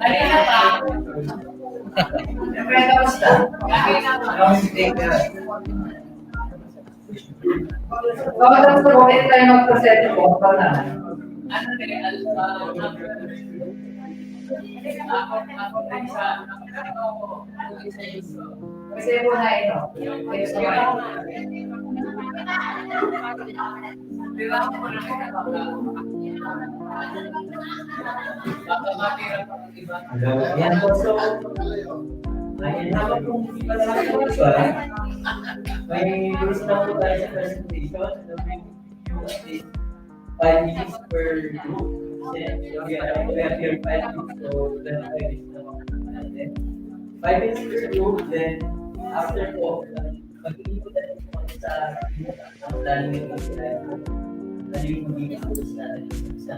S10: Kanina pa. Siyempre, tapos na. Ano ang mistake na? Tapos na po, pwede tayo mag-present po. Para ano kasi po na ito.
S9: Yan po, so, ayun naman kung hindi pa naman po ito, may rules na po tayo sa presentation. So, we give at least 5 minutes per group. We have here 5 minutes, so 25 minutes na po natin. 5 minutes per group, then after po, mag-iipot natin po sa ang planning ng ano yung magiging rules natin sa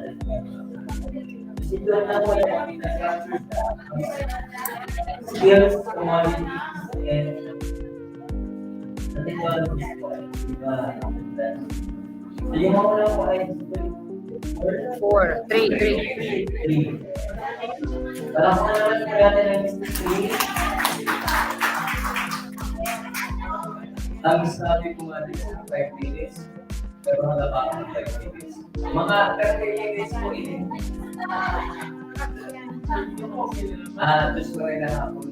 S9: kasi doon na po yung pinag-capture sa skills, commodities, and technologies po. Diba? So yung mga lang po ay
S22: 4, 3.
S9: Parang kung naman po natin ang history, ang sabi ko nga din sa 5 minutes, pero hanggang ako ng 5 minutes. Mga 30 minutes po ini. Diyos ko rin na hapon.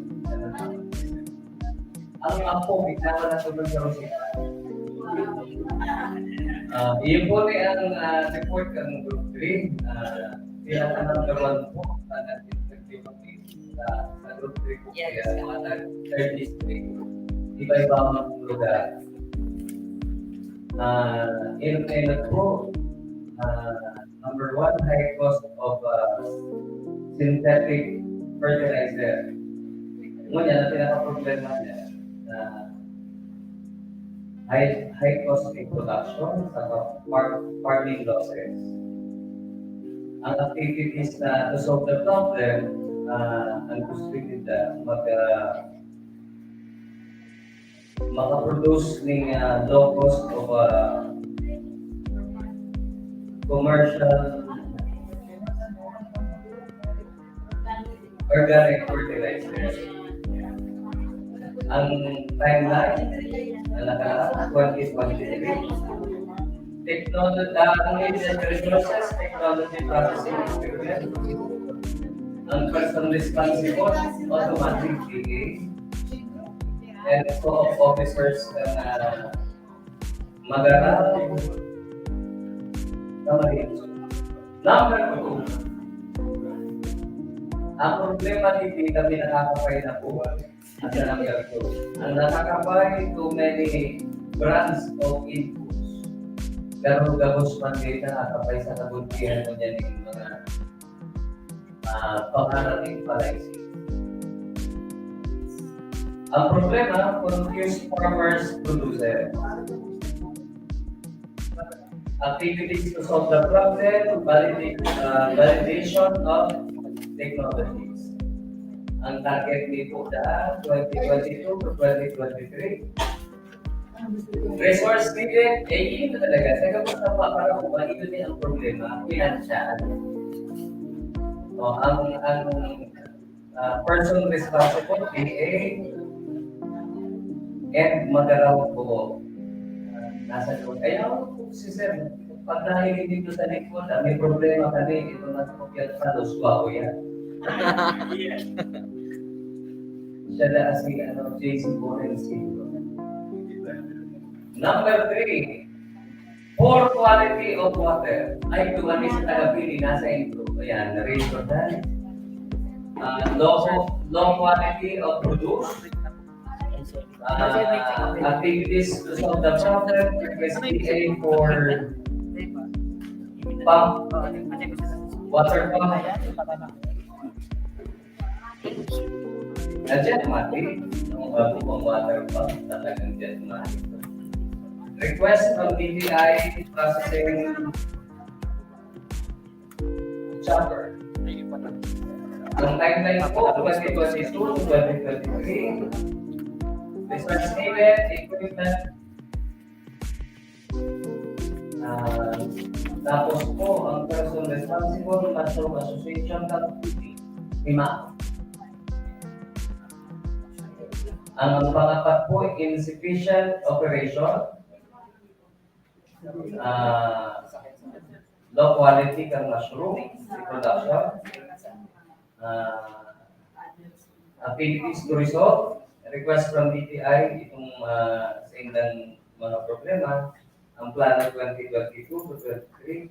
S9: Ang COVID na wala sa Brazil. Iyon po rin ang report ng Group 3. Sila ka number 1 po sa Group 3 po. Kaya sa mga third district. Iba-iba ang lugar. Iyon po. Number 1, high cost of synthetic fertilizer. Ngunit ang pinaka-problema niya high cost in production sa farming losses. Ang activities na to solve the problem, ang gusto nila maka-produce ng low cost of commercial organic fertilizers. Ang timeline na nakalala, 2023. Technology, ang resources, technology processing equipment. Ang person responsible, automatic PA. And co-op officers na mag-aral. Number 2. Ang problema dito kami nakakapay na po at number 2. Ang nakakapay too many brands of inputs. Pero gabos man kayo nakakapay sa kabuntihan mo dyan yung mga pangarating palaisi. Ang problema, confused farmers, producers. Activities to solve the problem, validation of technologies. Ang target nito daan 2022 to 2023. Resource needed, yun na talaga. Sa kapag na para kung ito din ang problema, financial. Ang person responsible, PA, and magaraw po. Nasa doon. Kaya si Sir, pag nahilig dito sa likod, may problema kami, ito na kopya sa Loswa ko yan. Siya na si JC Forensic. Number 3, poor quality of water. Ay, ito kami sa Tagapili, nasa intro. Ayan, na-raise for that. Low quality of produce. Activities to solve the problem, SPA for pump, water pump,
S8: Nandiyan mati, ang bago pang water pump, talagang dyan mati. Request from ATI processing chopper. Ang timeline po, 2022 to 2023. Research needed, equipment. Tapos po, ang person responsible, Mushroom Association, lima. Ang pangapat po, insufficient operation. Low quality ng mushroom production. Activities to resolve. Request from DTI itong sa ilang mga problema. Ang plano 2022 to 2023.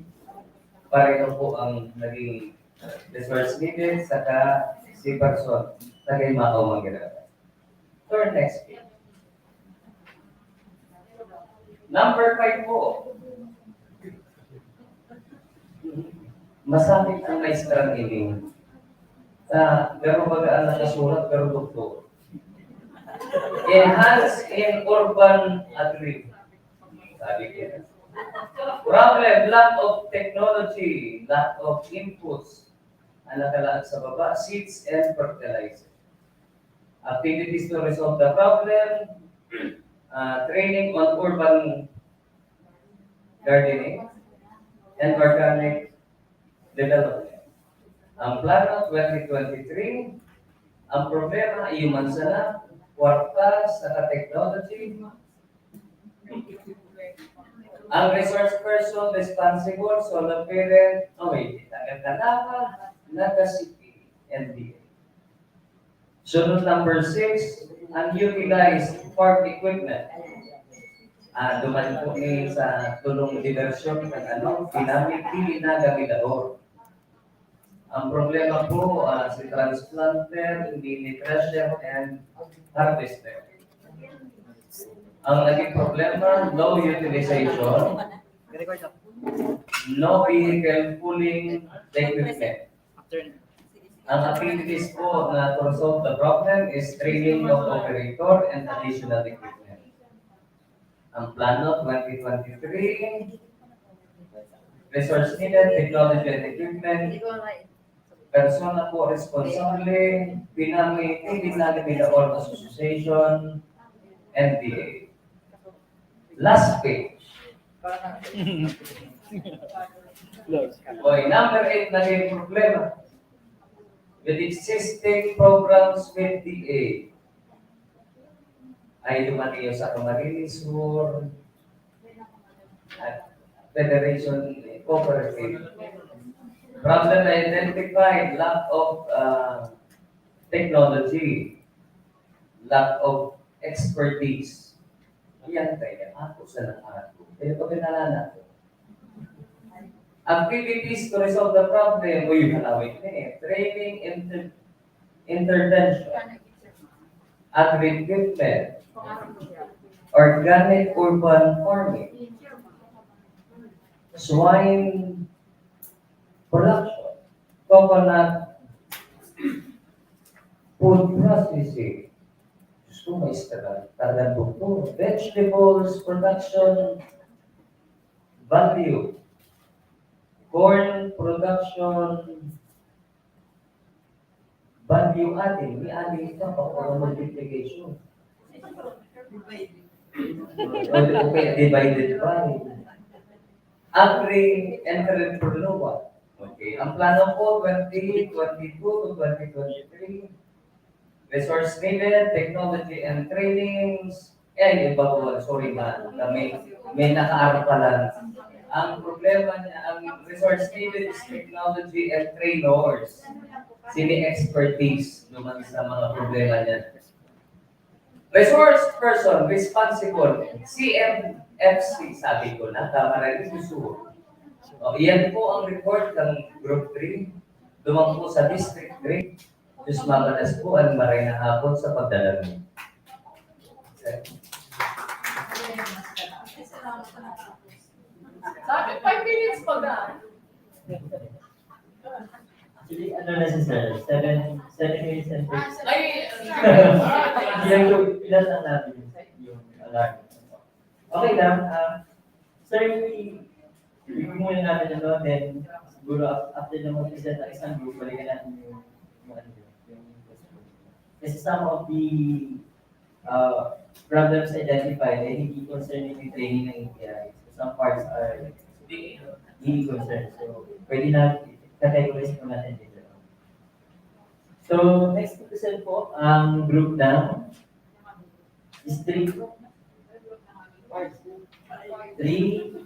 S8: Pareho po ang naging resource needed saka si person tagay makaw mag-irata. Turn next page. Number 5 po. Masakit ang maestrang iling. Pero bagaan nakasulat, pero doktor. Enhance in urban agri. Sabi ko. Problem, lack of technology, lack of inputs. Ang nakalaan sa baba, seeds and fertilizer. Activities to resolve the problem. Training on urban gardening and organic development. Ang plano 2023, ang problema ay human sana, kwarta sa technology. Ang resource person responsible, solo parent, nagkakalawa, nagkasipi, NDA. Sunod number 6, unutilized farm equipment. Duman po ni sa tulong diversyon ng pinamili na gamidor. Ang problema po si transplanter, hindi ni thresher and harvester. Ang naging problema, low utilization, no vehicle pulling the equipment. Ang activities po na to resolve the problem is training of operator and additional equipment. Ang plano 2023, resource needed, technology and equipment, persona po responsable, pinamili na All Association, NDA. Last page. Okay, number 8 na yung problema. With existing programs with DA, ay dumaniyo sa Camarines Sur at Federation Cooperative. Problem identified, lack of technology, lack of expertise. Yan kaya ako sa nakato. Kaya ito pinalala ko. Activities to resolve the problem, halawin training, intervention, agri-equipment, organic urban farming, swine production, coconut food processing, vegetables production, value, corn production, value adding, may adding ito pa multiplication. Divided by agri-entrepreneur. Okay, ang plano po 2022 to 2023, resource needed, technology and trainings, may nakaarap pala. Ang problema niya, ang resource needed is technology and trainers. Sini expertise naman sa mga problema niya. Resource person responsible, CMFC, sabi ko na, tama rin gusto. Yan po ang report ng Group 3. Dumang po sa District 3. Diyos mamalas po ang maray na hapon sa pagdala niyo.
S5: Sabi, 5 minutes pa na.
S15: Actually, ano na si sir, 7 minutes and 30.
S5: Ay,
S15: Yung ilan lang natin yung alarm. Okay lang, sir, ibig muna natin ano, then siguro after na mag-present ang isang group, balikan natin yung ano yung question. Kasi some of the problems identified ay hindi concerning yung training ng API. So some parts are hindi concerned. So pwede na categorize po natin dito. So next to present po ang group ng District 3, 2,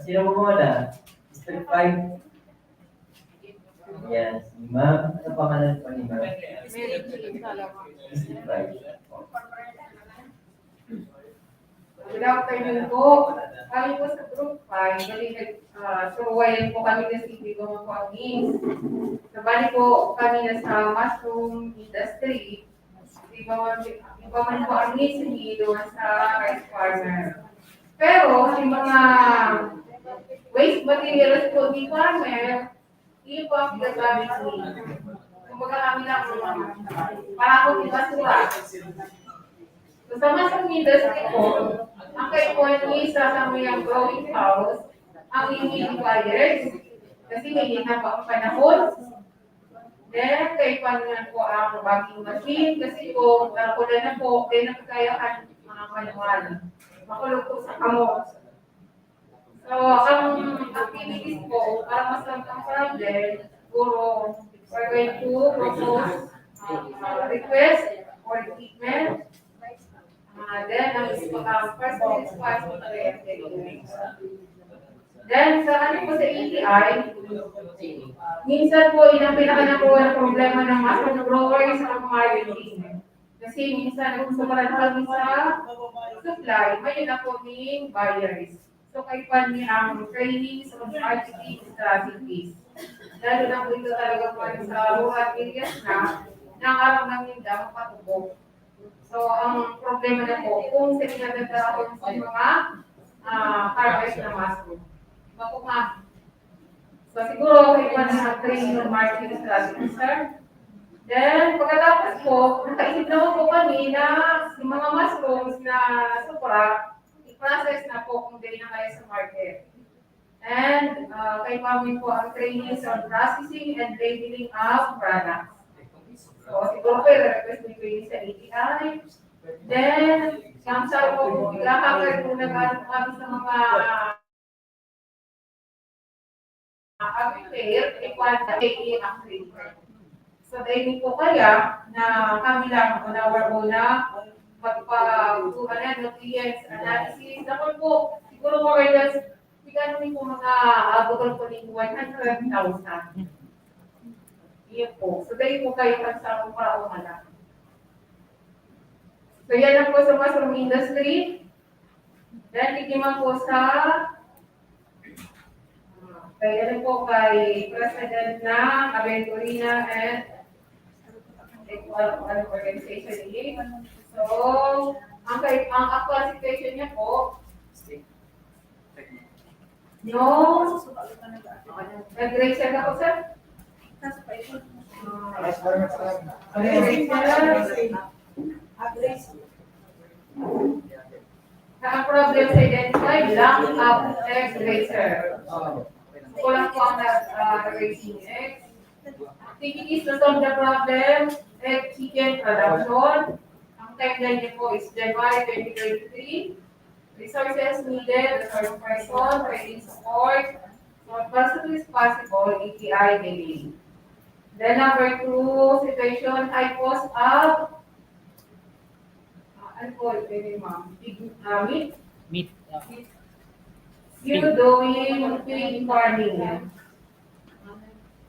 S15: sino mo muna? District 5? Yes, si Ma'am. Ano pangalan po ni Ma'am? District 5.
S4: Good afternoon po. Kami po sa Group 5, suruwayan po kami ng City Gumapangis. Sabali po kami na sa mushroom industry. Iba man po ang needs doon sa rice farmer. Pero yung mga waste materials po ni farmer, hindi po ang pinagamit niya. Kumbaga kami lang para po ibasura. So sa mushroom industry po, ang kaipuan niya sa yung growing house, ang humidifiers, kasi hindi na pa ang panahon. Then, kaipuan nga po ang bagging machine, kasi po, nakulan na po, kaya nakakayahan mga manual. Makulog po sa kamot. So, ang activities po, para mas lang ang problem, siguro, we're going to propose request for equipment. Then, ang first is responsible to the Then, sa ano po sa ATI, minsan po, yun ang pinaka-nakuha ng problema ng mushroom growers sa marketing. Kasi minsan, kung sumalan kami sa supply, may na po ng buyers. So, kay Pani ang trainings on marketing strategies. Lalo na po ito talaga po sa rural areas na araw namin dapat patubog. So, ang problema na po, kung sinagagawin sa mga harvest na mushroom. Bako nga. So, siguro, kay Pani ang training on marketing strategies, sir. Then, pagkatapos po, nakaisip naman po kami na yung mga mushrooms na supra, i-process na po kung hindi na kayo sa market. And kay Pami po ang training on processing and labeling of products. So, siguro po i-request ni Pwede sa ATI. Then, yung sa po, ikakakar po nag-ano kami sa mga agri-fair, ikwanta, AFMA. So, dahil po kaya na kami lang on our own na magpag-uhanan, nutrients analysis. Dapat po, siguro more or less, bigyan po mga abogal po ng 100,000. Iyan po. So, dahil po kayo pagsama para umanak. So, yan lang po sa mushroom industry. Then, tigiman po sa kaya rin po kay President na Aventurina and organization niya. So, ang actual situation niya po, no, nag-raise ako, sir? Ang problem sa identify, lack of egg racer. Kulang po ang raising eggs. Activities to solve the problem, egg chicken production. Ang timeline niya po is January 2023. Resources needed, resource person, training support. So, as soon as possible, ATI daily. Then number 2, situation, high cost of ano po, ma'am? Meat?
S1: Meat.
S4: You doing pig farming.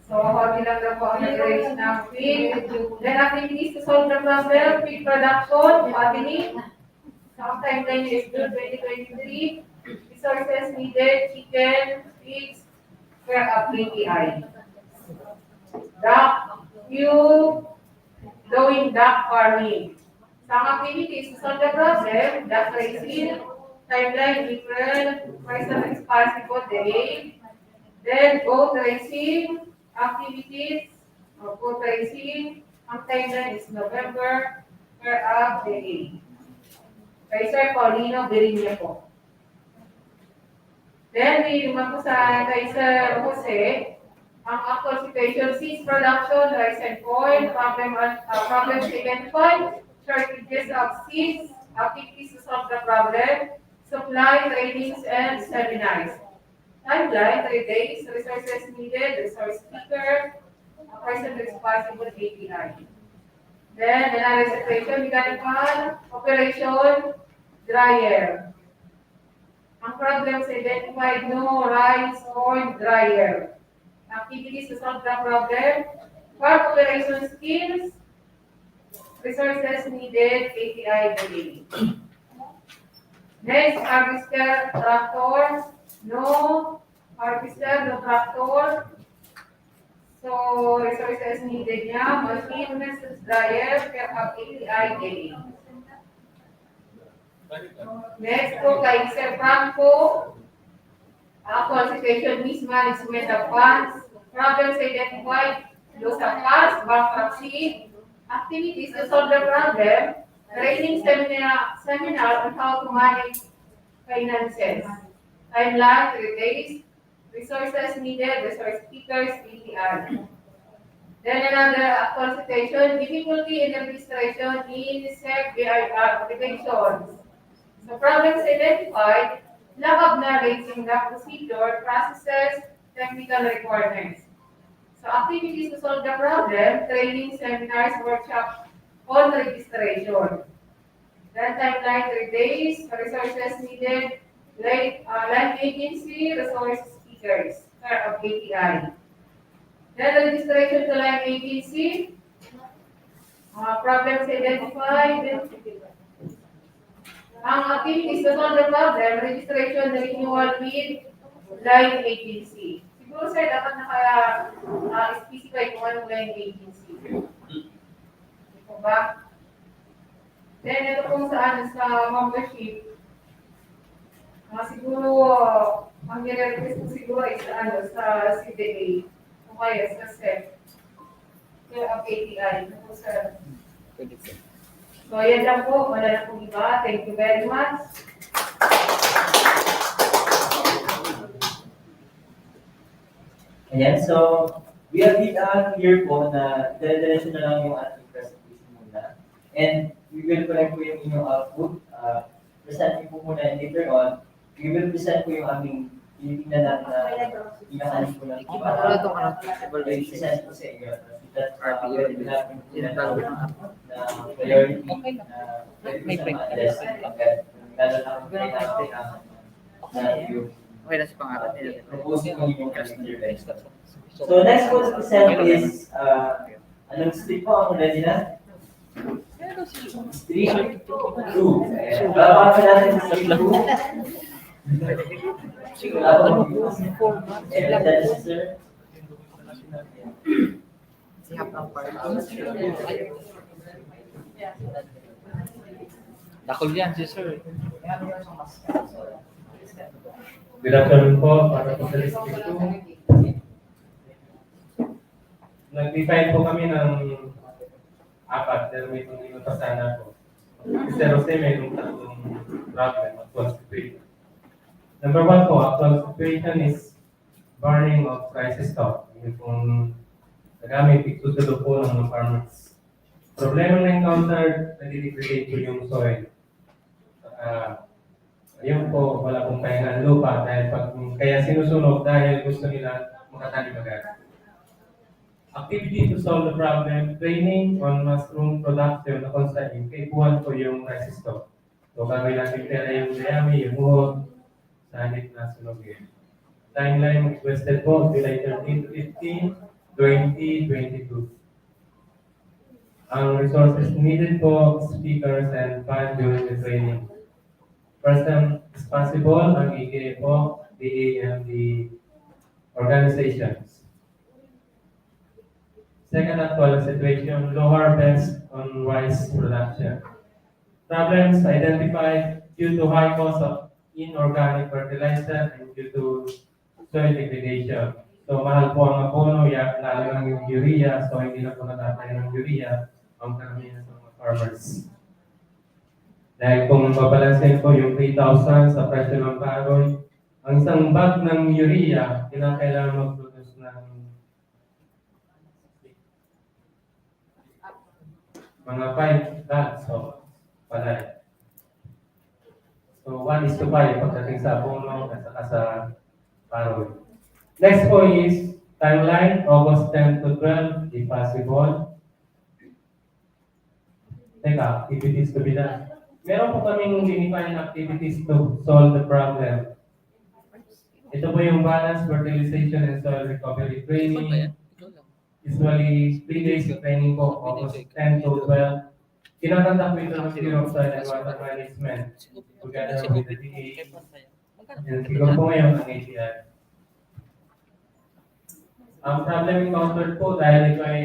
S4: So, hobby lang na po ang nag-raise ng pig. Then, activities to solve the problem, pig production, fattening. So, ang timeline is June 2023. Resources needed, chicken, pigs, square up API. Duck, you doing duck farming. So, ang activities to solve the problem, duck raising, timeline different, for as possible day. Then goat raising activities or goat raising, ang timeline is November per ab day. Kay Sir Paulino Berinya po. Then, we naman po kay Sir Jose, ang actual situation, seeds production, rice and corn, problems identified, shortages of seeds, activities to solve the problem, supply, trainings, and seminars. Timeline, 3 days, resources needed, resource speaker, a person responsible, API. Then, another situation, mechanical, operation, dryer. Ang problems identified, no rice, corn, dryer. Activities to solve the problem, farm operation skills, resources needed, ATI Bicol. Next, harvester, tractor, no harvester, no tractor. So, resources needed niya, machine, dryer, care of ATI Bicol. Next po kay Sir Franco, actual situation, mismanagement of funds, problems identified, loss of funds, bankruptcy, activities to solve the problem, training seminar on how to manage finances. Timeline, 3 days, resources needed, resource speakers, PTR. Then another actual situation, difficulty in administration in SEC-BIR applications. So problems identified, lack of knowledge in the procedure, processes, technical requirements. So activities to solve the problem, training, seminars, workshops on registration. Then timeline, 3 days, resources needed, land agency, resource speakers, of ATI. Then registration to land agency, problems identified, ang activities to solve the problem, registration, renewal with line agency. Siguro sir, dapat naka-specify kung anong line agency. Ito ba? Then ito kung saan sa membership, siguro, ang nire-request ko siguro ay sa CDA, o kaya sa SEP, yung ATI. Ito sir. So, ayan lang po. Wala na pong iba. Thank you very much.
S15: Ayan, so we have been here po na dire-diretso na lang yung ating presentation muna. And we will connect po yung inyong output. Present po muna and later on, we will present po yung aming tinitingnan natin na inahanin po ng present po sa inyo. That will have na priority na pwede po siya ma-address agad. Lalo na kung kailangan na yung proposing ko yung intervention. So next po to present is, anong street po ang ready na? Street 2. Baba pa natin sa street 2. Sir.
S1: Dakol yan si sir.
S19: Good afternoon po, para po sa District 2. Nag-define po kami ng apat, pero may tunino pa sana po. Si Jose may tatlong problem, actual situation. Number 1 po, actual situation is burning of crisis stock. Yung pong nagamit, itutulo po ng mga farmers. Problema na encountered, nag-degrade po yung soil. Ayun po, wala pong pahinga ng lupa dahil kaya sinusunog dahil gusto nila makatanim agad. Activity to solve the problem, training on mushroom production na kung saan kaipuan po yung crisis stock. So gagawin natin pera yung dayami, yung buhod, sa hanip na sunogin. Timeline requested po, July 13 to 15, 2022. Ang resources needed po, speakers and fund during the training. Person responsible, ang EKA po, DA and the organizations. Second actual situation, low harvest on rice production. Problems identified due to high cost of inorganic fertilizer and due to soil degradation. So mahal po ang abono, lalo lang yung urea, so hindi na po natatay ng urea ang karamihan sa mga farmers. Dahil kung babalansin ko yung 3,000 sa presyo ng kahoy, ang isang bag ng urea, kinakailangan mag-produce ng mga 5 bags of palay. So 1:5 pagdating sa abono at saka sa kahoy. Next po is timeline, August 10 to 12, if possible. Teka, activities to be done. Meron po kaming dinifine activities to solve the problem. Ito po yung balance, fertilization, and soil recovery training. Usually, 3 days of training po, August 10 to 12. Kinakanta po ito ng Bureau of Soil and Water Management together with the DA. And siguro po ngayon ang ATI. Ang problem encountered po dahil ito ay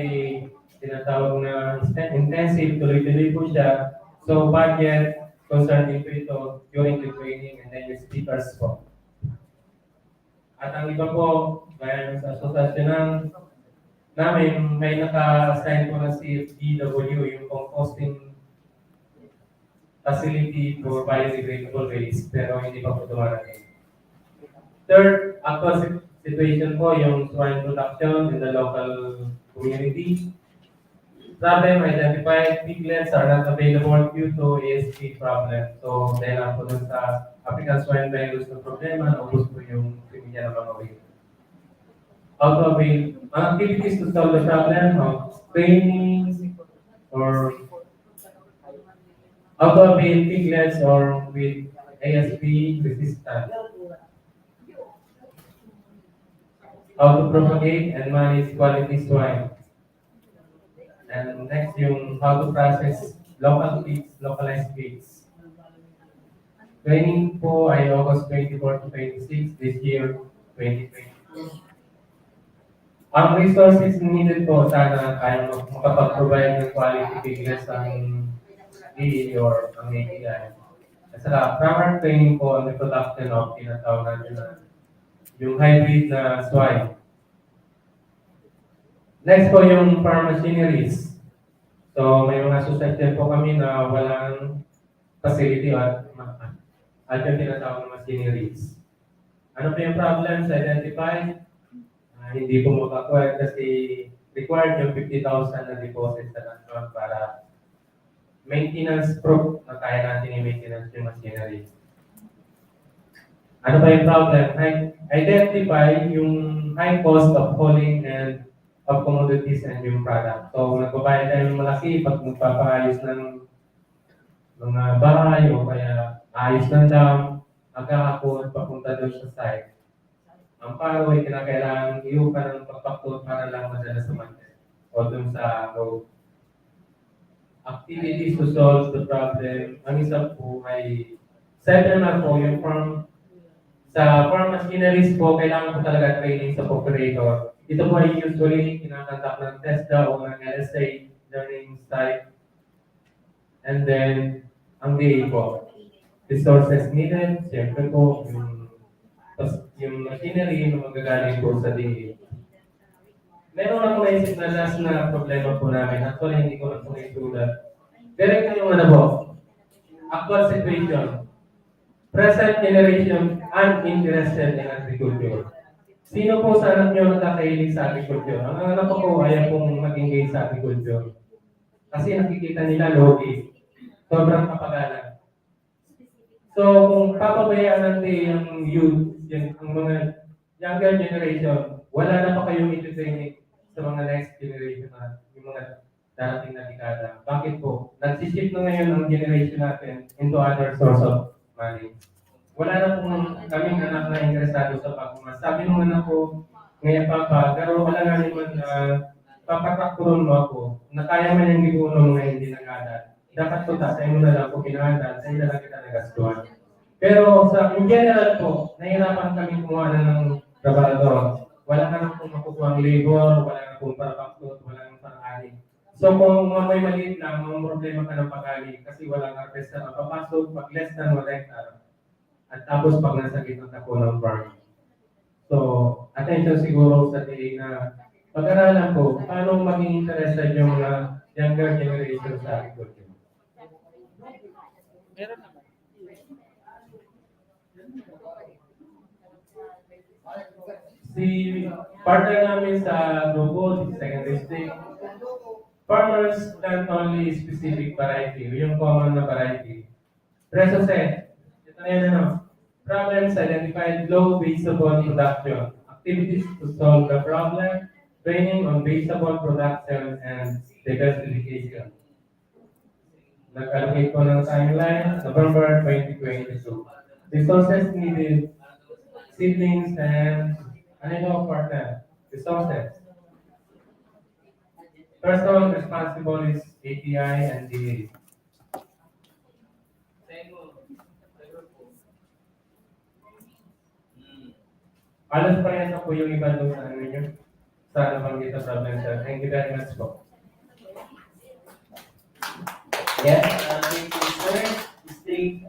S19: tinatawag na intensive, tuloy-tuloy po siya. So budget, concerning po ito during the training and then yung speakers po. At ang iba po, gaya sa asosasyon namin, may naka-assign po na si CFDW, yung composting facility for biodegradable waste, pero hindi pa po dumarating. Third, actual situation po, yung swine production in the local community. Problem identified, piglets are not available due to ASP problem. So, dahil lang po dun sa African swine virus na problema, naubos po yung pimilya ng mga whale. Activities to solve the problem of training or auto-avail piglets or with ASP resistance. How to propagate and manage quality swine. And next, yung how to process local feeds, localized feeds. Training po ay August 24 to 26 this year, 2022. Ang resources needed po, sana kaya makapag-provide ng quality piglets ang DE or ang ATI. At saka, farmer training po on the production of tinatawag natin na yung hybrid na swine. Next po yung farm machineries. So may mga susceptible po kami na walang facility at yung tinatawag na machineries. Ano po yung problems identified? Hindi po makakuha kasi required yung 50,000 na deposit sa national para maintenance proof na kaya natin i-maintenance yung machinery. Ano ba yung problem? Identify yung high cost of hauling and of commodities and yung product. So, nagbabayad tayo ng malaki pag magpapaayos ng mga bahay o kaya ayos ng dam, magkakapon papunta doon sa site. Ang paro ay kinakailangan iupa ng pagpakot para lang madala sa market o doon sa road. Activities to solve the problem. Ang isa po ay seminar po yung sa farm machineries po, kailangan po talaga training sa operator. Ito po ay usually kinakandak ng TESDA o ng LSA learning site. And then, ang DA po, resources needed, siyempre po, yung machinery na magagaling po sa DA. Meron ako naisip na last na problema po namin. Actually, hindi ko na po naisulat. Pero ito yung ano po, actual situation. Present generation uninterested in agriculture. Sino po sa anak nyo nakakahilig sa agriculture? Ang anak ko po ayaw pong mag-engage sa agriculture. Kasi nakikita nila logi. Sobrang kapagalan. So, kung papabayaan natin yung youth, ang mga younger generation, wala na pa kayong ito-training sa mga next generation na yung mga darating na dekada. Bakit po? Nagsishift na ngayon ang generation natin into other source of money. Wala na pong kaming anak na interesado sa pagkumas. Sabi ng anak ko, ngayon papa, pero wala nga naman papatakpuron mo ako, na kaya man yung gibunong na hindi nag-adat. Dapat po sa'yo mo na lang po kinaadat, sa'yo na lang kita nagastuhan. Pero in general po, nahirapan kami kumuha na ng trabaho. Wala ka na pong makukuha ang labor, wala na pong parapaktot, wala nang pang-ali. So kung may maliit lang, may problema ka ng pag-ali kasi walang harvest na papasok, pag less than 1 hectare. At tapos pag nasa gitna na po ng farm. So, attention siguro sa TA na pag-aralan po, paano maging interested yung mga younger generation sa agriculture. Si partner namin sa grupo, si second district, farmers plant only specific variety, yung common na variety. Reso set, ito na yan ano, problems identified, low basable production, activities to solve the problem, training on basable production and diversification. Nag-allocate po ng timeline, November 2022. Resources needed, seedlings and ano yung partner? Resources. Person responsible is ATI and DA. Alas pa rin po yung iba doon sa ano nyo. Sa nabanggit na problem, sir. Thank you very much po.
S15: Yes, thank you, sir. District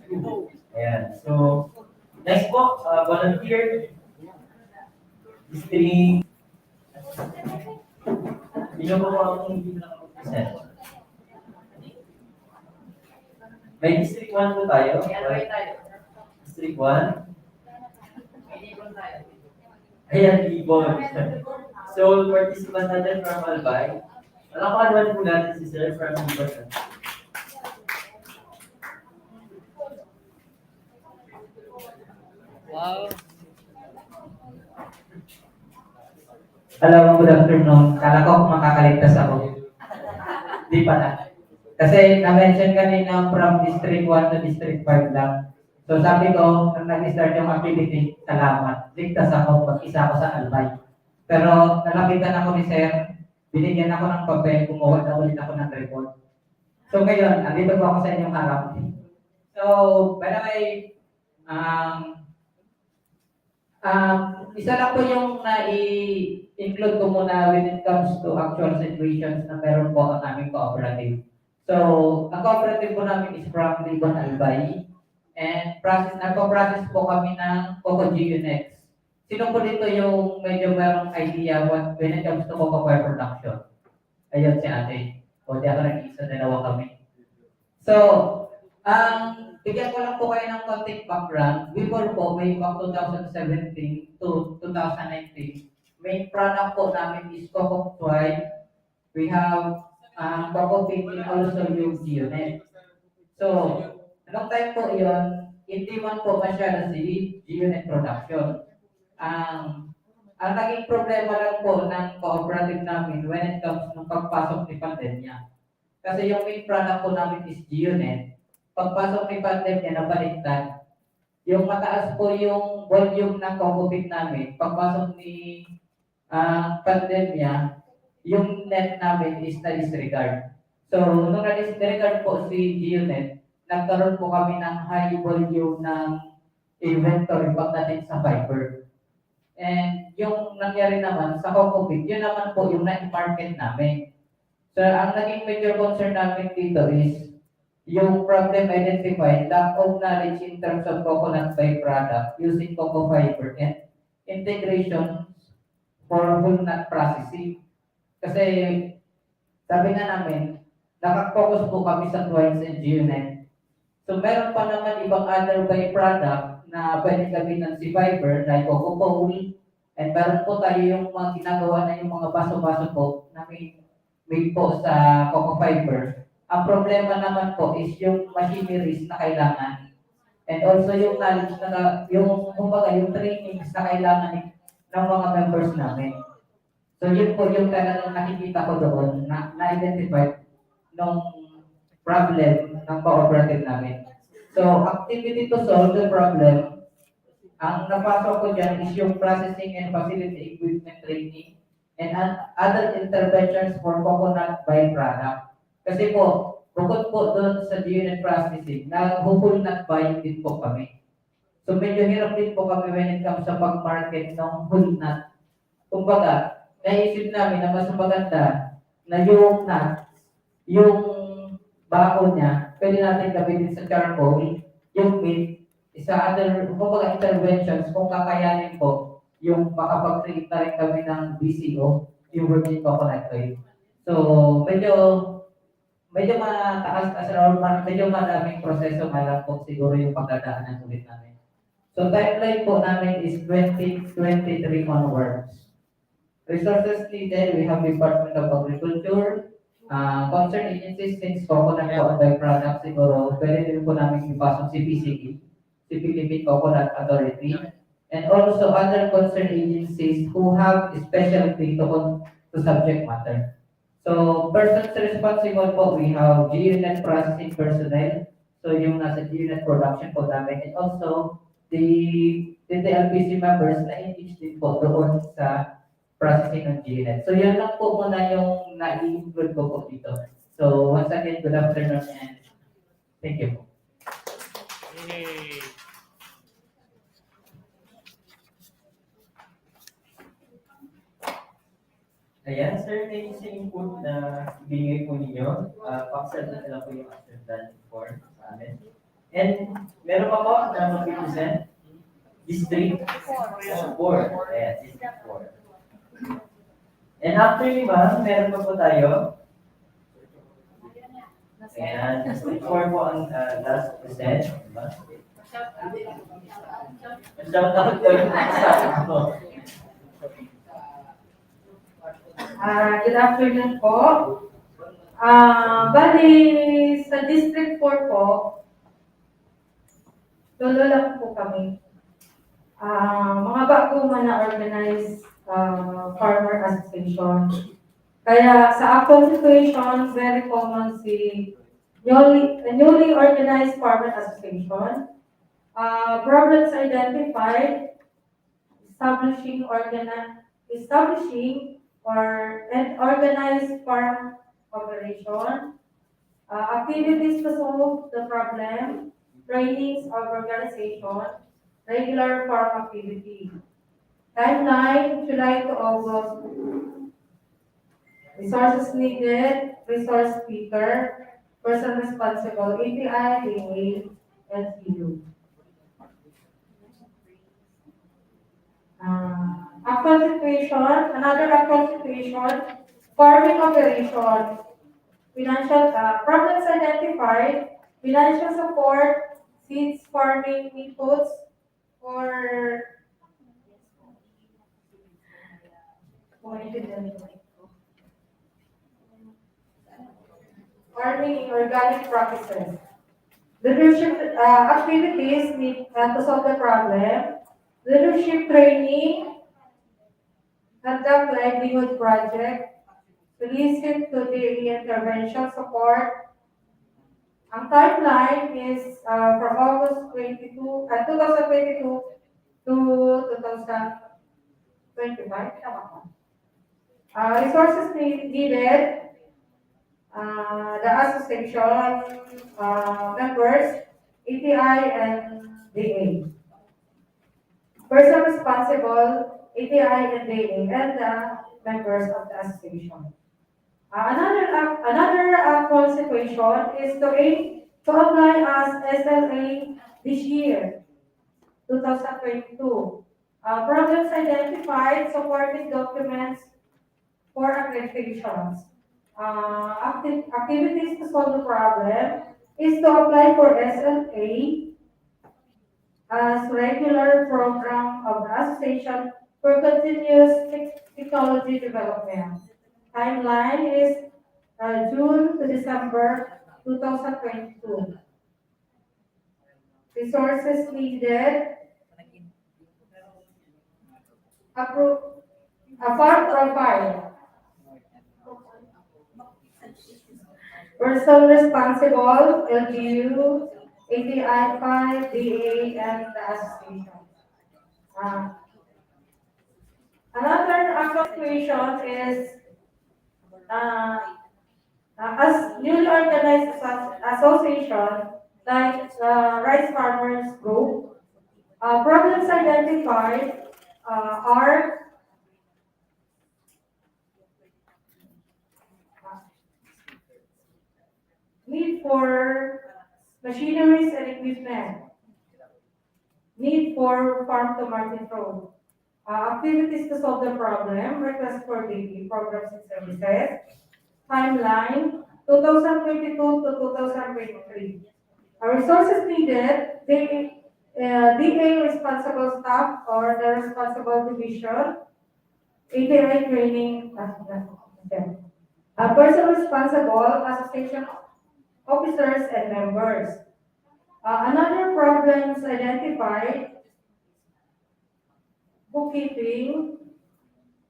S15: 2. Ayan. So, next po, volunteer. District. Sino po ang hindi nakapag-present? May District 1 po tayo. District 1. Ayan, Ibon. So, participant natin from Albay. Alakawan po natin si Sir from Ibon.
S9: Wow.
S1: Alam mo, good afternoon. Kala ko makakaligtas ako. Di pala. Kasi na-mention kanina from District 1 to District 5 lang. So sabi ko, nang nag-start yung activity, salamat. Ligtas ako pag isa ako sa Albay. Pero nalapitan ako ni Sir, binigyan ako ng papel, kumuha na ulit ako ng report. So ngayon, andito po ako sa inyong harap. So, by the way, isa lang po yung na-include ko muna when it comes to actual situations na meron po ang aming cooperative. So, ang cooperative po namin is from Libon Albay. And nagpo-process po kami ng Coco G-Unex. Sino po dito yung medyo merong idea when it comes to Coco Coir production? Ayun si ate. O di ako nag-isa, dalawa kami. So, bigyan ko lang po kayo ng konting background. Before po, way back 2017 to 2019, main product po namin is Coco Coir. We have Coco Pit and also yung G-Unex. So, anong time po yun, hindi man po masyado si G-Unit production. Ang naging problema lang po ng cooperative namin when it comes nung pagpasok ni pandemya. Kasi yung main product po namin is G-Unit. Pagpasok ni pandemya, nabaliktad. Yung mataas po yung volume ng Cocopit namin, pagpasok ni pandemya, yung net namin is na-disregard. So, nung na-disregard po si G-Unit, nagkaroon po kami ng high volume ng inventory pagdating sa fiber. And yung nangyari naman sa Cocopit, yun naman po yung na-market namin. So, ang naging major concern namin dito is yung problem identified, lack of knowledge in terms of coconut byproduct using cocoa fiber and integration for whole nut processing. Kasi sabi nga namin, nakafocus po kami sa twines and G-Unit. So meron pa naman ibang other byproduct na pwede gamitan si fiber like cocoa bowl, and meron po tayo yung mga ginagawa na yung mga baso-baso po na made po sa cocoa fiber. Ang problema naman po is yung machineries na kailangan and also yung knowledge na yung trainings na kailangan ng mga members namin. So yun po yung talagang nakikita ko doon na-identify nung problem ng cooperative namin. So, activity to solve the problem, ang napasok ko dyan is yung processing and facility equipment training and other interventions for coconut byproduct. Kasi po, bukod po doon sa G-Unit processing, nag-whole nut buying din po kami. So, medyo hirap din po kami when it comes sa pag-market ng whole nut. Kumbaga, naisip namin na mas maganda na yung nut, yung bako niya, pwede natin gamitin sa charcoal, yung meat, sa other, kumbaga interventions, kung kakayanin po, yung makapag-create na rin kami ng BCO, yung Virgin Coconut Oil. So, medyo mataas as medyo madaming proseso nga lang po siguro yung pagdadaanan ulit namin. So, timeline po namin is 2023 onwards. Resources needed, we have Department of Agriculture, concerned agencies since coconut po ang byproduct siguro, pwede din po namin ipasok si PCE, si Philippine Coconut Authority, and also other concerned agencies who have specialty to subject matter. So, persons responsible po, we have GUNet processing personnel, so yung nasa GUNet production po namin, and also the TTLPC members na engaged din po doon sa processing ng GNet. So yan lang po muna yung na-include ko po dito. So once again, good afternoon and thank you po.
S15: Ayan, sir, thank you sa input na ibigay po ninyo. Pakisal na lang po yung action plan form sa amin. And meron pa po na mag-represent District 4. Ayan, District 4. And after ni ma'am, meron pa po tayo. Ayan, District 4 po ang last present. Diba? Shout out po yung nakasabi ko.
S4: Good afternoon po. Bali, sa District 4 po, lolo lang po kami. Mga bago man na organized farmer association. Kaya sa actual situation, very common si newly organized farmer association. Problems identified, establishing and organized farm operation, activities to solve the problem, trainings of organization, regular farm activity. Timeline, July to August. Resources needed, resource speaker, person responsible, ATI, DA, and CU. Actual situation, another actual situation, farming operation, financial problems identified, financial support, seeds, farming inputs, or farming organic practices. Leadership activities need to solve the problem. Leadership training, conduct livelihood project, solicit to daily intervention support. Ang timeline is from August 2022 to 2025. Resources needed, the association members, ATI and DA. Person responsible, ATI and DA, and the members of the association. Another actual situation is to apply as SLA this year, 2022. Problems identified, supporting documents for accreditations. Activities to solve the problem is to apply for SLA as regular program of the association for continuous technology development. Timeline is June to December 2022. Resources needed, a farm profile, person responsible, LGU, ATI 5, DA, and the association. Another situation is as newly organized association like Rice Farmers Group, problems identified are need for machineries and equipment,
S2: need for farm to market road. Activities to solve the problem, request for daily programs and services, timeline, 2022 to 2023. Resources needed, DA responsible staff or the responsible division, ATI training, a person responsible, association officers and members. Another problems identified, bookkeeping,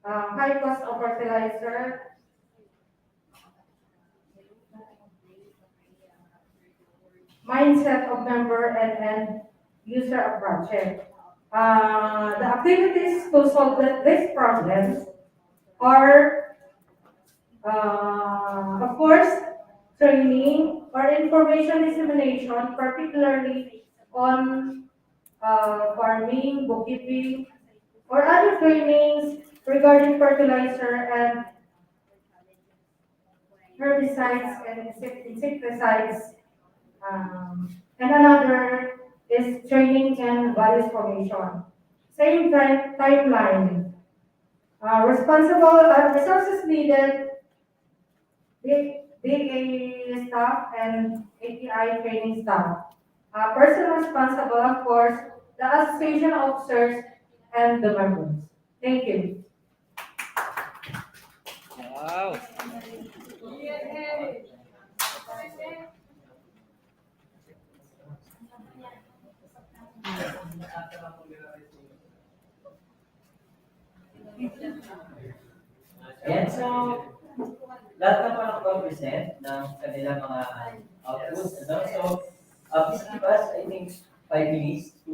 S2: high cost of fertilizer, mindset of member and end user of project. The activities to solve these problems are, of course, training or information dissemination, particularly on farming, bookkeeping, or other trainings regarding fertilizer and herbicides and insecticides. And another is training and values formation. Same timeline. Responsible resources needed, DA staff and ATI training staff. Person responsible, of course, the association officers and the members. Thank you.
S6: Wow.
S15: Ayan, so, lahat na po nakapag-present ng kanilang mga outputs. Ano? So, please give us, I think, 5 minutes to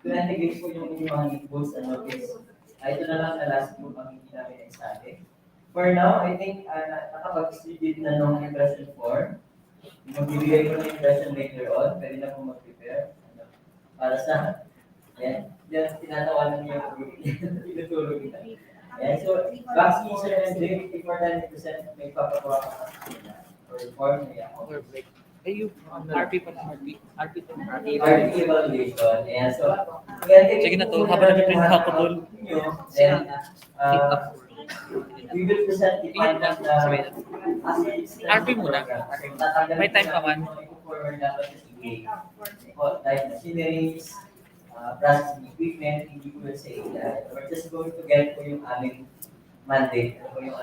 S15: navigate po yung inyong mga inputs. Ano, because ito na lang na last group ang hindi namin excited. For now, I think nakapag-distribute na nung impression form. Magbibigay ko ng impression later on. Pwede na po mag-prepare. Ano, para sa, yan, tinatawanan niyo yung group. Tinutulog kita. Yan, so, vaccine and drink before 90% may papagawa ka or form niya.
S6: Ayun, RP
S15: evaluation. Ayan, so,
S6: sige na to, habang nag-print ako doon.
S15: Then, we will present the findings
S6: RP muna. May time pa man.
S15: Like machineries, processing equipment, hindi ko say that. We're just going to get po yung aming mandate. Ano po yung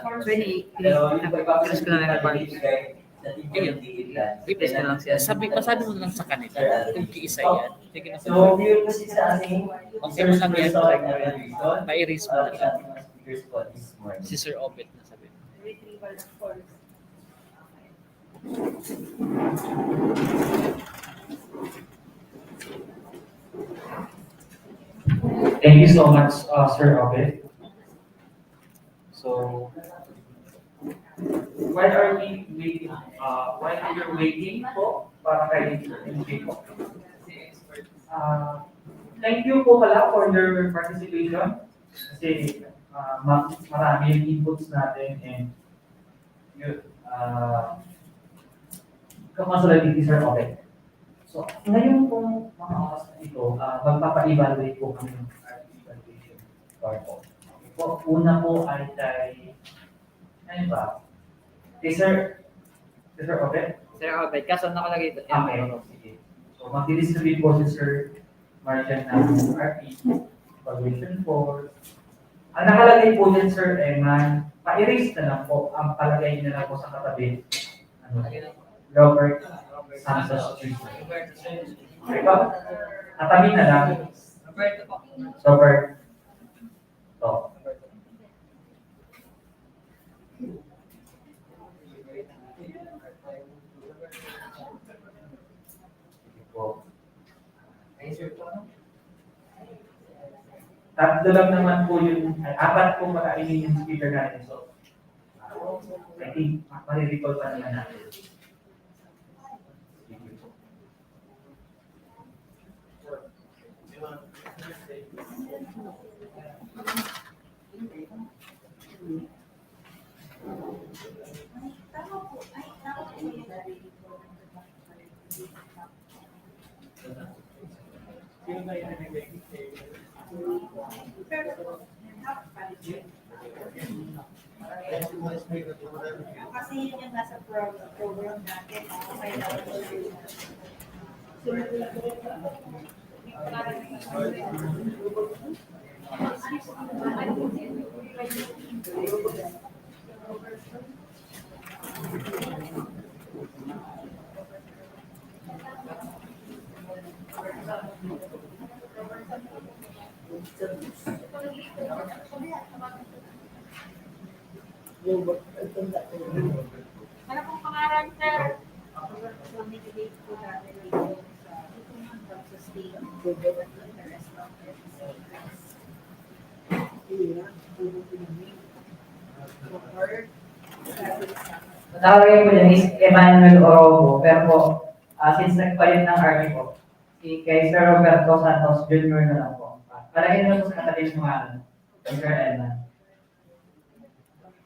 S15: pero yung pagpapasalit na ibigay sa team yung
S6: I-press na lang siya. Masabi mo lang sa kanila kung kiisa yan. Sige na.
S15: So, we will proceed sa ating
S6: okay mo lang yan. Ma-erase mo na lang. Si Sir Obet na sabi.
S5: Retrieval of force.
S18: Thank you so much, Sir Obet. So, while are we waiting? While we are waiting po, para kay NP po. Thank you po pala for your participation. Kasi marami yung inputs natin and yun, kakonsultative Sir Obet. So, ngayon po mga oras na ito, magpapa-evaluate po kami ng evaluation part po. Po, una po ay kay, ano ba? Sir Obet?
S14: Sir Obet, kaso nakalagay ito.
S18: Okay, sige. So, mag-distribute po si Sir Martian ng RP, evaluation force. Ang nakalagay po din, Sir Eman, pa-erase na lang po, ang palagay na lang po sa katabi. Robert Santos Street. Okay ba? Katabi na lang. Robert. To. Tatlo lang naman po yung, apat po makainin yung speaker natin. So, I think, marirecall pa naman natin.
S5: Kasi yun yung nasa program natin. Kailangan ano pong pangalan, sir? Communicate po natin sa pag-sustain good interest of
S1: Tawagin po dyan is Emmanuel Orobo, pero po, since nagpalit ng army po, si kay Sir Roberto Santos Jr. na lang po. Palagay naman po sa katalis mga Sir Edman.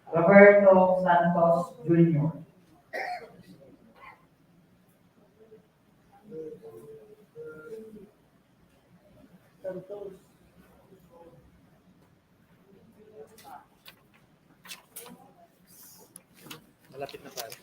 S1: Roberto Santos Jr.
S6: Malapit na pala.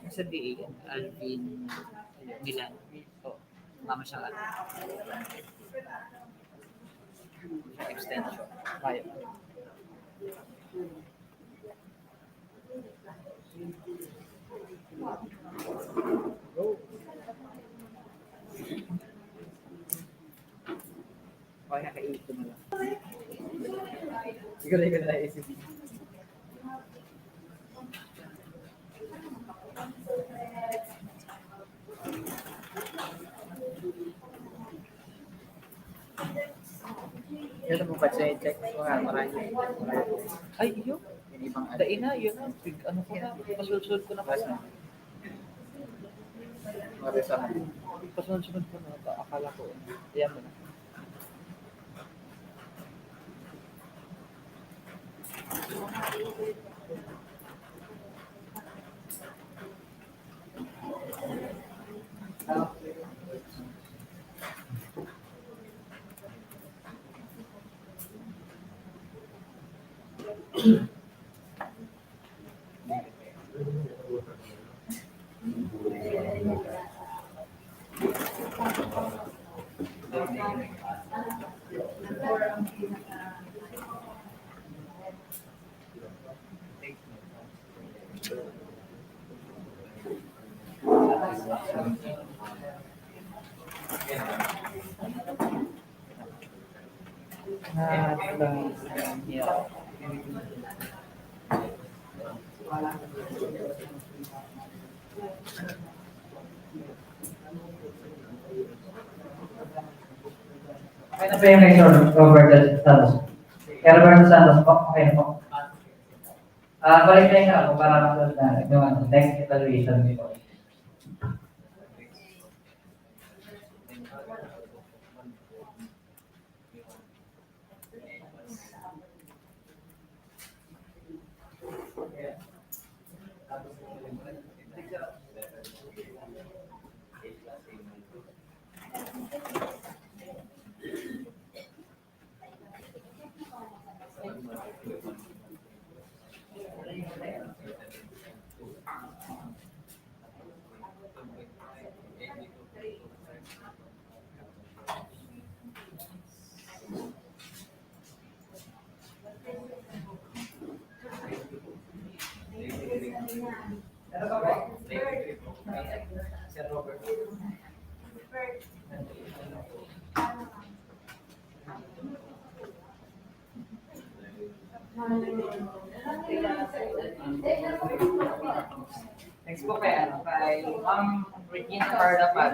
S14: Sa DA, Alvin Milan. So, mama siya ka. Extension. Tayo. Okay, kakainit ko na lang. Siguro ko na naisip. Yun ang mga check mga marami. Ay, yun. Yung ibang dain na, yun na. Ano ko na, pasunod ko na kasi. Marisahan. Pasunod ko na, akala ko. Diyan mo na.
S1: Okay na po yung kay Sir Roberto Santos. Kay Roberto Santos po, okay na po. Balik tayo na ako para masunod na yung next evaluation before.
S14: Ano ka ba? Sir Robert. Next po kay Ma'am Regina Pardapan.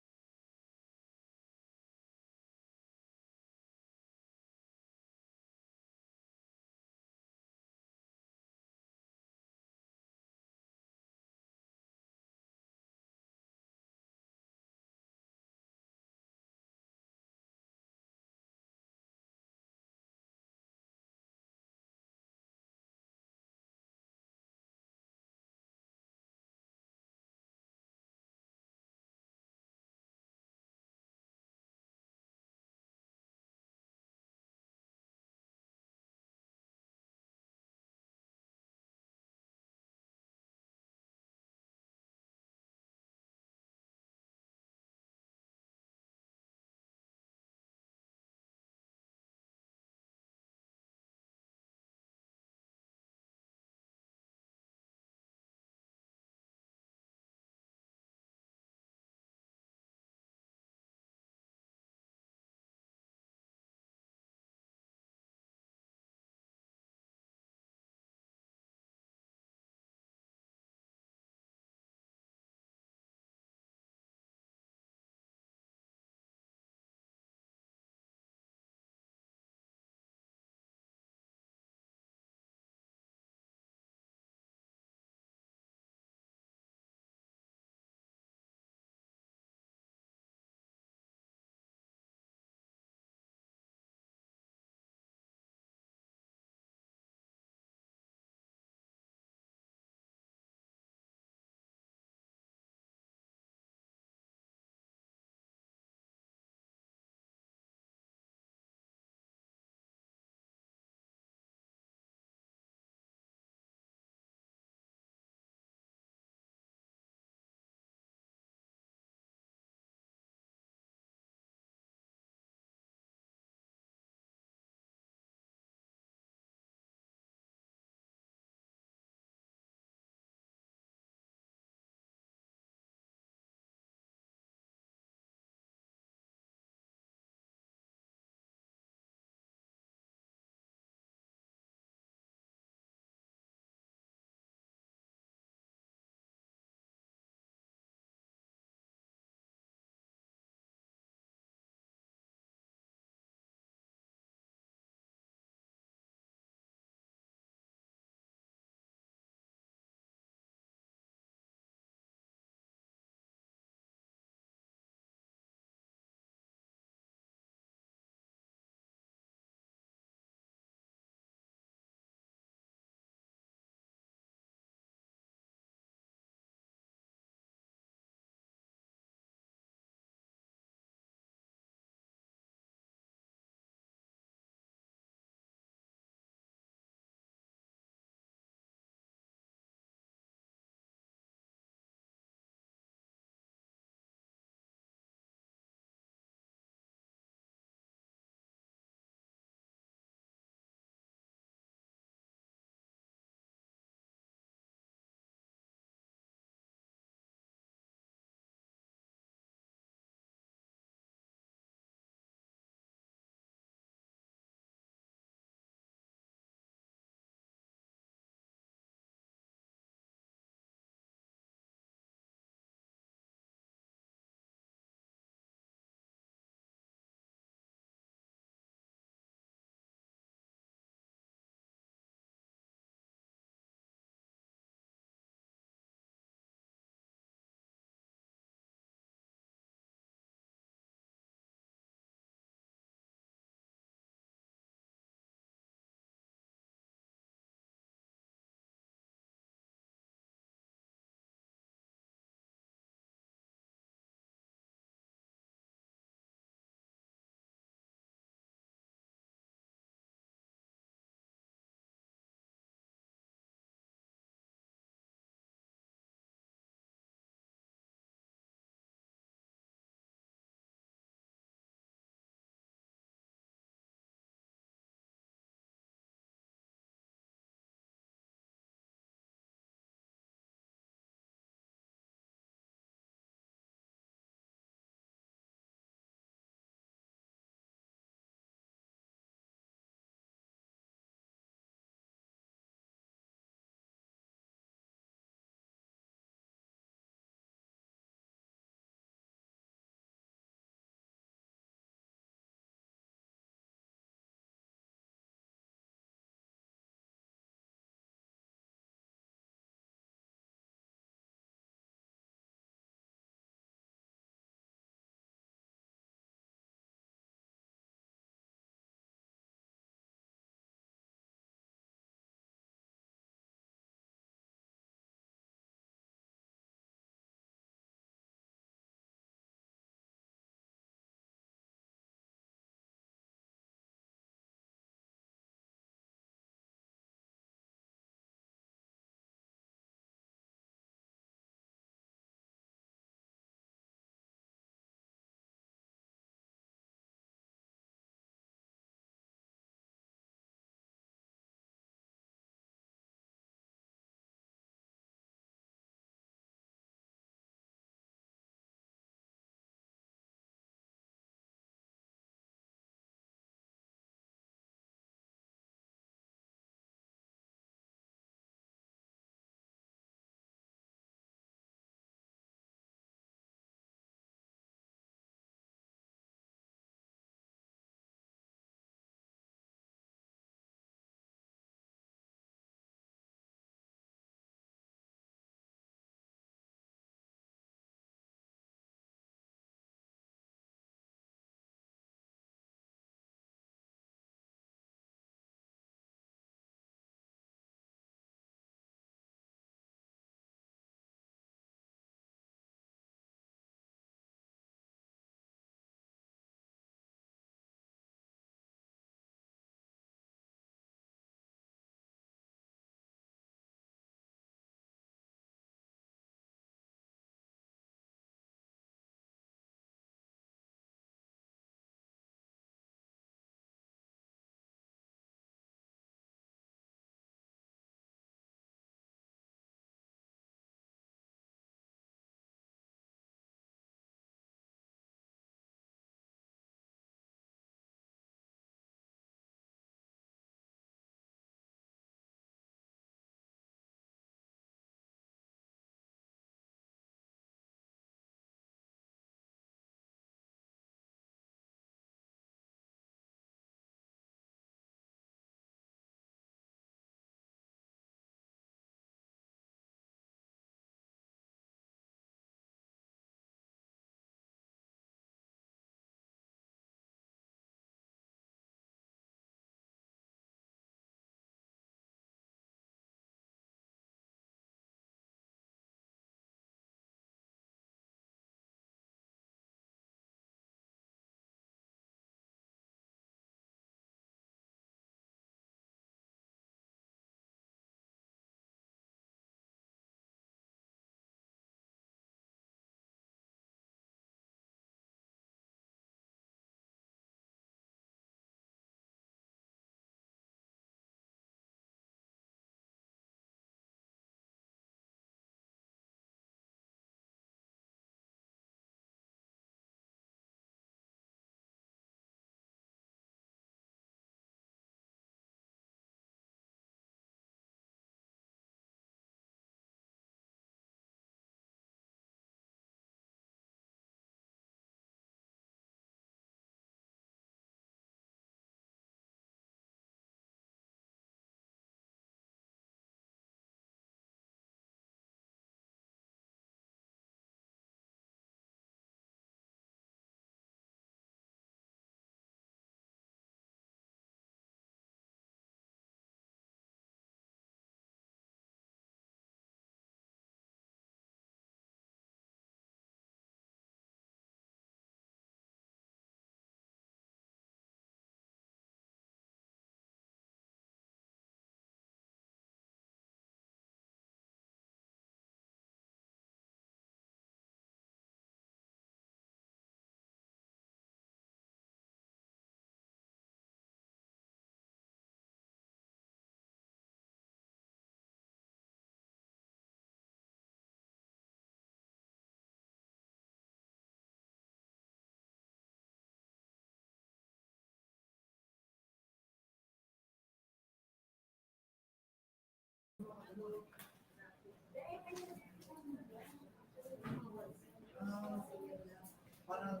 S14: Parang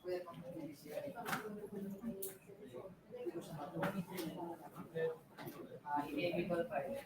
S14: welcome to this year. ATI Bicol 5.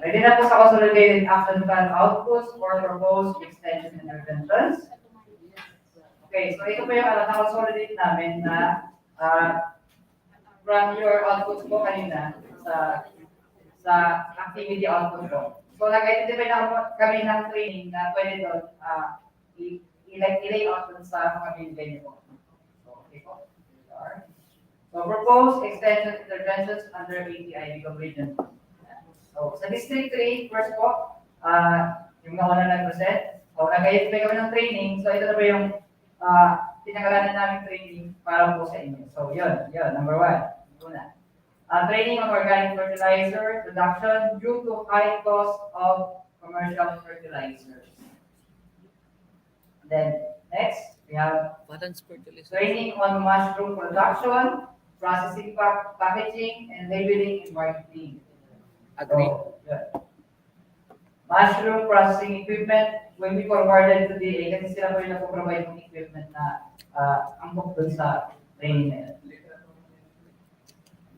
S1: Ready na po sa consolidated action plan outputs or proposed extension interventions. Okay, so ito po yung na-consolidate namin na from your outputs po kanina sa activity output po. So nag-identify na kami ng training na pwede doon i-layout doon sa mga binigay niyo po. So, okay po. So proposed extension interventions under ATI Bicol region. So sa District 3, first po, yung nauna nag-present. So nag-identify kami ng training. So ito na po yung pinagalanan namin training para po sa inyo. So yun, number 1. Una. Training on organic fertilizer production due to high cost of commercial fertilizers. Then next, we have training on mushroom production, processing, packaging, and labeling and marketing.
S11: Agree.
S1: So, yeah. Mushroom processing equipment will be forwarded to the kasi sila po yung nagpo-provide ng equipment na angkop dun sa training na yun.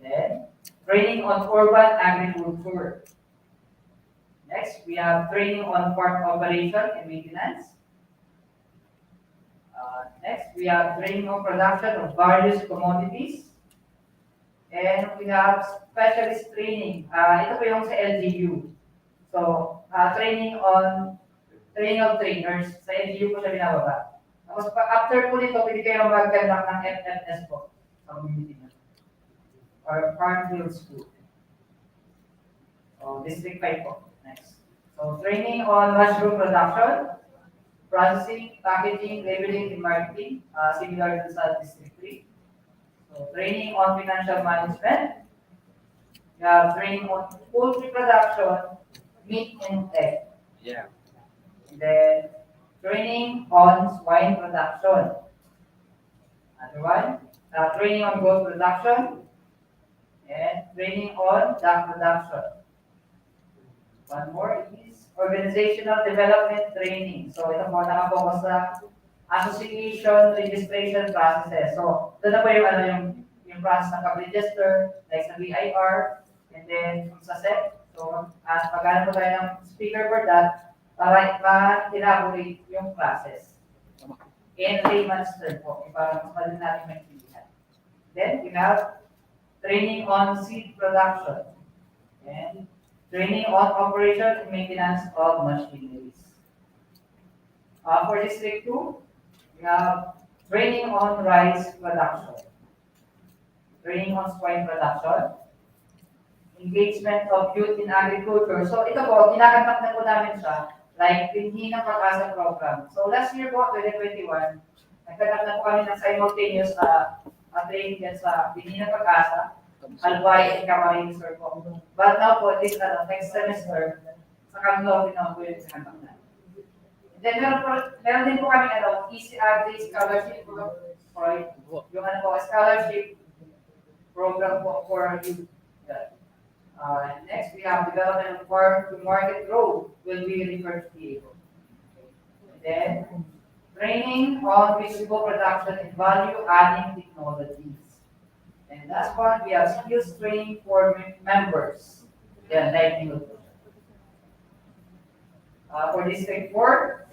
S1: Then, training on urban agriculture. Next, we have training on farm operation and maintenance. Next, we have training on production of various commodities. And we have specialist training. Ito po yung sa LGU. So, training of trainers. Sa LGU po siya binababa. Tapos, after po nito, pwede kayo mag-conduct ng FFS po sa community na. Or Farm Field School. So, District 5 po. Next. So, training on mushroom production, processing, packaging, labeling, and marketing. Similar to sa District 3. So, training on financial management. We have training on poultry production, meat and egg.
S11: Yeah.
S1: And then, training on swine production. Another one, training on goat production. And training on duck production. One more is organizational development training. So, ito po nakapokus sa association registration processes. So, ito na po yung process ng pag-register, like sa VIR, and then sa SEP. So, pag-ano po tayo ng speaker for that, para ma-elaborate yung process. And layman's term po, para mas madali natin maintindihan. Then, we have training on seed production, and training on operation and maintenance of machineries. For District 2, we have training on rice production, training on swine production, engagement of youth in agriculture. So ito po, kinakantak na po namin siya, like pinhi ng pag-asa program. So last year po, 2021, nagkantak na po kami ng simultaneous training din sa pinhi ng pag-asa, Albay and Camarines po. But now po, this next semester, sa Kamlo, din po yung kinakantak na. Then meron din po kami Easy Agri Scholarship Program, yung scholarship program po for youth. Next, we have development of farm to market growth will be referred to Diego. Then, training on vegetable production and value adding technologies. And last one, we have skills training for members. Yeah, livelihood. For District 4,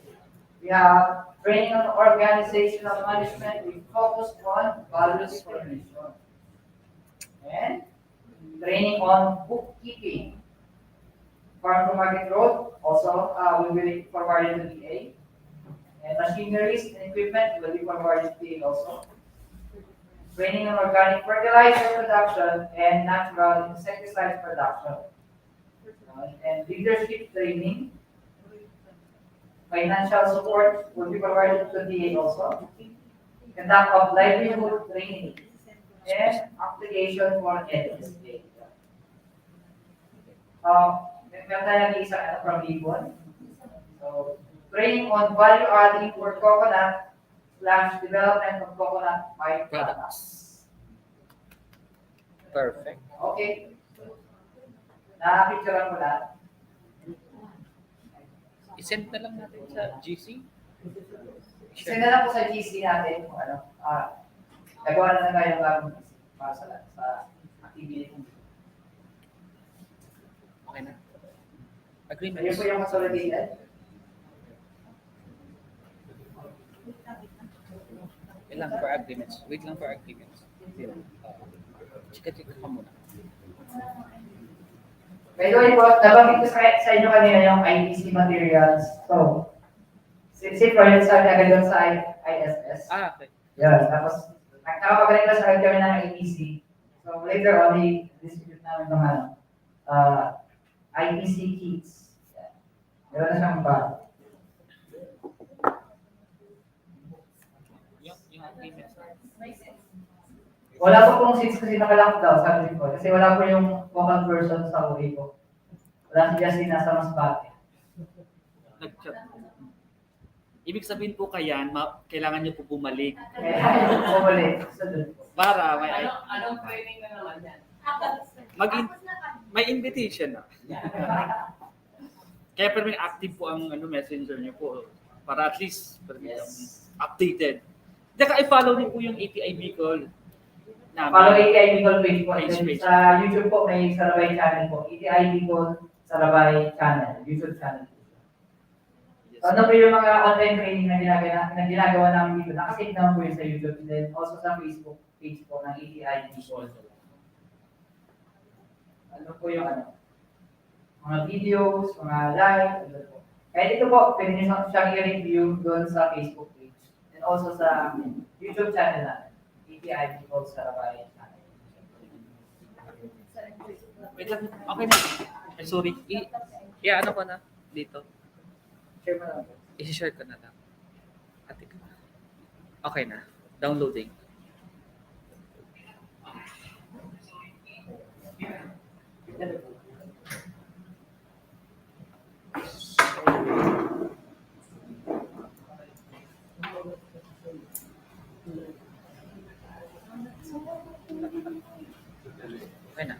S1: we have training on organizational management with focus on value discrimination. And training on bookkeeping. Farm to market growth also will be forwarded to DA. And machineries and equipment will be forwarded to DA also. Training on organic fertilizer production and natural insecticide production. And leadership training. Financial support will be provided to DA also. Conduct of livelihood training and application for NSA. Meron tayong isang from Libon. So, training on value adding for coconut / development of coconut byproducts.
S11: Perfect.
S1: Okay. Nakapicturean ko na.
S11: I-send na lang natin sa GC.
S1: Send na lang po sa GC natin kung ano. Nagawa na tayo ng bagong GC para sa activity.
S11: Okay na. Agreements.
S1: Ayun po yung consolidated.
S11: Wait lang for agreements. Wait lang for agreements. Chika-chika ka muna.
S1: By the way po, nabanggit ko sa inyo kanina yung ITC materials. So, si project sa agad doon sa ISS.
S11: Okay.
S1: Yeah, tapos nakakabalik na sa agad kami ng ITC. So, later on, i-distribute namin ng ITC kits. Yeah. Meron na siyang bag.
S11: Yung agreements.
S1: Wala po pong seats kasi nakalock daw, sabi ko. Kasi wala po yung vocal person sa uwi ko. Wala si Justin nasa Masbate.
S11: Nag-chat. Ibig sabihin po kailangan niyo po bumalik.
S1: Kaya bumalik.
S11: Para may...
S5: Anong training na naman yan?
S11: May invitation na. Kaya pero may active po ang messenger niyo po. Para at least updated. Tsaka i-follow niyo po yung ATI Bicol.
S1: Follow ATI Bicol page po. Sa YouTube po may Sarabay channel po. ATI Bicol Sarabay channel. YouTube channel. So, ano po yung mga online training na ginagawa namin dito? Nakasave naman po yun sa YouTube and then also sa Facebook page po ng ATI Bicol. Ano po yung mga videos, mga live, ano po. Kaya dito po, pwede nyo siyang i-review doon sa Facebook page and also sa YouTube channel natin. ATI Bicol Sarabay channel.
S11: Wait lang. Okay na. Sorry. Ano ko na dito.
S1: Share mo na.
S11: I-share ko na lang. Okay na. Downloading. Okay na.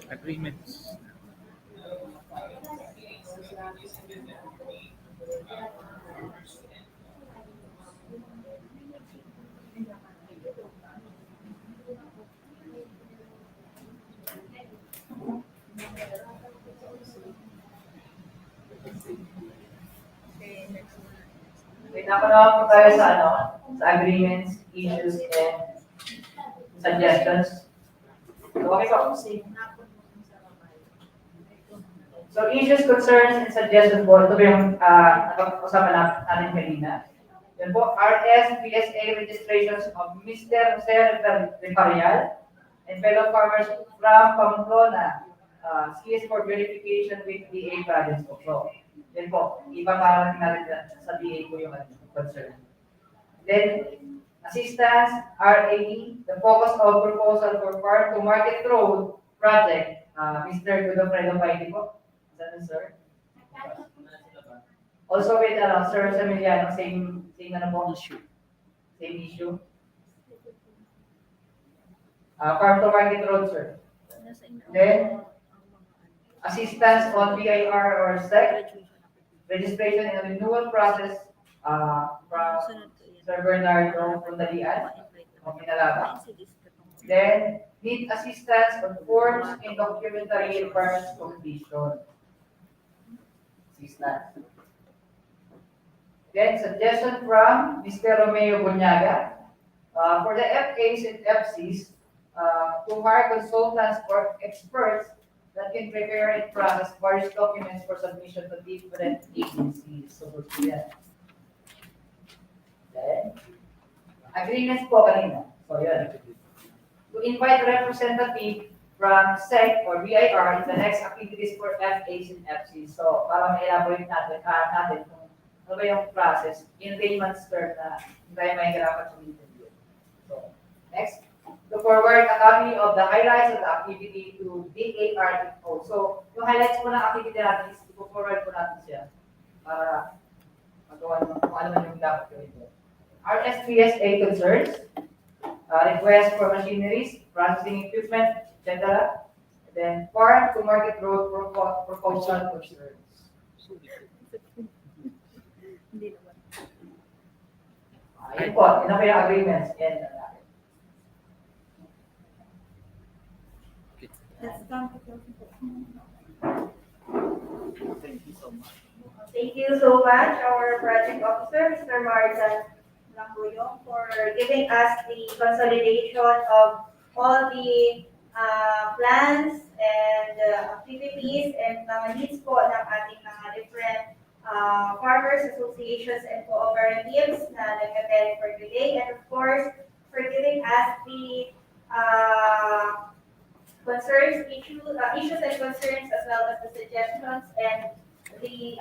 S11: Agreements.
S1: Wait, nakuha po tayo sa agreements, issues, and suggestions. Okay po. So, issues, concerns, and suggestions po. Ito po yung napag-usapan natin kanina. Yan po, RS, PSA registrations of Mr. Jose Reparial and fellow farmers from Pamplona. CS for verification with DA province po. So, yan po, ipaparating natin sa DA po yung concern. Then, assistance, RAE, the focus of proposal for farm to market road project. Mr. Godofredo Paiti po. Is that the sir? Also with Sir Samiliano, same issue. Same issue. Farm to market road, sir. Then, assistance on BIR or SEC, registration and renewal process from Sir Bernardo Rondalian of Pinalaba. Then, need assistance on forms and documentary requirements completion. Assistance. Then, suggestion from Mr. Romeo Bunyaga for the FAs and FCs to hire consultants or experts that can prepare and process various documents for submission to different agencies. So, yan. Then, agreements po kanina. So, yan. To invite representative from SEC or BIR in the next activities for FAs and FCs. So, para ma-elaborate natin kung ano ba yung process in layman's term na hindi tayo mahihirapan sa interview. So, next. To forward a copy of the highlights of the activity to DARFO. So, yung highlights po ng activity natin is i-forward po natin siya para magawa naman kung ano man yung dapat gawin po. RS3SA concerns, request for machineries, processing equipment, etc. And then, farm to market road proposal concerns. Ayun po, yun na po yung agreements. Yan na natin.
S5: Let's come to
S3: Thank you so much, our project officer, Mr. Marjan Languyong, for giving us the consolidation of all the plans and activities and mga needs po ng ating mga different farmers associations and cooperatives na nag-attend for today, and of course for giving us the issues and concerns, as well as the suggestions and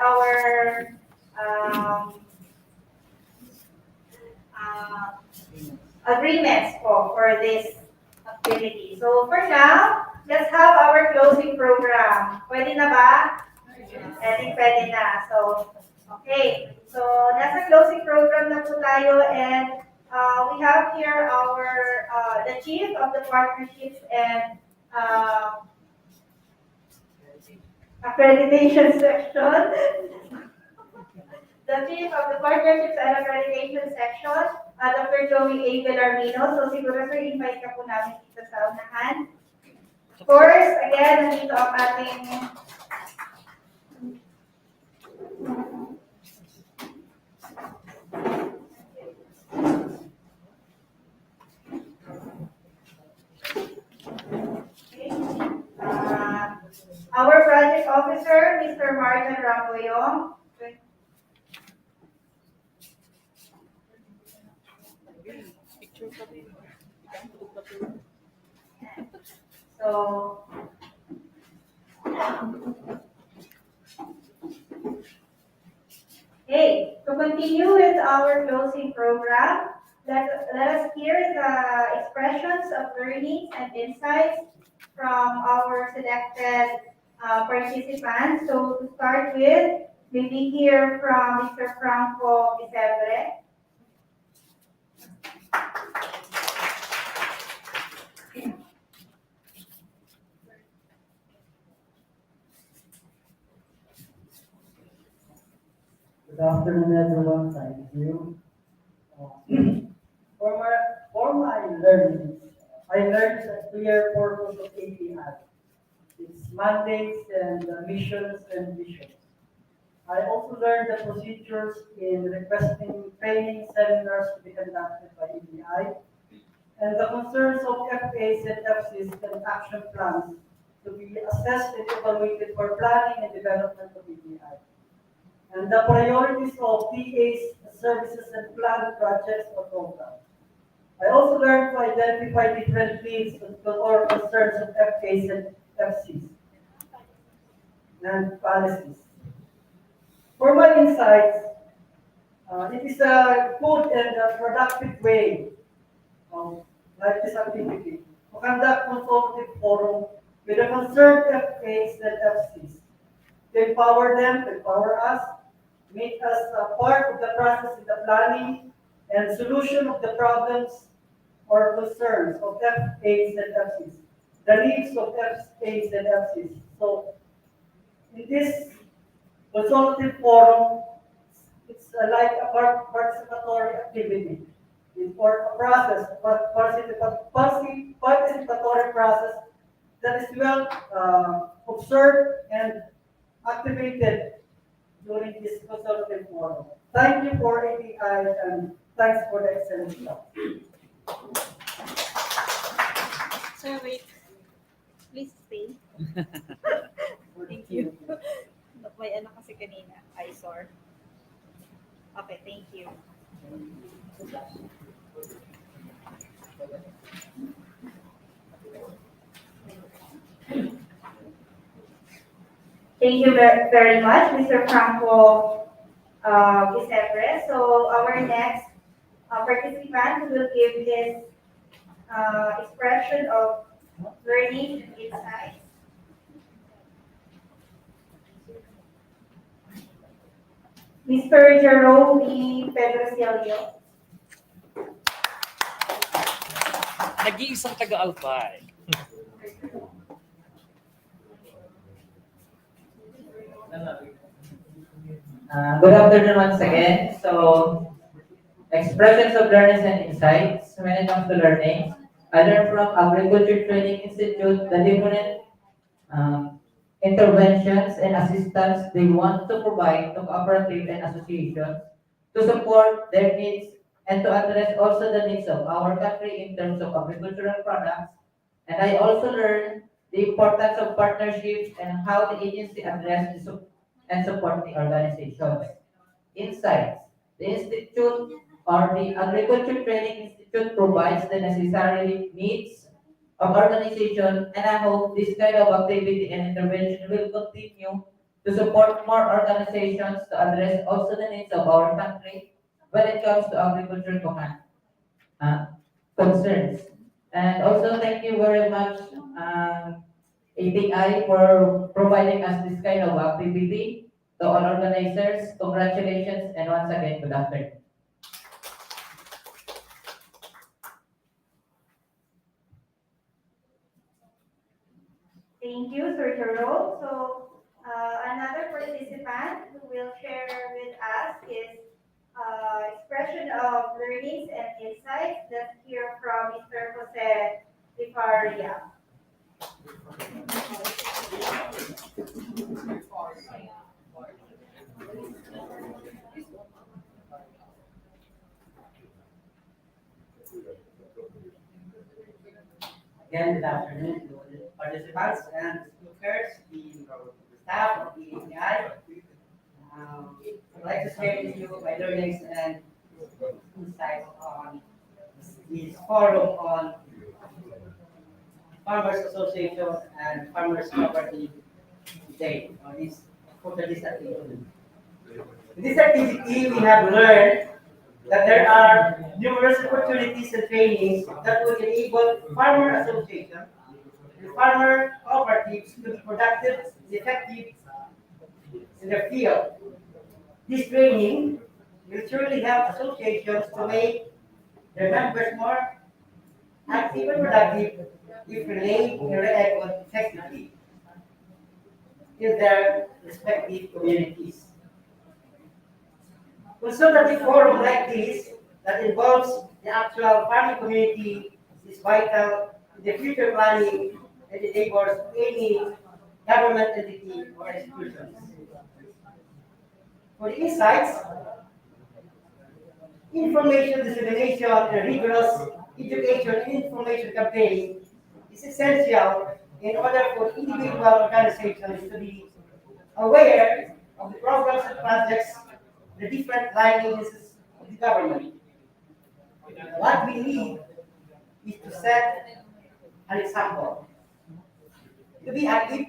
S3: our agreements for this activity. So for now, let's have our closing program. Pwede na ba? Pwede na. So, okay. So, nasa closing program na po tayo, and we have here our the chief of the partnerships and accreditation section. The chief of the partnerships and accreditation section, Dr. Joey A. Villarmino. So siguro sir, invite ka po namin dito sa unahan. Of course, again, nandito ang ating our project officer, Mr. Marjan Ramboyong. So, okay, to continue with our closing program, let us hear the expressions of learnings and insights from our selected participants. So to start with, we will hear from Mr. Franco Vicebre.
S13: Good afternoon, everyone. Thank you. For my learnings, I learned the clear purpose of ATI, its mandates and missions and visions. I also learned the procedures in requesting training seminars to be conducted by ATI and the concerns of FAs and FCs and action plans to be assessed and evaluated for planning and development of ATI. And the priorities of PAs, services, and planned projects or programs. I also learned to identify different needs or concerns of FAs and FCs and policies. For my insights, it is a good and a productive way of like this activity to conduct consultative forum with the concerned FAs and FCs, to empower them, to empower us, make us a part of the process in the planning and solution of the problems or concerns of FAs and FCs, the needs of FAs and FCs. So, in this consultative forum, it's like a participatory activity. It's for a process, participatory process that is well observed and activated during this consultative forum. Thank you for ATI and thanks for the excellent job.
S16: Sir, wait. Please stay. Thank you. May ano kasi kanina, eyesore. Okay, thank you.
S3: Thank you very much, Mr. Franco Vicebre. So our next participant will give his expression of learning and insights. Mr. Jerome E. Pedrosilio.
S11: Nag-iisang taga-Albay.
S1: Good afternoon once again. So, expressions of learnings and insights. When it comes to learning, I learned from Agriculture Training Institute the different interventions and assistance they want to provide to cooperatives and associations to support their needs and to address also the needs of our country in terms of agricultural products. And I also learned the importance of partnerships and how the agency address and support the organizations. Insights. The Institute or the Agriculture Training Institute provides the necessary needs of organization, and I hope this kind of activity and intervention will continue to support more organizations to address also the needs of our country when it comes to agriculture uh, concerns. And also thank you very much, ATI, for providing us this kind of activity. To all organizers, congratulations, and once again, good afternoon.
S3: Thank you, Sir Jerome. So, another participant who will share with us is expression of learnings and insights. Let's hear from Mr. Jose Rifaria.
S6: Again, good afternoon to all the participants and speakers, the staff of the ATI. I'd like to share with you my learnings and insights on this forum on Farmers Association and Farmers Cooperative Day, or this activity. In this activity, we have learned that there are numerous opportunities and trainings that will enable farmer associations and farmer cooperatives to be productive and effective in their field. This training will surely help associations to make their members more active and productive if relayed and reacted effectively in their respective communities. Consultative forum like this that involves the actual farming community is vital in the future planning and enables any government entity or institutions. For the insights, information dissemination and rigorous education and information campaigning is essential in order for individual organizations to be aware of the programs and projects, the different lineages of the government. What we need is to set an example, to be active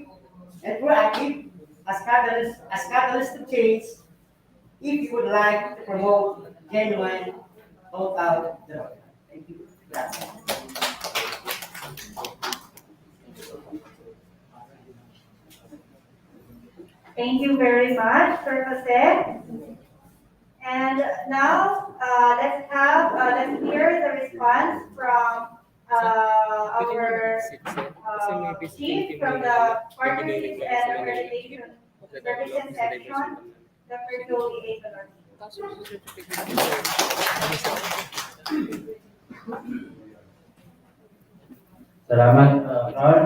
S6: and proactive as catalysts to change if you would like to promote genuine total development. Thank you. Gracias.
S3: Thank you very much, Sir Jose. And now, let's hear the response from our chief from the Partnerships and Organization Services section, Dr. Joey A.
S12: Salamat, Carl.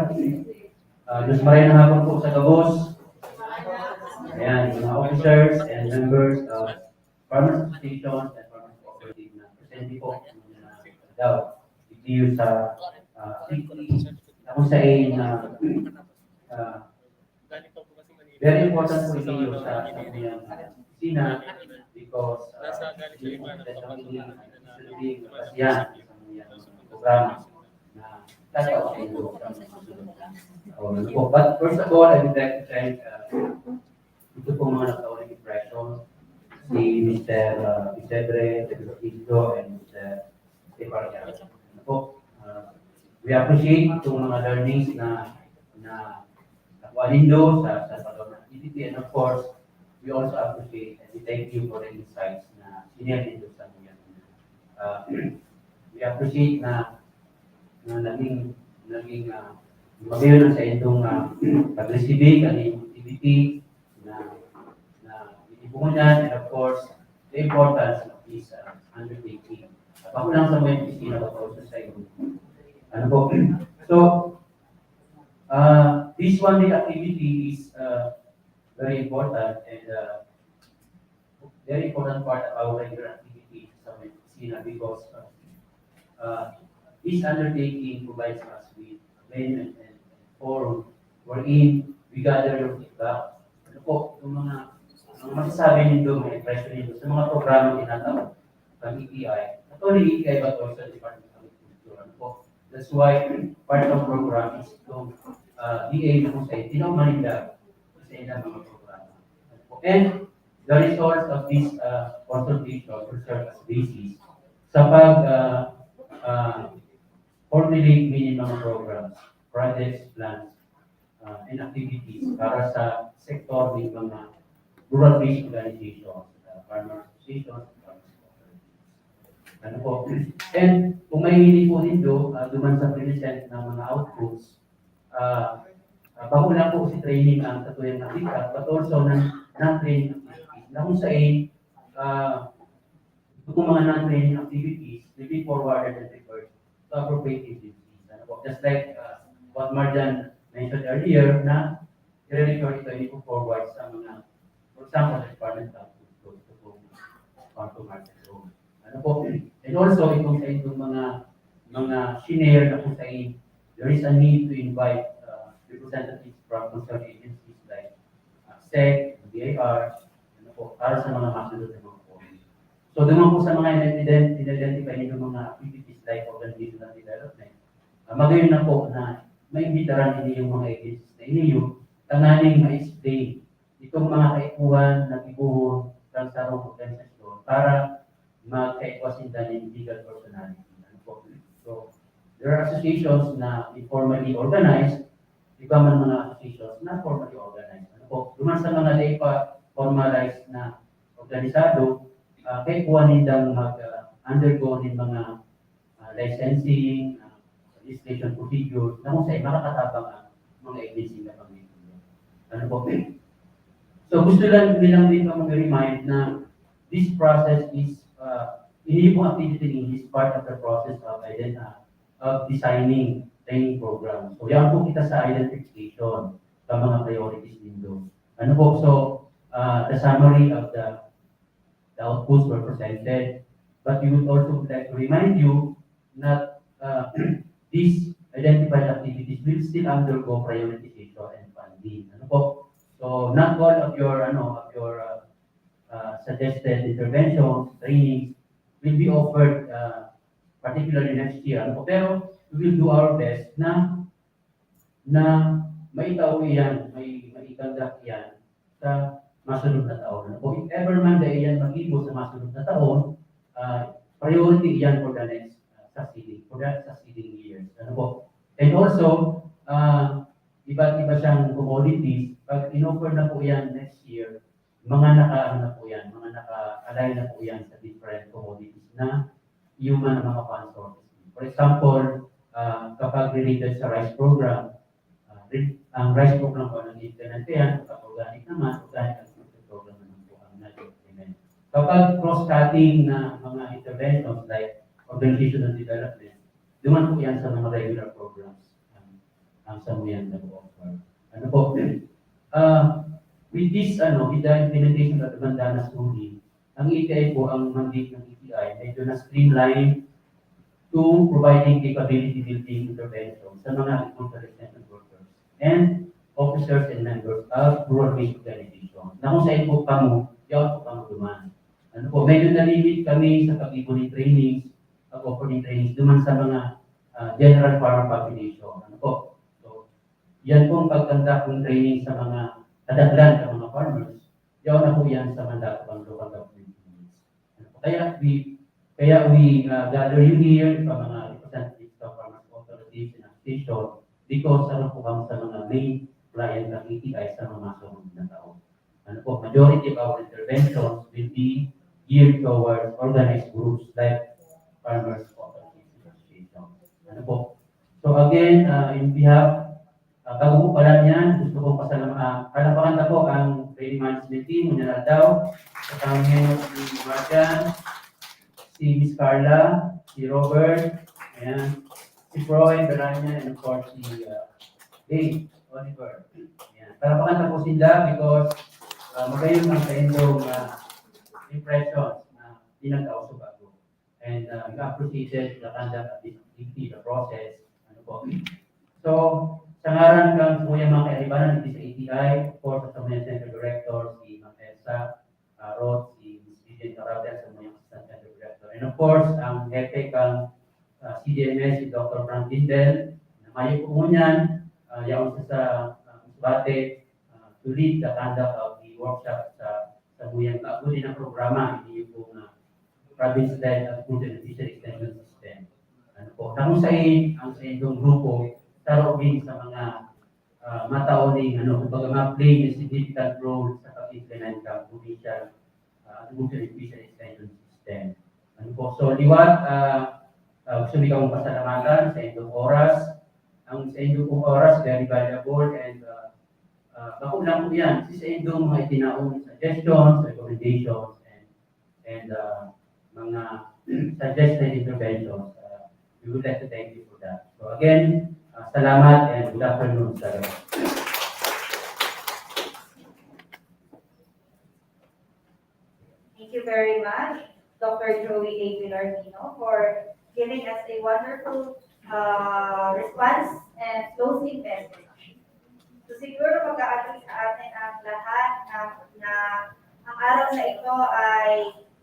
S12: Diyos maraming hapon po sa Gabos. Ayan, mga officers and members of Farmers Association and Farmers Cooperative na presente po daw dito sa city na kung saan very important po ito sa kanyang opisina because hindi kasiyan sa kanyang programa na tatawag ito. But first of all, I would like to thank ito po mga nagtawag impression, si Mr. Vicedre, Mr. Isidro, and Mr. Stefaria. We appreciate itong mga learnings na nakuha nindo sa Salvador activity, and of course, we also appreciate and we thank you for the insights na sinare nindo sa mga. We appreciate na naging magayon sa itong pag-receive ang activity na itipungan, and of course, the importance of this undertaking. Ako lang sa mga opisina ko sa iyo. Ano po? So, this one day activity is is very important and very important part of our regular activity sa Medicina because this undertaking provides us with a venue and forum wherein we gather your feedback. Ano po, yung mga masasabi niyo, mga impression niyo sa mga programa tinatawag ng ATI, not only ATI but also the Department of Agriculture. Ano po, that's why part of program is itong DA na kung sa'yo, tinamanila sa ilang mga programa. Ano po, and the results of this consultation will serve as basis sa formulate minimum programs, projects, plans, and activities para sa sektor ng mga rural-based organizations, farmer associations, farmers cooperatives. Ano po? And kung may hindi po dito, duman sa present ng mga outputs, bago lang po si training ang katuyang nakita, but also non-training activities. Na kung saan, kung mga non-training activities will be forwarded and referred to appropriate agencies. Just like what Marjan mentioned earlier, na i-refer ito forward sa mga, for example, the Department of Market Road. Ano po? And also, itong sa itong mga shinare na kung saan there is a need to invite representatives from concerned agencies like SEC, DAR, ano po, para sa mga masunod na mga policy. So, naman po sa mga identify nyo mga activities like organizational development, magayon na po na maimbitaran ninyo yung mga agencies na inyo, tanganing ma-explain itong mga kaikuhan na ibuhon ng sarong organisasyon para magkaikwasintan ng legal personality. So, there are associations na informally organized, iba man mga associations na formally organized. Duman sa mga di pa formalized na organisado, kaikuhan nilang mag-undergo ng mga licensing, registration procedure, na kung sa'yo makakatabang ang mga agency na pamilya. Ano po? So gusto lang nilang din mag-remind na this process is, hindi po activity is part of the process of designing training programs. So yan po kita sa identification sa mga priorities nito. Ano po? So the summary of the outputs were presented, but we would also like to remind you that these identified activities will still undergo prioritization and funding. Ano po? So not all of your suggested interventions, trainings will be offered particularly next year. Ano po? Pero we will do our best na maitaw iyan, maikandak iyan sa masunod na taon. Ano po? If ever man na iyan mag-ibo sa masunod na taon, priority iyan for the next succeeding years. Ano po? And also, iba't iba siyang commodities. Pag in-offer na po yan next year, mga naka-align na po yan sa different commodities na human mga fund sources. For example, kapag related sa rice program, ang rice program po nag-implement yan, kapag organic naman, organic agriculture program naman po ang nag-implement. Kapag cross-cutting na mga interventions like organizational development, duman po yan sa mga regular programs ang samuyan na po offer. Ano po? With this, with the implementation of the Mandanas Ruling, ang ATI po, ang mandate ng ATI, medyo na streamline to providing capability building intervention sa mga agricultural extension workers and officers and members of rural-based organizations. Na kung saan po kamo, yaw po kamo duman. Ano po, medyo na-limit kami sa pag-ipo ng trainings, pag-offer ng trainings duman sa mga general farmer population. Ano po? So, yan po ang pagkanda ng training sa mga kadaglan ng mga farmers, yaw na po yan sa mandato ng local government units. Ano po? Kaya we gather you here sa mga representatives of farmers cooperatives and associations because ano po kami sa mga main client ng ATI sa mga masunod na taon. Ano po, majority of our interventions will be geared towards organized groups like farmers cooperatives and associations. Ano po? So again, in behalf, bago po pala niyan, gusto kong palapakan na po ang training management team, General Daw, kasama niyo si Marjan, si Miss Carla, si Robert, ayan, si Troy, Beranya, and of course si Dave. Oliver. Yan. Palakpakan na po sila because magayon ang sa inyong impressions na pinagkauso bago. And we appreciated the conduct of this activity, the process. Ano po. So, sa ngaran ng mga kaibanan dito sa ATI, of course, sa mga Center Director, si Ma'am Elsa Roth, si Ms. Vivian Carabel, sa mga Assistant Center Director. And of course, ang hepe kang CDMS, si Dr. Frank Lindell, na mayo po ngunyan, yaon sa Bate, to lead the conduct of the workshop sa muyang kaabuli ng programa, hindi yung province-led Agriculture and Fishery Extension System. Ano po, kung ang sa inyong grupo, tarobing sa mga matauling, kumbaga ma-play a significant role sa pag-implement ng provincial Agriculture and Fishery Extension System. Ano po, so liwat, gusto niyo akong pasalamatan sa inyong oras. Ang sa inyong oras, very valuable and bakulang po yan. Sa inyong mga itinaong suggestions, recommendations, and mga suggested interventions. We would like to thank you for that. So again, salamat and good afternoon sa lahat.
S3: Thank you very much, Dr. Joey A. Villarino, for giving us a wonderful response and closing message. So siguro mag-aaral sa atin ang lahat na ang araw na ito ay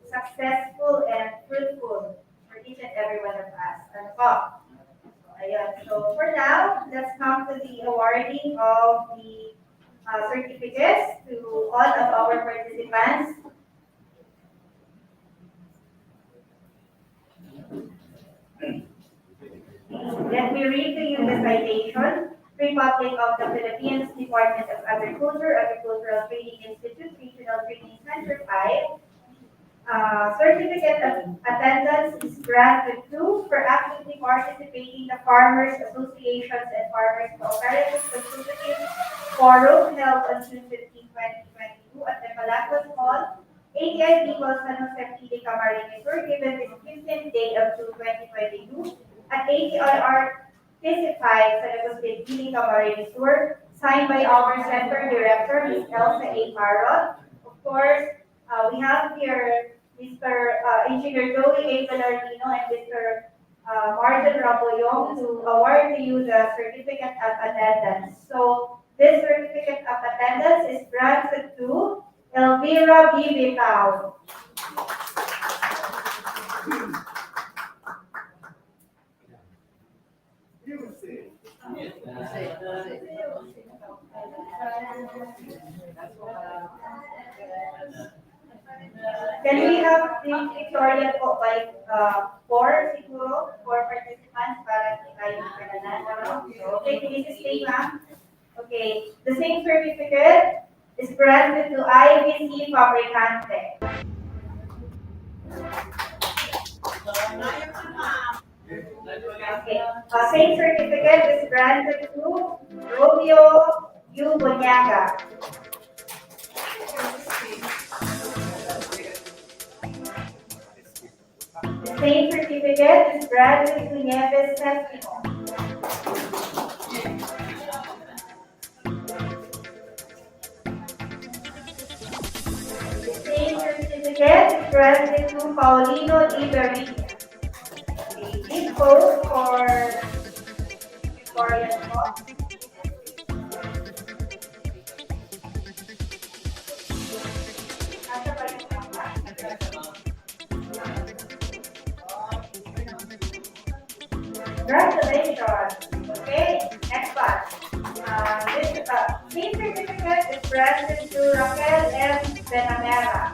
S3: successful and fruitful for each and every one of us. Ano po? Ayan. So for now, let's come to the awarding of the certificates to all of our participants. Let me read to you the citation. Republic of the Philippines, Department of Agriculture, Agricultural Training Institute, Regional Training Center 5. Certificate of attendance is granted to for actively participating the Farmers Associations and Farmers Cooperatives Consultative Forum held on June 15, 2022 at the Malacos Hall, ATI Bicol, San Jose City, Camarines Sur, given this 15th day of June 2022 at ATI Specified sa Lagos City, Camarines Sur, signed by our Center Director, Ms. Elsa A. Parrot. Of course, we have here Mr. Engineer Joey A. Villarino and Mr. Martin Rapoyong to award to you the certificate of attendance. So, this certificate of attendance is granted to Elvira B. Vitao. Can we have the pictorial po by four participants para tayo magkalanan? Okay, this is stay, ma'am. Okay, the same certificate is granted to IBC Fabricante. Okay, same certificate is granted to Romeo U. Bonyaga. The same certificate is granted to Nieves Sestimo. The same certificate is granted to Paulino Di Berrique. This goes for Victorian Law. Congratulations. Okay, next one. This same certificate is granted to Raquel M. Benamera.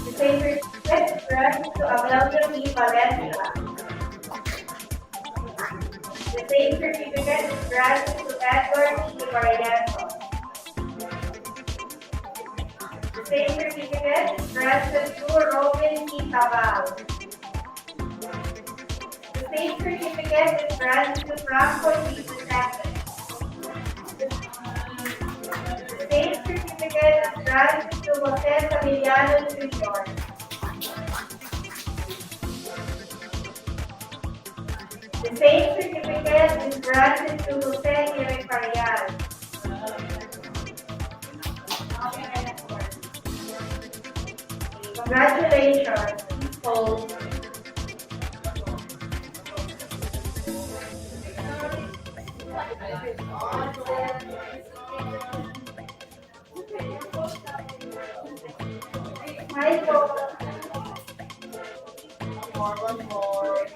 S3: The same certificate is granted to Amelio E. Valencia. The same certificate is granted to Edward E. Barrientos. The same certificate is granted to Robin E. Tabal. The same certificate is granted to Franco G. Giuseppe. The same certificate is granted to Jose Camiliano Jr.
S2: The same certificate is granted to Jose Ireparian. Congratulations, people. Michael. One more.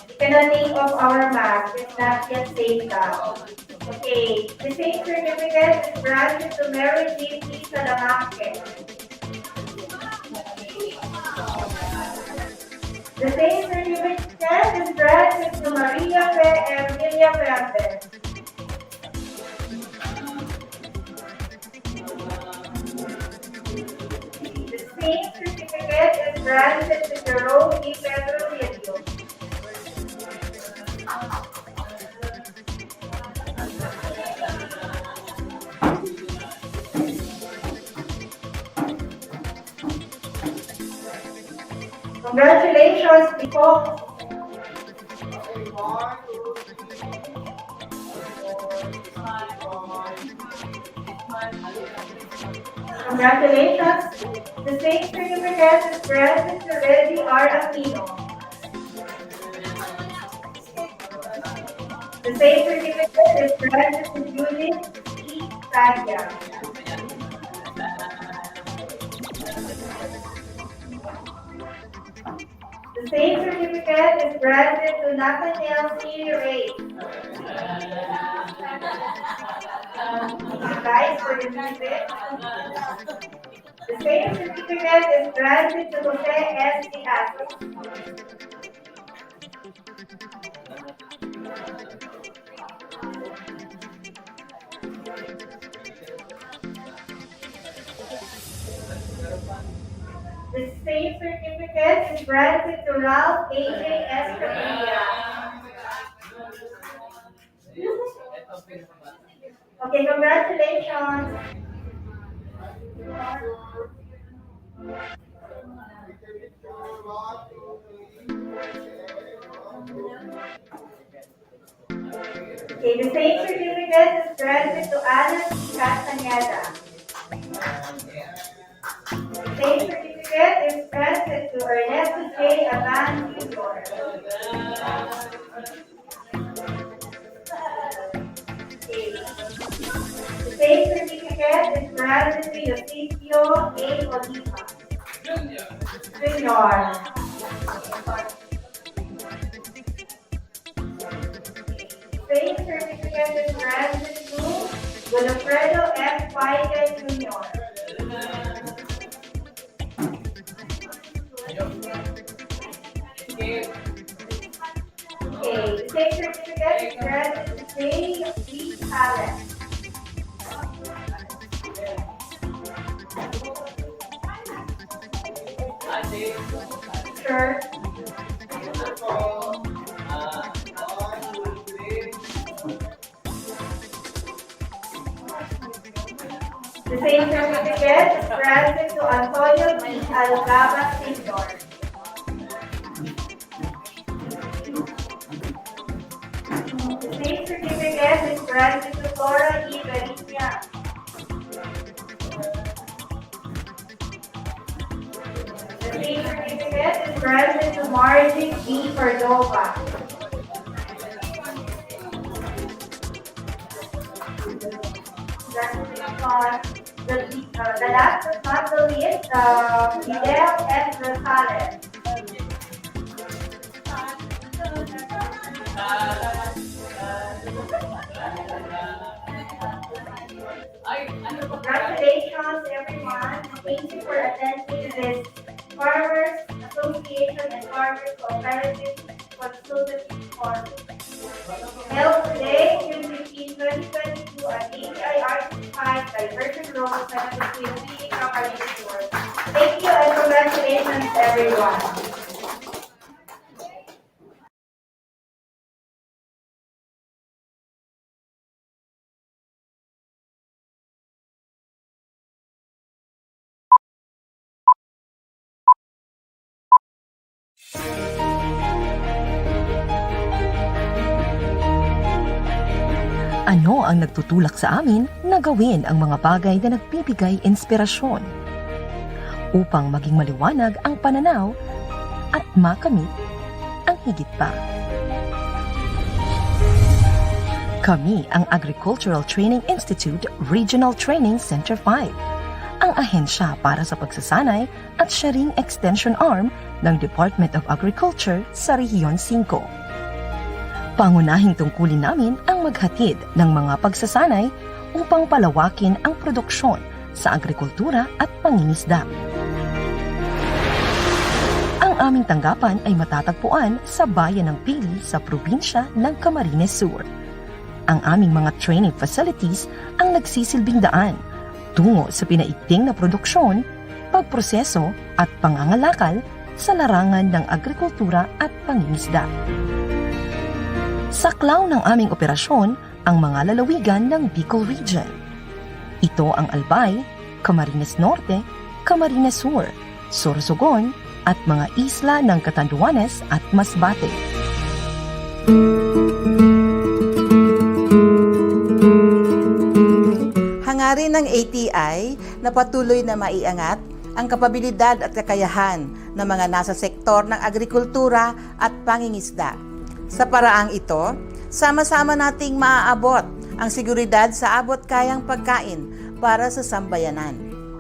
S2: You cannot think of our math. It's not yet saved up. Okay, the same certificate is granted to Mary J.P. Salamanque. The same certificate is granted to Maria Fe and Emilia Fernandez. The same certificate is granted to Jerome E. Pedro Lillo. Congratulations, people. Congratulations. The same certificate is granted to Reggie R. Aquino. The same certificate is granted to Judith E. Sadia. The same certificate is granted to Nathaniel C. Ray. Guys, for the music. The same certificate is granted to Jose S. Diaz. The same certificate is granted to Ralph A.J. Escamilla. Okay, congratulations. Okay, the same certificate is granted to Alan C. Castaneda. The same certificate is granted to Ernesto J. Avan Jr. Okay. The same certificate is granted to Eusebio A. Oliva. Junior. Same certificate is granted to Wilfredo F. Paide Jr. Okay, the same certificate is granted to J. B. Allen. Sure. The same certificate is granted to Antonio B. Algaba Sr. The same certificate is granted to Cora E. Galicia. The same certificate is granted to Margie B. Cordova. The last but not the least, Miguel S. Rosales. Congratulations, everyone. Thank you for attending this Farmers Association and Farmers Cooperative Consultative Forum. Held today, June 15, 2022 at ATI Bicol Diversion Road, San Philippine Agriculture. Thank you and congratulations, everyone.
S21: Ano ang nagtutulak sa amin na gawin ang mga bagay na nagbibigay inspirasyon upang maging maliwanag ang pananaw at makamit ang higit pa. Kami ang Agricultural Training Institute Regional Training Center 5, ang ahensya para sa pagsasanay at siya ring extension arm ng Department of Agriculture sa Rehiyon 5. Pangunahing tungkulin namin ang maghatid ng mga pagsasanay upang palawakin ang produksyon sa agrikultura at pangingisda. Ang aming tanggapan ay matatagpuan sa bayan ng Pili sa probinsya ng Camarines Sur. Ang aming mga training facilities ang nagsisilbing daan tungo sa pinaigting na produksyon, pagproseso at pangangalakal sa larangan ng agrikultura at pangingisda. Saklaw ng aming operasyon ang mga lalawigan ng Bicol Region. Ito ang Albay, Camarines Norte, Camarines Sur, Sorsogon at mga isla ng Catanduanes at Masbate.
S22: Hangarin ng ATI na patuloy na maiangat ang kapabilidad at kakayahan ng mga nasa sektor ng agrikultura at pangingisda. Sa paraang ito, sama-sama nating maaabot ang seguridad sa abot-kayang pagkain para sa sambayanan.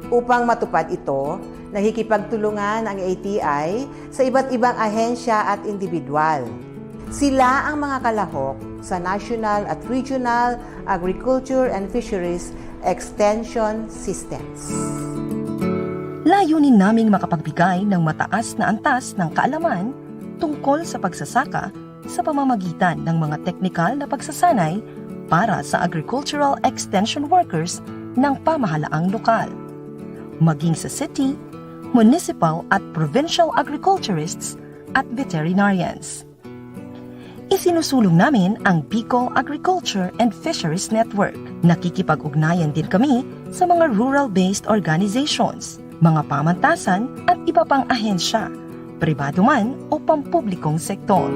S22: Upang matupad ito, nakikipagtulungan ang ATI sa iba't ibang ahensya at individual. Sila ang mga kalahok sa National at Regional Agriculture and Fisheries Extension Systems.
S21: Layunin naming makapagbigay ng mataas na antas ng kaalaman tungkol sa pagsasaka sa pamamagitan ng mga teknikal na pagsasanay para sa agricultural extension workers ng pamahalaang lokal, maging sa city, municipal at provincial agriculturists at veterinarians. Isinusulong namin ang Bicol Agriculture and Fisheries Network. Nakikipag-ugnayan din kami sa mga rural-based organizations, mga pamantasan at iba pang ahensya, pribado man o pampublikong sektor.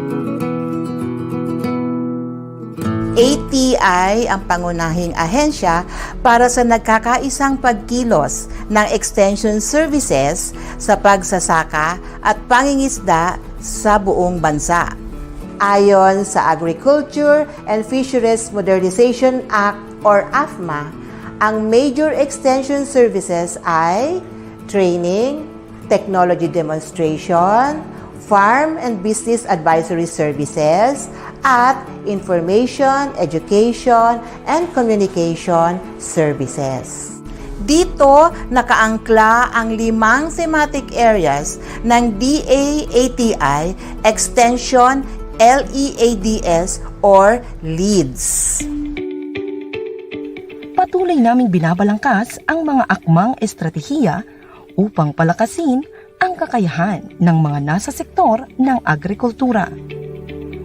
S22: ATI ang pangunahing ahensya para sa nagkakaisang pagkilos ng extension services sa pagsasaka at pangingisda sa buong bansa. Ayon sa Agriculture and Fisheries Modernization Act or AFMA, ang major extension services ay training, technology demonstration, farm and business advisory services, at information, education, and communication services. Dito nakaangkla ang 5 thematic areas ng DA-ATI Extension LEADS or LEADS.
S21: Patuloy naming binabalangkas ang mga akmang estratehiya upang palakasin ang kakayahan ng mga nasa sektor ng agrikultura.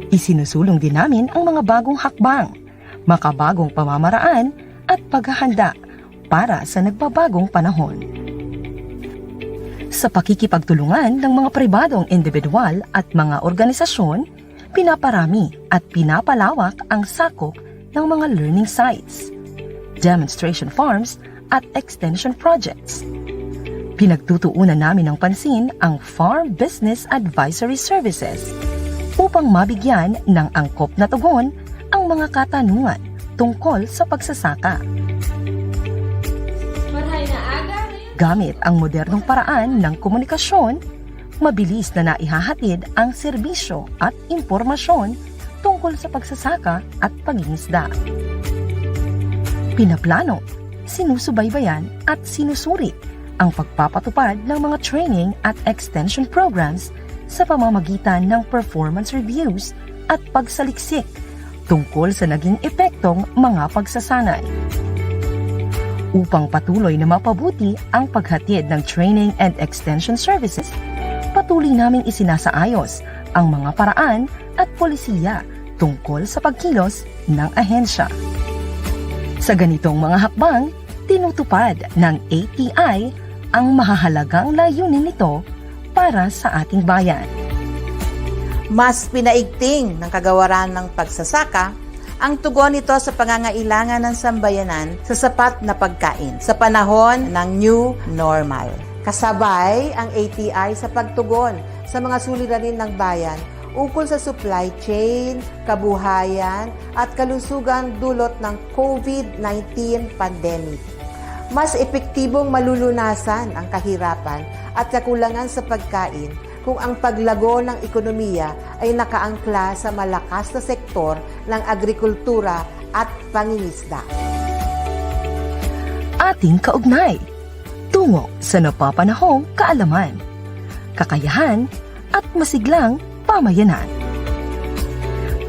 S21: Isinusulong din namin ang mga bagong hakbang, makabagong pamamaraan at paghahanda para sa nagbabagong panahon. Sa pakikipagtulungan ng mga pribadong individual at mga organisasyon, pinaparami at pinapalawak ang sakop ng mga learning sites, demonstration farms at extension projects. Pinagtutuunan namin ng pansin ang Farm Business Advisory Services upang mabigyan ng angkop na tugon ang mga katanungan tungkol sa pagsasaka. Gamit ang modernong paraan ng komunikasyon, mabilis na naihahatid ang serbisyo at impormasyon tungkol sa pagsasaka at pangingisda. Pinaplano, sinusubaybayan at sinusuri ang pagpapatupad ng mga training at extension programs sa pamamagitan ng performance reviews at pagsaliksik tungkol sa naging epektong mga pagsasanay. Upang patuloy na mapabuti ang paghatid ng training and extension services, patuloy naming isinasaayos ang mga paraan at polisiya tungkol sa pagkilos ng ahensya. Sa ganitong mga hakbang, tinutupad ng ATI ang mahahalagang layunin nito para sa ating bayan.
S22: Mas pinaigting ng kagawaran ng pagsasaka ang tugon nito sa pangangailangan ng sambayanan sa sapat na pagkain sa panahon ng new normal. Kasabay ang ATI sa pagtugon sa mga suliranin ng bayan ukol sa supply chain, kabuhayan at kalusugan dulot ng COVID-19 pandemic. Mas epektibong malulunasan ang kahirapan at kakulangan sa pagkain kung ang paglago ng ekonomiya ay nakaangkla sa malakas na sektor ng agrikultura at pangingisda.
S21: Ating kaugnay, tungo sa napapanahong kaalaman, kakayahan at masiglang pamayanan.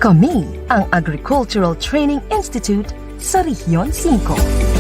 S21: Kami ang Agricultural Training Institute sa Rehiyon 5.